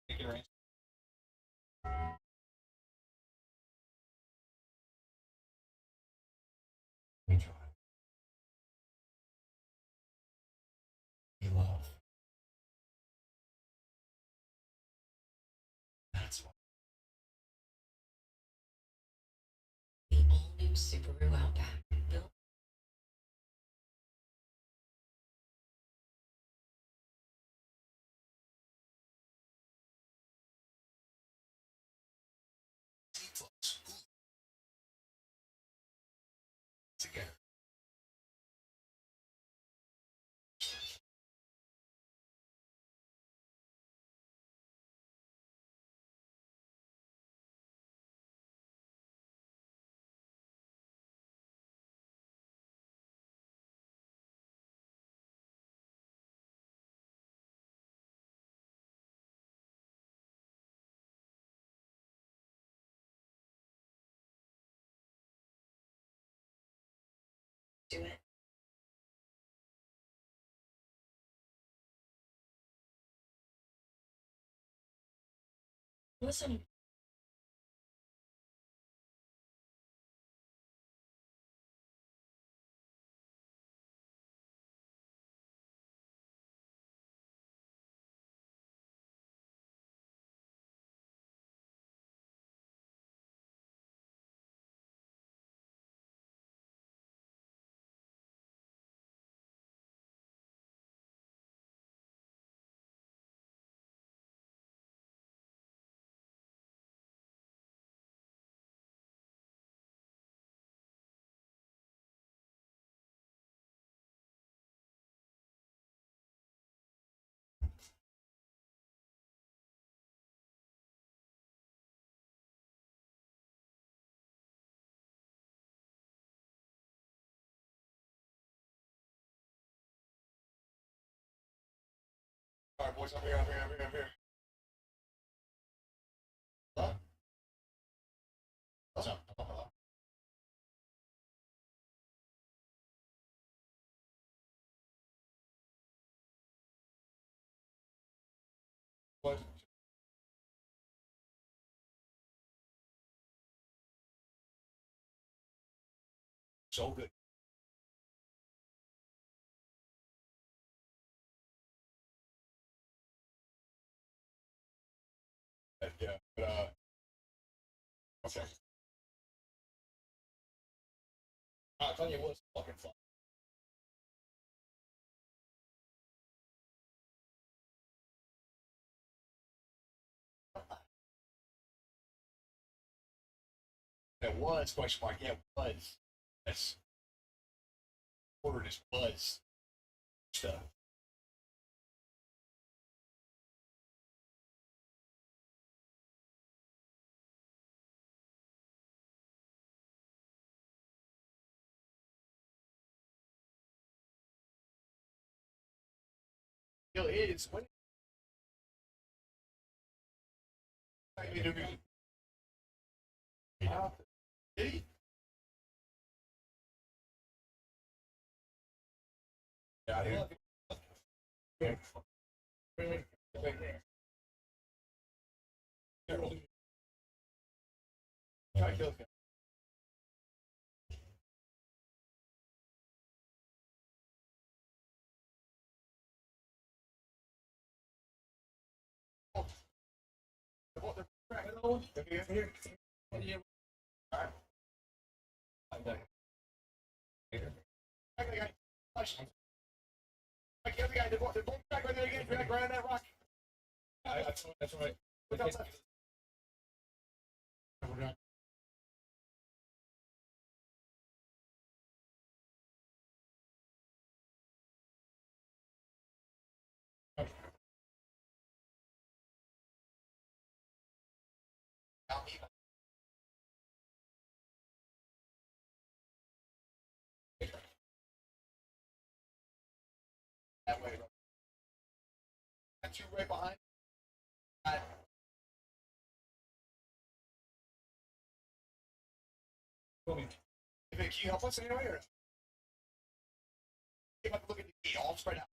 Bacon ranch. We try. We love. That's why. The all-new Subaru Outback built together. do it. Listen. All right, boys, I'm here. Huh? What's up? What? So good. Yeah, but okay. I'll tell you what's fucking fun. It was question mark. Yeah, it was. That's ordered as was stuff. Still is. When you do music? Did he? Yeah, I did. Try to kill him. That's right. Got you right behind. Can you help us anyway? Or? If I can look at the key, all spread out.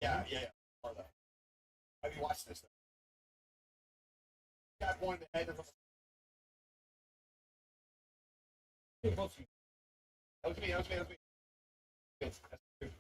Yeah. Have you watched this? Got one in the head of a. That was me. Good. That's good.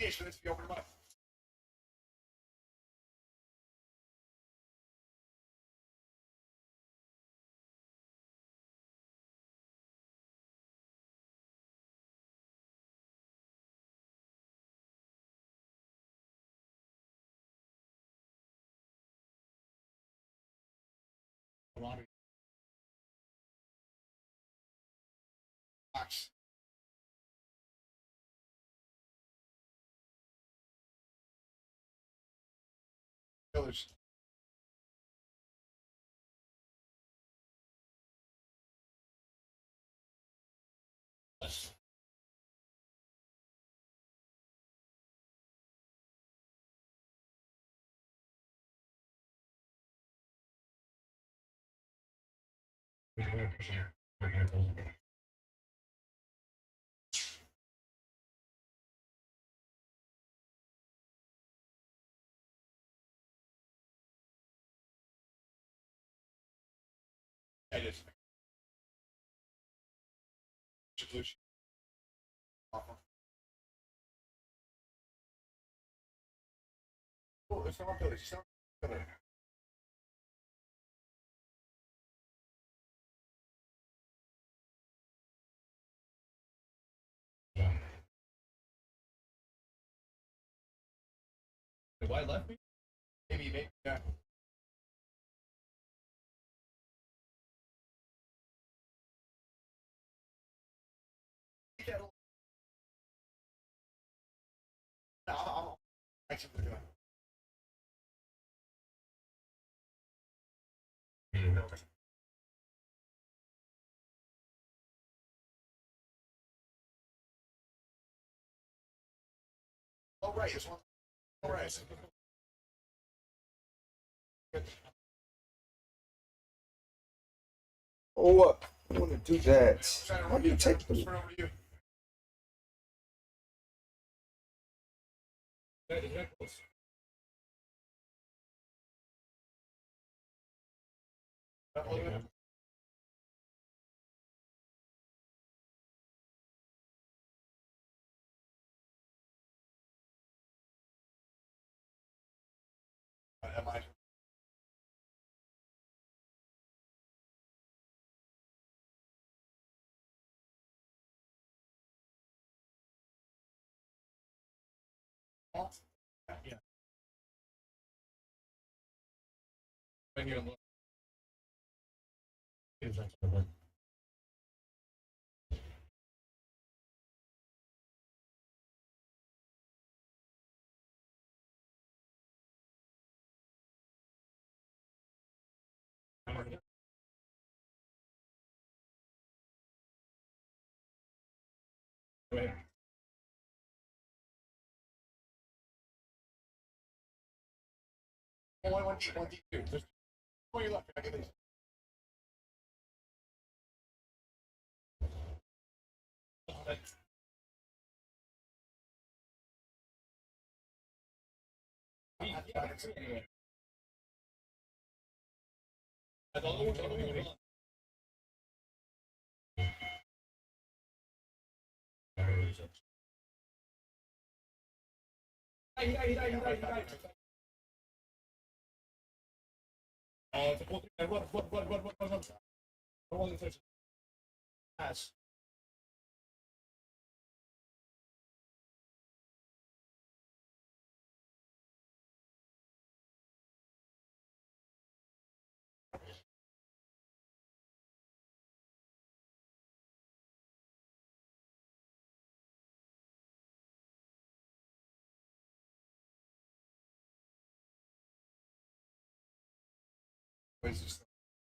Yes, let's be open up. Box. Village. Edit. Solution. Oh, it's not village. It's not village. Why left me? Maybe, yeah. No, I'm actually doing it. Oh, right, this one. All right. Oh, I want to do that. How do you take them? Am I? Yeah. When you're looking. One D2. Just go your left. I get this. Pass. was just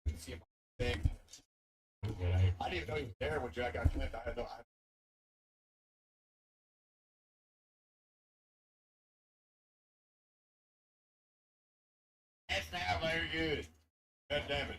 didn't see him thing. I didn't even know he was there when Jack got clipped. I had no. That's not very good. God damn it.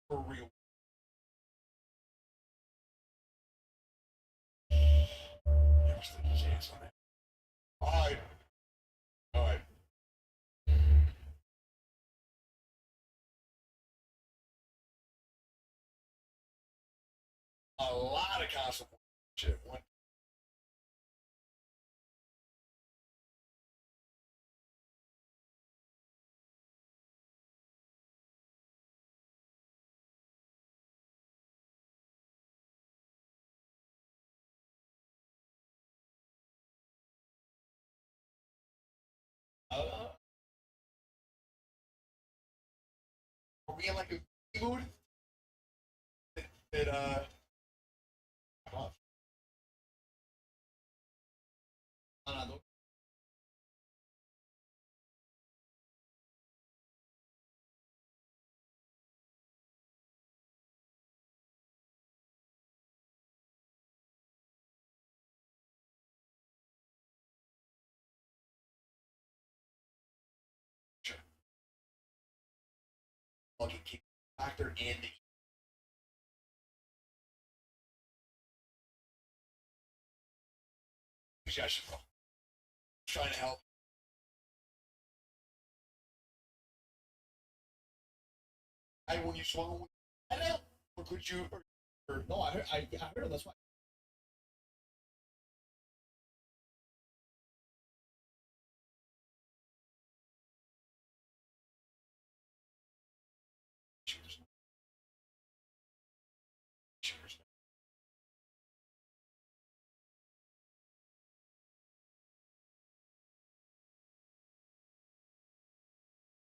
For real. Never stood a chance on that. Alright. Alright. A lot of console shit. One. Are we in like a mood? That sure. Fucking keep factor in the suggestion. Trying to help. I when you swung, I don't know. Or could you? Or no, I heard. I heard. That's why. Cheers. Cheers.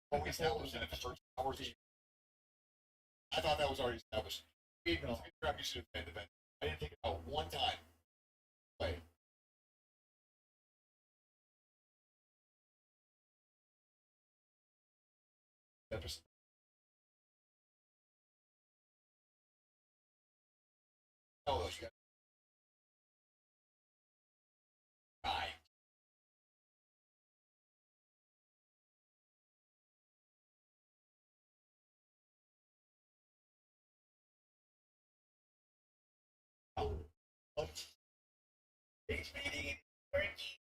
What we established in the first hours. I thought that was already established. You should have been the event. I didn't think about one time. Wait. Episode. Oh, those guys. Bye. What? It's meeting in Turkey.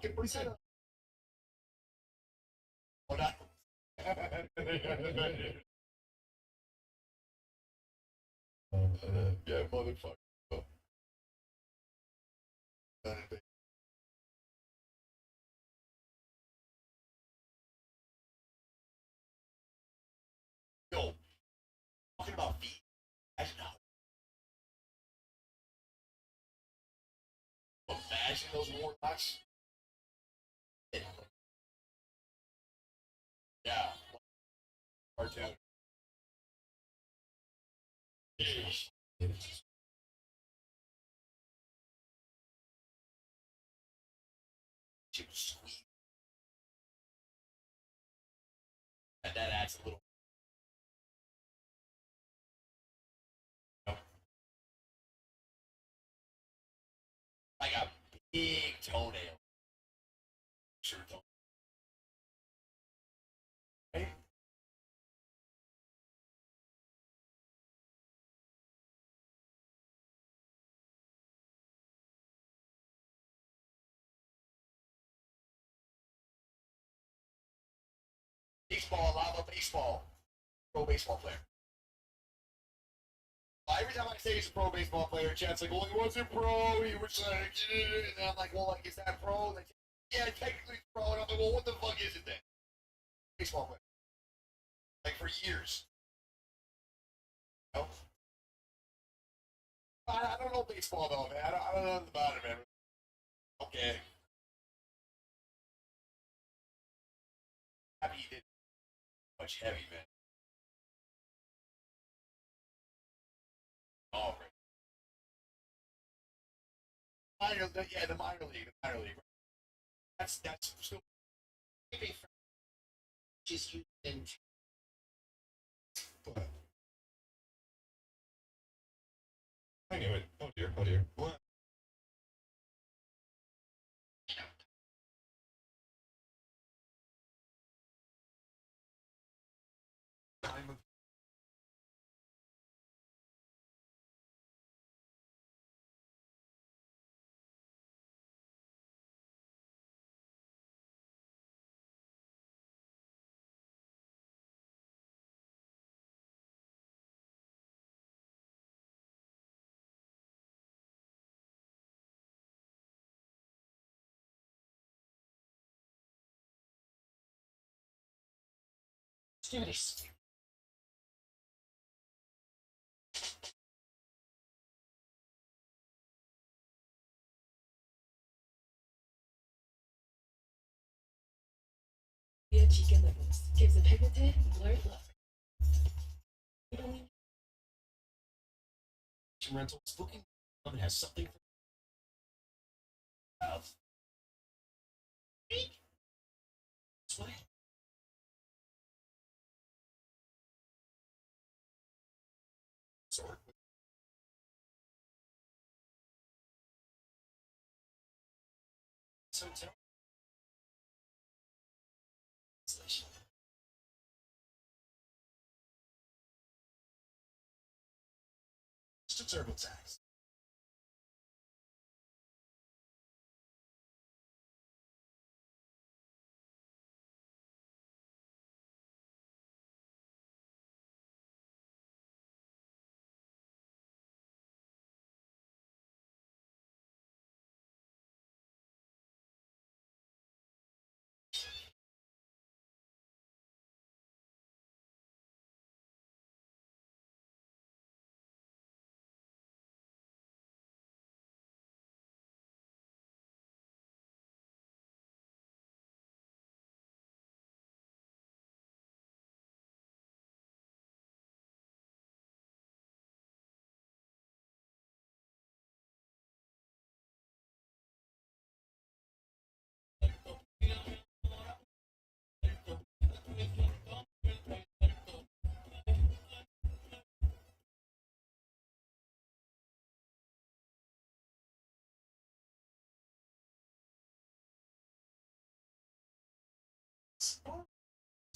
fucking percent. Oh, not. Yeah, motherfucker. Yo, talking about feet. Imagine those warlocks. Yeah. Cartoon. She was sweet. And that adds a little. I got big toenail. Sure don't. Hey. Baseball, lava baseball. Pro baseball player. Every time I say he's a pro baseball player, chat's like, well, he wasn't pro. He was like, and I'm like, well, like, is that pro? Like, yeah, technically it's pro. And I'm like, well, what the fuck is it then? Baseball player. Like, for years. No? I don't know baseball, though, man. I don't know nothing about it, man. Okay. Happy he did much heavy, man. All right. Yeah, the minor league. That's still just used in. But I knew it. Oh dear. What? Let's do this. Yeah, chicken livers gives a pigmented, blurred look. Rentals booking has something for Sway. Sorry. So tell Mr. TurboTax.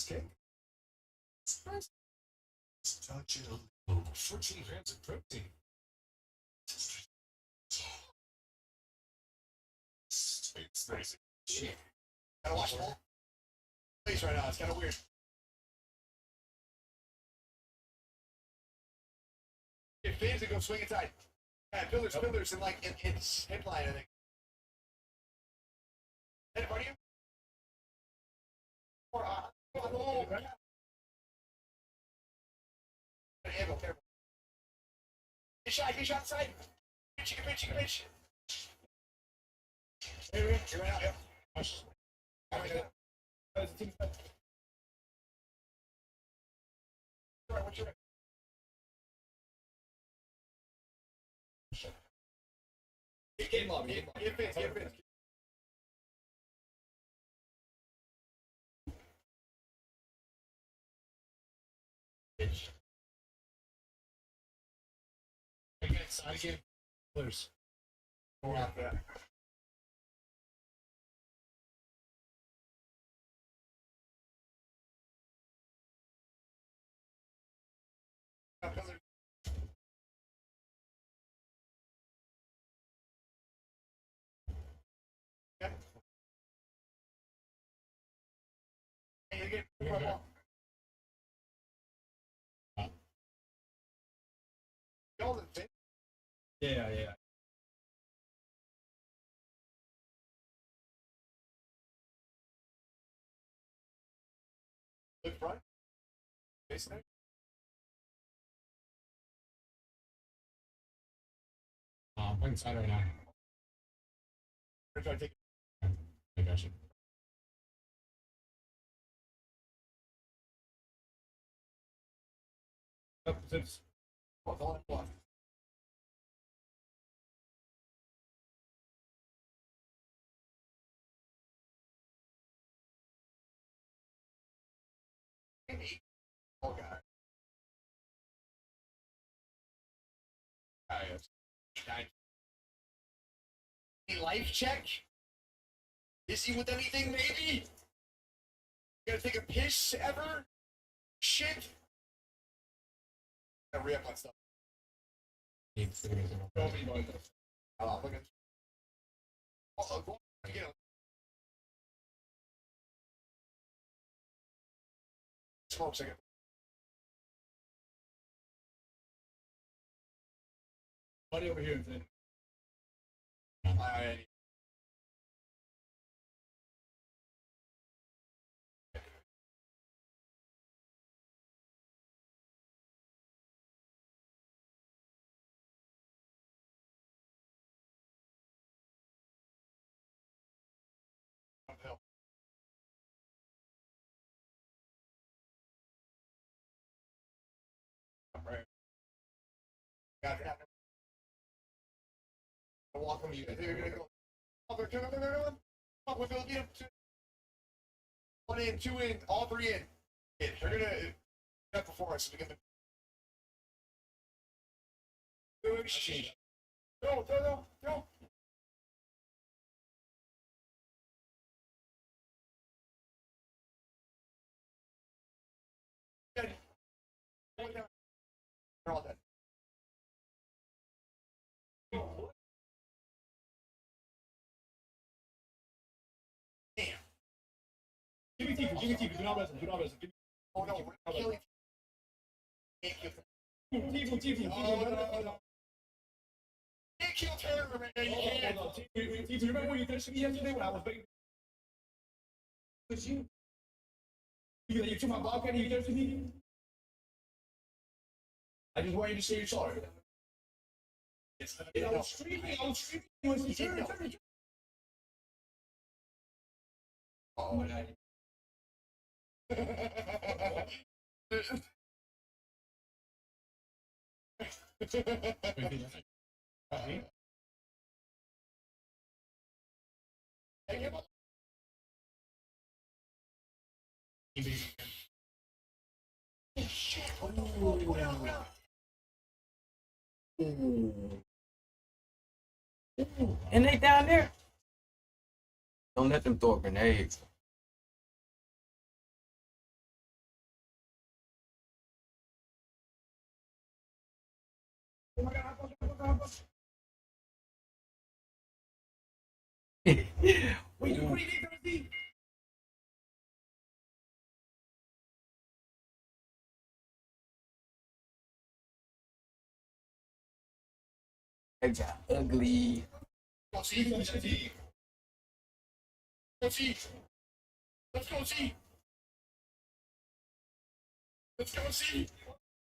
Okay. Touch it a little. 14 grams of protein. It's nice. Shit. Gotta watch the whole place right now. It's kind of weird. If fans that go swing inside. Yeah, pillars, and like it's headline, I think. In front of you? Or, Careful, careful. Get shot inside. Pitch, you can pitch. Here, you're right out, yep. What's your Get fit. Pitch. Get inside again. Loose. Go out there. Yeah. Look front. Face there. I'm playing inside right now. We're trying to take. I got you. Up, zips. Block. Oh, God. Any life check? Is he with anything, maybe? You gotta take a piss ever? Shit. Gotta re-up on stuff. Look at. Oh, go again. Smoke second. Buddy over here. Right. Got it. Walk from you. They're gonna go. Come on, we're gonna get them. 1 in, 2 in, all 3 in. They're gonna cut before us. So we get the. Go. They're all dead. Damn. Give me TV. Do not rest him. Oh no, we're killing. TV. Oh no. Can't kill Turner, man. You can't. TV, remember when you finished me yesterday when I was waiting? It was you. You took my Bobcat and you finished me? I just want you to say you're sorry. I was streaming. Oh, And they down there. Don't let them throw grenades. Ugly. Go see. Go see. Go see. Let's go see. Let's go see.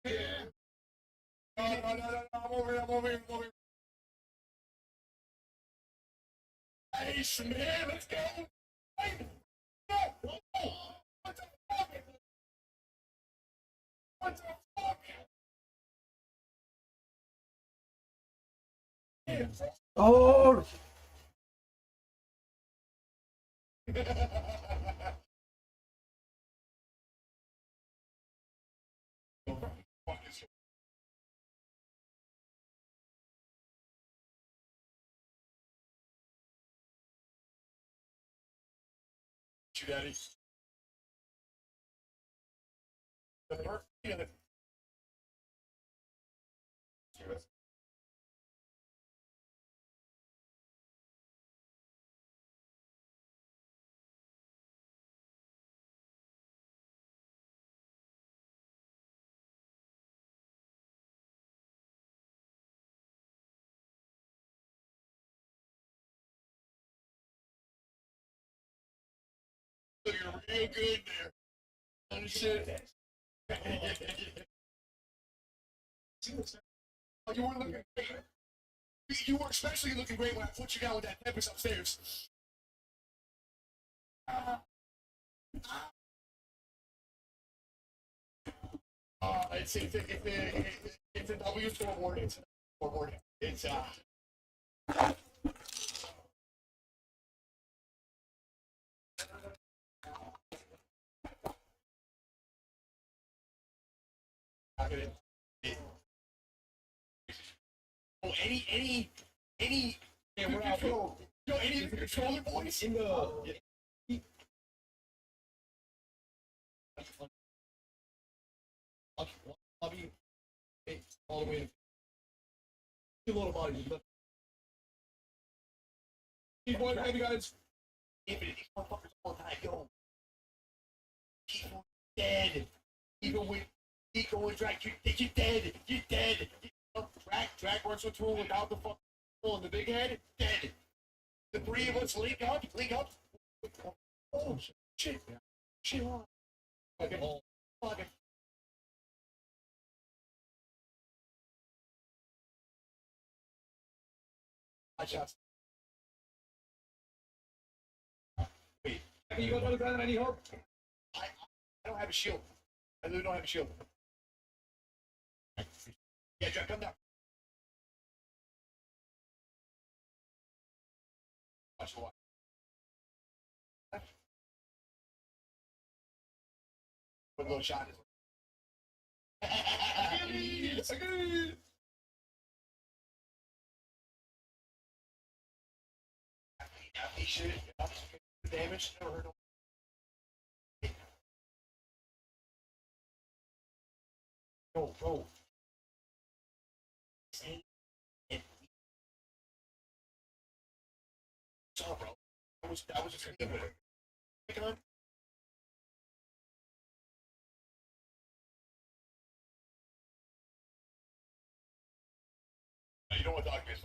Yeah. No. I'm over here. I'm over here. Nice, man. Let's go. Hey. No. What the fuck? What the fuck? Oh! You daddy. The bird. Yeah. Looking real good there. Understood. Oh, you were looking great. You were especially looking great when I put you down with that tempest upstairs. It's a W scoreboard. It's a scoreboard. It's Oh, any yeah, we're out. Yo, any of the controller boys in the lobby, all the way to the little bodies. These boys, hey guys. If these motherfuckers all the time, yo, people dead. Even with Eco and Drag, you're dead. You're dead. Drag works with tool without the fucking tool and the big head, dead. The three of us link up. Oh shit. Shit. Okay. Fucking. Hot shots. Wait. Can you go to the ground and I need help? I don't have a shield. I literally don't have a shield. Yeah, Jack, come down. Watch the watch. Put a little shot. It's good. He should. Damage. Never heard of. Go. Sorry, bro. That was just a good one. Pick on. You know what dog is?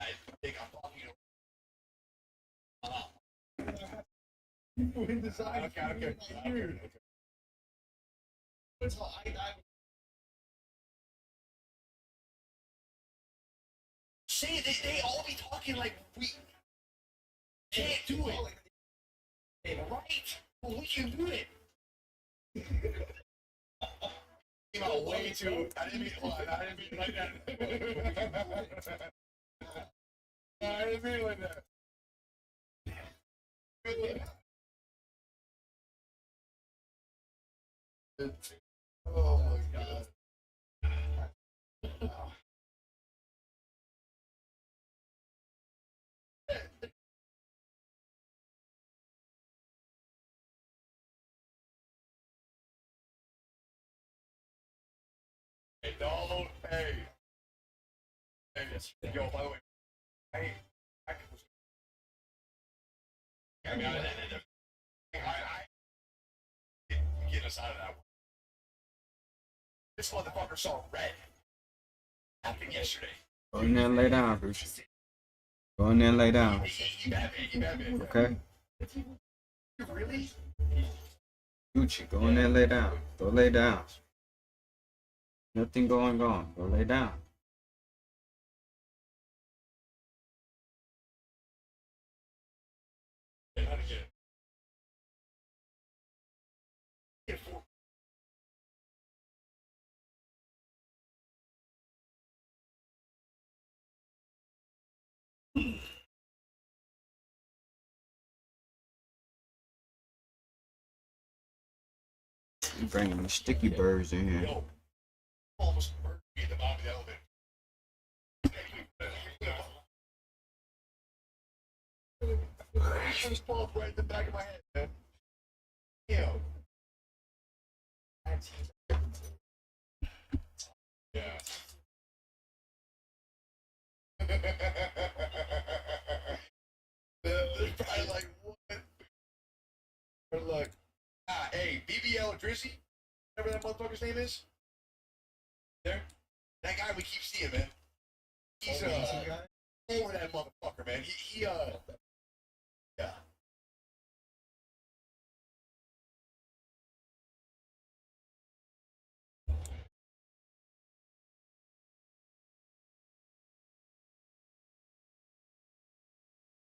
I think I'm talking to in the side. Okay. Weird. See, they all be talking like we can't do it. Right? Well, we can do it. Came out way too. I didn't mean it like that. I didn't mean it like that. Oh my god. don't. Hey. Yo, by the way, I mean, get us out of that one. This motherfucker saw red. Happened yesterday. Go in there and lay down, Gucci. Go in there and lay down. Okay? Really? Gucci, go in there and lay down. Go lay down. Nothing going on. Go lay down. You bringing the sticky birds in here. Almost murdered me at the bottom of the elevator. Just popped right in the back of my head, man. Ew. Yeah. They're probably like, what? But look, hey, BBL Drizzy, whatever that motherfucker's name is. There, that guy we keep seeing, man. He's over that motherfucker, man. He yeah.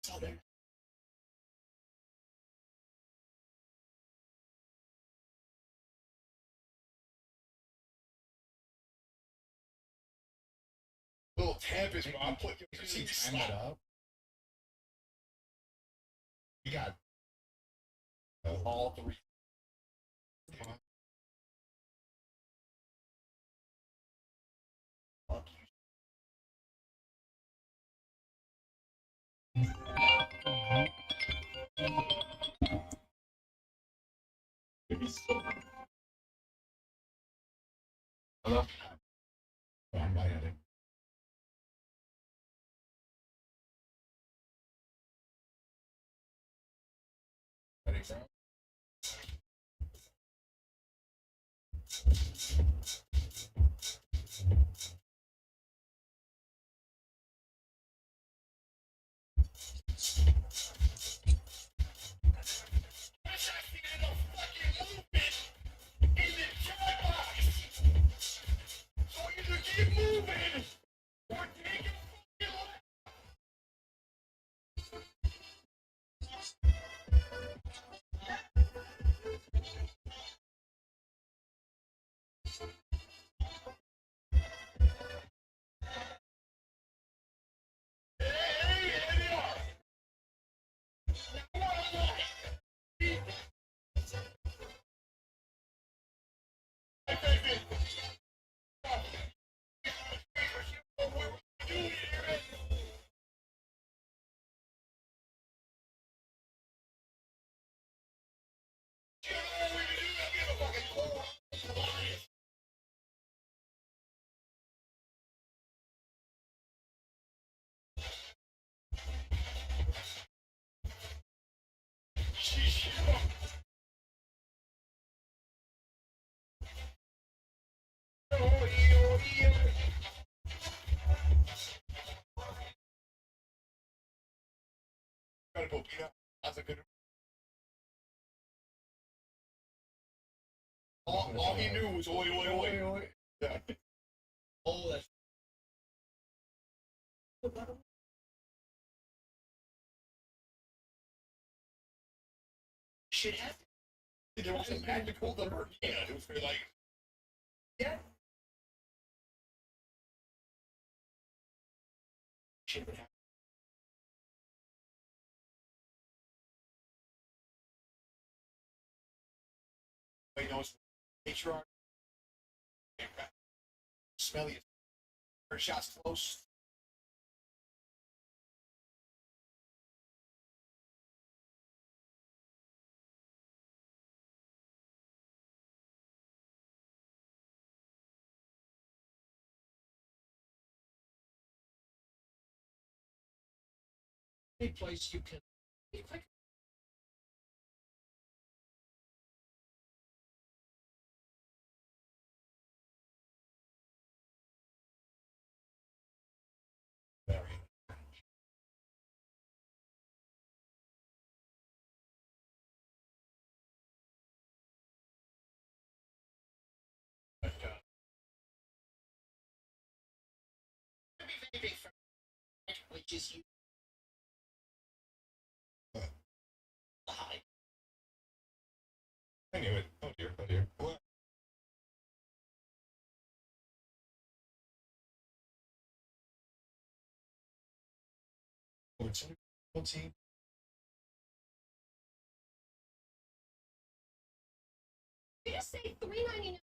Saw that. Little tempest, bro. I'm putting your time it up. You got all three. Fuck you. Hello? I'm by it. Ready, bro? Keep moving! We're taking That's a good. All he knew was oi, oi, oi, oi. Yeah. Oh, that's. Shit happened. There was a magical number. Yeah, it was very like. Yeah. Shit would happen. Wait, no, it's patriarch. Smelly. Her shots close. any place you can be quick. Which is you. Anyway, oh dear, oh dear. What? Team. You just say $3.99.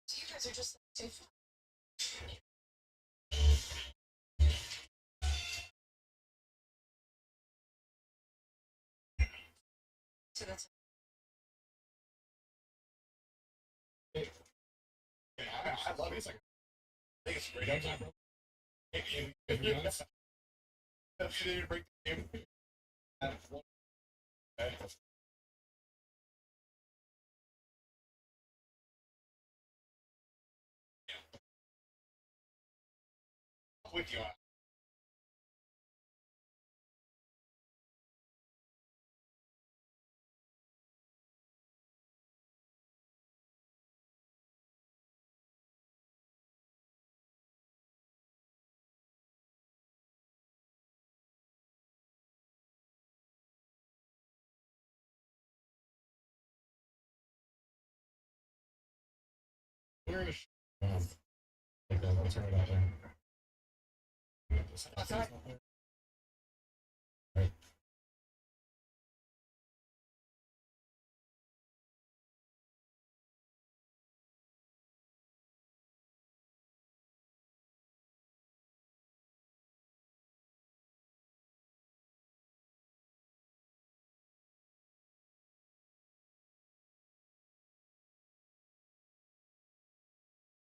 So you guys are just too fun. So that's I love it. I think it's great. I'm not if you didn't break the game. With you.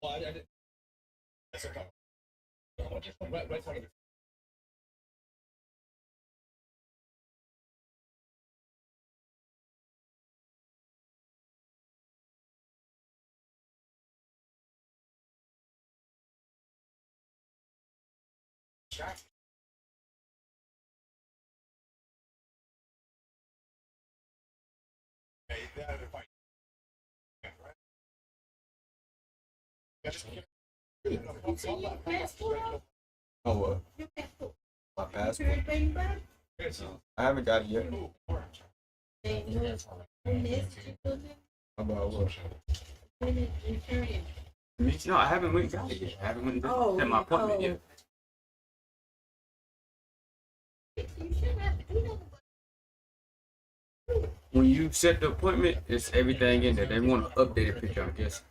Well, I did. That's okay. Right front of the track. Hey, that if I right? Oh, what? My passport? I haven't got it yet. About what? No, I haven't went and got it yet. I haven't went and set my appointment yet. When you set the appointment, it's everything in there. They want an updated picture, I guess.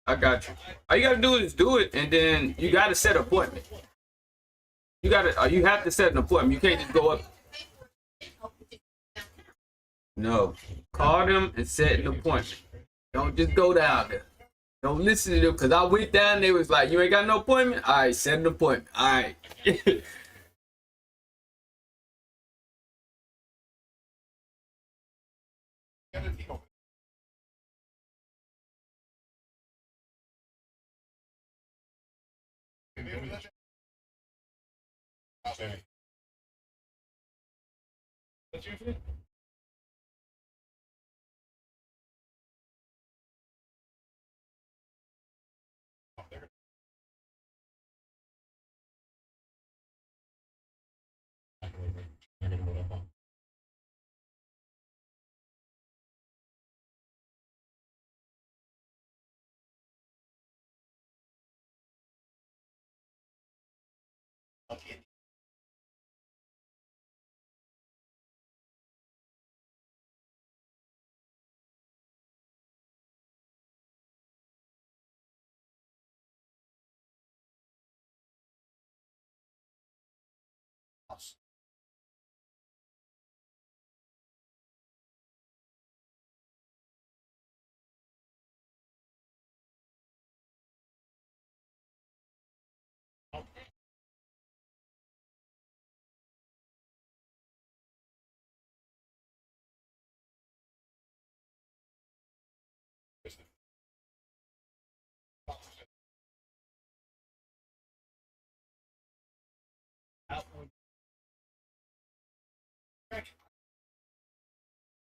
I got you. All you gotta do is do it, and then you gotta set an appointment. You have to set an appointment. You can't just go up. No, call them and set an appointment. Don't just go down there. Don't listen to them, because I went down, they was like, you ain't got no appointment? All right, set an appointment. All right. That's you. Okay.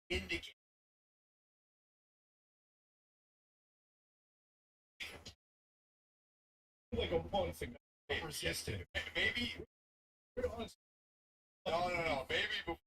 indicate. Like a month ago. Persistent. Maybe. No. Maybe before.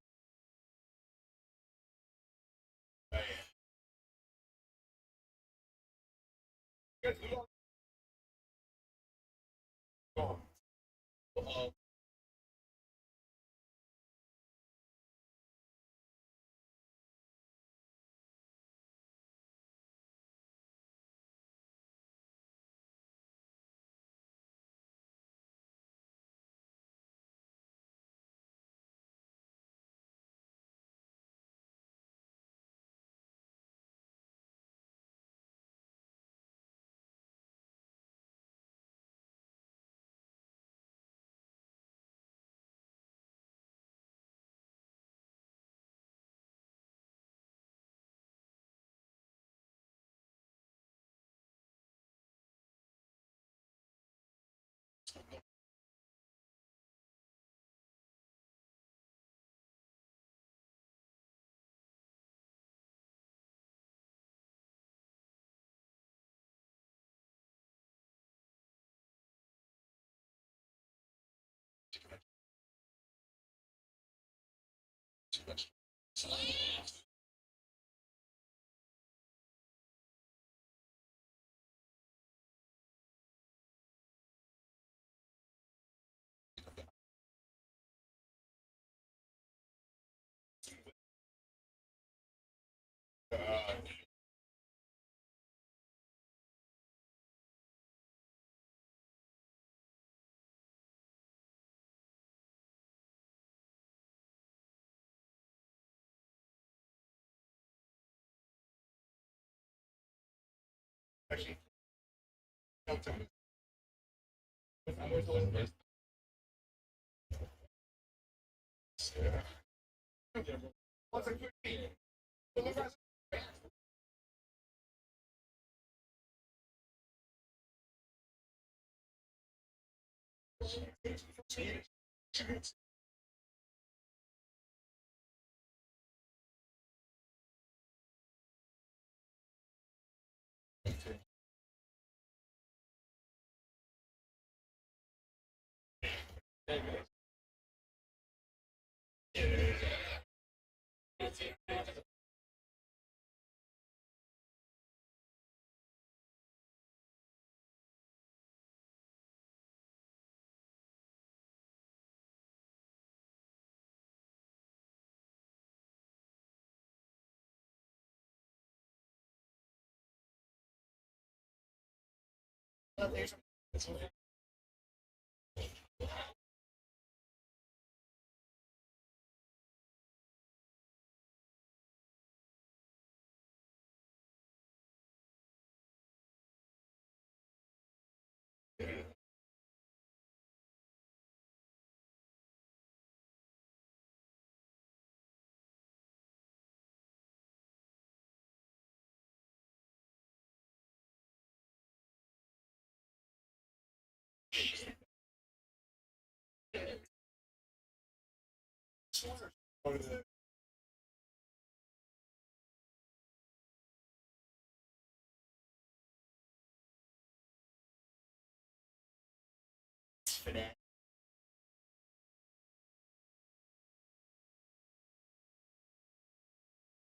Actually.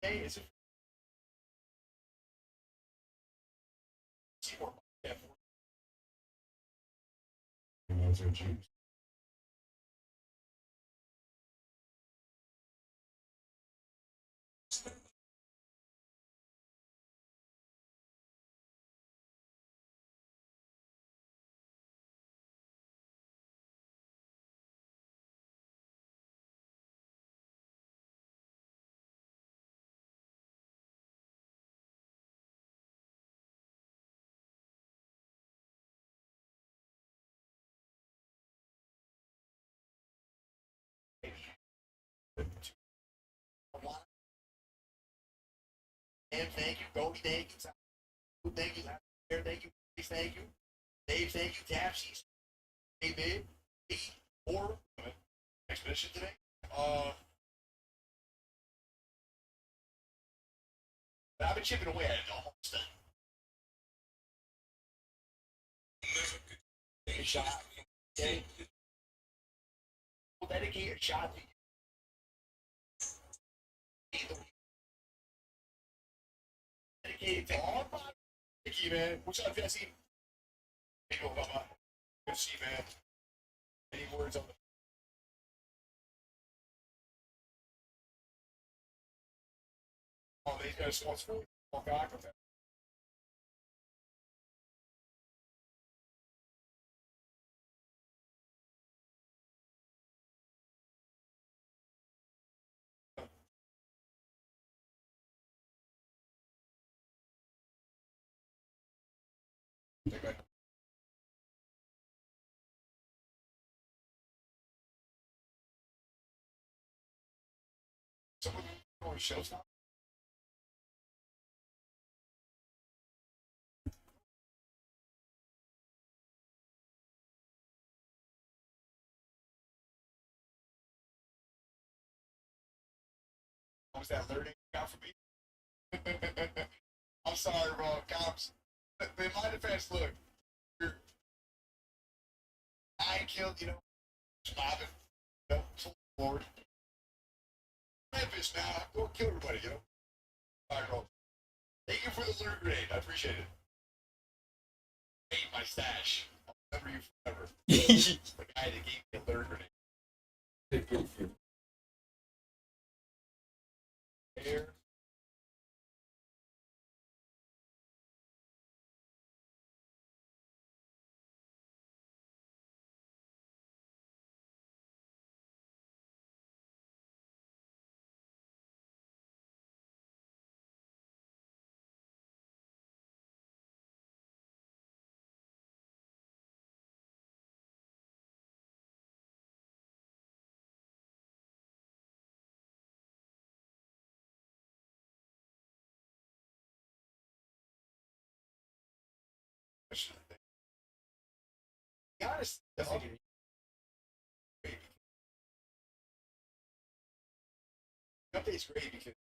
Hey, is it? And thank you, Goldie, thank you, thank you, thank you, thank you, Dave, thank you, Tapsies, hey babe, 8 or expedition today. But I've been chipping away at it almost done. Take a shot. Okay. We'll dedicate a shot to you. Dedicated to all my Mickey, man. What's up, Jesse? Hey, go, Bubba. Good to see you, man. Any words on the oh, these guys want to walk out with that. Someone going to shows now? What was that learning out for me? I'm sorry, bro. Cops. In my defense, look. I killed, surviving, forward. Memphis now, go kill everybody, All right, bro. Thank you for the loot grenade. I appreciate it. Ate my stash. I'll remember you forever. The guy that gave me a loot grenade. Here. Be honest, the update's great because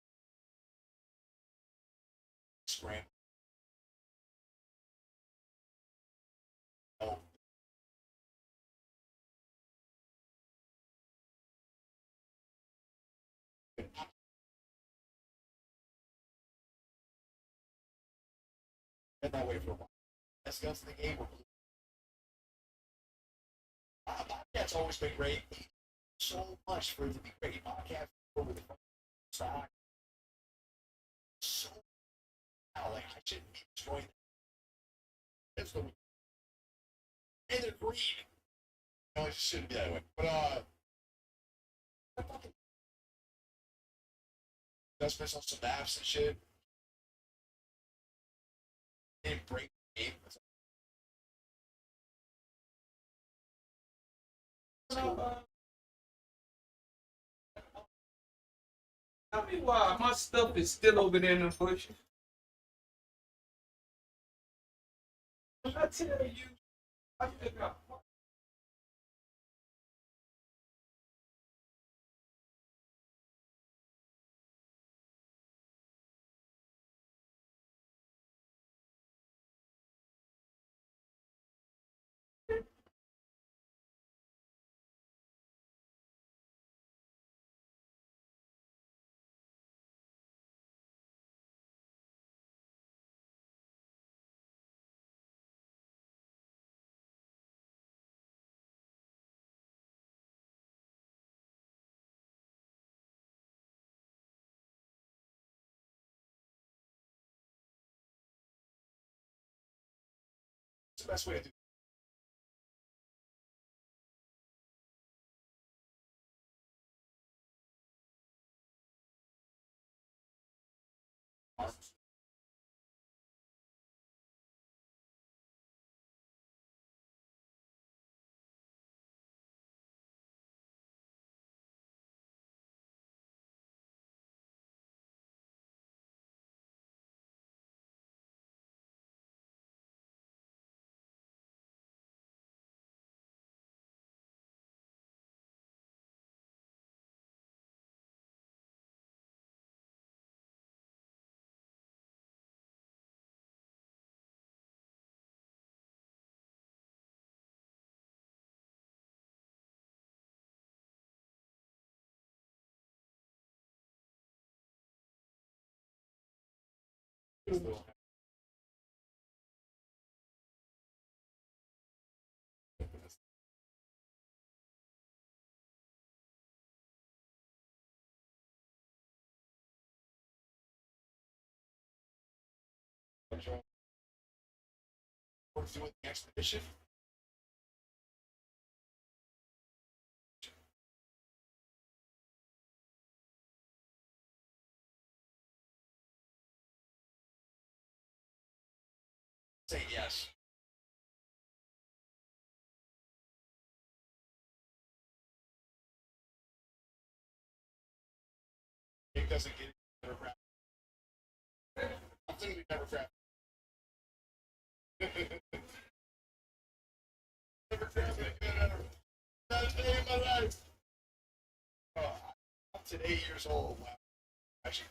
scramble. Oh. Been that way for a while. Best guns in the game were blue. Bobcat's always been great. So much for it to be great. Bobcats over the stock. So like I shouldn't be destroying them. That's the and they're green. No, it shouldn't be that way. But that's based on some maps and shit. They didn't break the game. Tell me why my stuff is still over there in the bushes. I tell you, I just got It's the best way to do it. We're doing the expedition. Say yes. It doesn't get never crap. Absolutely never crap. Never crap it good ever. Not a day in my life. I'm today 8 years old. Wow. Actually.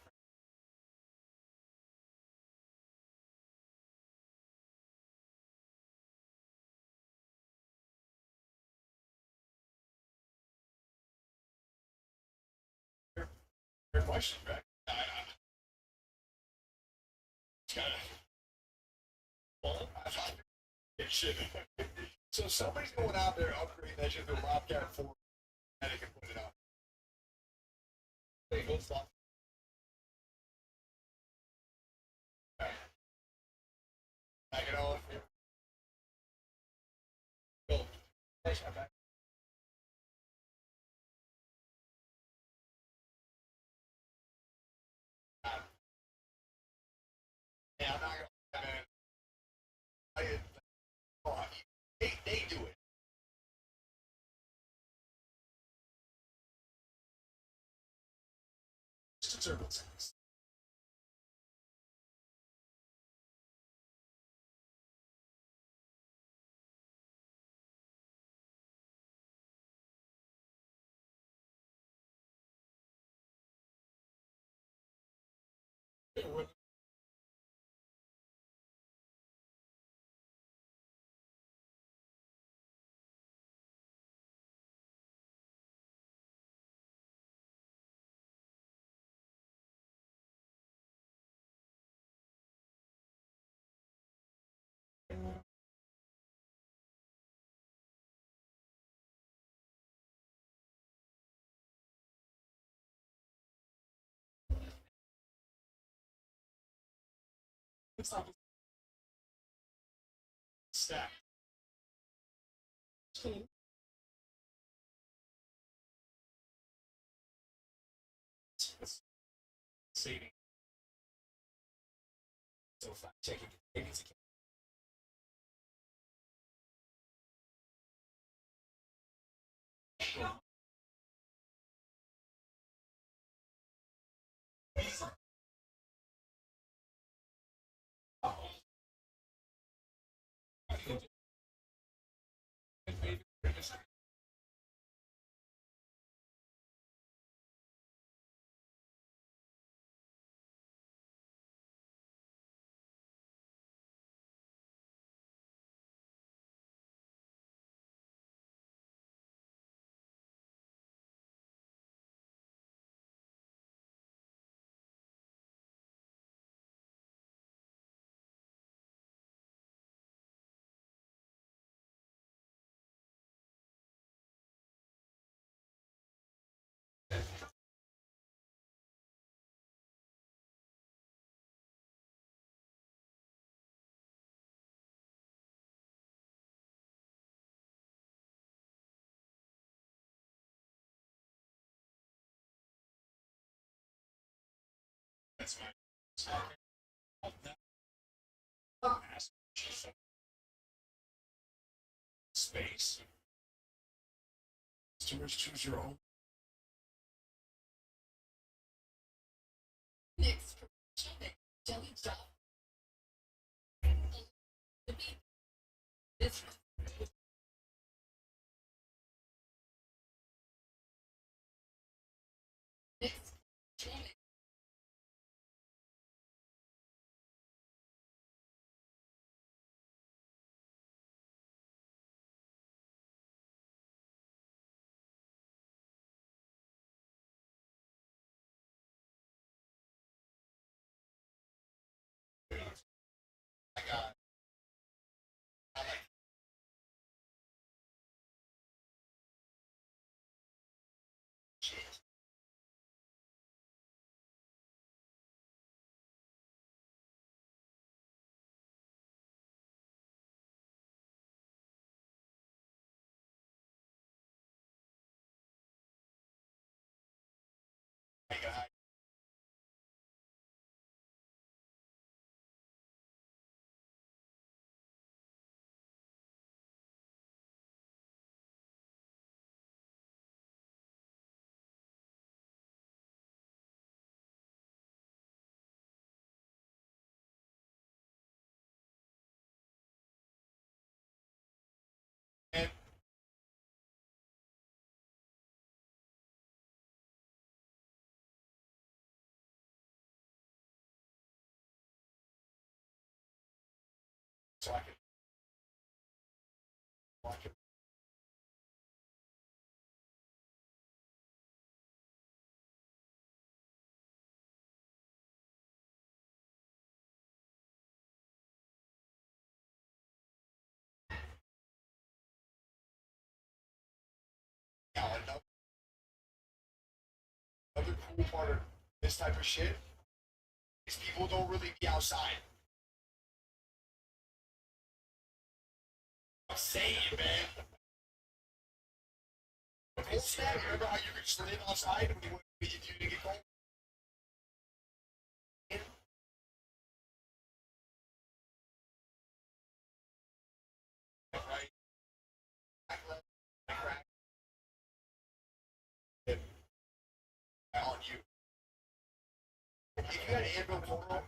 Your question back. So somebody's going out there upgrading that shit to a Bobcat 4 and they can put it out. They go stop. Back it off. Go. Back. Yeah, I'm not gonna. They do it. Just a turbo sense. Stack. Saving. So fact checking. That's my space. Customers choose your own. Next, jelly job. This I got high. So I can watch it. Now, another cool part of this type of shit is people don't really be outside. I'm saying, man. The cold snap, remember how you could just live outside when you didn't get cold? Right? Back left, back right. On you. If you had Anvil Coral,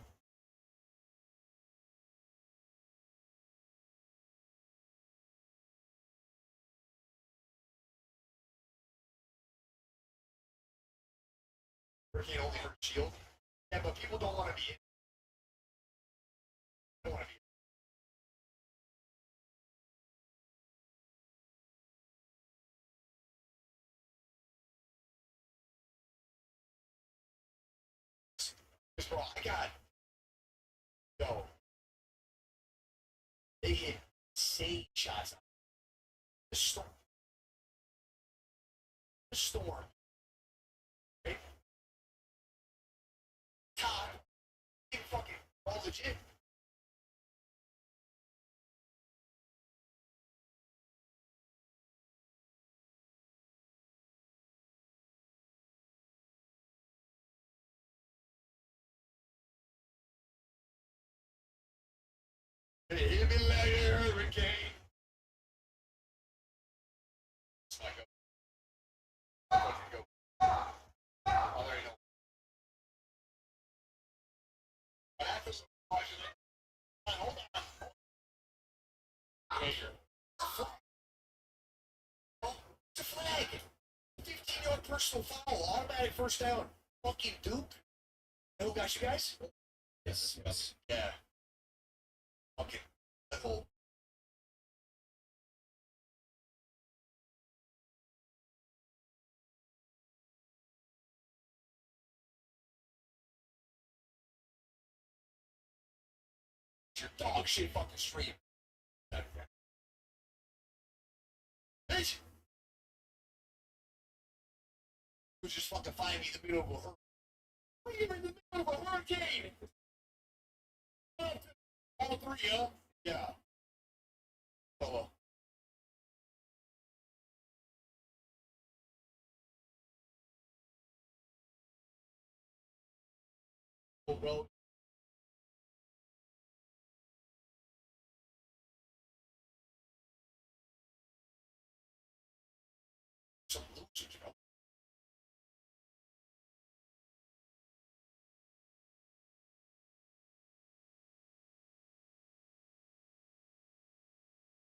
Hurricane only hurt shield. Yeah, but people don't want to be in. Don't want to be in. Bro, I got yo. They hit insane shots. The storm. The storm. Right? Top. Big fucking all legit. Hit me like a hurricane. It's like a fucking go. Oh, there you go. What happens? Hold on. It's a flag. 15-yard personal foul. Automatic first down. Fucking Duke. Who got you guys? Yes, yes. Yeah. Okay. Cool. Your dog shit fucking stream. Bitch! Who's just fucking finding me in the middle of a hurricane? We're in the middle of a hurricane! All three, huh? Yeah. Hello. Oh, bro. Some losers, you know.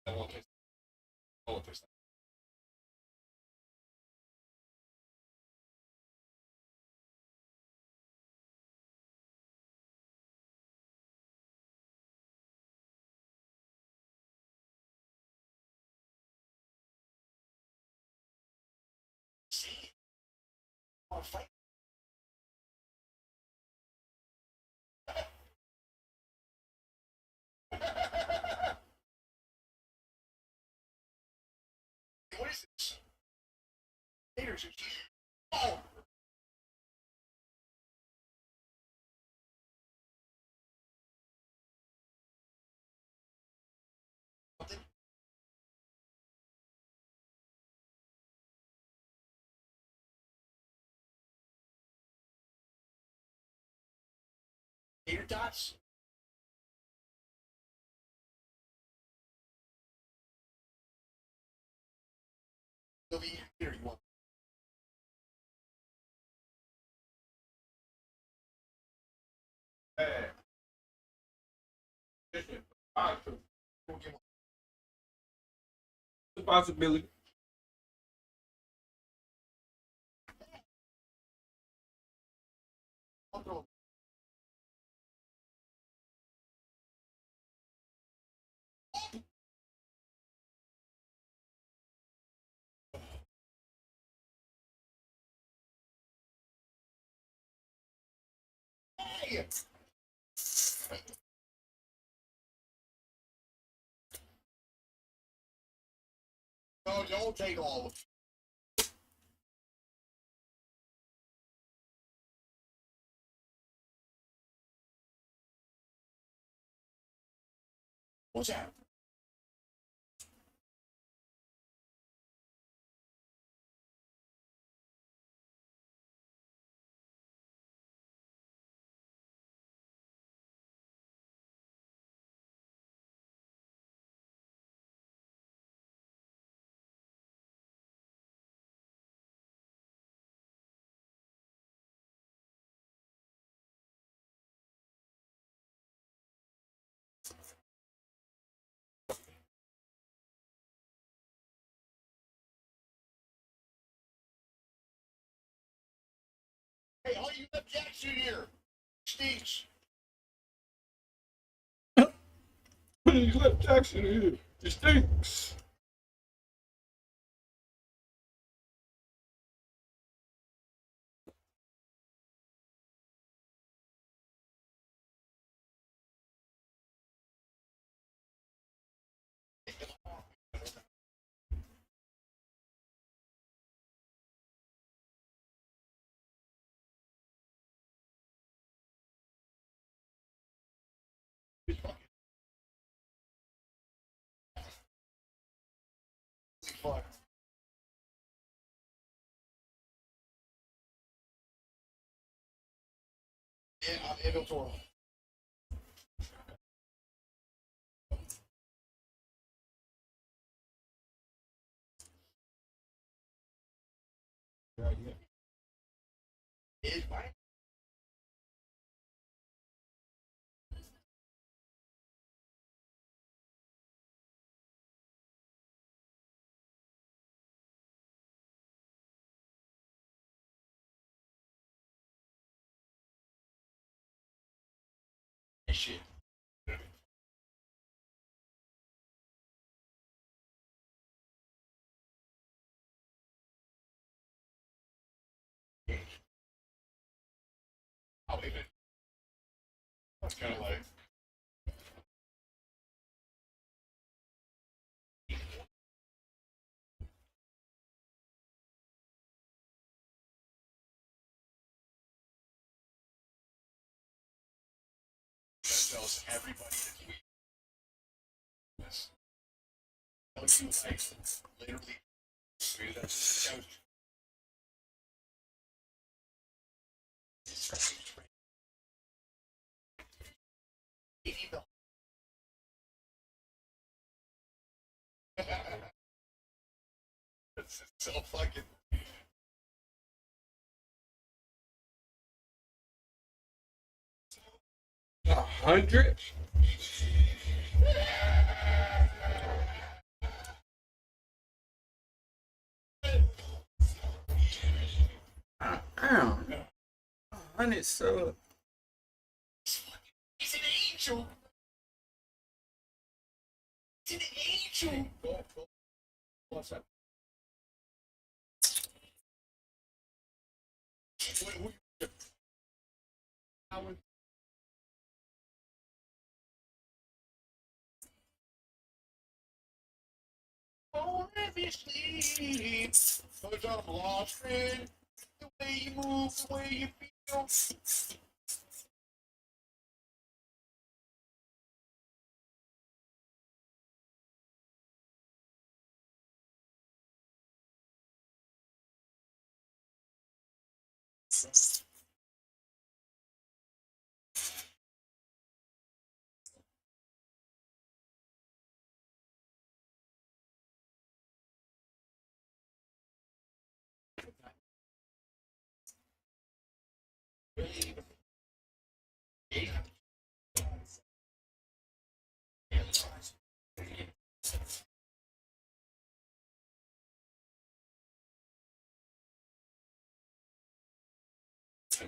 I want this. I want this. See? I'll fight. What is this? Haters are cheating. Oh! Tater tots? You'll be here, you want. It's a possibility. Hey! No, don't take all of it. What's that? Hey, all you left Jackson here. Stinks. You left Jackson here. It stinks. Fun. Yeah, I'm Emil Toro. Is my shit. I'll leave it. That's kind of like. That tells everybody that we. Yes. Tells you like literally. That's That's so fucking. 100? Damn. 100 so. He's an angel. He's an angel. What's up? Oh, let me sleep. Cause I'm lost, friend. The way you move, the way you feel. Oh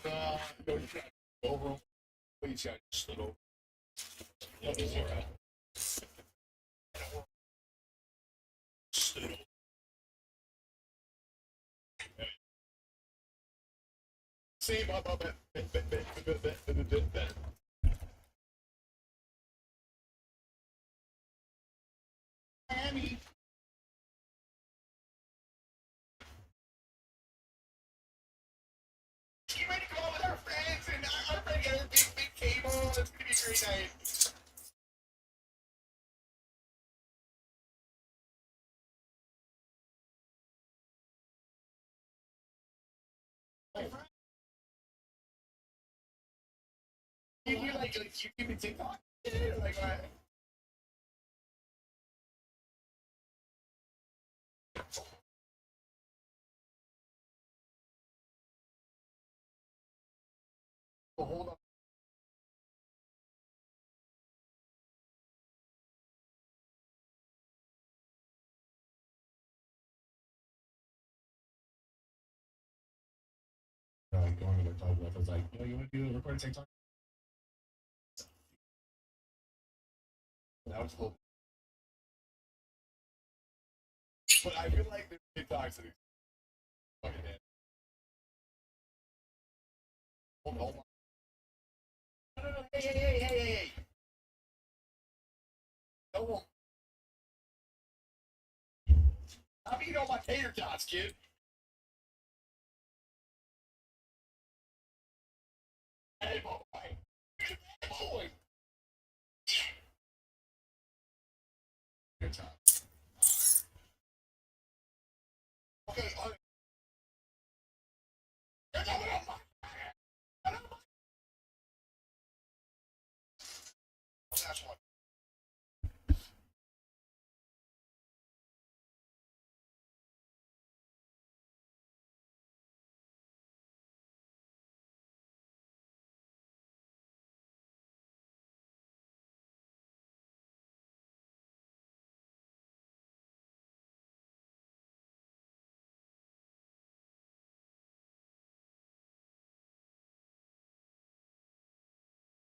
no, no, you got over. Please, got just slid over. Slid over. See, Miami. She ready to go with her friends, and our friend got her big cable. It's gonna be a great night. You like you give me TikTok? Like what? Oh, hold on. Going to their talk about, I was like, you want to do a recording TikTok? That was cool. But I feel like the TikToks are fucking dead. Hold on. No. Hey. No. How do you know my tater tots, kid? Hey, boy. Hey, boy. Tater tots. Okay, that's one.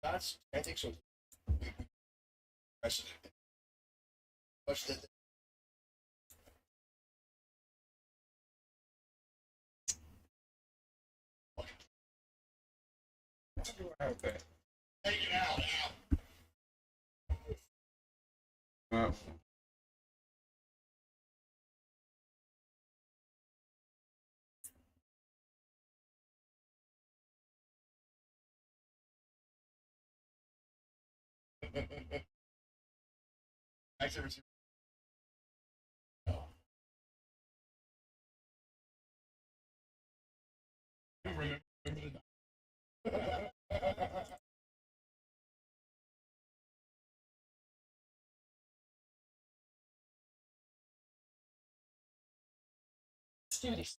That's, I think so. Precedent. Precedent. Okay. Take it out now. Activity. No. Remember Students.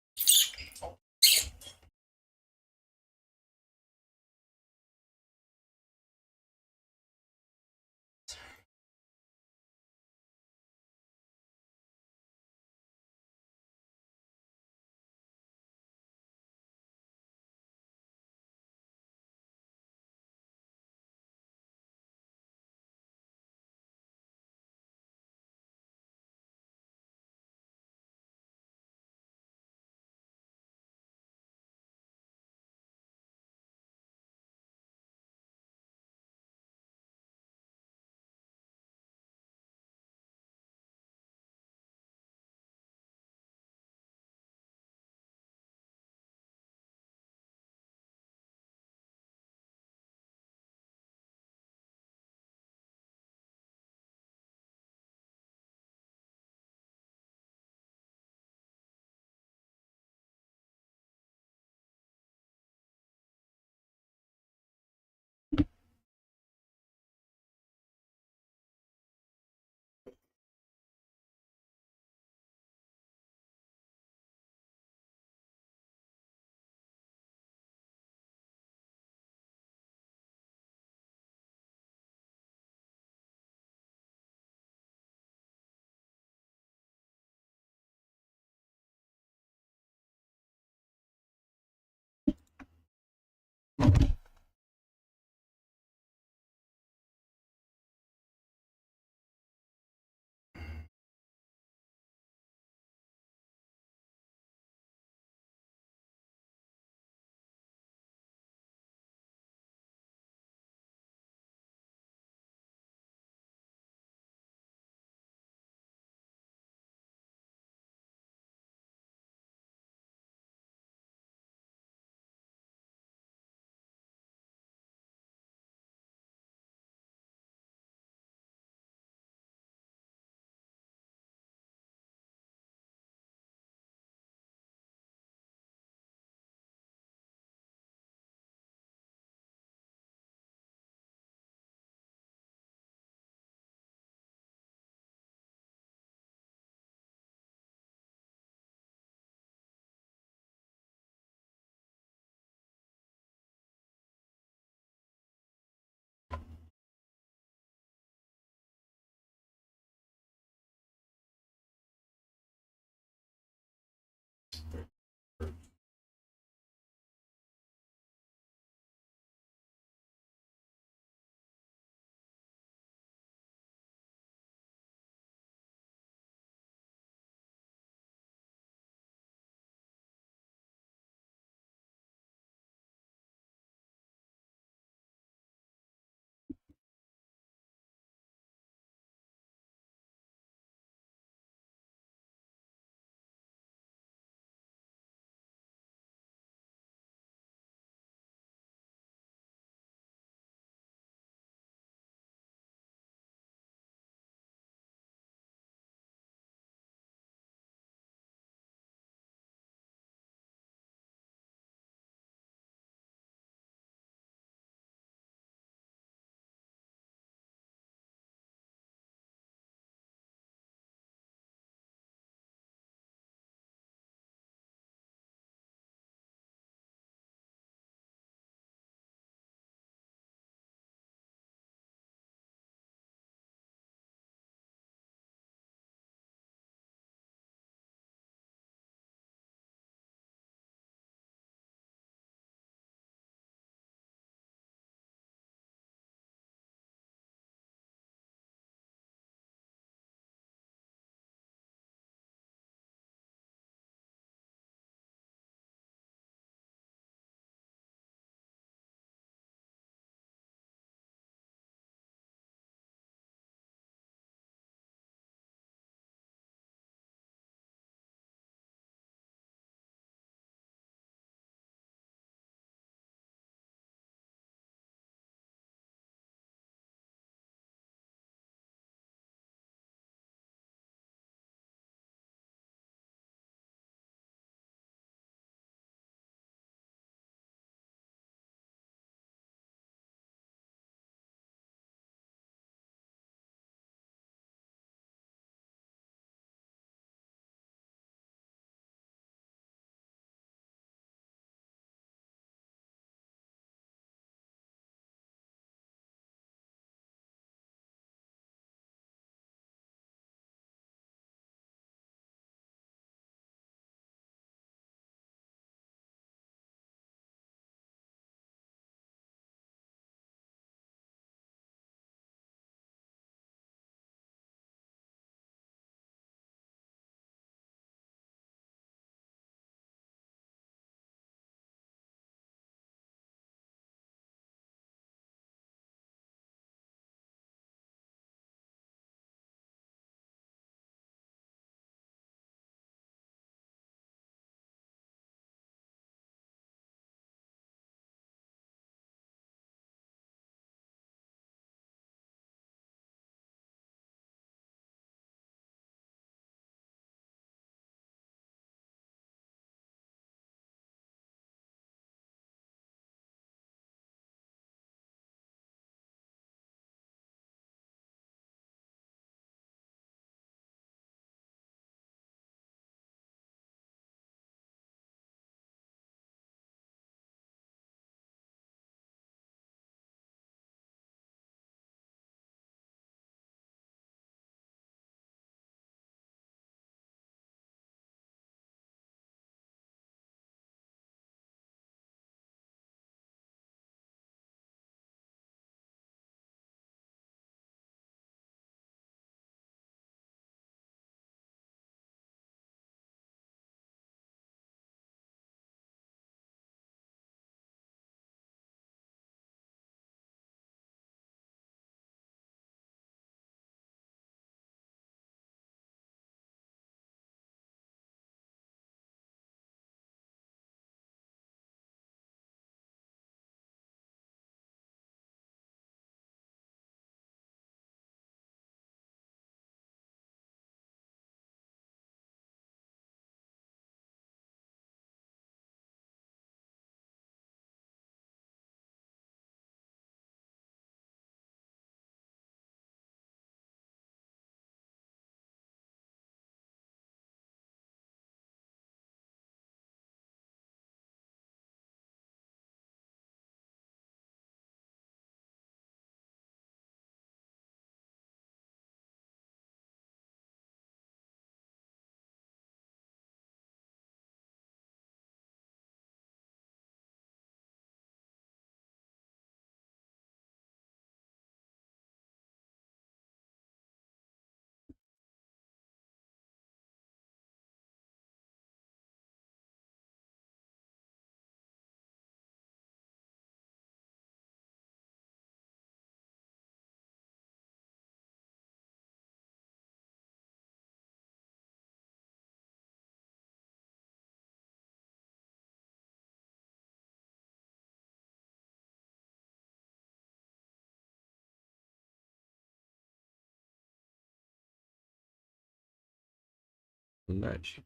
Match.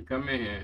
Come in here.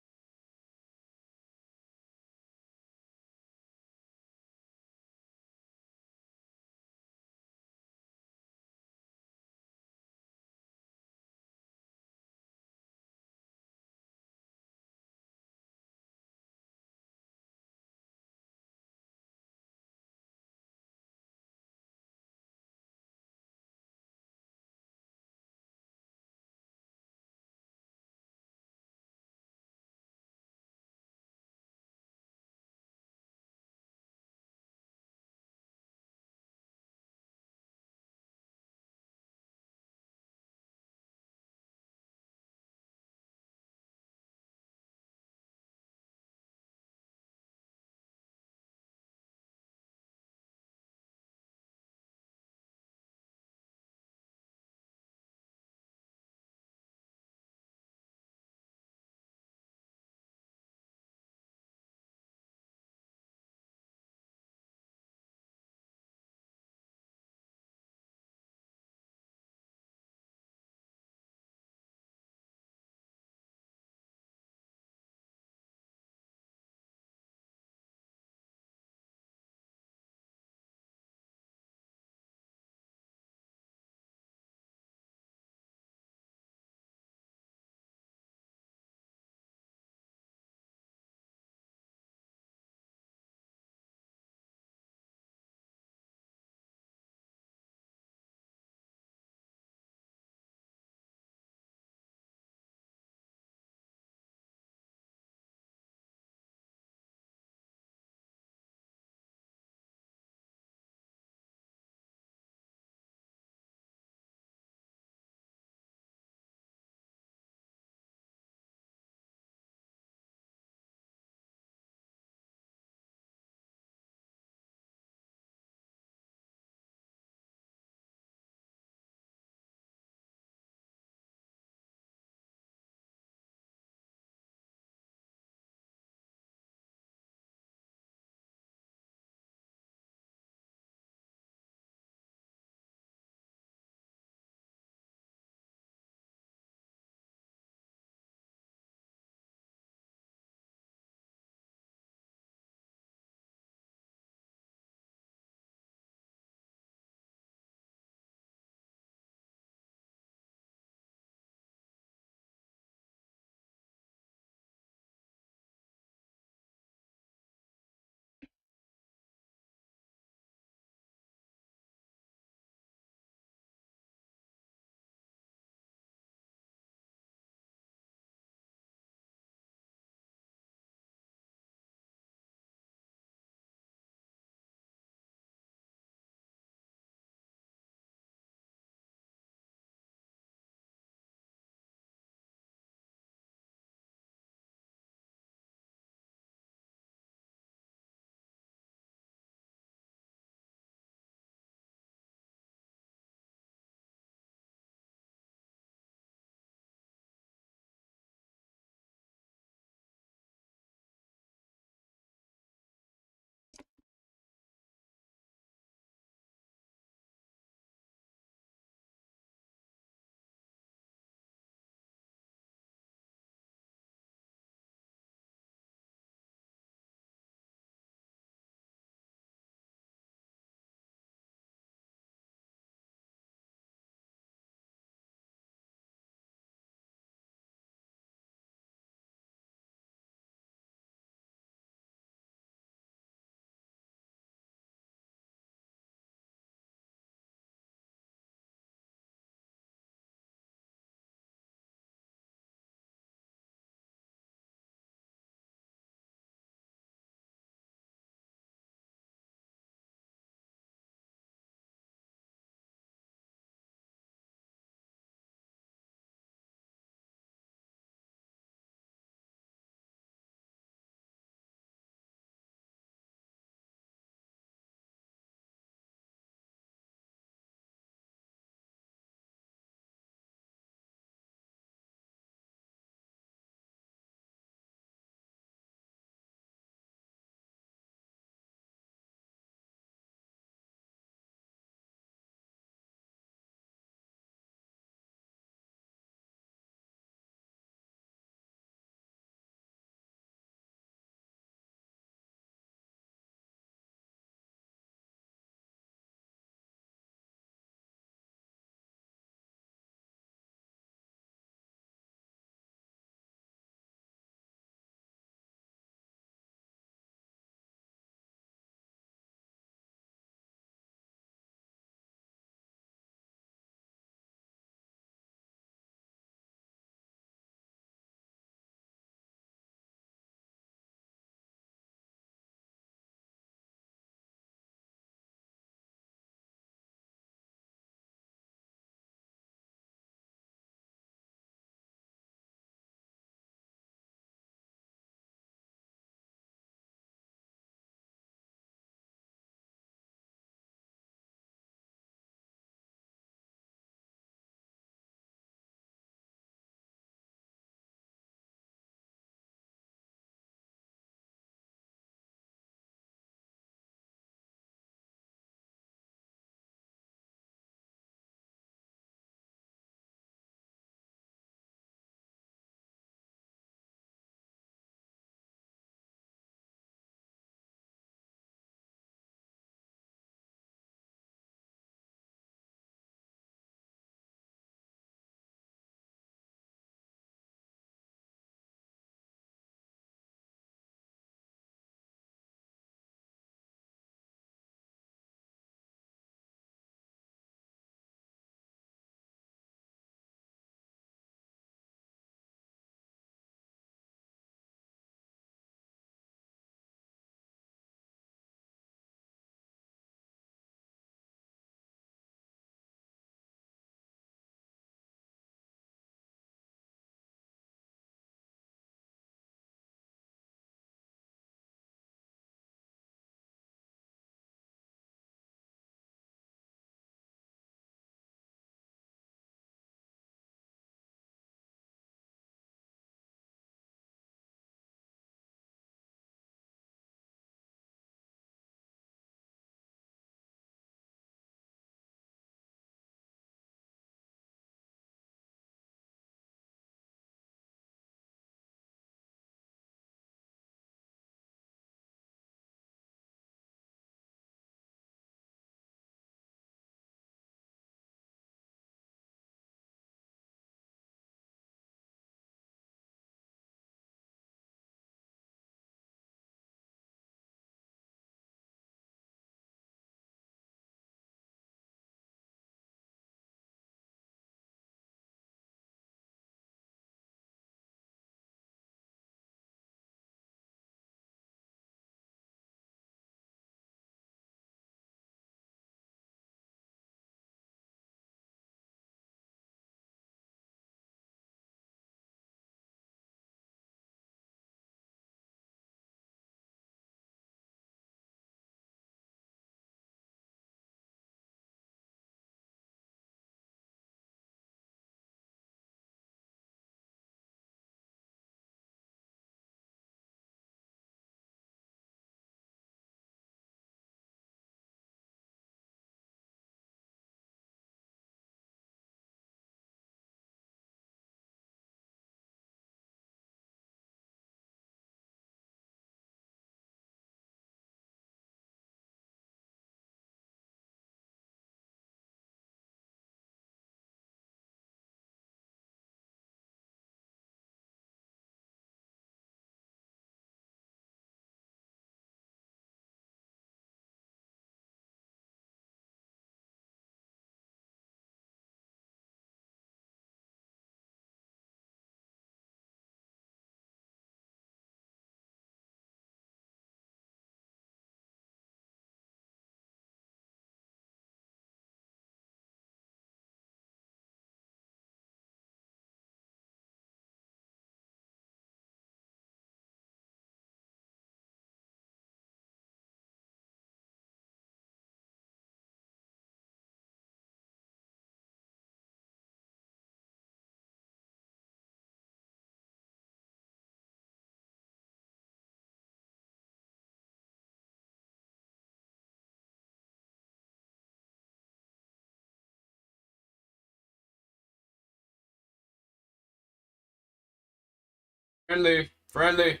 Friendly. Friendly.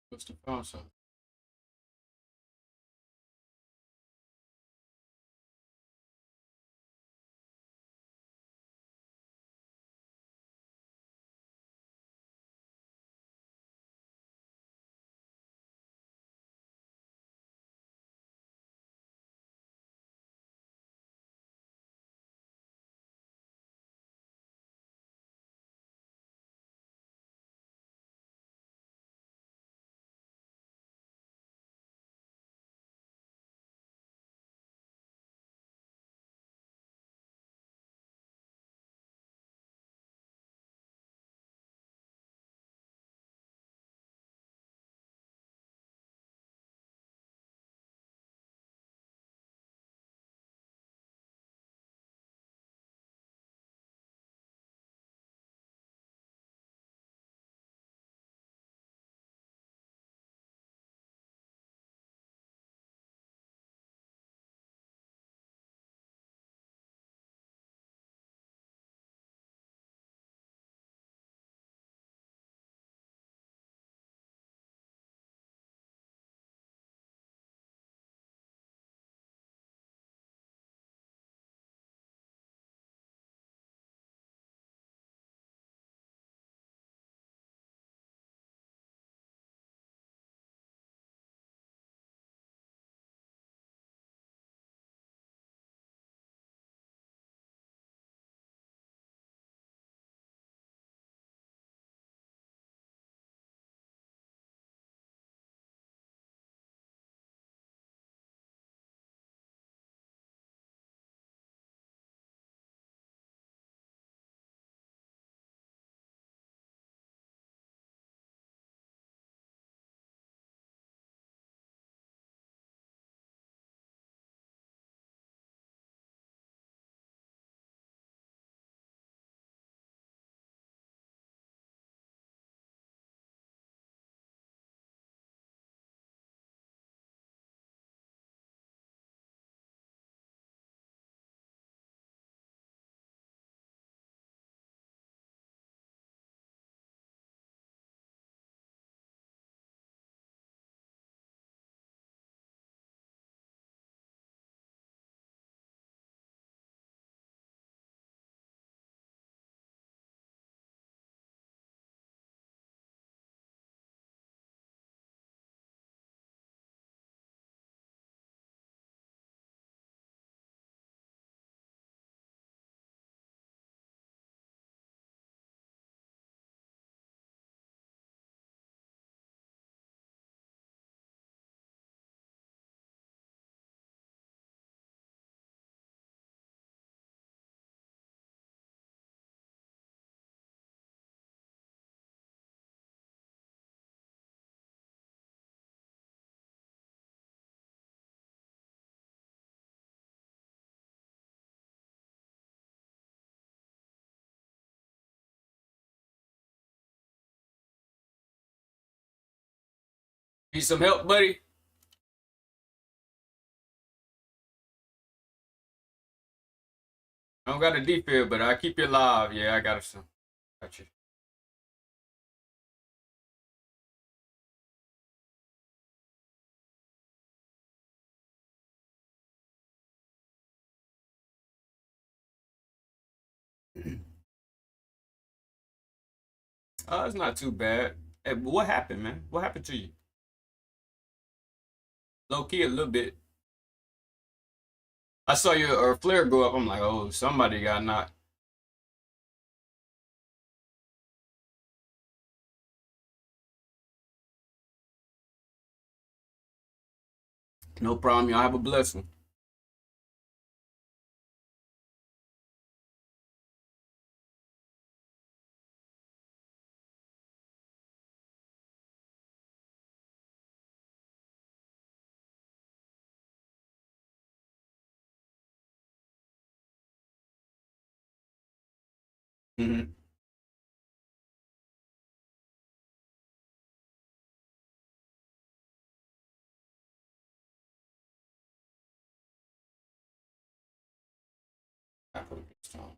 What's the process? Need some help, buddy? I don't got a defib, but I keep you alive. Yeah, I got some. Got you. It's not too bad. Hey, but what happened, man? What happened to you? Low key a little bit. I saw your flare go up. I'm like, oh, somebody got knocked. No problem. Y'all have a blessing. Mm-hmm. I put this on.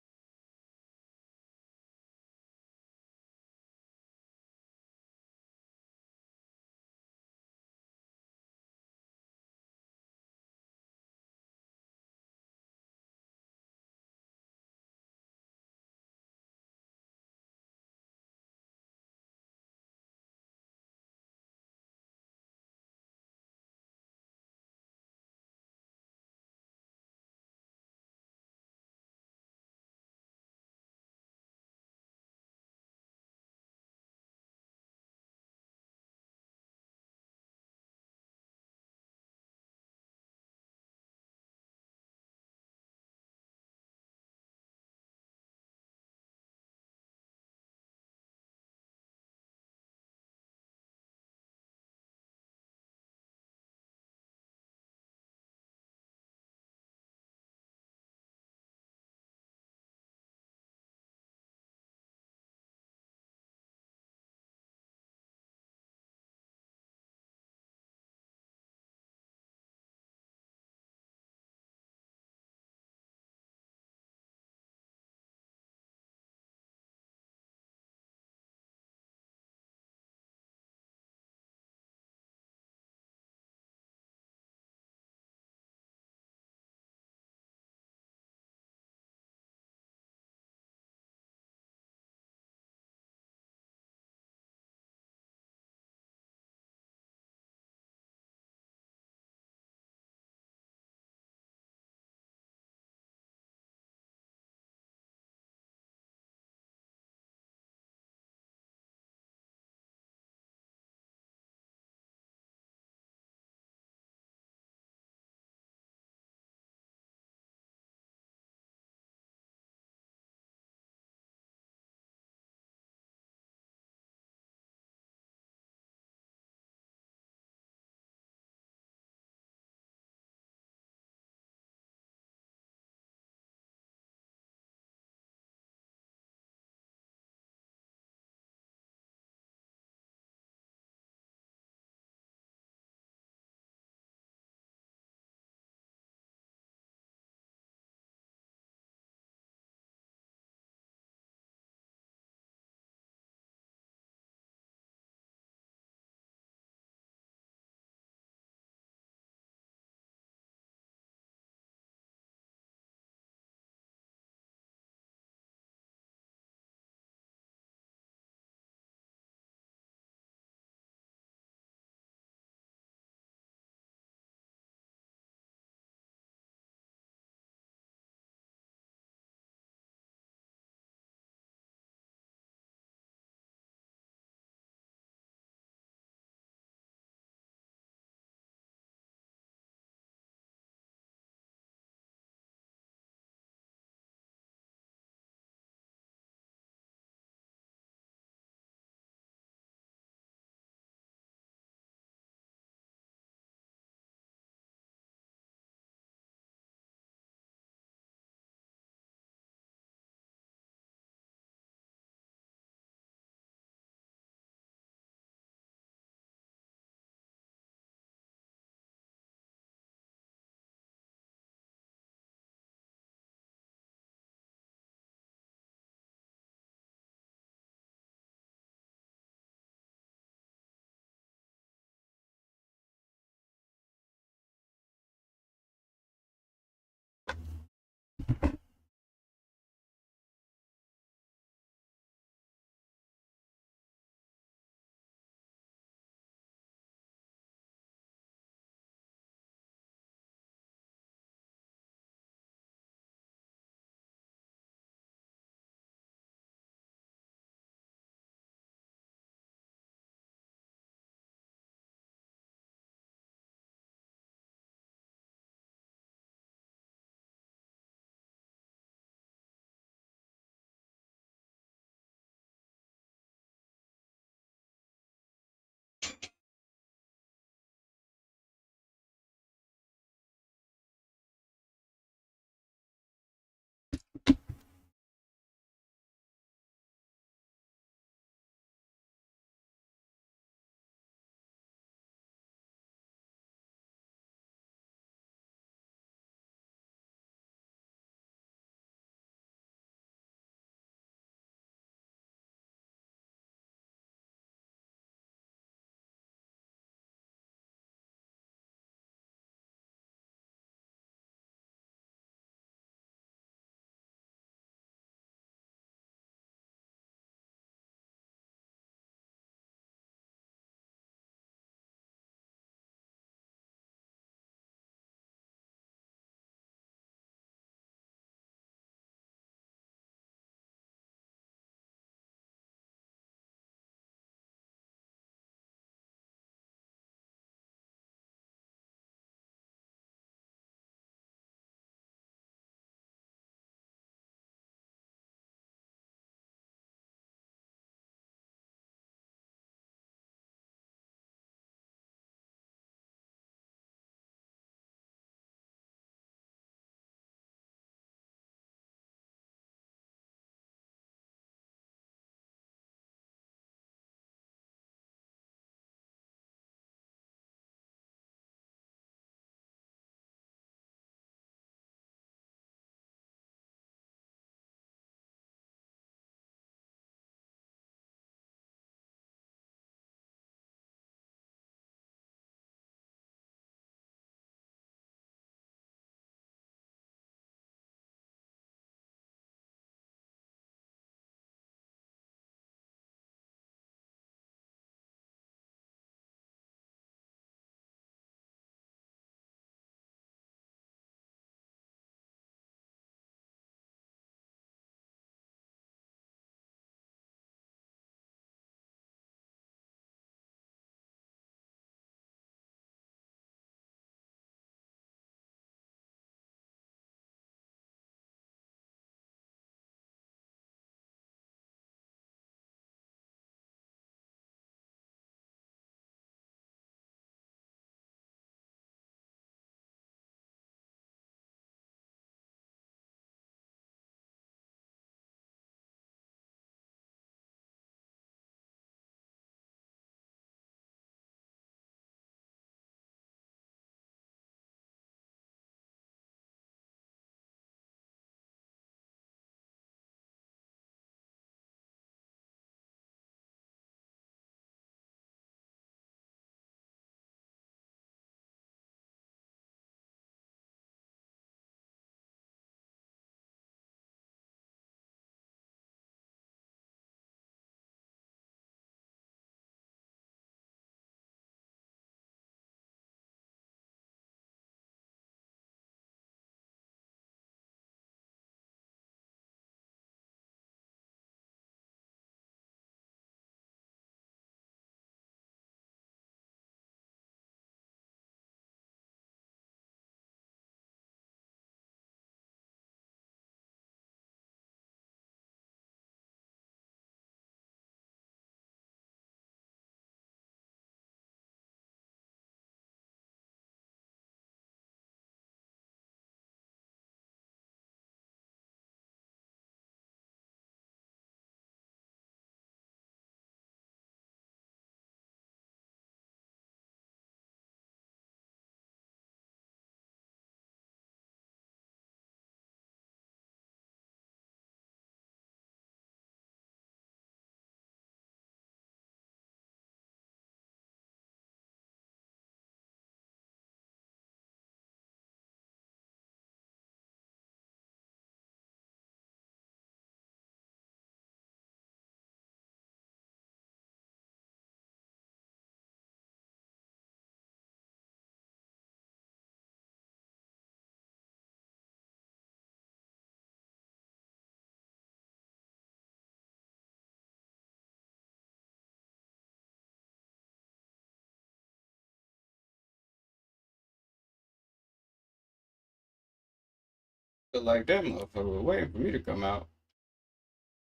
feel like that motherfucker was waiting for me to come out.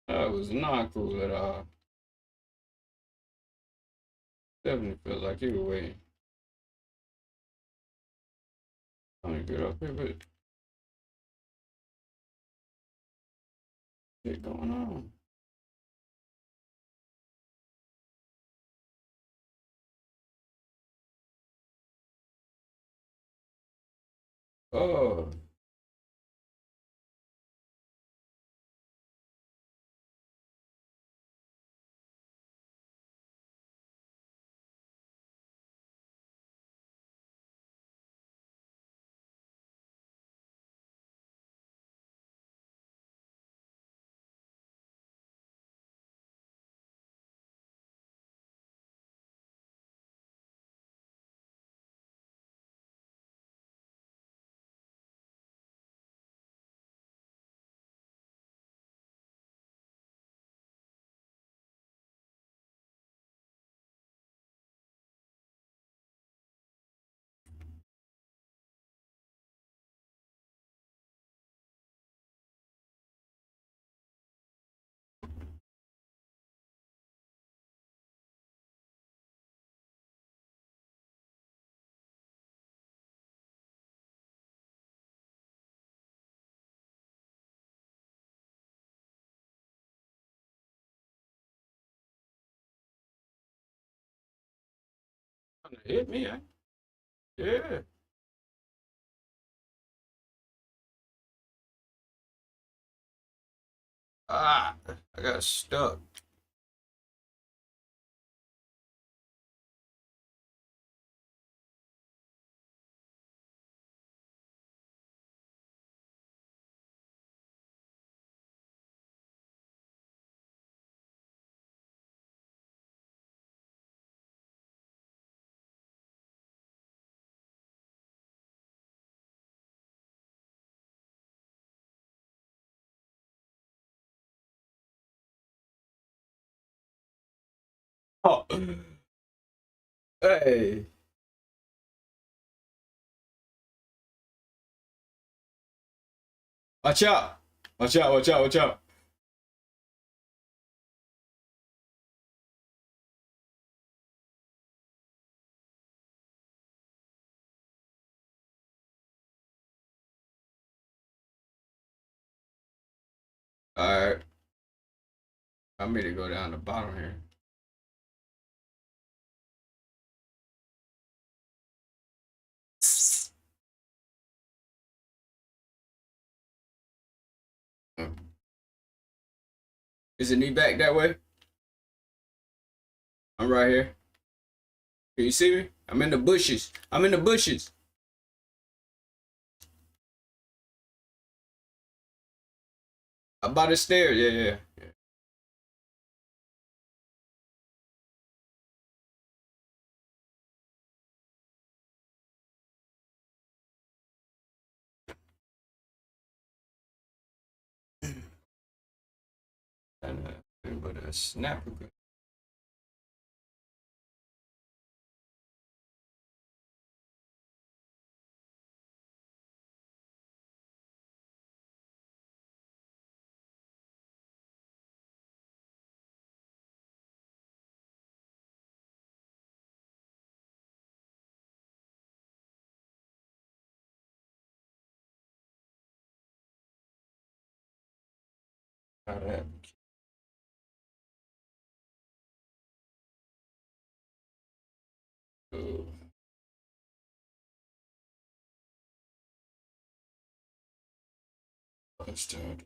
That was not cool at all. Definitely felt like he was waiting. I'm gonna get up here, but shit going on. Oh. Hit me, eh? Yeah. Ah, I got stuck. Oh. Hey. Watch out. Watch out, watch out, watch out. Alright. I'm ready to go down the bottom here. Is it knee back that way? I'm right here. Can you see me? I'm in the bushes. I'm in the bushes. I'm by the stairs. Yeah, yeah, yeah. But a snapper. How that? Oh. Bastard.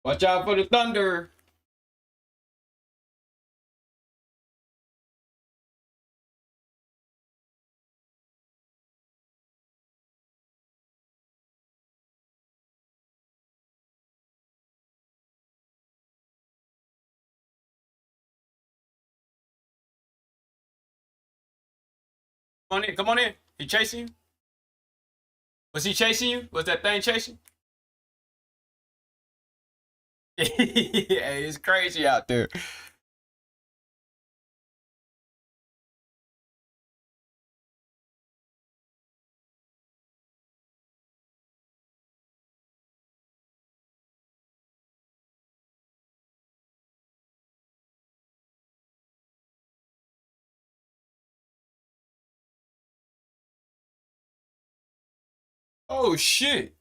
Watch out for the thunder. Come on in, come on in. He chasing you? Was he chasing you? Was that thing chasing? Yeah, it's crazy out there. Oh shit.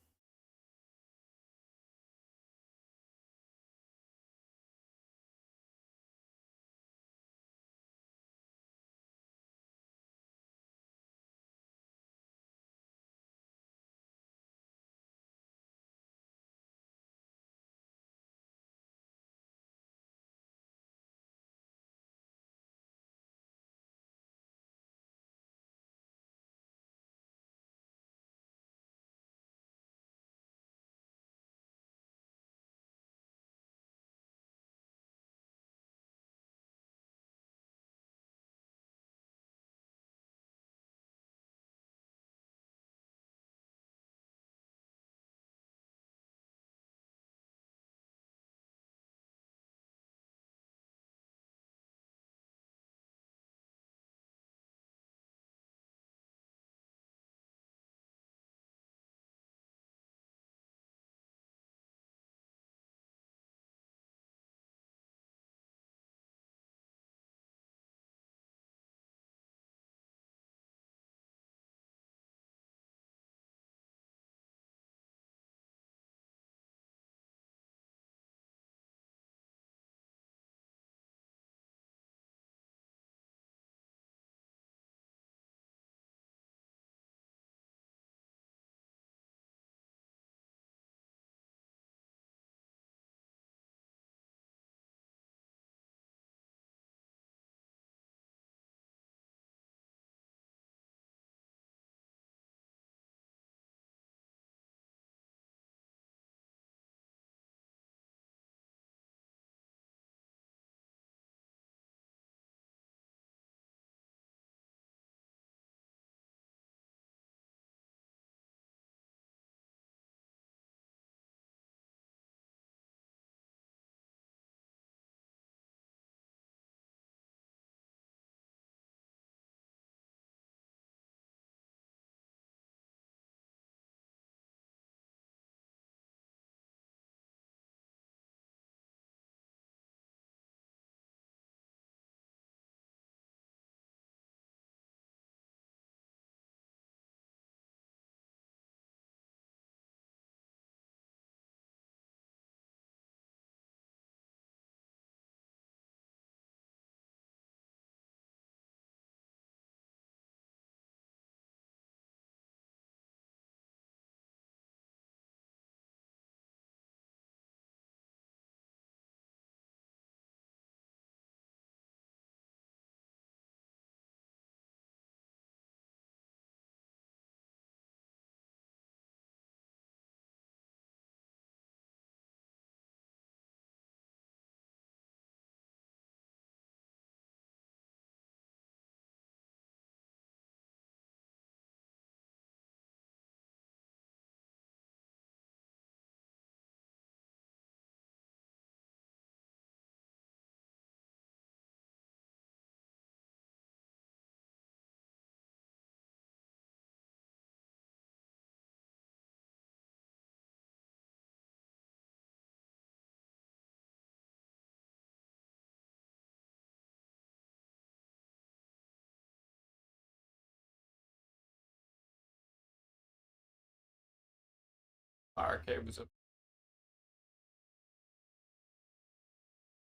Fire cables up.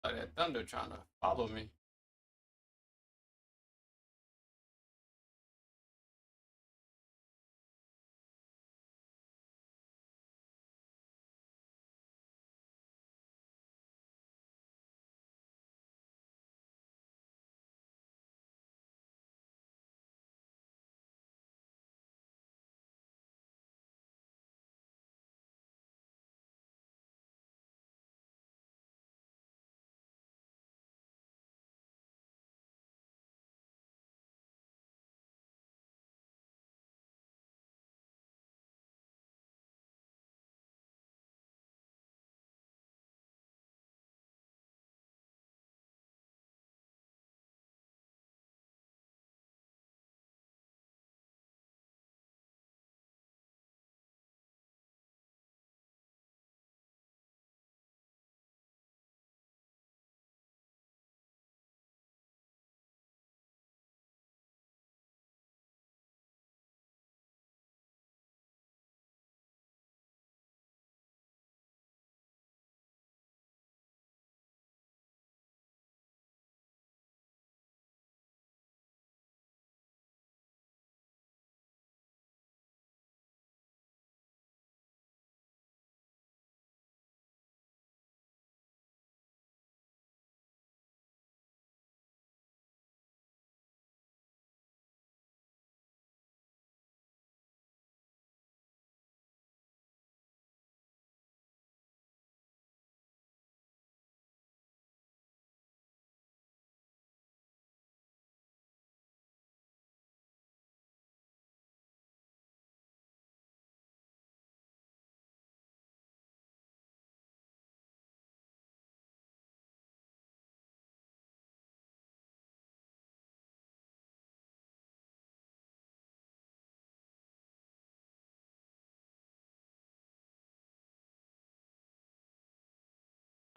Like that thunder trying to follow me.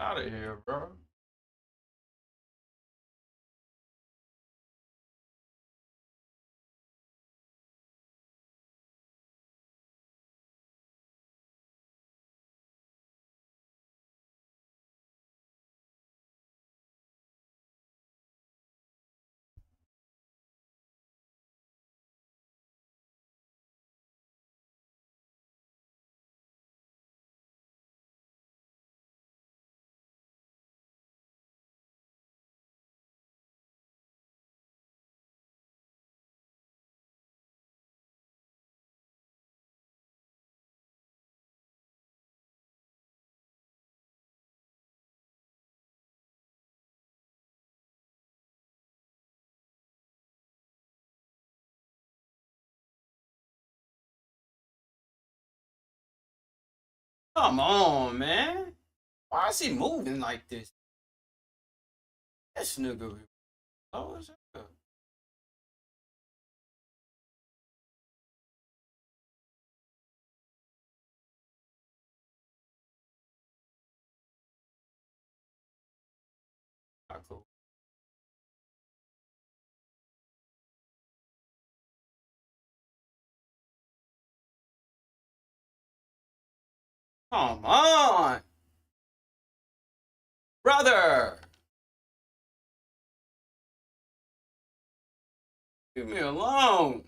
Out of here, bro. Come on, man. Why is he moving like this? This nigga. Oh, is that? Not cool. Come on, brother. Leave me alone.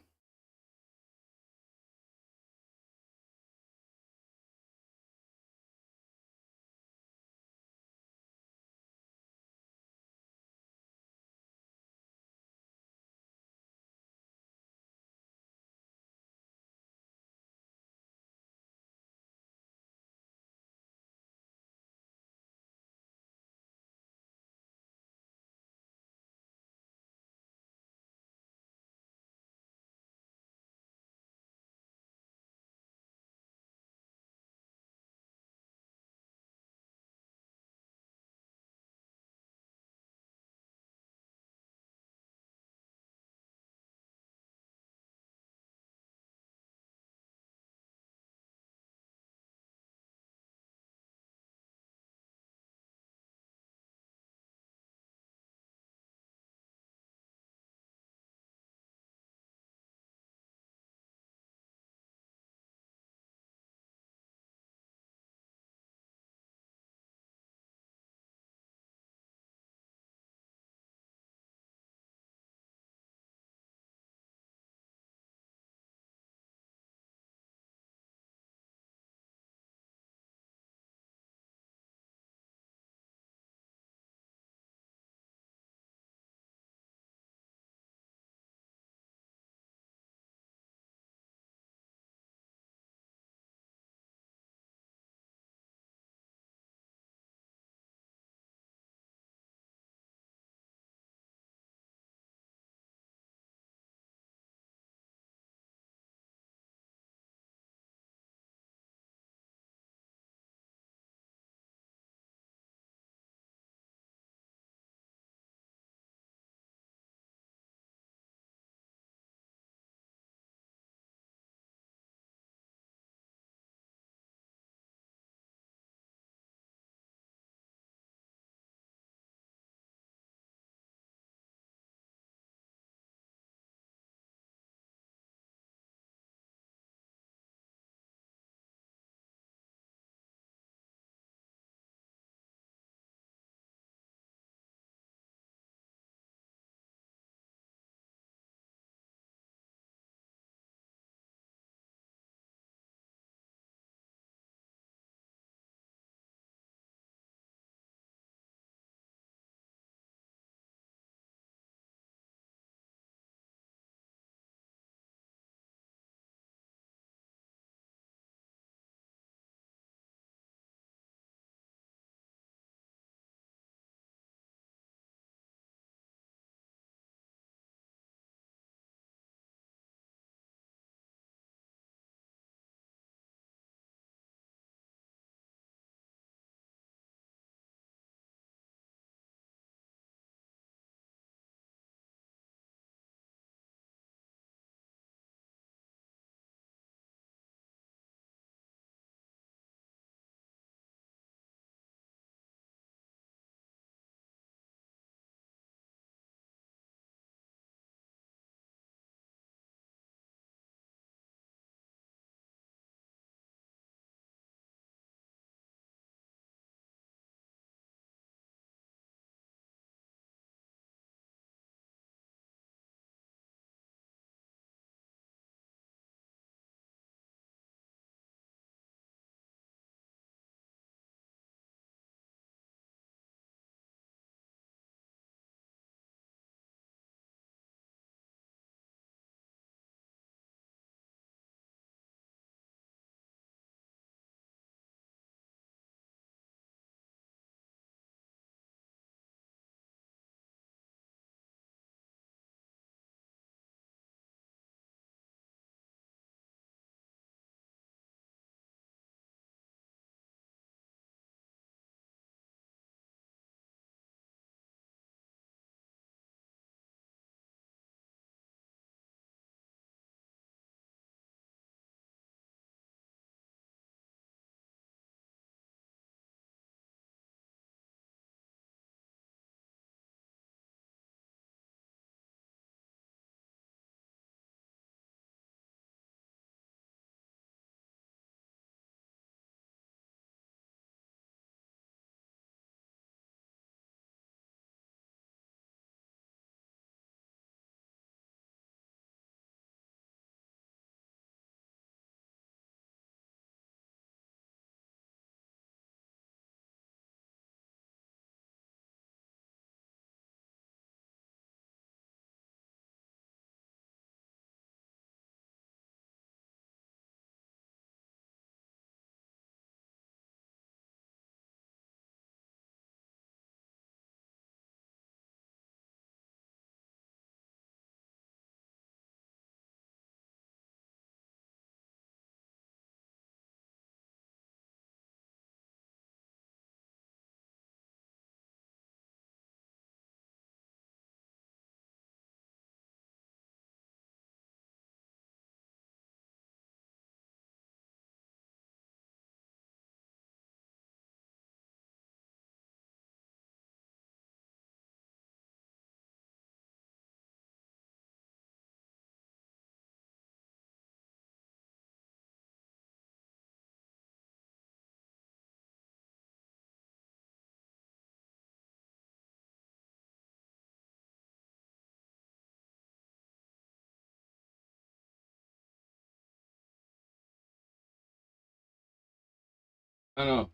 I know.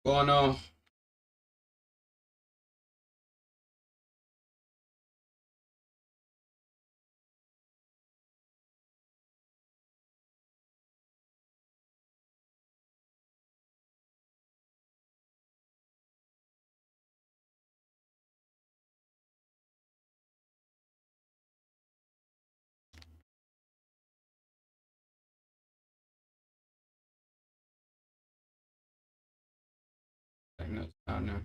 Going on. Take notes down there.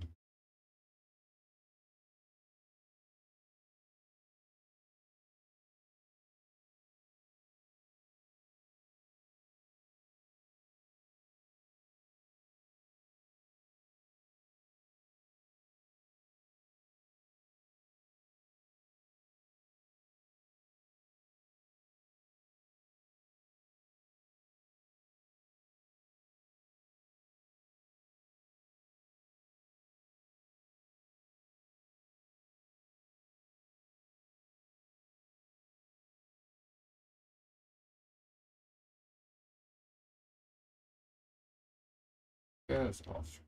Gas off.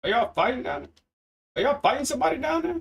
Are y'all fighting down there? Are y'all fighting somebody down there?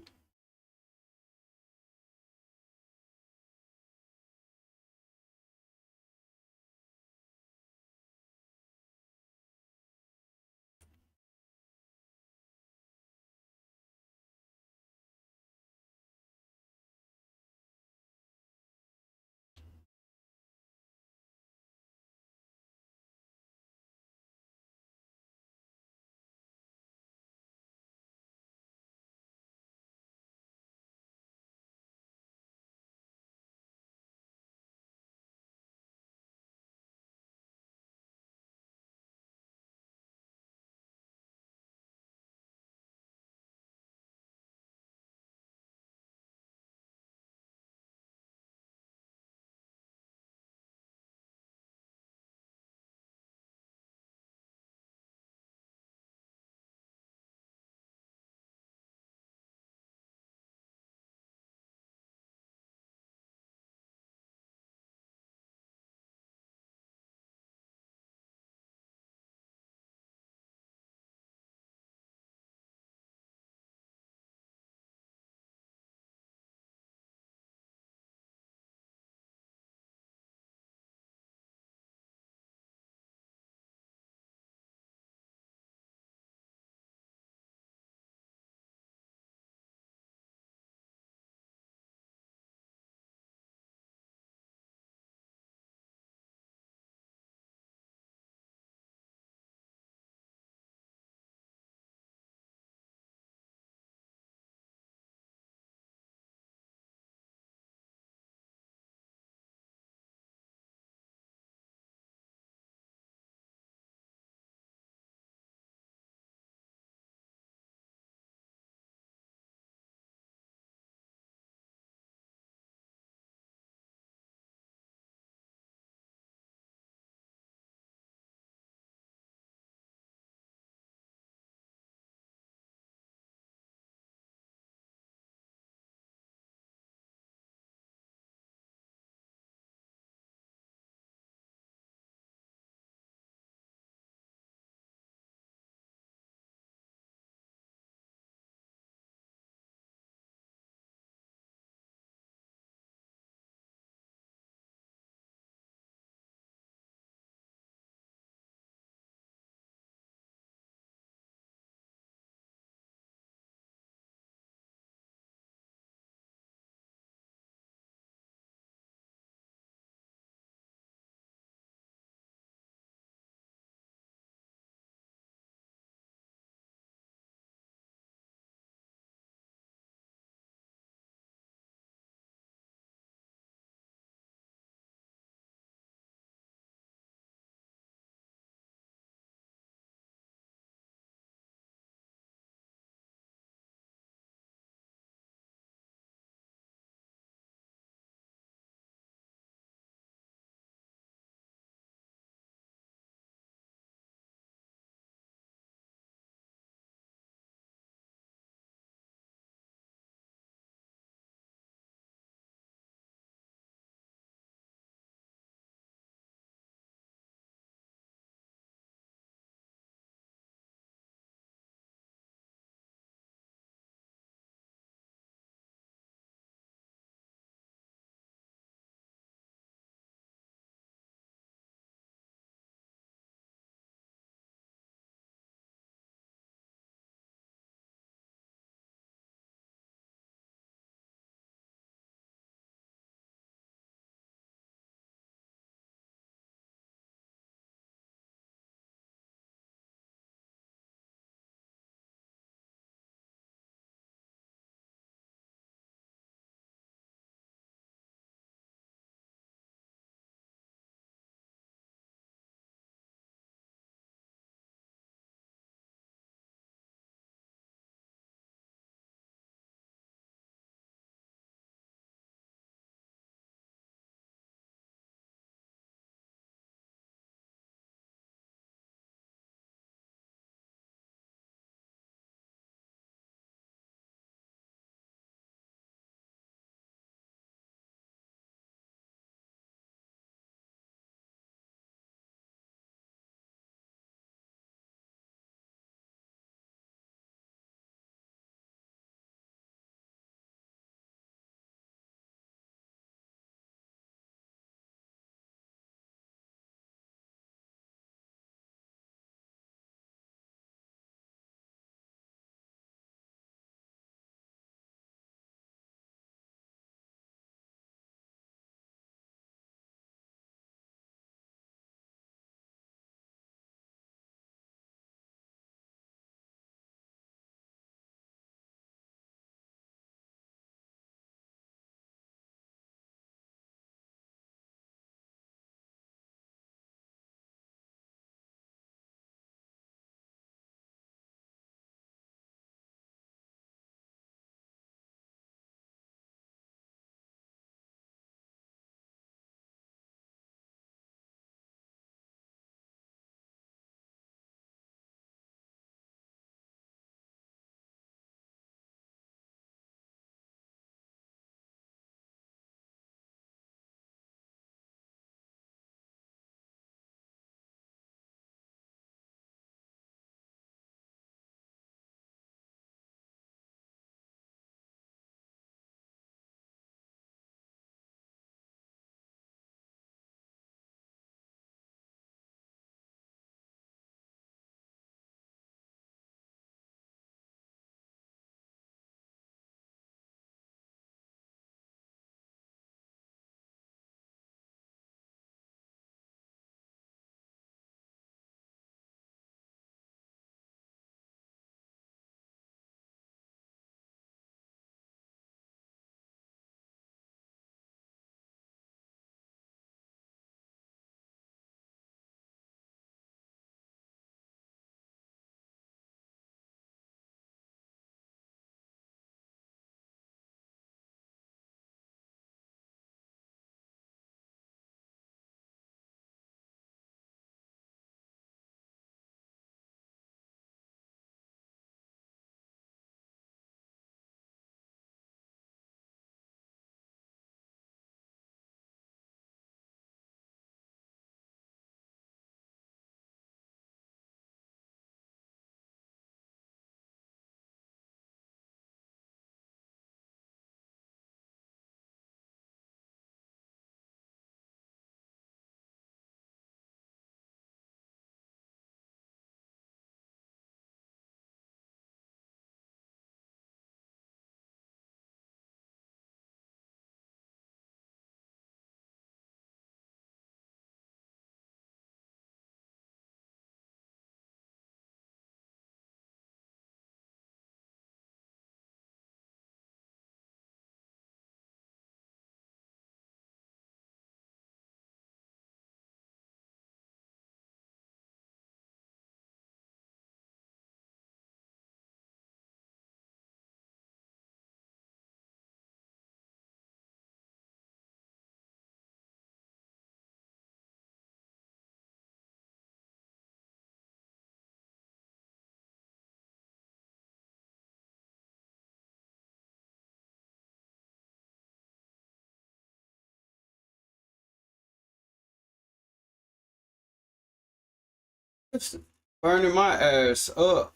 It's burning my ass up.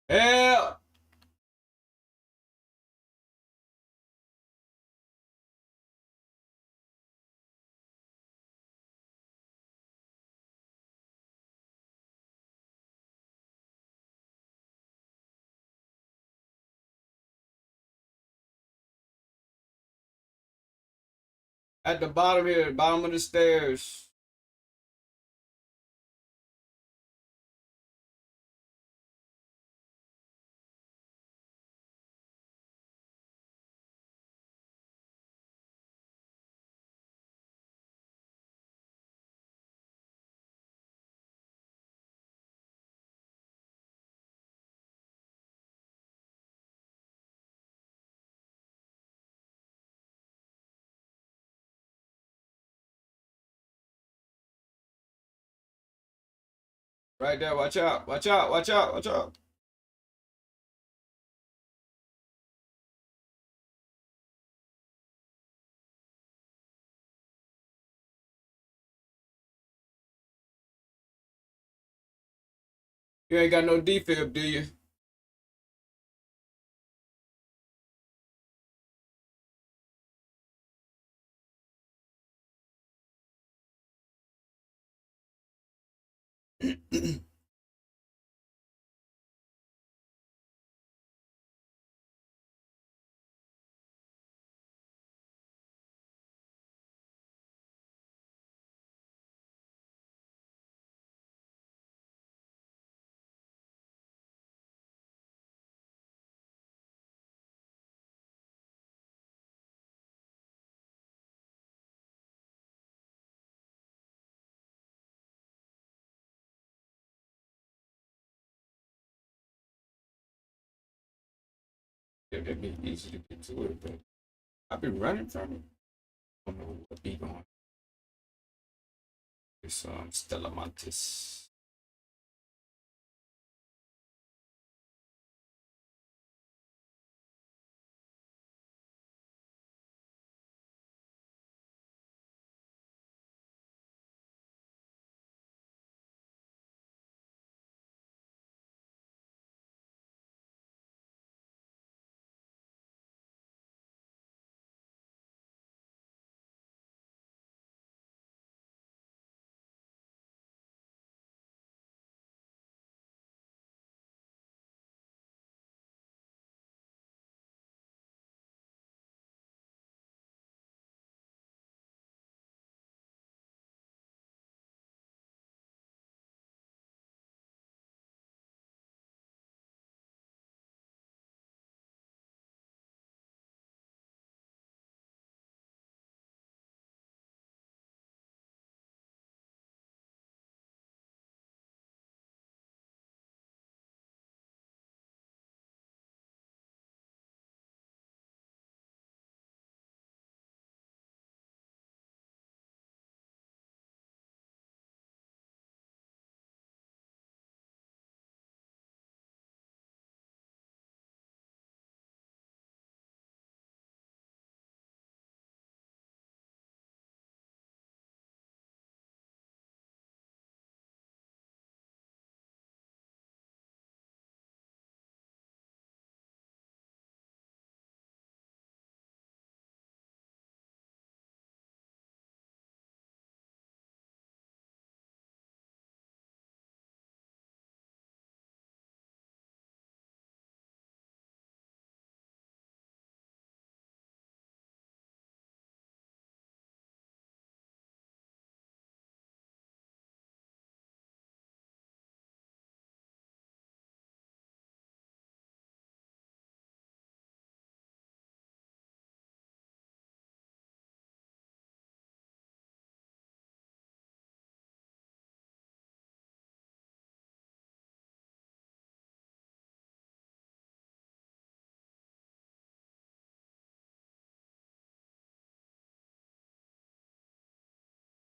Help! At the bottom here, bottom of the stairs. Right there, watch out, watch out, watch out, watch out. You ain't got no defib, do you? It'd be easy to get to it, but I've been running from it. I don't know what be going. It's Stella Montes.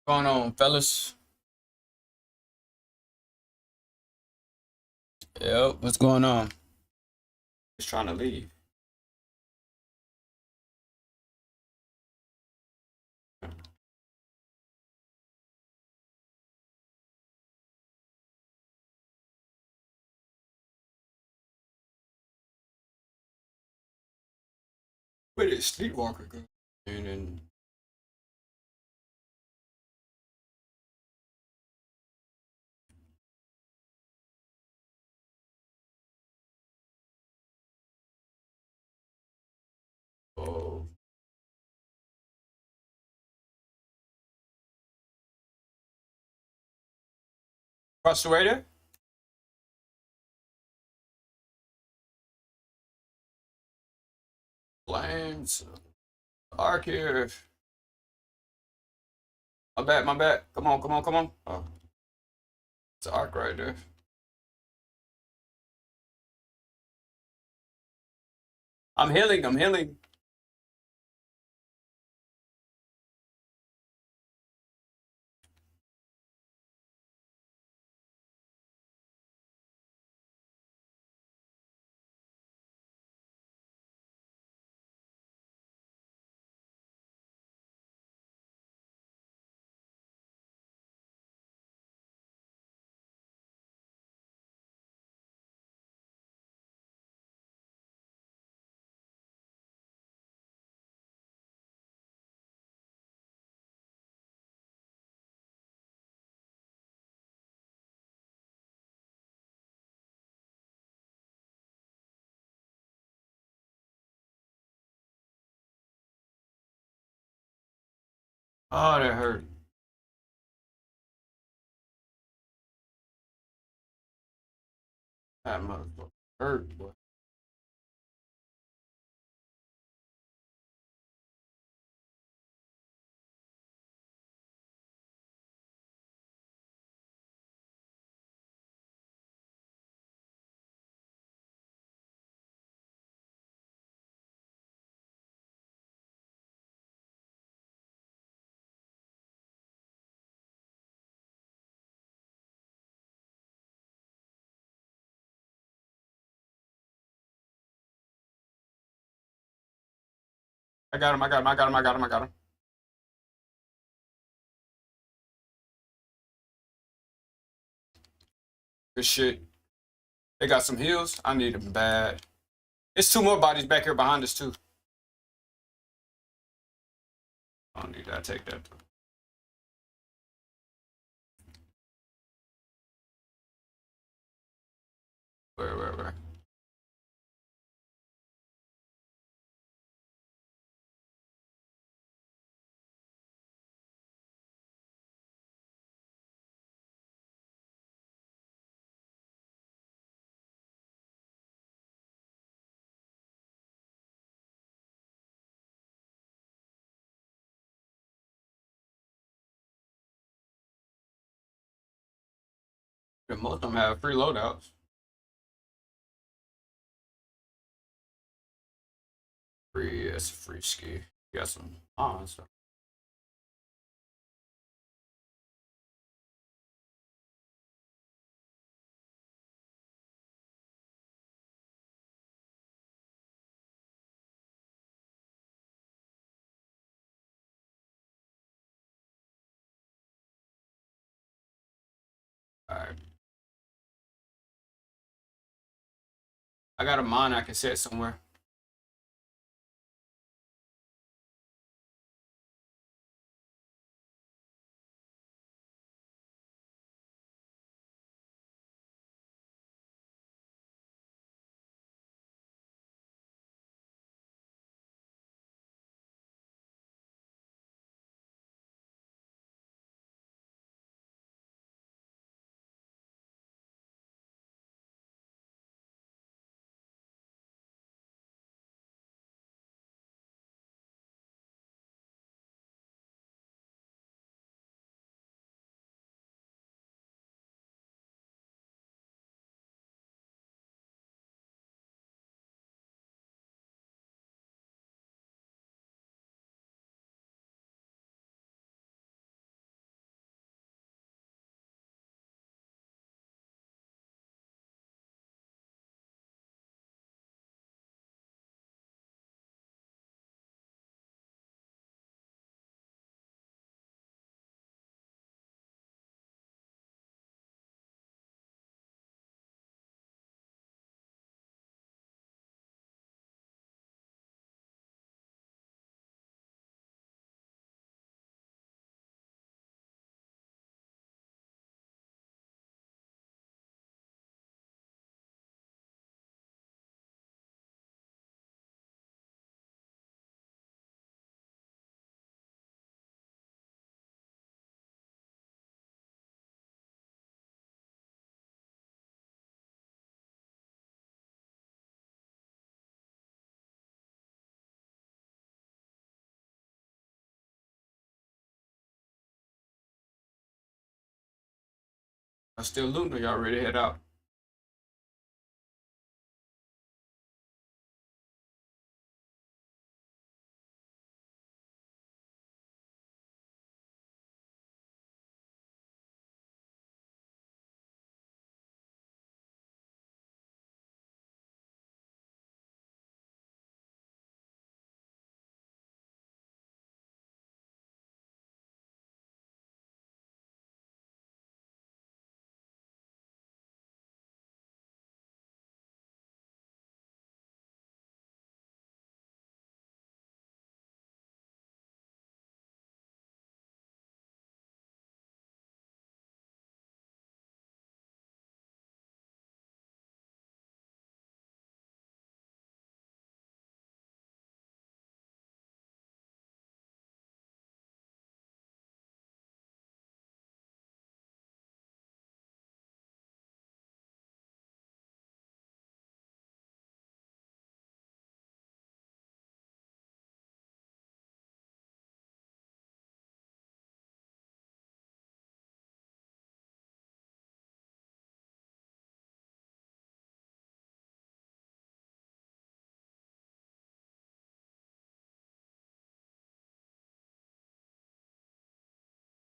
What's going on, fellas? Yep, what's going on? Just trying to leave. Where did Sleepwalker go? And then oh, across the way there. Flames. Arc here. My bad, my bad. Come on, come on, come on. Oh. It's an arc right there. I'm healing, I'm healing. Oh, that hurt. That motherfucker hurt, boy. I got him, I got him, I got him, I got him, I got him. Good shit. They got some heals. I need them bad. There's two more bodies back here behind us too. I don't need that. Take that. Where? Most of them have free loadouts. Free, it's free ski. Got some stuff. Alright. I got a mine I can set somewhere. I still looting or y'all ready to head out?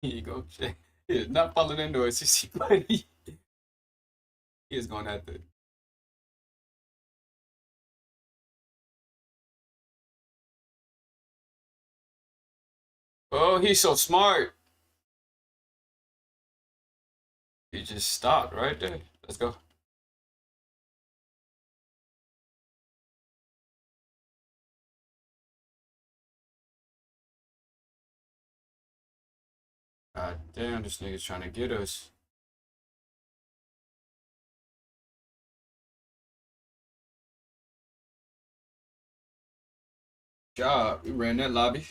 Here you go, Jay. He is not falling into a CC buddy. He is going at the. Oh, he's so smart. He just stopped right there. Let's go. God damn, this nigga's trying to get us. Job. We ran that lobby.